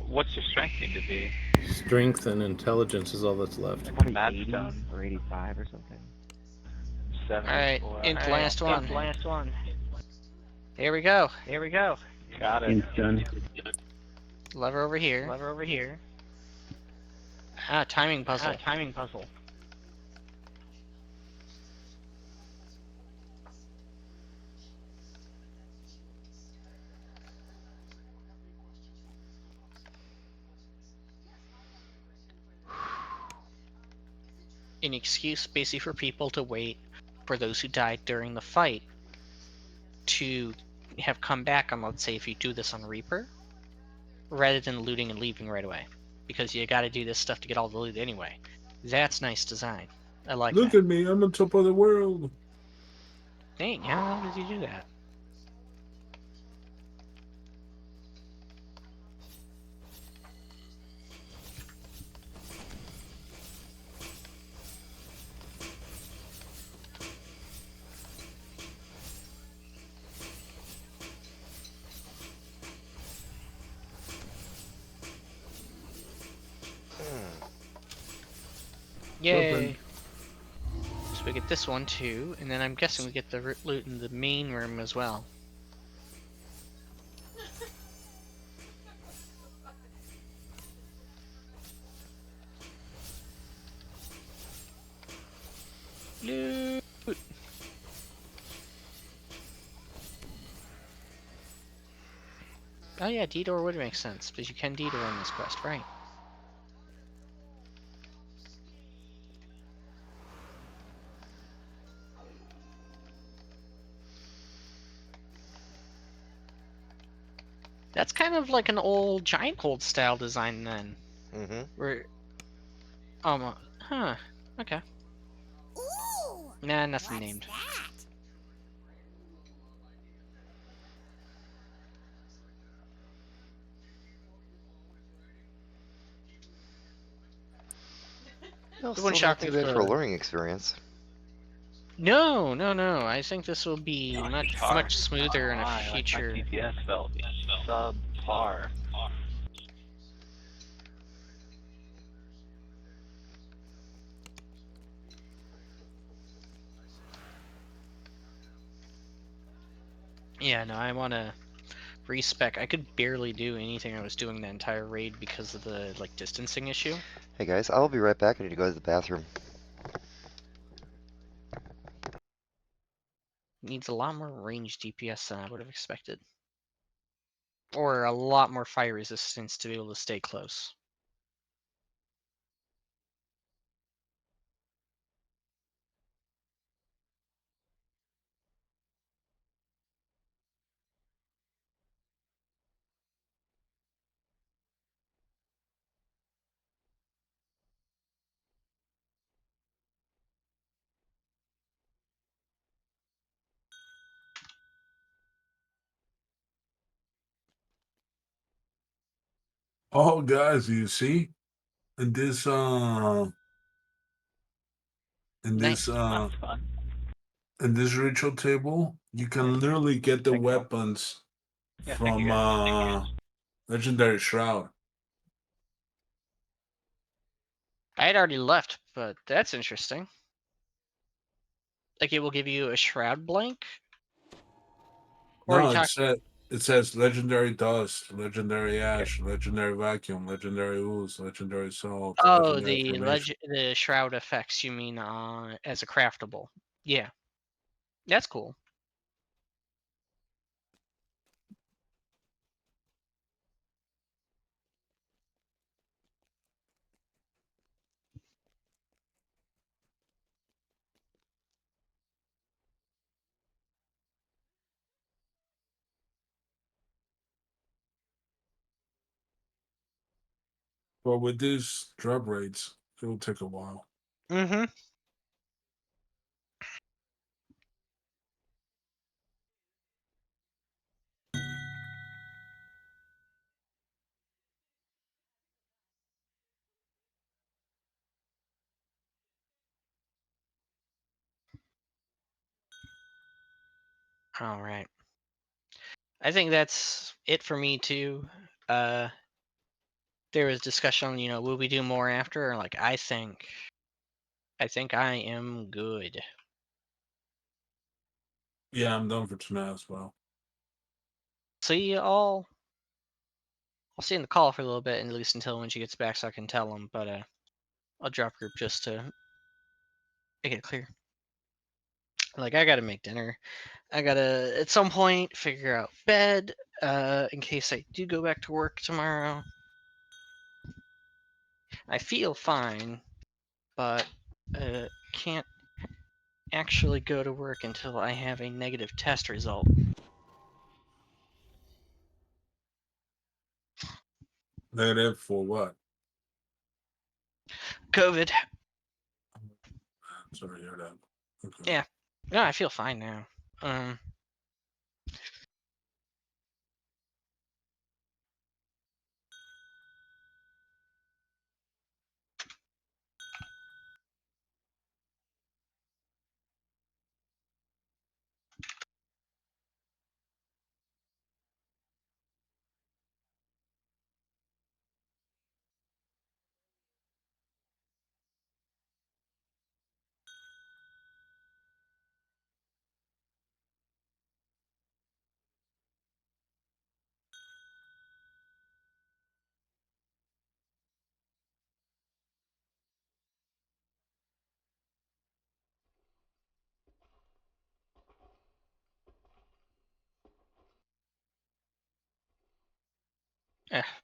What's your strength need to be? Strength and intelligence is all that's left. Probably That's 80 done. or 85 or something. 74. Alright, last one. Here we go. Got it. Int's done. Lever over here. Ah, timing puzzle. an excuse basically for people to wait for those who died during the fight to have come back on, let's say, if you do this on Reaper, rather than looting and leaving right away. Because you gotta do this stuff to get all the loot anyway. That's nice design. I like Look that. at me, I'm on top of the world. Dang, how did you do that? Yay! So we get this one too, and then I'm guessing we get the loot in the main room as well. Loot! Oh yeah, detour would make sense, because you can detour in this quest, right? That's kind of like an old Giant Cold style design then. Mm-hmm. Where, huh? Okay. Ooh, Nah, nothing named. No, It still wouldn't not shock too me bad for a if, learning experience. No. I think this will be Oh, much guitar. smoother in a Like my future. DPS felt subpar. Yeah, no, I want to respec. I could barely do anything I was doing the entire raid because of the like distancing issue. Hey guys, I'll be right back. I need to go to the bathroom. Needs a lot more range DPS than I would have expected. Or a lot more fire resistance to be able to stay close. Oh, guys, you see? In this, Nice. That's fun. in this ritual table, you can literally get the weapons Yeah, thank you, from, guys. Legendary Shroud. I had already left, but that's interesting. Like it will give you a shroud blank? Or No, you it says Legendary Dust, Legendary Ash, Legendary Vacuum, Legendary Ooze, Legendary Salt, Oh, Legendary Formation. the shroud effects you mean as a craftable. Yeah. That's cool. But with these drop rates, it will take a while. Mm-hmm. All right. I think that's it for me too. There was discussion on, will we do more after? Like, I think I am good. Yeah, I'm done for tonight as well. See y'all. I'll stay in the call for a little bit, at least until when she gets back, so I can tell him. But I'll drop group just to make it clear. Like, I gotta make dinner. I gotta at some point figure out bed. In case I do go back to work tomorrow. I feel fine, but can't actually go to work until I have a negative test result. Negative for what? COVID. Sorry to hear that. Okay. Yeah. No, I feel fine now.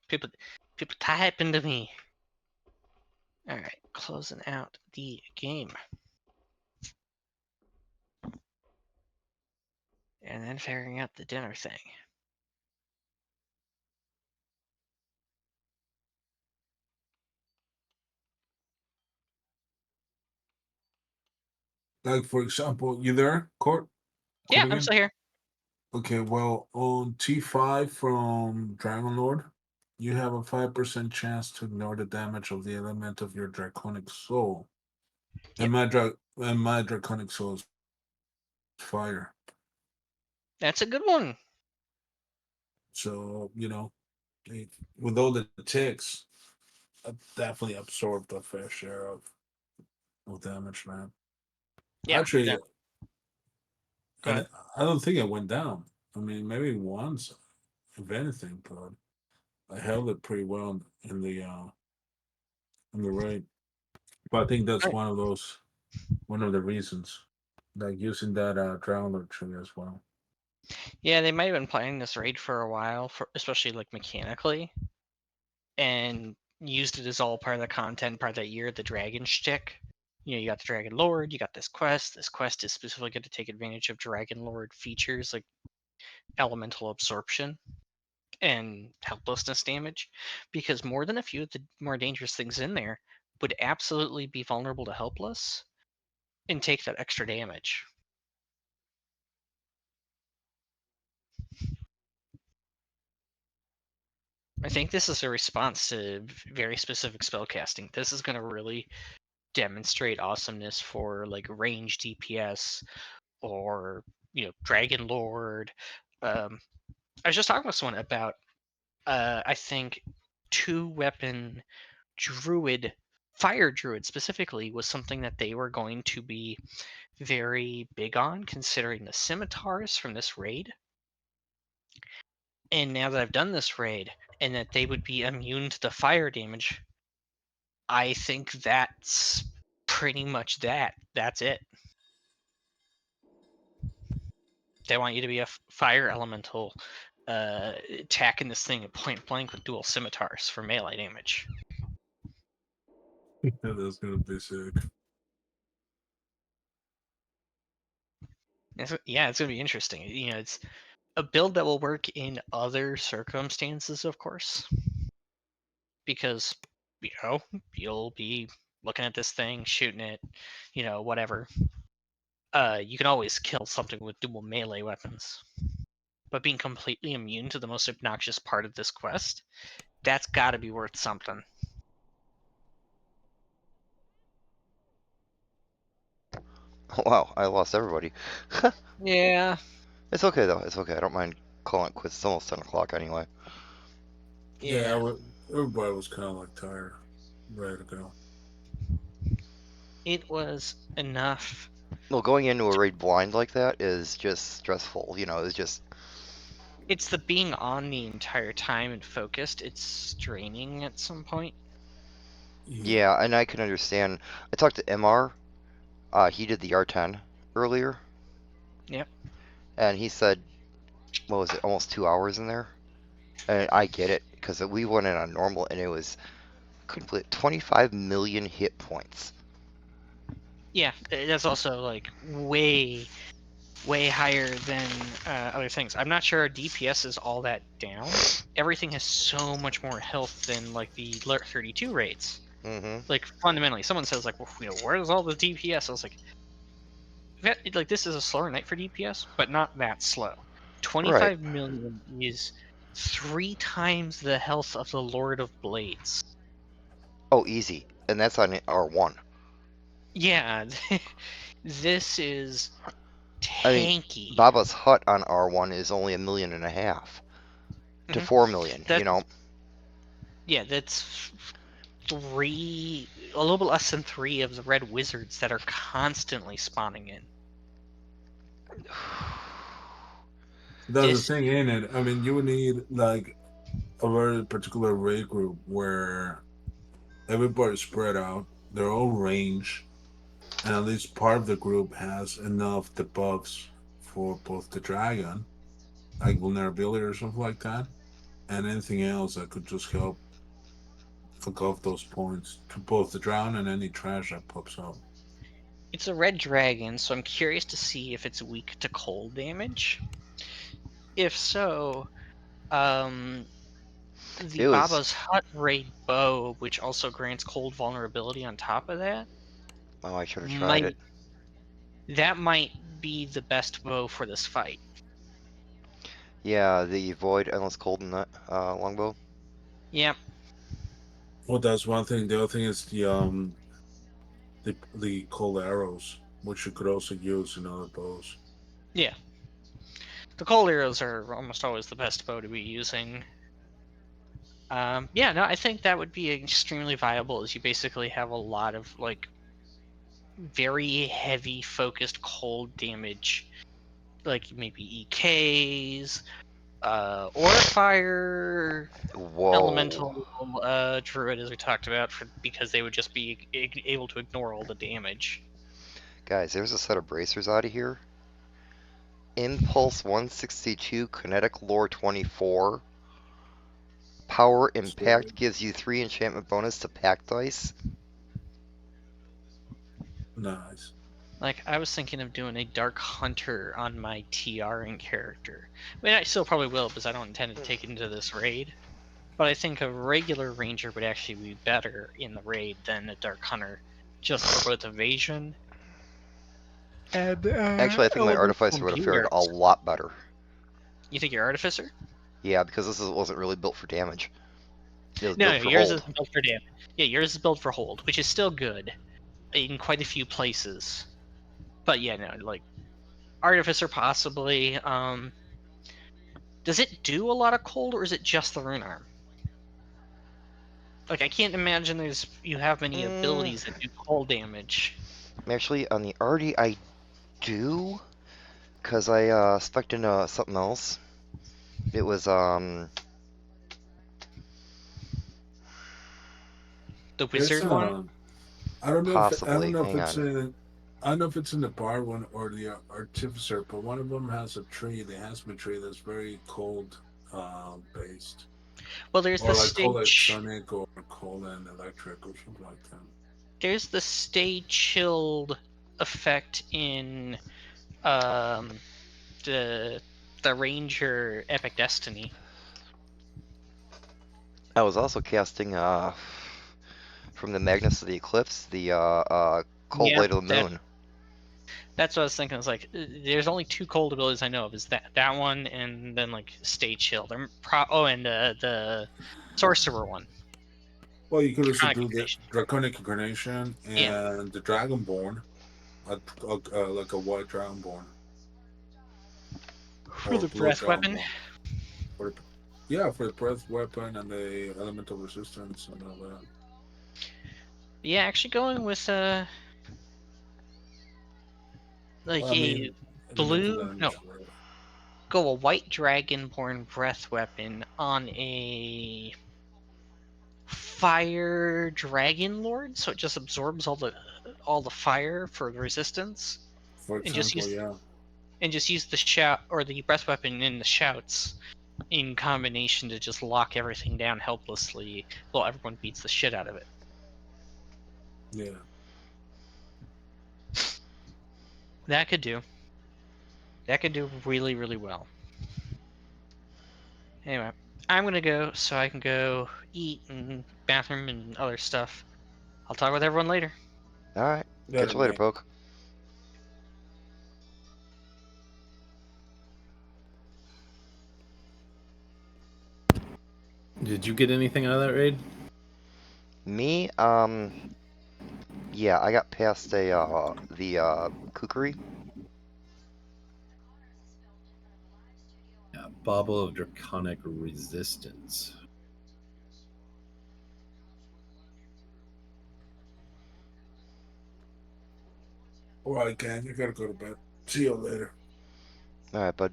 People typing to me. Alright, closing out the game. And then figuring out the dinner thing. Like, for example, you there, Court? Yeah, I'm still here. Okay, well, on T5 from Dragon Lord, you have a 5% chance to ignore the damage of the element of your Draconic Soul. Yep. And my Draconic Soul is fire. That's a good one. So, with all the ticks, I definitely absorbed a fair share of damage, man. Yeah. Actually, yeah. I don't think it went down. I mean, maybe once, if anything, but I held it pretty well in the raid. But I think that's one of the reasons, like using that Drowner tree as well. Yeah, they might have been playing this raid for a while, especially like mechanically, and used it as all part of the content, part of that year, the dragon shtick. You got the Dragon Lord, you got this quest. This quest is specifically going to take advantage of Dragon Lord features like elemental absorption and helplessness damage, because more than a few of the more dangerous things in there would absolutely be vulnerable to helpless and take that extra damage. I think this is a response to very specific spellcasting. This is going to really demonstrate awesomeness for like range DPS or Dragon Lord. I was just talking with someone about I think 2-weapon druid, fire druid specifically, was something that they were going to be very big on, considering the scimitars from this raid. And now that I've done this raid, and that they would be immune to the fire damage, I think that's pretty much that. That's it. They want you to be a fire elemental attacking this thing at point blank with dual scimitars for melee damage. That's gonna be sick. Yeah, it's gonna be interesting. It's a build that will work in other circumstances, of course, because you'll be looking at this thing, shooting it, whatever. You can always kill something with dual melee weapons, but being completely immune to the most obnoxious part of this quest, that's got to be worth something. Wow, I lost everybody. Yeah. It's okay though. It's okay. I don't mind calling it quits. It's almost 10 o'clock anyway. Yeah, everybody was kind of like tired, ready to go. It was enough. Well, going into a raid blind like that is just stressful. It's just. It's the being on the entire time and focused. It's draining at some point. Yeah, and I can understand. I talked to MR. He did the R10 earlier. Yep. And he said, what was it, almost 2 hours in there? And I get it, because we went in on normal, and it was, couldn't believe it, 25 million hit points. Yeah, that's also like way higher than other things. I'm not sure our DPS is all that down. Everything has so much more health than like the 32 rates. Mm-hmm. Like fundamentally, someone says like, well, where's all the DPS? I was like, this is a slower night for DPS, but not that slow. 25 million is 3 times the health of the Lord of Blades. Oh, easy, and that's on R1. Yeah, this is tanky. I mean, Baba's Hut on R1 is only 1.5 million to 4 million. You know. Yeah, that's a little bit less than 3 of the red wizards that are constantly spawning in. That's the thing, ain't it? I mean, you would need like a very particular raid group where everybody's spread out, their own range, and at least part of the group has enough debuffs for both the dragon, like vulnerability or something like that, and anything else that could just help fuck off those points to both the drown and any trash that pops up. It's a red dragon, so I'm curious to see if it's weak to cold damage. If so, the Baba's Hut raid bow, which also grants cold vulnerability on top of that. Oh, I should have tried it. That might be the best bow for this fight. Yeah, the Void Endless Cold longbow. Yep. Well, that's one thing. The other thing is the cold arrows, which you could also use in other bows. Yeah. The cold arrows are almost always the best bow to be using. Yeah, no, I think that would be extremely viable, as you basically have a lot of like very heavy focused cold damage, like maybe EKs, Aura Fire, Elemental Druid, as we talked about, because they would just be able to ignore all the damage. Guys, there's a set of bracers out of here. Impulse 162, Kinetic Lore 24. Power Impact gives you 3 enchantment bonus to pack dice. Nice. Like, I was thinking of doing a Dark Hunter on my TRing character. I mean, I still probably will, because I don't intend to take it into this raid. But I think a regular ranger would actually be better in the raid than a Dark Hunter, just for both evasion and Actually, I think my Artificer would have fared a lot better. You think your Artificer? Yeah, because this wasn't really built for damage. No, yours isn't built for damage. Yeah, yours is built for hold, which is still good in quite a few places. But yeah, no, like Artificer possibly. Does it do a lot of cold, or is it just the rune arm? Like, I can't imagine you have many abilities that do cold damage. Actually, on the Artie, I do, because I spec'd into something else. It was the wizard one. I don't know. Possibly. I don't know if it's in the bar one or the Artificer, but one of them has a tree. The Hasma tree that's very cold based. Well, there's or the like cold stage. Sonic or cold and electric or something like that. There's the stay chilled effect in the Ranger Epic Destiny. I was also casting from the Magnus of the Eclipse, the Cold Blade of the Moon. That's what I was thinking. I was like, there's only 2 cold abilities I know of. Is that one, and then like Stay Chilled. And the Sorcerer one. Well, you could also do the Draconic Incarnation and the Dragonborn, like a white Dragonborn. For the breath weapon? For the breath weapon and the elemental resistance and all that. Yeah, actually going with go a white Dragonborn breath weapon on a fire Dragon Lord, so it just absorbs all the fire for the resistance. For example, and just use the shout or the breath weapon in the shouts in combination to just lock everything down helplessly while everyone beats the shit out of it. Yeah. That could do. That could do really, really well. Anyway, I'm gonna go so I can go eat and bathroom and other stuff. I'll talk with everyone later. Alright. Catch you later, Poke. Did you get anything out of that raid? Me? Yeah, I got past the kukri. Yeah, Bauble of Draconic Resistance. Alright, Ken, you gotta go to bed. See you later. Alright, bud.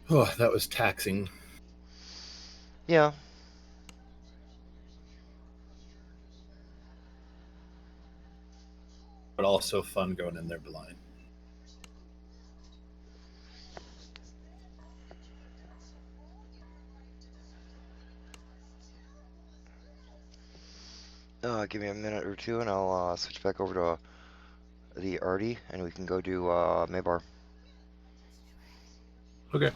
Oh, that was taxing. Yeah. But also fun going in there blind. Give me a minute or two and I'll switch back over to the Artie and we can go do Maybar. Okay.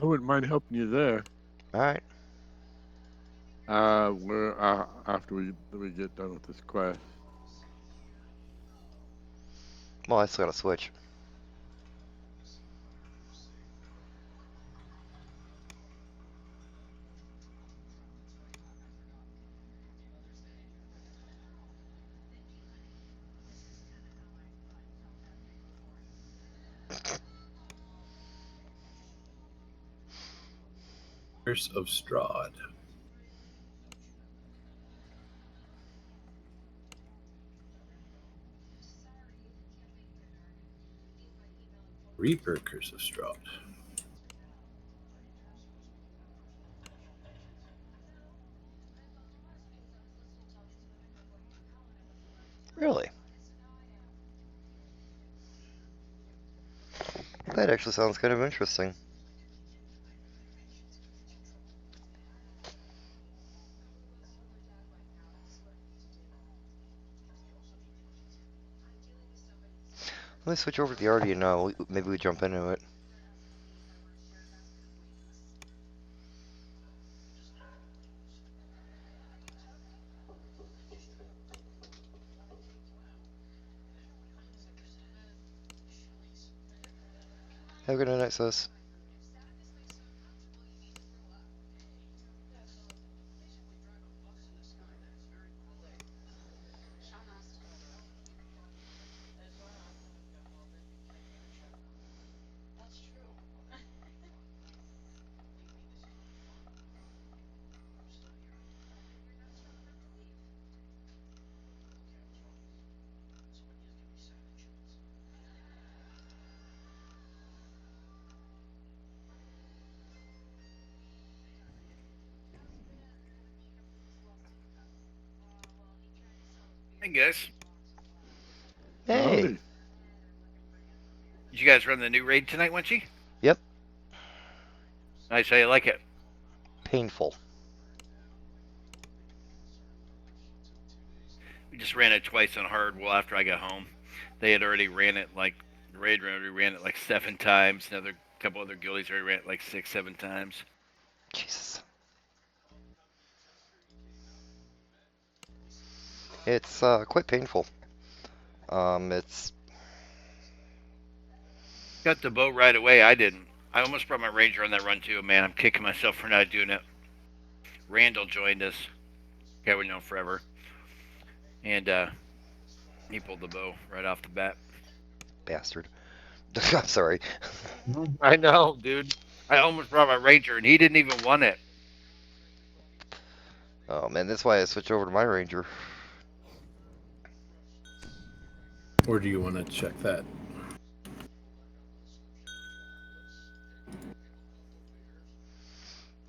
I wouldn't mind helping you there. Alright. We're after we get done with this quest. Well, I still gotta switch. Curse of Strahd. Reaper Curse of Strahd. Really? That actually sounds kind of interesting. Let me switch over to the Artie and maybe we jump into it. Have a good night, sis. Hey guys. Hey. Did you guys run the new raid tonight, Winchy? Yep. Nice, how you like it? Painful. We just ran it twice on hard. Well, after I got home, they had already ran it like the raid already ran it like 7 times. Another couple other guildies already ran it like 6, 7 times. Jesus. It's quite painful. It's got the boat right away. I didn't. I almost brought my ranger on that run too. Man, I'm kicking myself for not doing it. Randall joined us. Guy we've known forever. And he pulled the bow right off the bat. Bastard. I'm sorry. I know, dude. I almost brought my ranger and he didn't even want it. Oh man, that's why I switched over to my ranger. Or do you want to check that?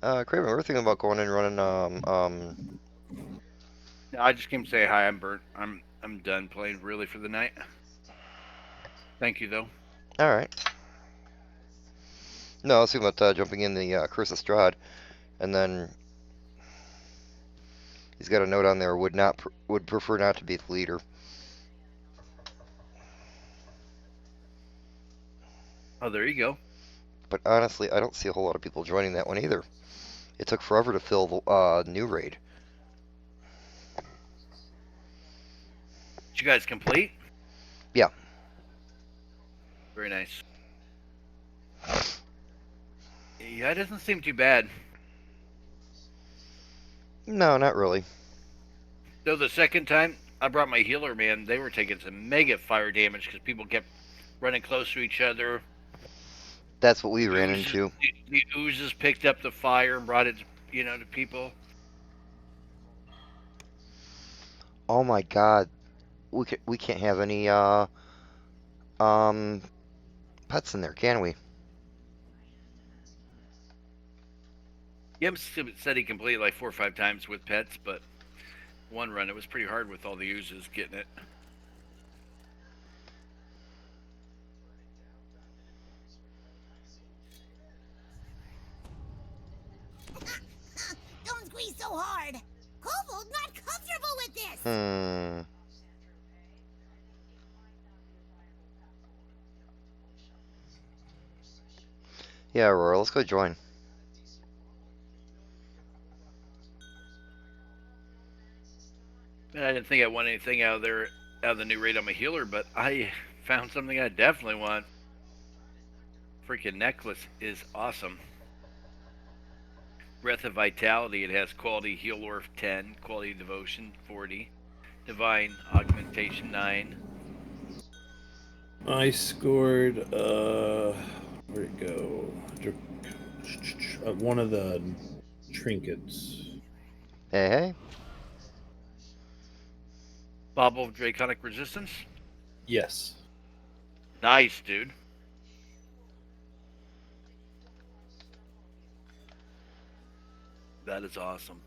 Craven, we're thinking about going and running No, I just came to say hi. I'm burnt. I'm done playing really for the night. Thank you though. All right. No, I was thinking about jumping in the Curse of Strahd, and then he's got a note on there. Would prefer not to be the leader. Oh, there you go. But honestly, I don't see a whole lot of people joining that one either. It took forever to fill the new raid. Did you guys complete? Yeah. Very nice. Yeah, it doesn't seem too bad. No, not really. Though the second time I brought my healer, man, they were taking some mega fire damage because people kept running close to each other. That's what we ran into. The oozes picked up the fire and brought it, to people. Oh my God, we can't have any pets in there, can we? Yim said he completed like 4 or 5 times with pets, but one run it was pretty hard with all the oozes getting it. Don't squeeze so hard. Kobold's not comfortable with this. Yeah, Aurora, let's go join. I didn't think I want anything out of the new raid on my healer, but I found something I definitely want. Freaking necklace is awesome. Breath of Vitality. It has quality heal orb 10, quality devotion 40, divine augmentation 9. I scored where'd it go? One of the trinkets. Hey. Bauble of Draconic Resistance? Yes. Nice, dude. That is awesome.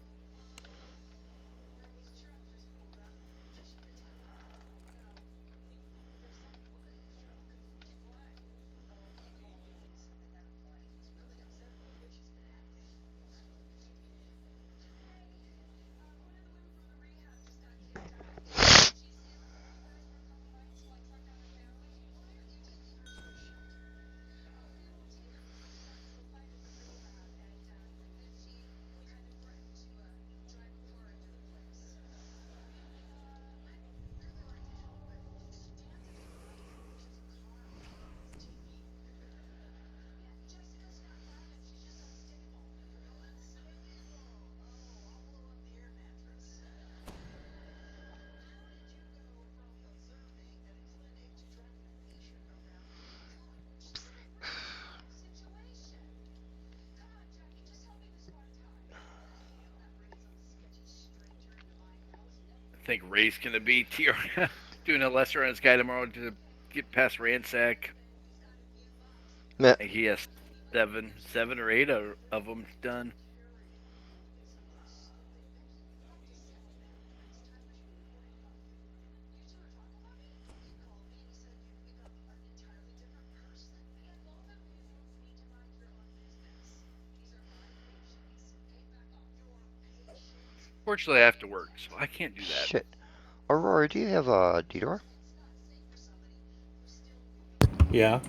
I think Ray's gonna be doing a lesser on his guy tomorrow to get past Ransack. Meh. He has 7 or 8 of them done. Fortunately, I have to work, so I can't do that. Shit. Aurora, do you have a D-door? Yeah.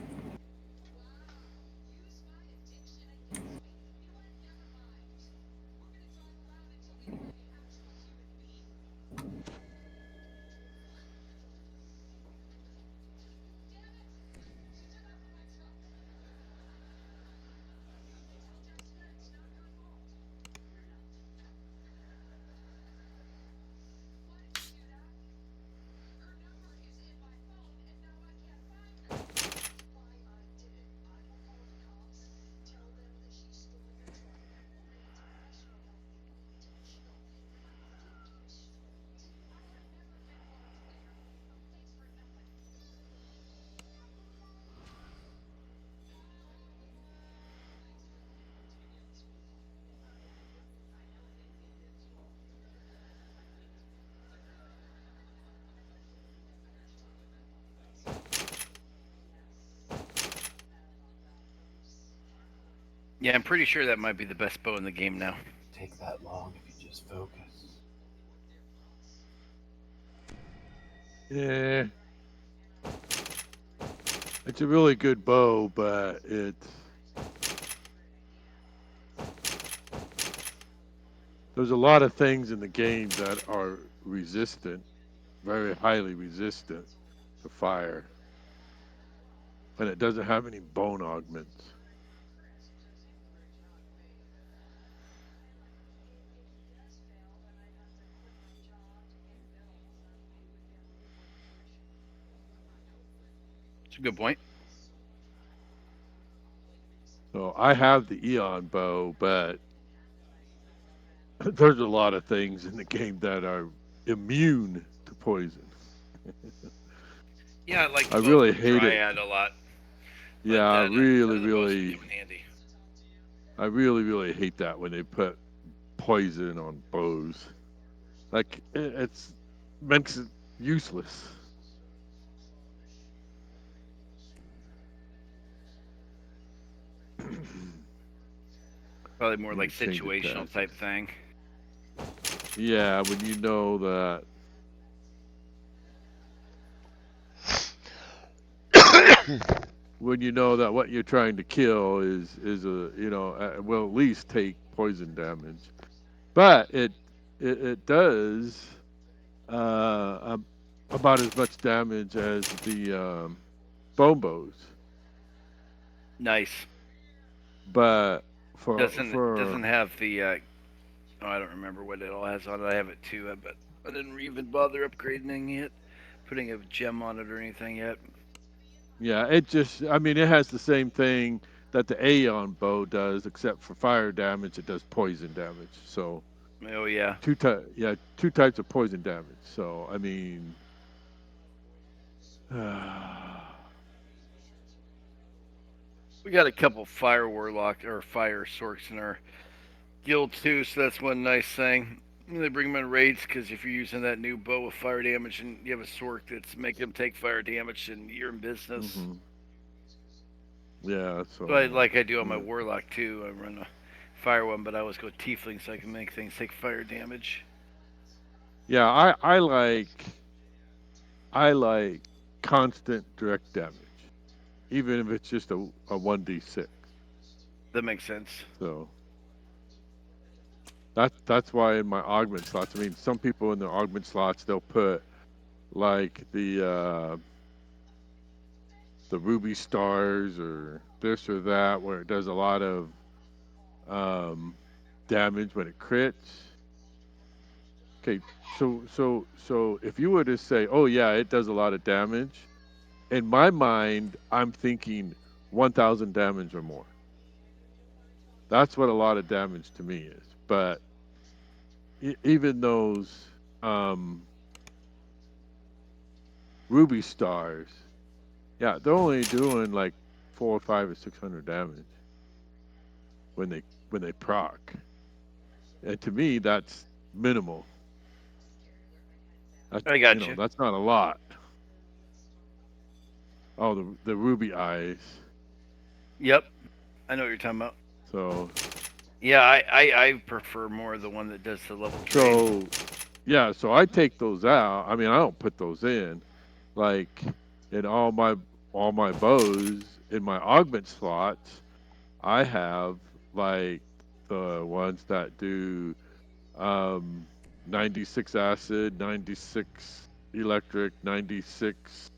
Yeah, I'm pretty sure that might be the best bow in the game now. Take that long if you just focus. Yeah. It's a really good bow, but there's a lot of things in the game that are resistant, very highly resistant to fire. And it doesn't have any bone augments. It's a good point. So I have the Eon bow, but there's a lot of things in the game that are immune to poison. Yeah, I like the I bow really from hate it. Dryad a lot. Yeah, I None of the bows really, come in handy. I really hate that when they put poison on bows. Like it's makes it useless. Probably more like Change the situational task. type thing. Yeah, when you know that. When you know that what you're trying to kill is a will at least take poison damage, but it does about as much damage as the bone bows. Nice. But doesn't have the I don't remember what it all has on it. I have it too, but I didn't even bother upgrading it, putting a gem on it or anything yet. Yeah, it has the same thing that the Aeon bow does, except for fire damage, it does poison damage. So. Oh yeah. Two types of poison damage. So I mean. We got a couple fire warlock or fire sorks in our guild too, so that's one nice thing. They bring them in raids because if you're using that new bow with fire damage and you have a sork that's making them take fire damage, and you're in business. Mm-hmm. Yeah, so. But like I do on my warlock too, I run a fire one, but I always go tiefling so I can make things take fire damage. Yeah, I like constant direct damage, even if it's just a 1d6. That makes sense. So. That's why in my augment slots, I mean, some people in their augment slots, they'll put like the ruby stars or this or that, where it does a lot of damage when it crits. Okay, so if you were to say, oh yeah, it does a lot of damage, in my mind, I'm thinking 1,000 damage or more. That's what a lot of damage to me is. But even those ruby stars, yeah, they're only doing like 400 or 500 or 600 damage when they proc, and to me that's minimal. I got you. That's not a lot. Oh, the ruby eyes. Yep, I know what you're talking about. So. Yeah, I prefer more the one that does the level trade. So I take those out. I mean, I don't put those in. Like in all my bows in my augment slots, I have like the ones that do 96 acid, 96 electric, 96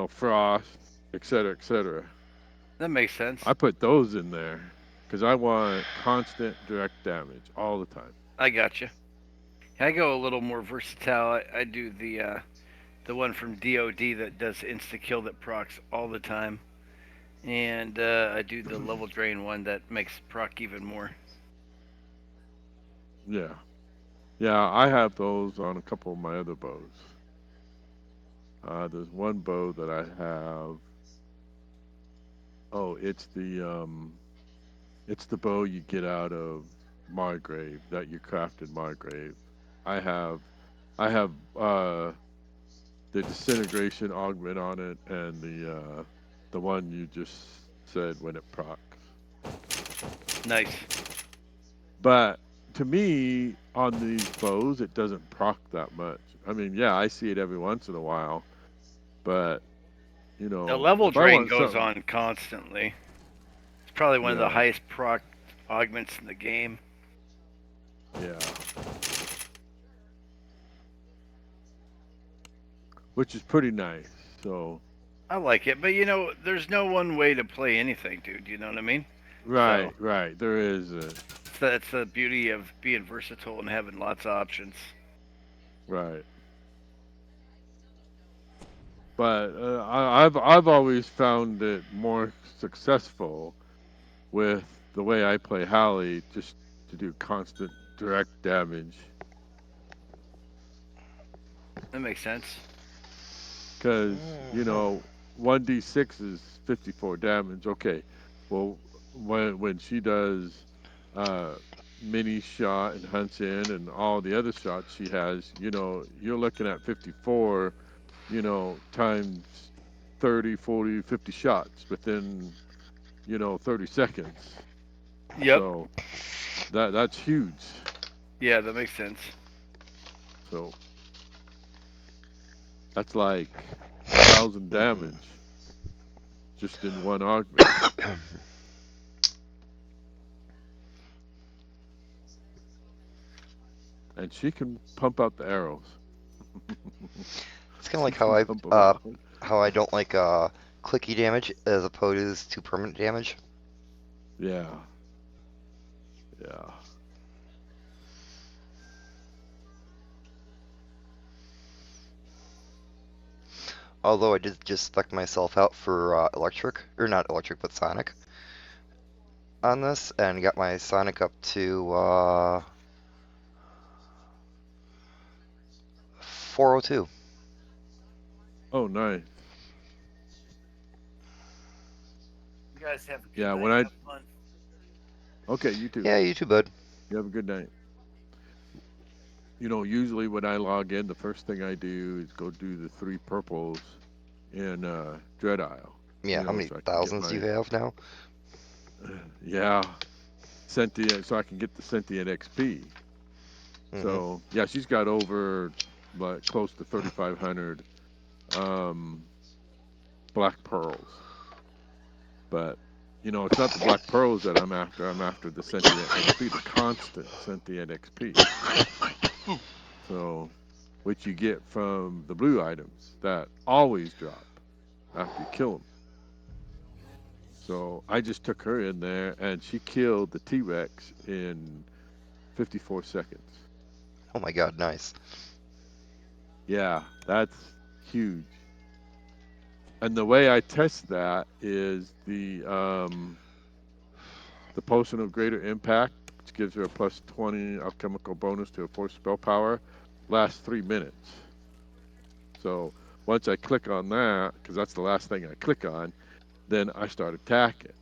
frost, etc., etc. That makes sense. I put those in there because I want constant direct damage all the time. I gotcha. I go a little more versatile. I do the one from DoD that does insta kill that procs all the time, and I do the level drain one that makes proc even more. Yeah, I have those on a couple of my other bows. There's one bow that I have. Oh, it's the bow you get out of Margrave that you craft in Margrave. I have the disintegration augment on it and the one you just said when it procs. Nice. But to me, on these bows, it doesn't proc that much. I mean, yeah, I see it every once in a while, but you know, The level if I drain want goes something- on constantly. It's probably one of the Yeah. highest proc augments in the game. Yeah. Which is pretty nice. So. I like it, but you know, there's no one way to play anything, dude. You know what I mean? Right, So, right. There is. That's the beauty of being versatile and having lots of options. Right. But I've always found it more successful with the way I play Hallie, just to do constant direct damage. That makes sense. Because, you know, 1d6 is 54 damage. Okay, well, when she does mini shot and hunts in and all the other shots she has, you know, you're looking at 54, you know, times 30, 40, 50 shots within, you know, 30 seconds. Yep. So that's huge. Yeah, that makes sense. So that's like 1,000 damage just in one augment. And she can pump out the arrows. It's kind of like how I don't like clicky damage as opposed to permanent damage. Yeah. Yeah. Although I did just spec myself out for electric, or not electric, but sonic on this, and got my sonic up to 402. Oh, nice. You guys have a good Yeah, night. when I. Have fun. Okay, you too. Yeah, you too, bud. You have a good night. You know, usually when I log in, the first thing I do is go do the 3 purples in Dread Isle. Yeah, you know, how many so I can get thousands do you have now? Yeah, sentient, so I can get the sentient XP. So yeah, she's got over like close to 3,500 black pearls. But you know, it's not the black pearls that I'm after. I'm after the sentient XP, the constant sentient XP. So, which you get from the blue items that always drop after you kill them. So I just took her in there, and she killed the T-Rex in 54 seconds. Oh my god, nice. Yeah, that's huge. And the way I test that is the Potion of Greater Impact, which gives her a plus 20 alchemical bonus to a force spell power, lasts 3 minutes. So once I click on that, because that's the last thing I click on, then I start attacking.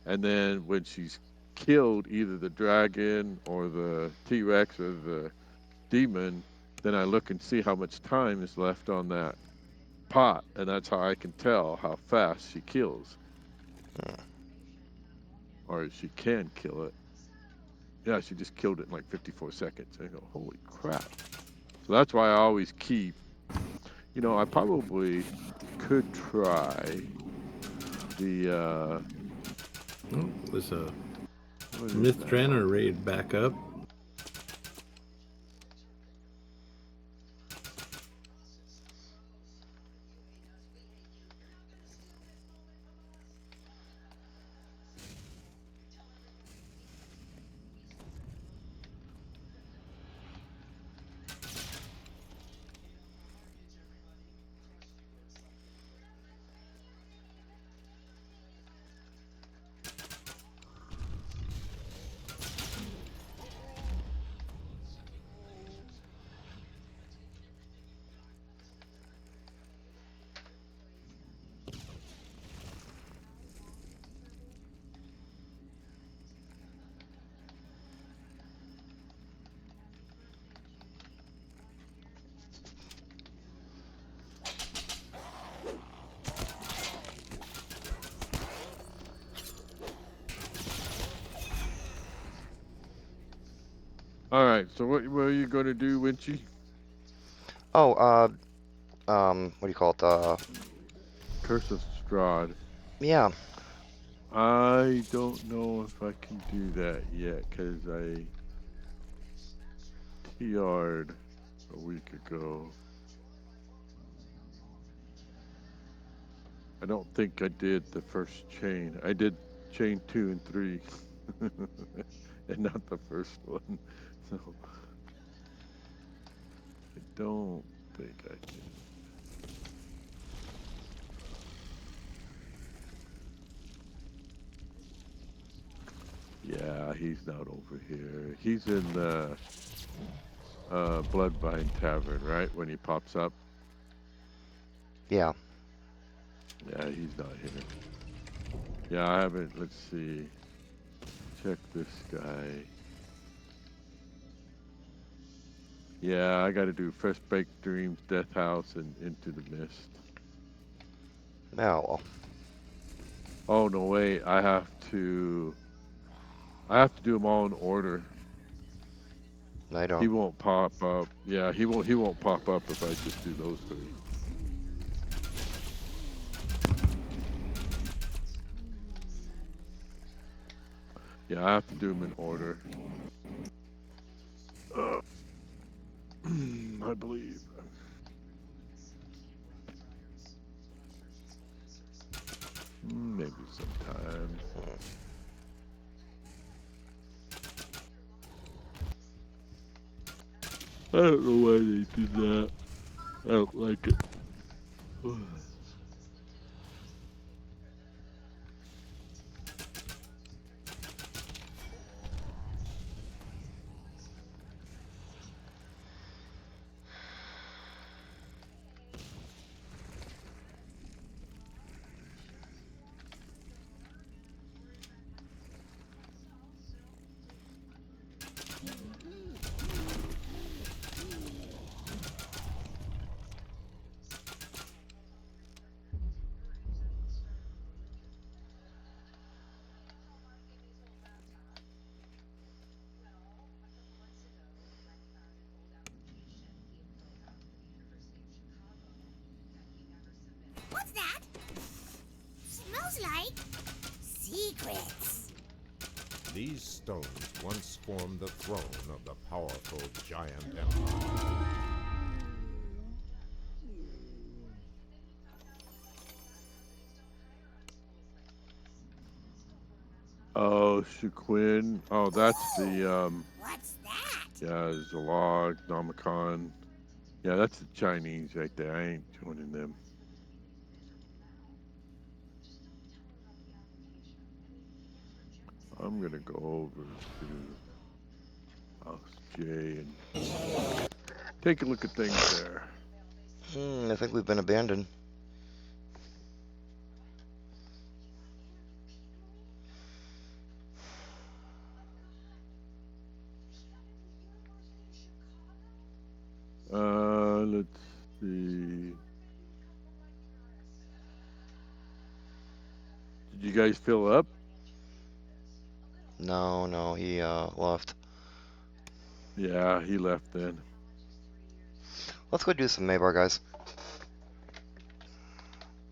And then when she's killed either the dragon or the T-Rex or the demon, then I look and see how much time is left on that pot, and that's how I can tell how fast she kills. Or she can kill it. Yeah, she just killed it in like 54 seconds. I go, holy crap. So that's why I always keep, you know, I probably could try the was a Mythdraenor raid back up. All right. So what are you going to do, Winchy? Oh, what do you call it? Curse of Strahd. Yeah. I don't know if I can do that yet because I TR'd a week ago. I don't think I did the first chain. I did chain 2 and 3, and not the first one. So I don't think I can. Yeah, he's not over here. He's in the Bloodvine Tavern, right? When he pops up. Yeah. Yeah, he's not here. Yeah, I haven't. Let's see. Check this guy. Yeah, I got to do Fresh Baked Dreams, Death House, and Into the Mist. No. Oh no, wait! I have to do them all in order. I don't. He won't pop up. Yeah, he won't pop up if I just do those 3. Yeah, I have to do them in order. I believe. Maybe sometime. I don't know why they did that. I don't like it. What's that? Smells like secrets. These stones once formed the throne of the powerful giant empire. Oh, Shuquin. Oh, that's the What's that? yeah, Zalog, Nomicon. Yeah, that's the Chinese right there. I ain't joining them. I'm gonna go over to House J and take a look at things there. I think we've been abandoned. Let's see. Did you guys fill up? No, he left. Yeah, he left then. Let's go do some Maybar, guys.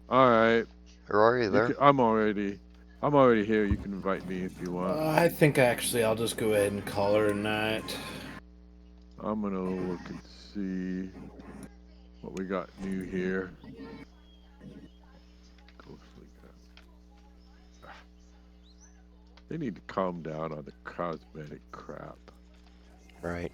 All right. Or are you there? I'm already here. You can invite me if you want. I think actually I'll just go ahead and call her a night. I'm gonna look and see what we got new here. They need to calm down on the cosmetic crap. Right.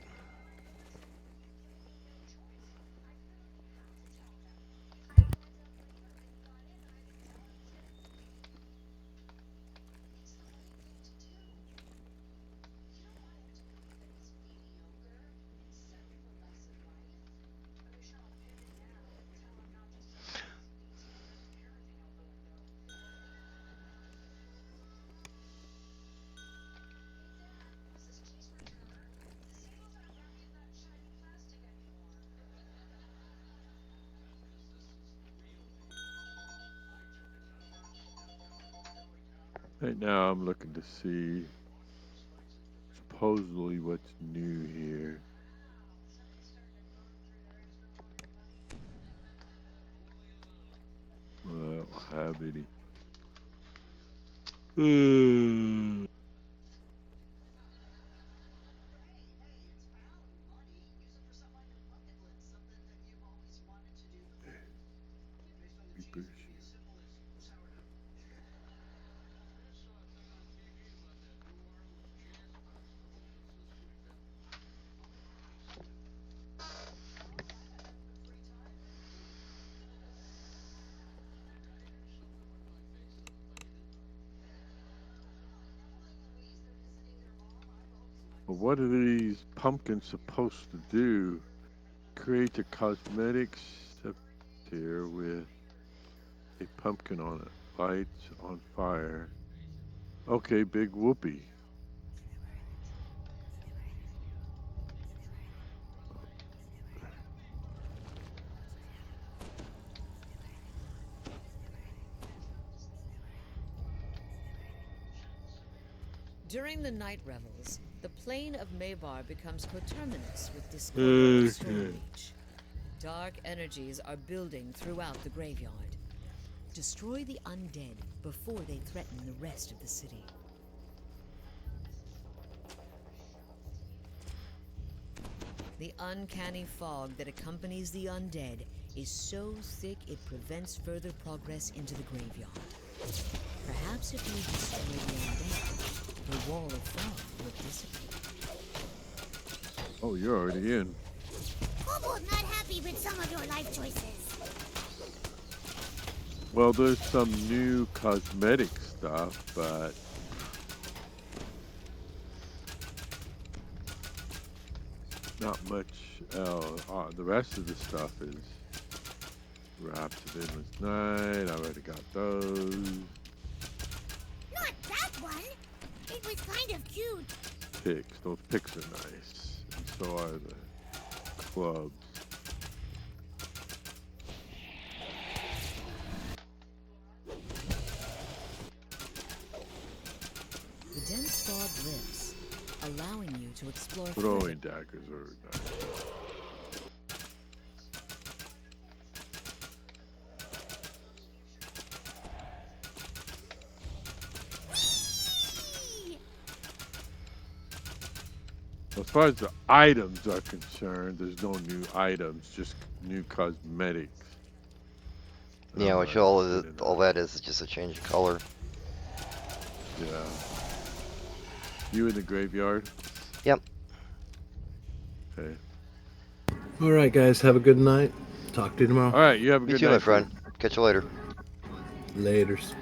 Right now I'm looking to see supposedly what's new here. I don't have any. But what are these pumpkins supposed to do? Create a cosmetic scepter with a pumpkin on it. Lights on fire. Okay, big whoopee. During the night revels, the plane of Mavar becomes coterminous with Discordial storage. Dark energies are building throughout the graveyard. Destroy the undead before they threaten the rest of the city. The uncanny fog that accompanies the undead is so thick it prevents further progress into the graveyard. Perhaps if you destroy the undead, the wall of fog will dissipate. Oh, you're already in. Kobold not happy with some of your life choices. Well, there's some new cosmetic stuff, but not much else. The rest of the stuff is Wraps of Endless Night. I already got those. Not that one. It was kind of cute. Picks. Those picks are nice. And so are the clubs. The dense fog lifts, allowing you to explore Throwing daggers are nice. As far as the items are concerned, there's no new items, just new cosmetics. Yeah, which all that is just a change of color. Yeah. You in the graveyard? Yep. Okay. All right, guys. Have a good night. Talk to you tomorrow. All right. You have a good night. You too, my friend. Catch you later. Laters.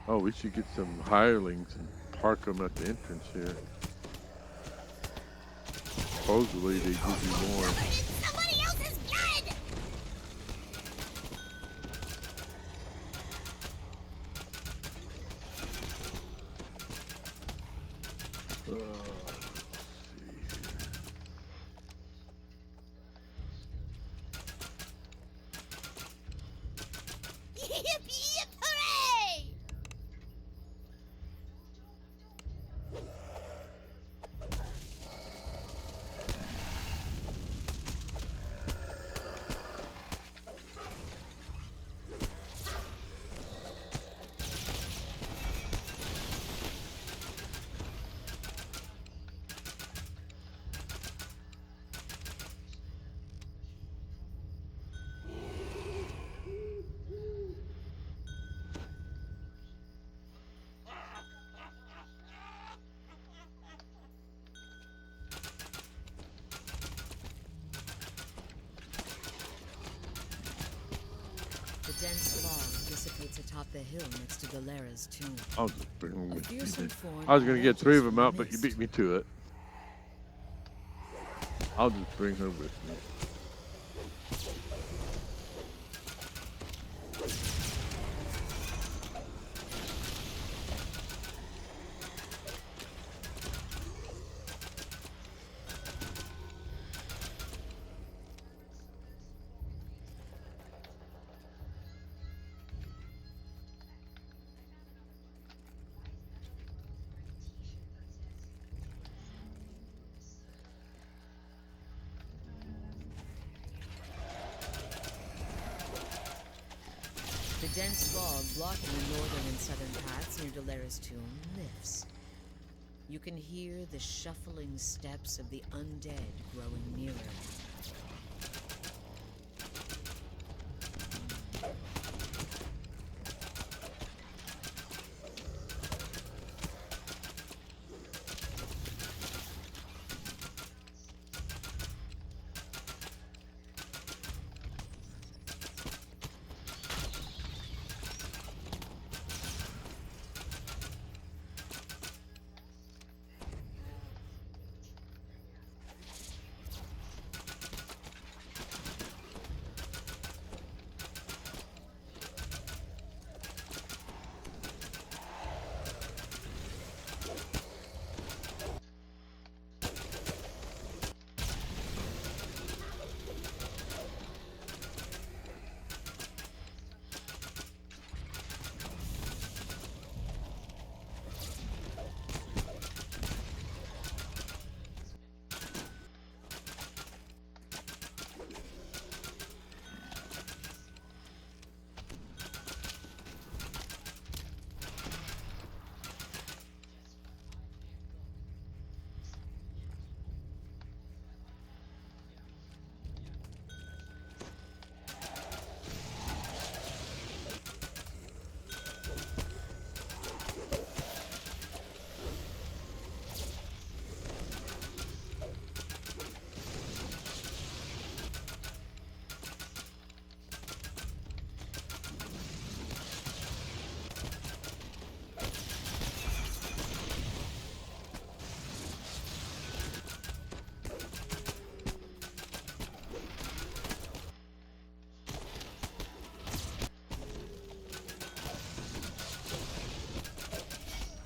Oh, we should get some hirelings and park them at the entrance here. Supposedly they give you more. Somebody else's blood! Yip, yip, hooray! The dense fog dissipates atop the hill next to Galera's tomb. I'll just bring them with me. fearsome form I was going to get 3 of them emerges out, from but you the beat me to it. I'll just bring her with me. dense fog blocking the northern and southern paths near Delaris Tomb lifts. You can hear the shuffling steps of the undead growing nearer.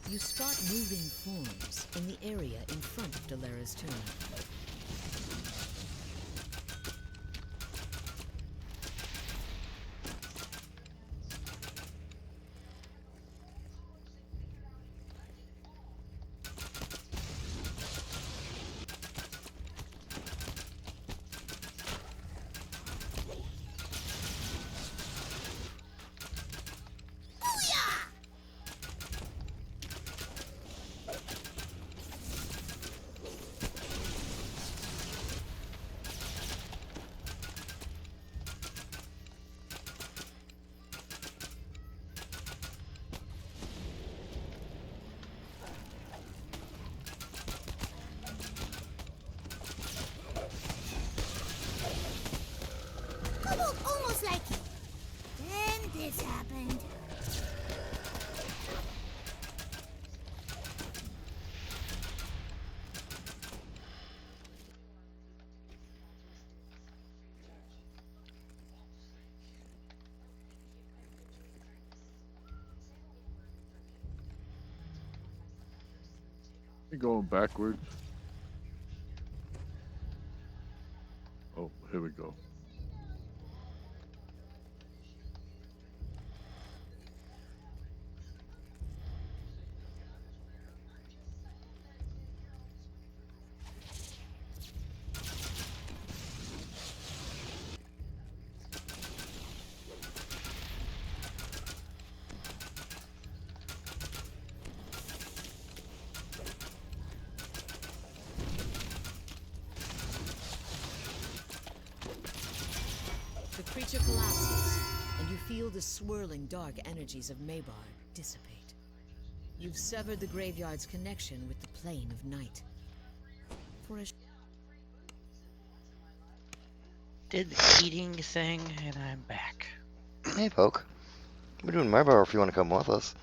You spot moving forms in the area in front of Delaris Tomb. Almost like it. Then this happened. You're going backwards. Oh, here we go. The creature collapses, and you feel the swirling dark energies of Maybar dissipate. You've severed the graveyard's connection with the plane of night. For a Did the eating thing, and I'm back. Hey, Poke. We're doing my bar if you want to come with us.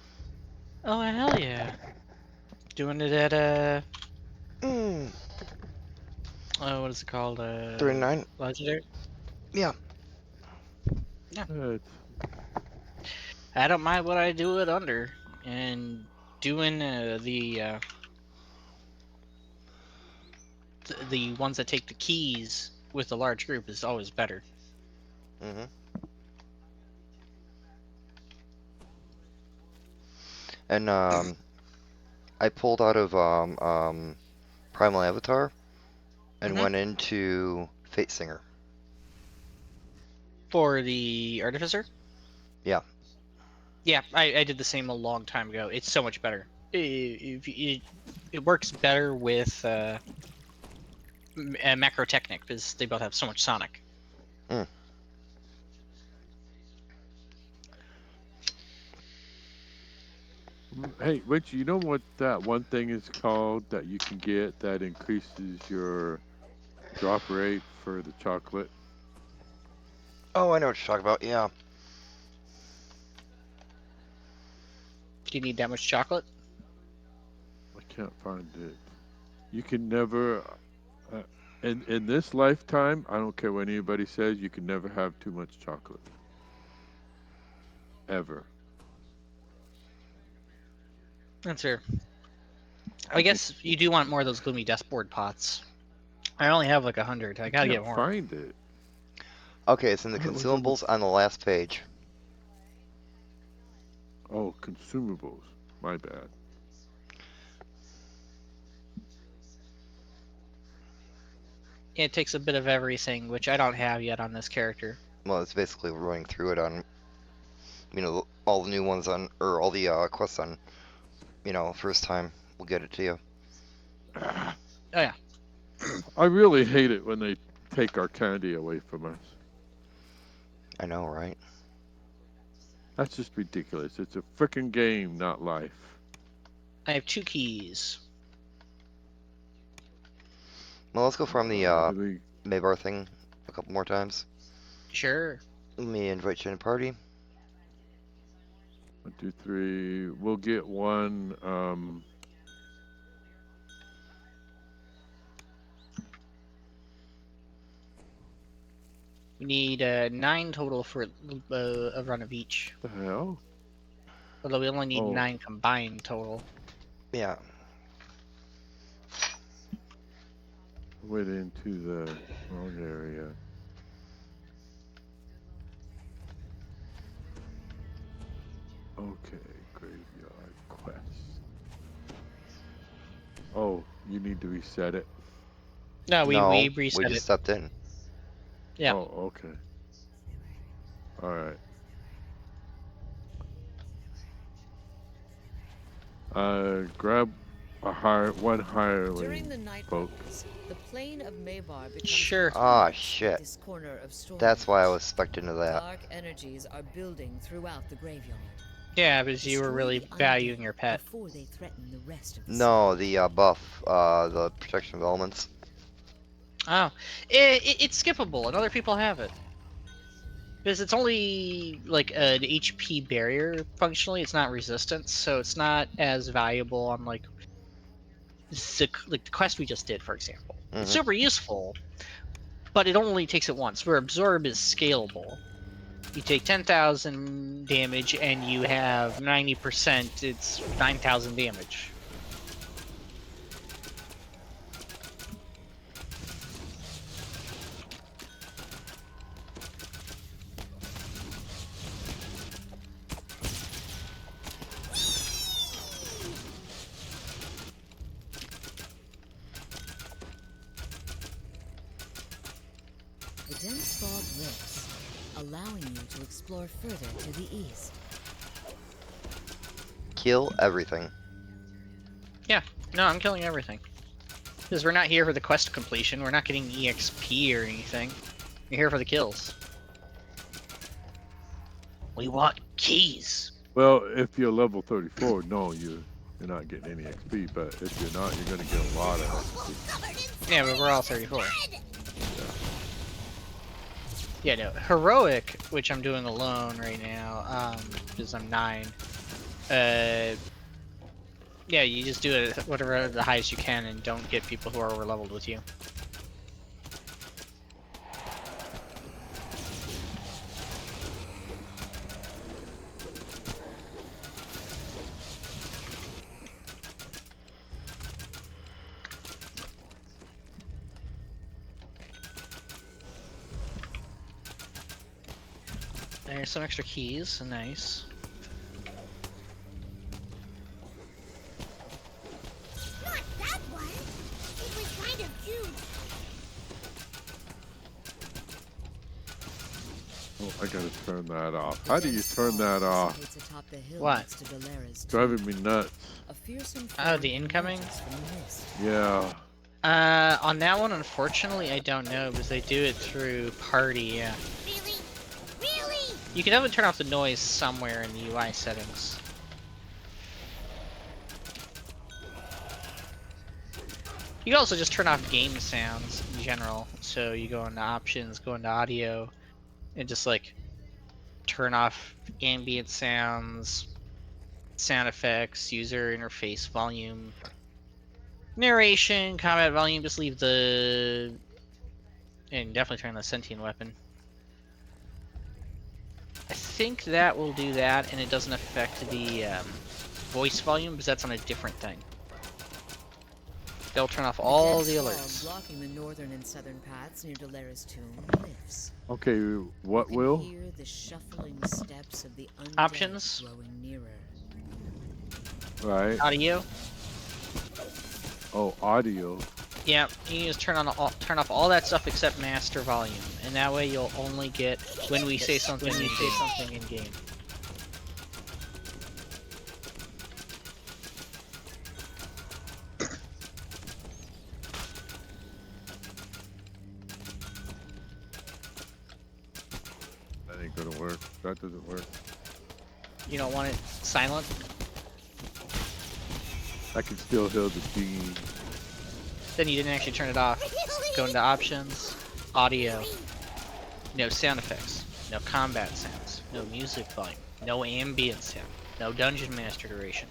Oh, hell yeah. Doing it at, what is it called? 39? Legendary? Yeah. Yeah. I don't mind what I do it under. And doing the ones that take the keys with a large group is always better. Mm-hmm. And I pulled out of Primal Avatar and went into Fate Singer. For the Artificer? Yeah. Yeah, I did the same a long time ago. It's so much better. It works better with Macrotechnic because they both have so much Sonic. Mm. Hey, Rich, you know what that one thing is called that you can get that increases your drop rate for the chocolate? Oh, I know what you're talking about. Yeah. Do you need that much chocolate? I can't find it. You can never, in this lifetime, I don't care what anybody says, you can never have too much chocolate. Ever. That's fair. I guess you do want more of those gloomy dashboard pots. I only have like 100. I gotta get more. Find it. Okay, it's in the consumables on the last page. Oh, consumables. My bad. It takes a bit of everything, which I don't have yet on this character. Well, it's basically running through it on, you know, all the new ones on, or all the quests on, you know, first time. We'll get it to you. Oh, yeah. I really hate it when they take our candy away from us. I know, right? That's just ridiculous. It's a frickin' game, not life. I have 2 keys. Well, let's go from the Maybar thing a couple more times. Sure. Let me invite you in a party. 1, 2, 3. We'll get one. We need 9 total for a run of each. The hell? Although we only need 9 combined total. Yeah. Went into the wrong area. Okay, graveyard quest. Oh, you need to reset it. No, we reset we it. just stepped in. Yeah. Oh, okay. All right. Grab one hireling, folks. The plain of Maybar becomes Sure. Ah, shit. this corner of storage. That's why I was specced into that. Dark energies are building throughout the graveyard. Yeah, because you were really valuing your pet. Before they threaten the rest of the No, the buff, the protection of elements. Oh, it's skippable, and other people have it. Because it's only like an HP barrier functionally. It's not resistance, so it's not as valuable on like the quest we just did, for example. It's super useful, but it only takes it once. Where absorb is scalable. You take 10,000 damage, and you have 90%. It's 9,000 damage. The dense fog lifts, allowing you to explore further to the east. Kill everything. Yeah, no, I'm killing everything. Because we're not here for the quest completion. We're not getting EXP or anything. We're here for the kills. We want keys. Well, if you're level 34, no, you're not getting any XP. But if you're not, you're gonna get a lot of XP. Yeah, but we're all 34. Yeah, no. Heroic, which I'm doing alone right now, because I'm 9. Yeah, you just do it whatever the highest you can and don't get people who are over leveled with you. There's some extra keys, nice. Not that one. It was kind of cute. Oh, I gotta turn that off. How do you turn that off. What? Driving me nuts. Oh, the incoming? Yeah. On that one, unfortunately, I don't know because they do it through party. Yeah. Really? Really? You can definitely turn off the noise somewhere in the UI settings. You can also just turn off game sounds in general. So you go into options, go into audio, and just like turn off ambient sounds, sound effects, user interface volume, narration, combat volume. Just leave the, and definitely turn the sentient weapon. I think that will do that, and it doesn't affect the voice volume because that's on a different thing. They'll turn off all the alerts. Blocking the northern and southern paths near Dolera's tomb lifts. Okay, what will? Hear the shuffling steps of the undead Options. growing nearer. Right. Audio. Oh, audio. Yeah, you can just turn off all that stuff except master volume, and that way you'll only get when we say something in game. That ain't gonna work. That doesn't work. You don't want it silent? I can still hear the ding. Then you didn't actually turn it off. Go into options, audio, no sound effects, no combat sounds, no music volume, no ambient sound, no dungeon master duration,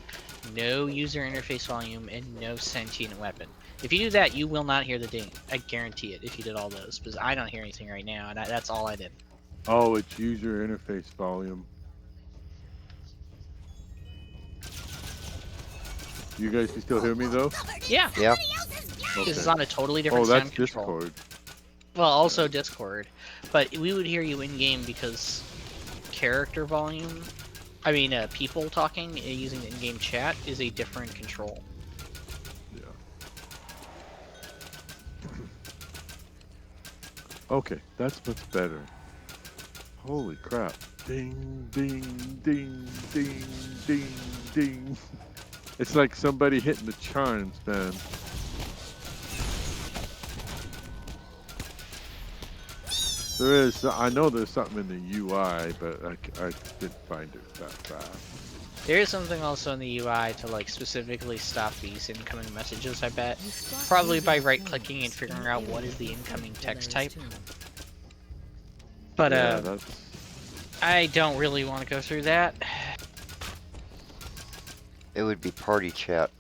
no user interface volume, and no sentient weapon. If you do that, you will not hear the ding. I guarantee it if you did all those, because I don't hear anything right now, and that's all I did. Oh, it's user interface volume. You guys can still hear me though? Yeah. Yeah. Okay. This is on a totally different sound sound control. Discord. Well, also Discord, but we would hear you in game because character volume, I mean, people talking using the in-game chat is a different control. Yeah. Okay, that's much better. Holy crap! Ding, ding, ding, ding, ding, ding. It's like somebody hitting the charms, man. There is, I know there's something in the UI, but I didn't find it that fast. There is something also in the UI to like specifically stop these incoming messages, I bet. Probably by right-clicking and figuring out what is the incoming text type. But yeah, I don't really want to go through that. It would be party chat.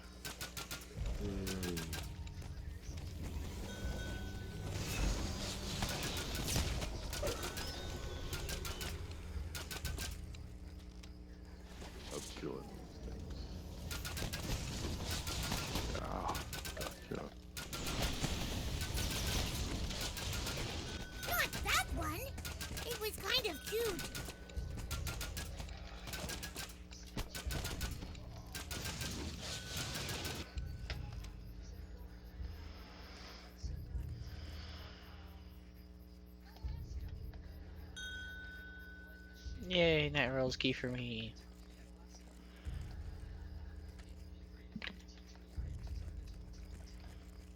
I'm killing these things. Ah, gotcha. Not that one. It was kind of cute. Yay, Night Rolls key for me.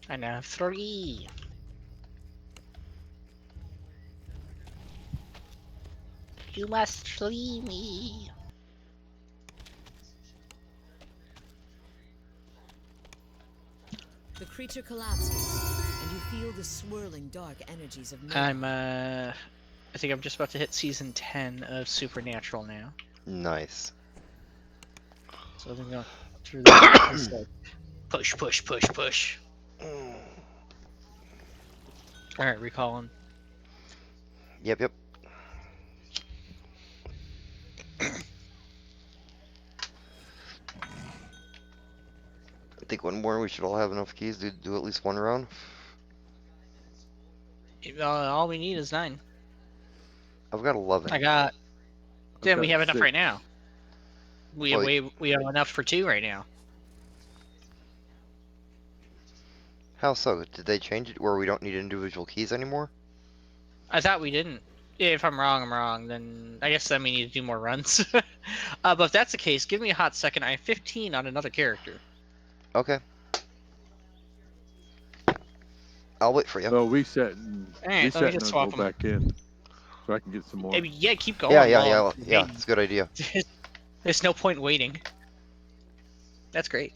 I now have 3. You must flee me. The creature collapses, and you feel the swirling dark energies of I think I'm just about to hit season 10 of Supernatural now. Nice. So I've been going through that. It's like push, push, push, push. Alright, recalling. Yep, yep. I think one more, we should all have enough keys to do at least one round. All we need is 9. I've got 11. I got. Then we have enough 6. right now. We have enough for 2 right now. How so? Did they change it where we don't need individual keys anymore? I thought we didn't. if I'm wrong, I'm wrong. Then I guess that means you need to do more runs. But if that's the case, give me a hot second. I have 15 on another character. Okay. I'll wait for you. So reset and Alright, let me just and go swap 'em. back in, so I can get some more. Yeah, keep going. Yeah. It's a good idea. There's no point waiting. That's great.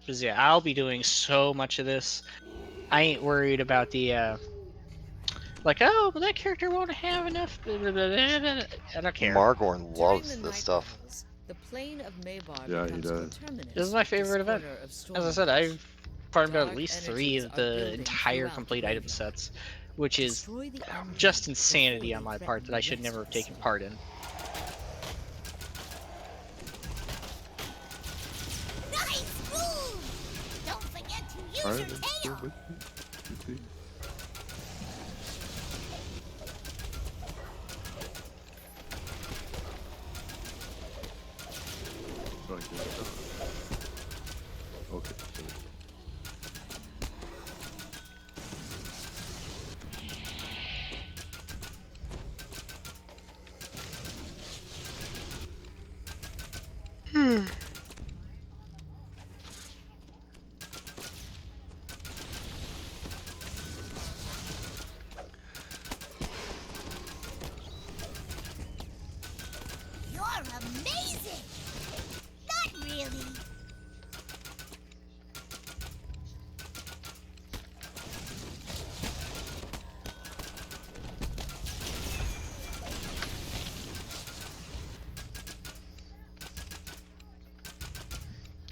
Because yeah, I'll be doing so much of this. I ain't worried about the like, oh, but that character won't have enough. I don't care. Margorn loves this stuff. The plane of Maybar Yeah, he does. This is my favorite event. As I said, I've farmed out at least 3 of the entire complete item sets, which is just insanity on my part that I should never have taken part in. Nice move! Don't forget to use your tail! Okay. You're amazing! Not really.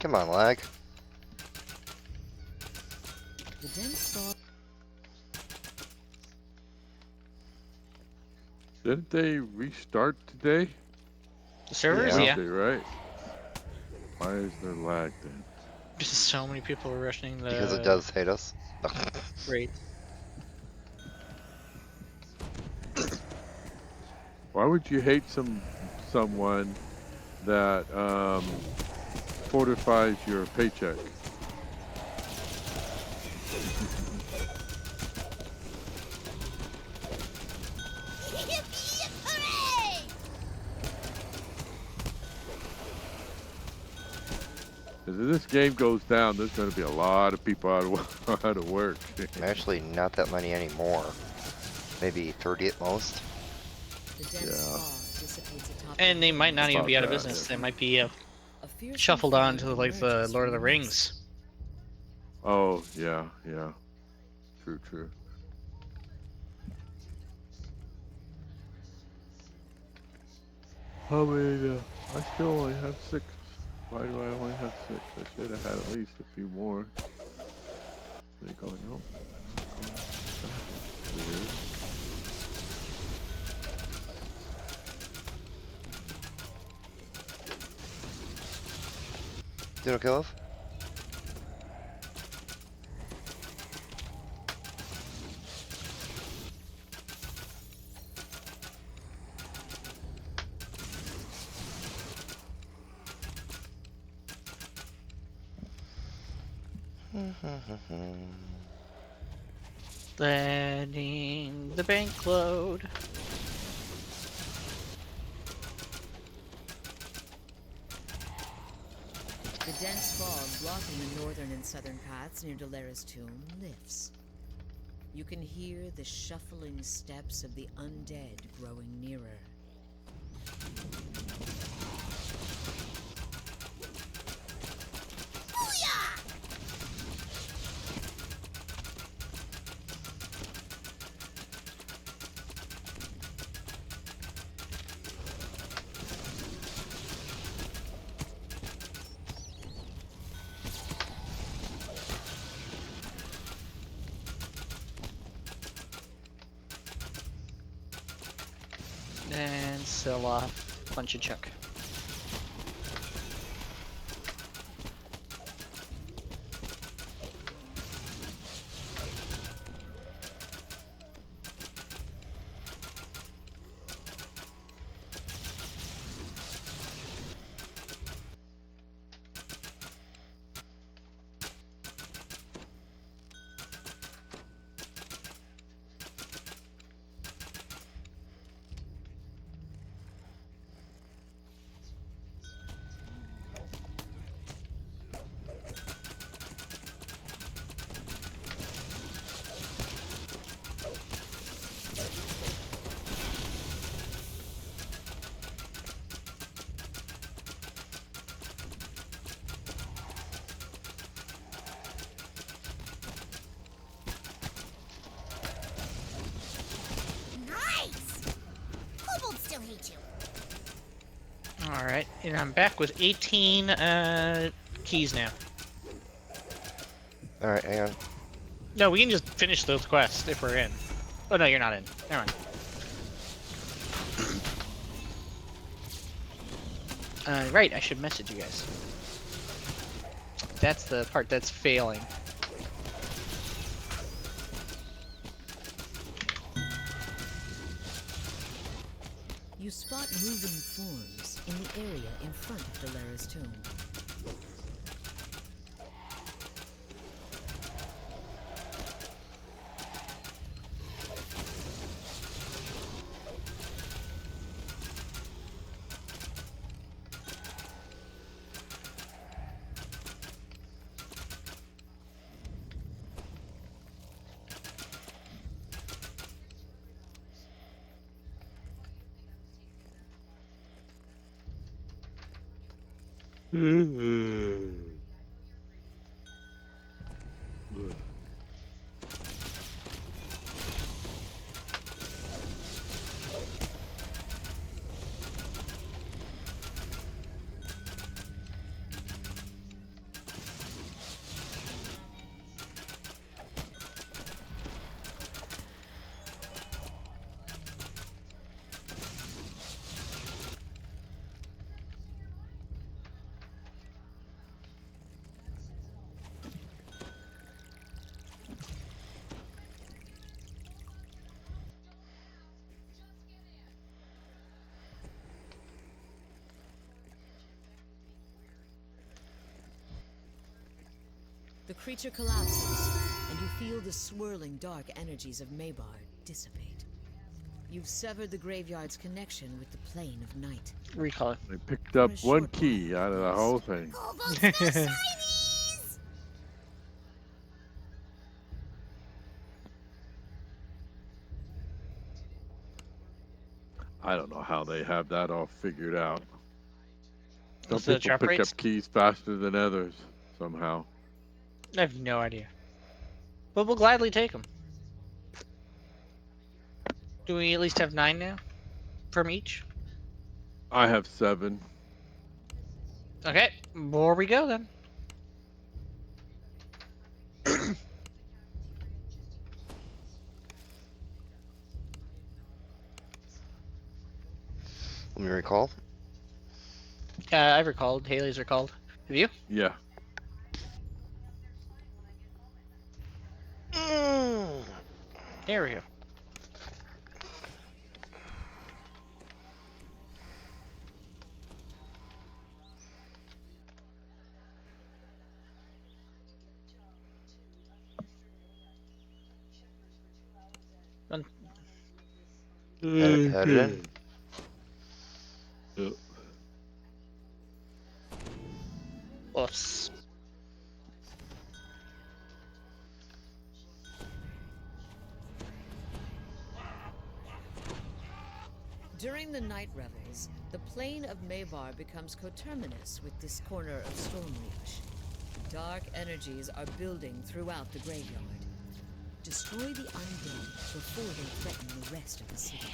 Come on, lag. The dense fog. Didn't they restart today? The servers, yeah. Wednesday, right? Why is there lag then? Just so many people are rushing the. Because it does hate us. Great. Why would you hate someone that fortifies your paycheck? Hooray! Because if this game goes down, there's going to be a lot of people out of work. Actually, not that many anymore. Maybe 30 at most. And they might not even be out of business. They might be shuffled on to like the Lord of the Rings. Oh, yeah. True. How many, I still only have 6. Why do I only have 6? I should have had at least a few more. They going home. Doing okay, love? Letting the bank load. The dense fog blocking the northern and southern paths near Dolera's tomb lifts. You can hear the shuffling steps of the undead growing nearer. And sell off Punch and Chuck. Alright, and I'm back with 18 keys now. Alright, hang on. No, we can just finish those quests if we're in. Oh no, you're not in. Never mind. Right, I should message you guys. That's the part that's failing. You spot moving forms in the area in front of Delara's tomb. The creature collapses, and you feel the swirling dark energies of Maybar dissipate. You've severed the graveyard's connection with the plane of night. Recall it. I picked up one key out of the whole thing. I don't know how they have that all figured out. Some What's the people drop pick rates? up keys faster than others somehow. I have no idea. But we'll gladly take them. Do we at least have 9 now? From each? I have 7. Okay, more we go then. Let me recall. I've recalled. Haley's recalled. Have you? Yeah. There we go. Had it in. Yep. Oops. During the night revels, the plane of Maybar becomes coterminous with this corner of Stormreach. Dark energies are building throughout the graveyard. Destroy the undead before they threaten the rest of the city.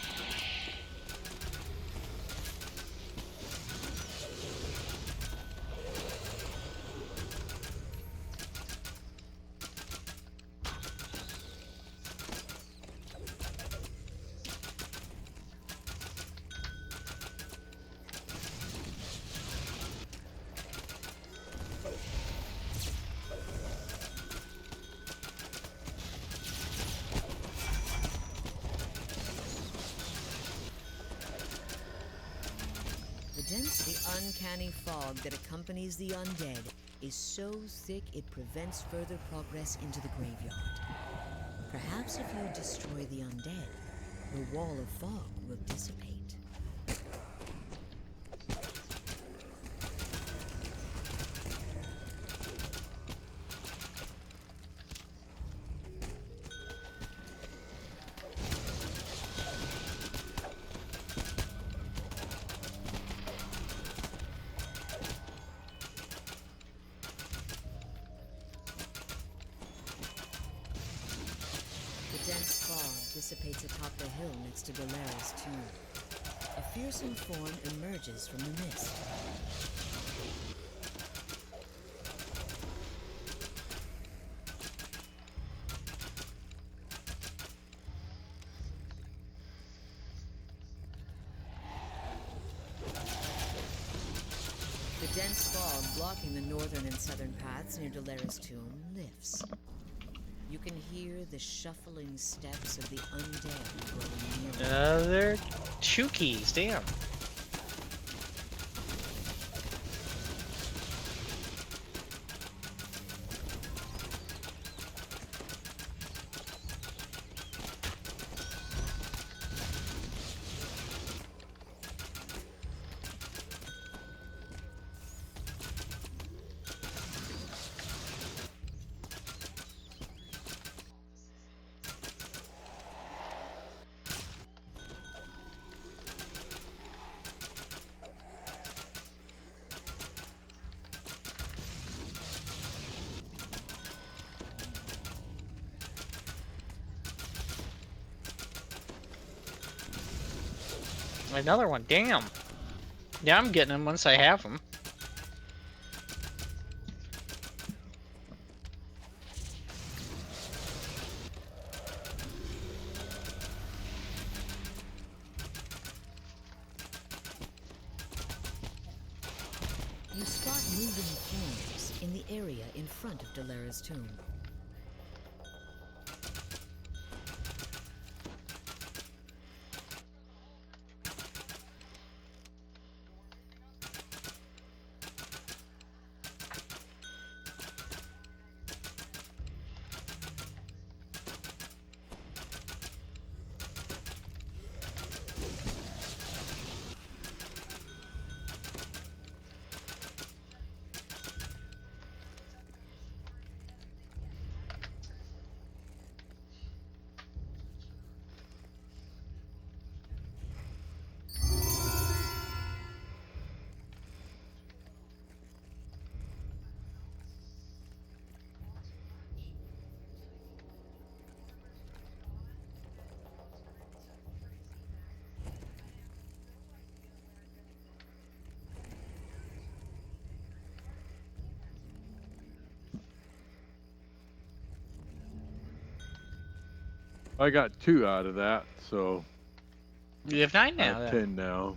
The uncanny fog that accompanies the undead is so thick it prevents further progress into the graveyard. Perhaps if you destroy the undead, the wall of fog will dissipate. The dense fog dissipates atop the hill next to Delara's tomb. A fearsome form emerges from the mist. The dense fog blocking the northern and southern paths near Dolera's tomb lifts. You can hear the shuffling steps of the undead growing nearer. They're 2 keys, damn. Another one, damn. Yeah, I'm getting them once I have them. You spot moving forms in the area in front of Dolera's tomb. I got 2 out of that, so you have 9 I now. have Then. 10 now.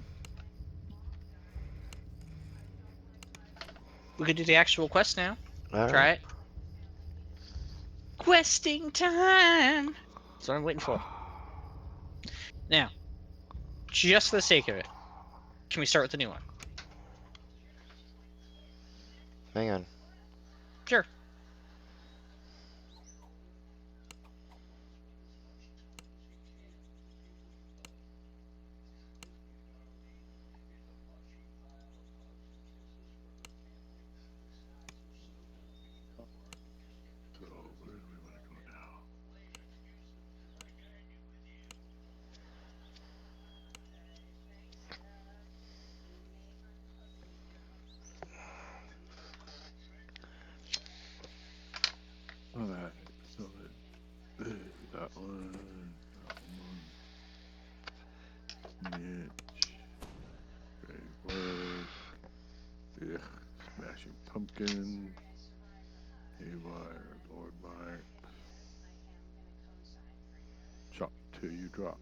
We could do the actual quest now. All Try right. it. Questing time. That's what I'm waiting for. Now, just for the sake of it, can we start with the new one? Hang on. Sure. So where do we want to go now? All right. So that one. Niche. Great work. Ugh. Smashing Pumpkin. Haywire. Lord Mike. Chop till you drop.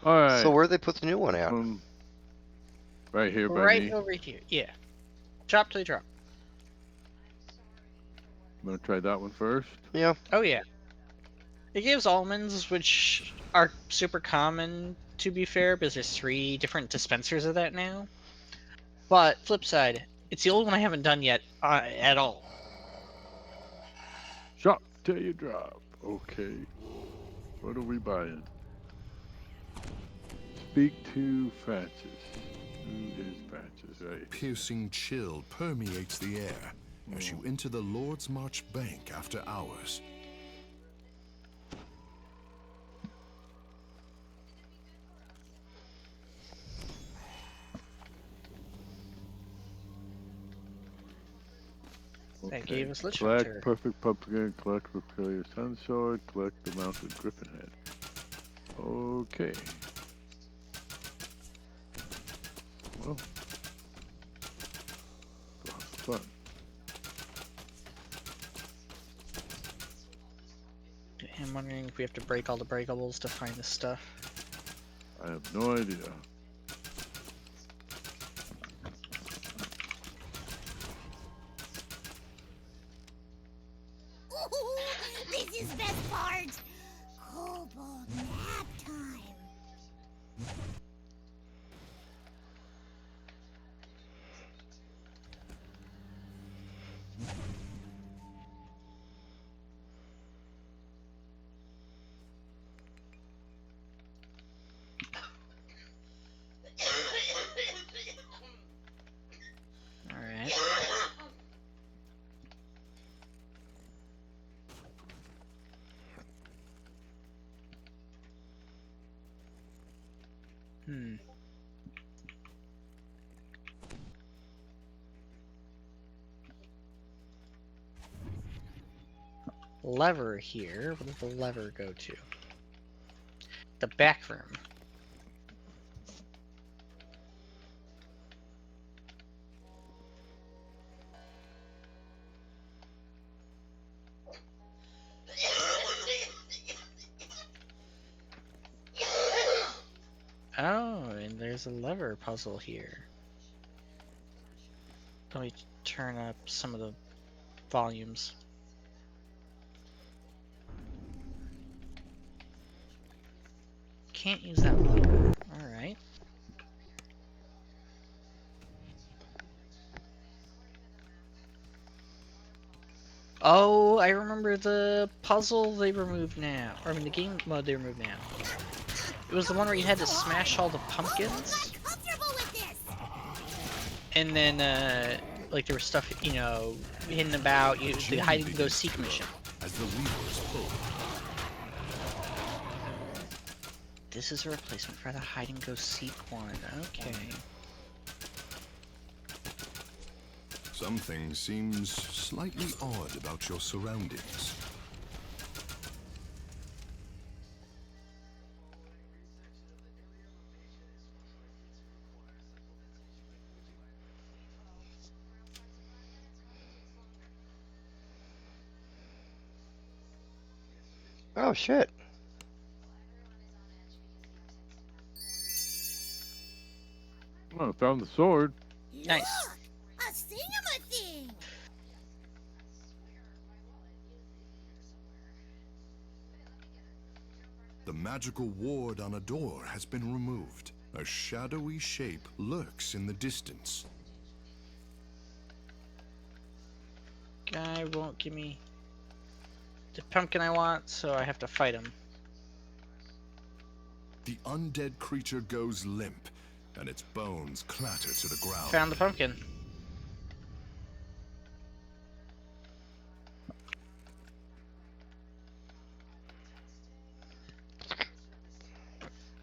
All right. So where they put the new one at? Right here by Right me. over here. Yeah. Drop till you drop. I'm gonna try that one first. Yeah. Oh yeah. It gives almonds, which are super common to be fair, because there's 3 different dispensers of that now. But flip side, it's the only one I haven't done yet at all. Shop till you drop. Okay. What are we buying? Speak to Francis. Who is Francis? Right. Piercing chill permeates the air as you enter the Lord's March Bank after hours. That gave us literature. Collect perfect pumpkin, collect Repelia Sun Sword, collect the mounted griffin head. Okay. Well, lots of fun. I'm wondering if we have to break all the breakables to find this stuff. I have no idea. This is best part. Kobold nap time. All right. Lever here. Where does the lever go to? The back room. Oh, and there's a lever puzzle here. Let me turn up some of the volumes. Can't use that lever. Alright. Oh, I remember the puzzle they removed now. Or I mean the game mode they removed now. It was the one where you had to smash all the pumpkins. And then, like there was stuff, you know, hidden about, the hide and go seek mission. As the levers pull. This is a replacement for the hide and go seek one. Okay. Something seems slightly odd about your surroundings. Oh shit. Oh, I found the sword. Nice. A thing. The magical ward on a door has been removed. A shadowy shape lurks in the distance. Guy won't give me the pumpkin I want, so I have to fight him. The undead creature goes limp, and its bones clatter to the ground. Found the pumpkin.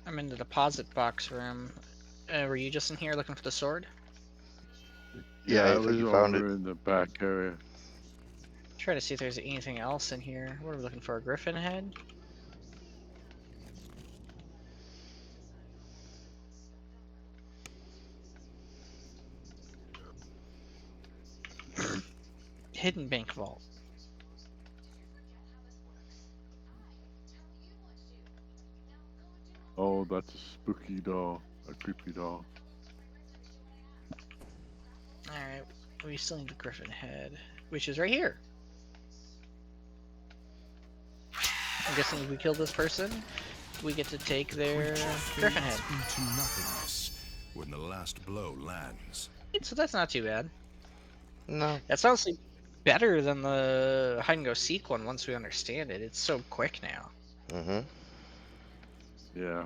I'm in the deposit box room. Were you just in here looking for the sword? Yeah, I I think was you found it. in the back area. Try to see if there's anything else in here. What are we looking for? A griffin head? Hidden bank vault. Oh, that's a spooky doll. A creepy doll. Alright, we still need the griffin head, which is right here. I'm guessing if we kill this person, we get to take their griffin head. Into nothingness when the last blow lands. So that's not too bad. No. That's honestly better than the hide and go seek one once we understand it. It's so quick now. Mm-hmm. Yeah.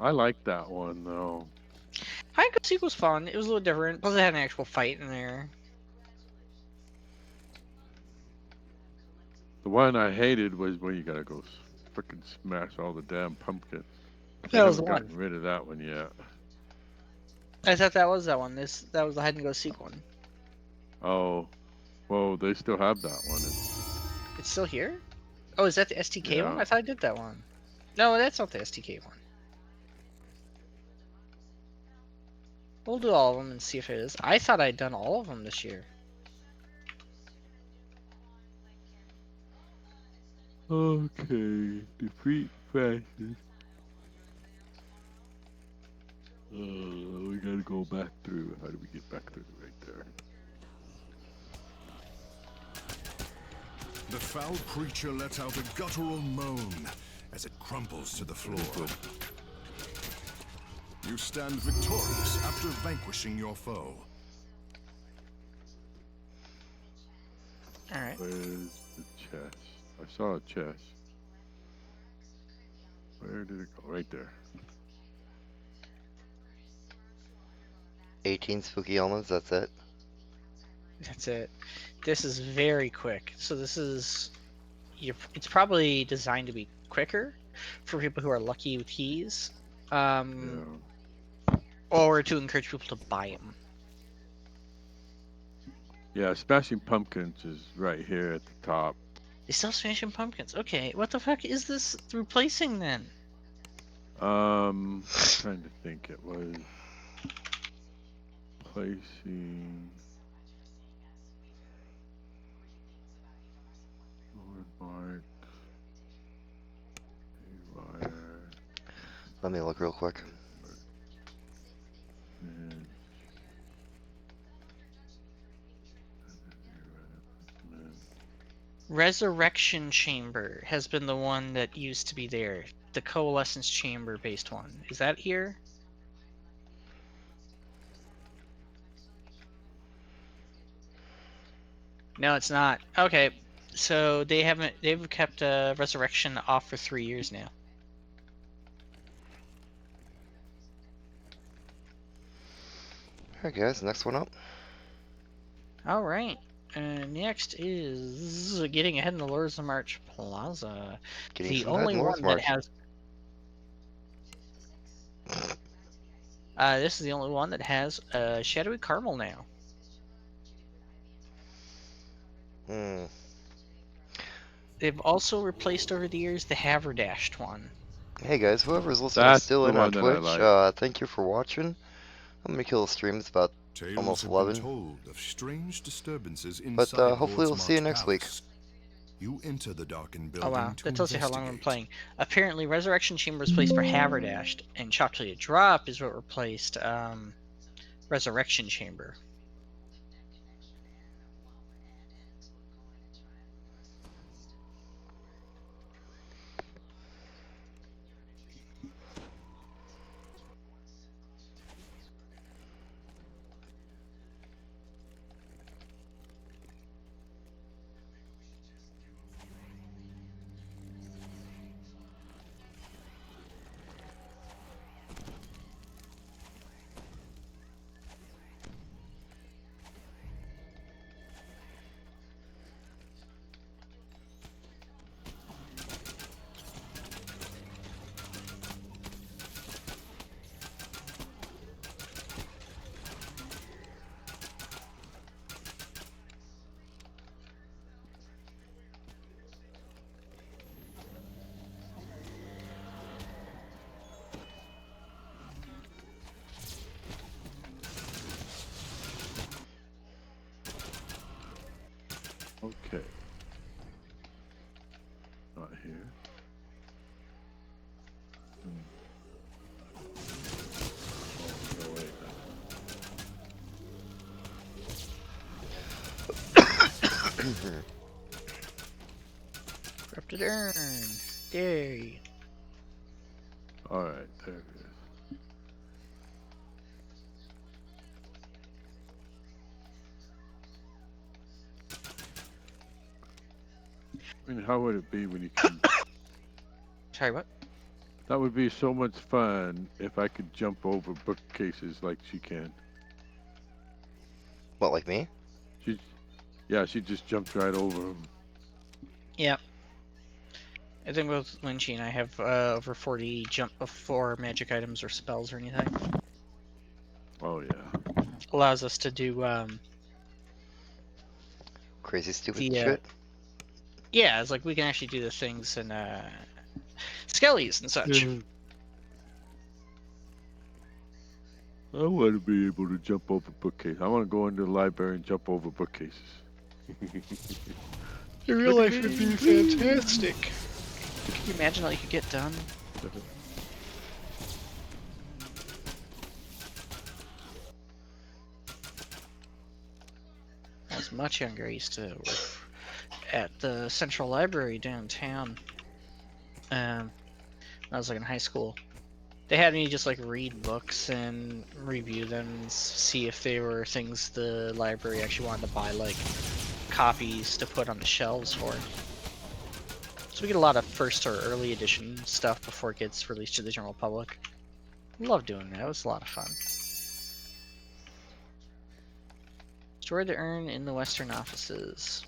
I like that one though. Hide and go seek was fun. It was a little different. Plus, it had an actual fight in there. The one I hated was when you gotta go freaking smash all the damn pumpkins. That was I the haven't one. gotten rid of that one yet. I thought that was that one. That was the hide and go seek one. Oh, well, they still have that one. It's still here? Oh, is that the STK one? Yeah. I thought I did that one. No, that's not the STK one. We'll do all of them and see if it is. I thought I'd done all of them this year. Okay, defeat fascist. We gotta go back through. How do we get back through right there? The foul creature lets out a guttural moan as it crumples to the floor. You stand victorious after vanquishing your foe. Alright. Where's the chest? I saw a chest. Where did it go? Right there. 18 spooky elements, that's it. That's it. This is very quick. So this is... It's probably designed to be quicker for people who are lucky with keys. Or to encourage people to buy them. Yeah, Smashing Pumpkins is right here at the top. They still Smashing Pumpkins. Okay, what the fuck is this replacing then? I'm trying to think. It was placing. Mark. Let me look real quick. Resurrection Chamber has been the one that used to be there. The Coalescence Chamber based one. Is that here? No, it's not. Okay, so they've kept Resurrection off for 3 years now. Alright guys, next one up. Alright. Next is getting ahead in the Lords of March Plaza. The only one that has... this is the only one that has Shadowy Caramel now. They've also replaced over the years the Haverdashed one. Hey guys, whoever's listening still in on Twitch, thank you for watching. I'm gonna kill the stream. It's about almost 11. Of strange disturbances but hopefully we'll see you next week. You enter the darkened building. Oh wow, that tells you how long I'm playing. Apparently, Resurrection Chamber was placed for Haverdashed, and Chocolate Drop is what replaced Resurrection Chamber. Okay. Not here. Oh, no, wait. Corrupted Urn. Yay. Alright, there it is. I mean, how would it be when you can... Sorry, what? That would be so much fun if I could jump over bookcases like she can. What, like me? Yeah, she just jumped right over them. Yep. I think both Lynchy and I have over 40 jump before magic items or spells or anything. Oh, yeah. Allows us to do, Crazy stupid the, shit? yeah, it's like we can actually do the things in, Skellies and such. I want to be able to jump over bookcases. I want to go into the library and jump over bookcases. In real life would be fantastic. Can you imagine how you could get done? I was much younger. I used to work at the Central Library downtown. When I was like in high school. They had me just like read books and review them and see if they were things the library actually wanted to buy, like copies to put on the shelves for. So we get a lot of first or early edition stuff before it gets released to the general public. Love doing that. It was a lot of fun. Store the urn in the western offices.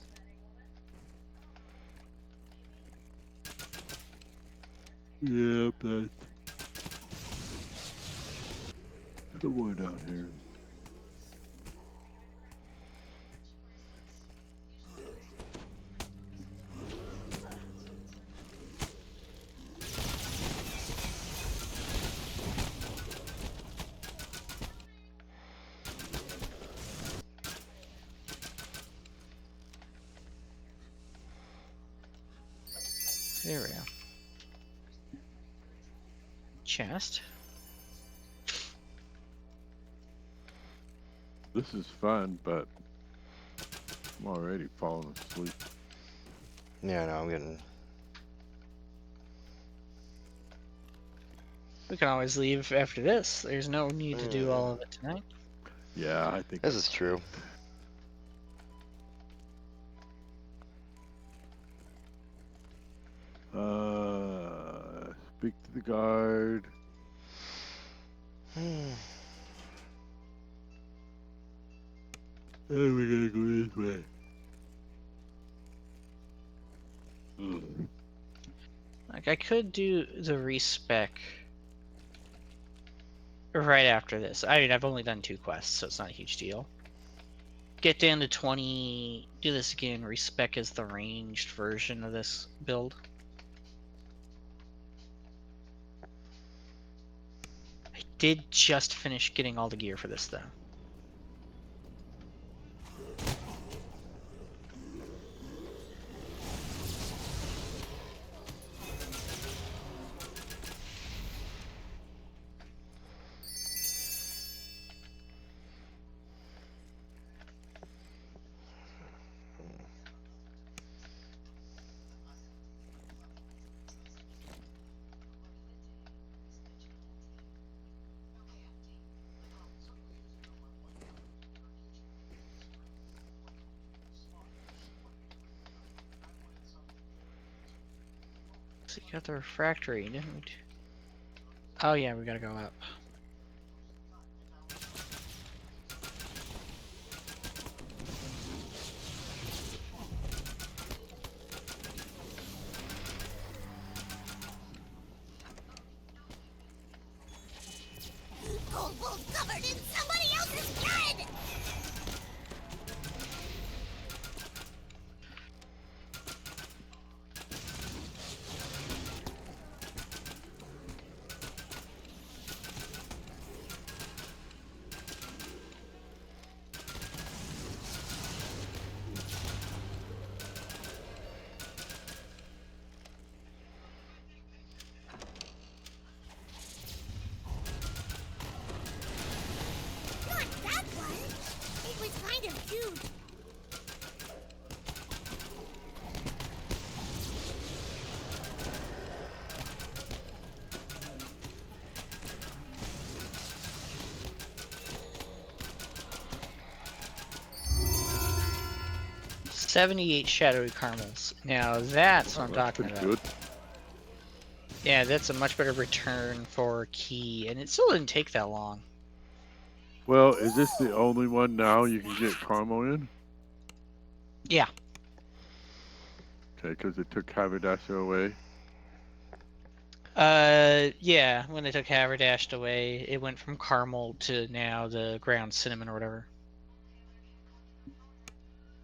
Yep, that's the one down here. There we go. Chest. This is fun, but I'm already falling asleep. Yeah, no, I'm getting... We can always leave after this. There's no need to do all of it tonight. Yeah, I think this is true. Speak to the guard. Hmm. And we're gonna go this way. Like, I could do the respec right after this. I mean, I've only done 2 quests, so it's not a huge deal. Get down to 20, do this again, respec as the ranged version of this build. I did just finish getting all the gear for this, though. So you got the refractory, didn't we? Oh yeah, we gotta go up. Gold wolf covered in somebody else's blood! 78 shadowy caramels. Now that's what I'm talking about. Good. Yeah, that's a much better return for key, and it still didn't take that long. Well, is this the only one now you can get caramel in? Yeah. Okay, because it took Haberdasher away. Yeah, when they took Haberdashed away, it went from caramel to now the ground cinnamon or whatever.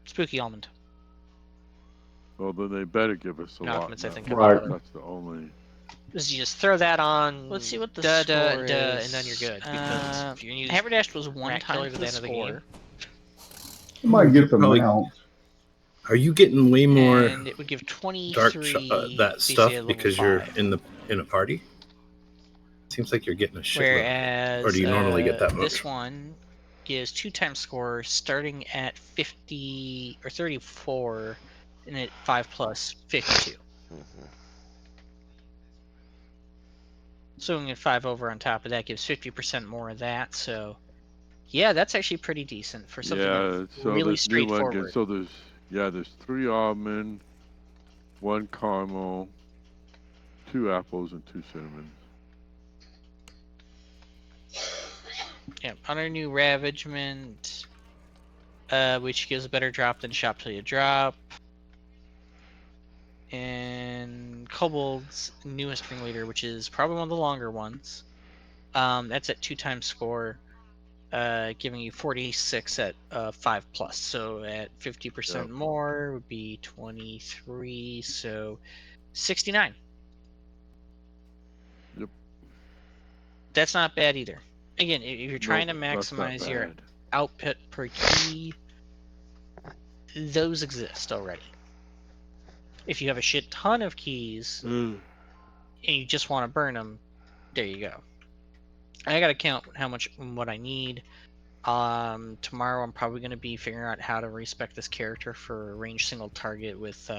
Spooky almond. Well, then they better give us a No, lot. I think right. That's the only. Is you just throw that on. Let's see what the score is, and then you're good. Because if you use Haberdashed was one time for the score. You might get the Probably- mount. Are you getting way more And it would give 23 dark that stuff BCA level because you're 5. in a party? Seems like you're getting a shitload. Whereas Or do you normally get that much? This one gives 2 times score starting at 50 or 34, and at 5 plus 52. So we get 5 over on top of that gives 50% more of that. So yeah, that's actually pretty decent for something that's really this new one straightforward. gets, so there's 3 almond, 1 caramel, 2 apples, and 2 cinnamon. Yeah, under new Ravagement, which gives a better drop than Shop Till You Drop. And Kobold's newest ringleader, which is probably one of the longer ones. That's at 2 times score, giving you 46 at 5 plus. So at 50% more would be 23, so 69. Yep. That's not bad either. Again, if you're trying to maximize your output per key, those exist already. If you have a shit ton of keys and you just want to burn them, there you go. I gotta count what I need. Tomorrow I'm probably gonna be figuring out how to respec this character for range single target with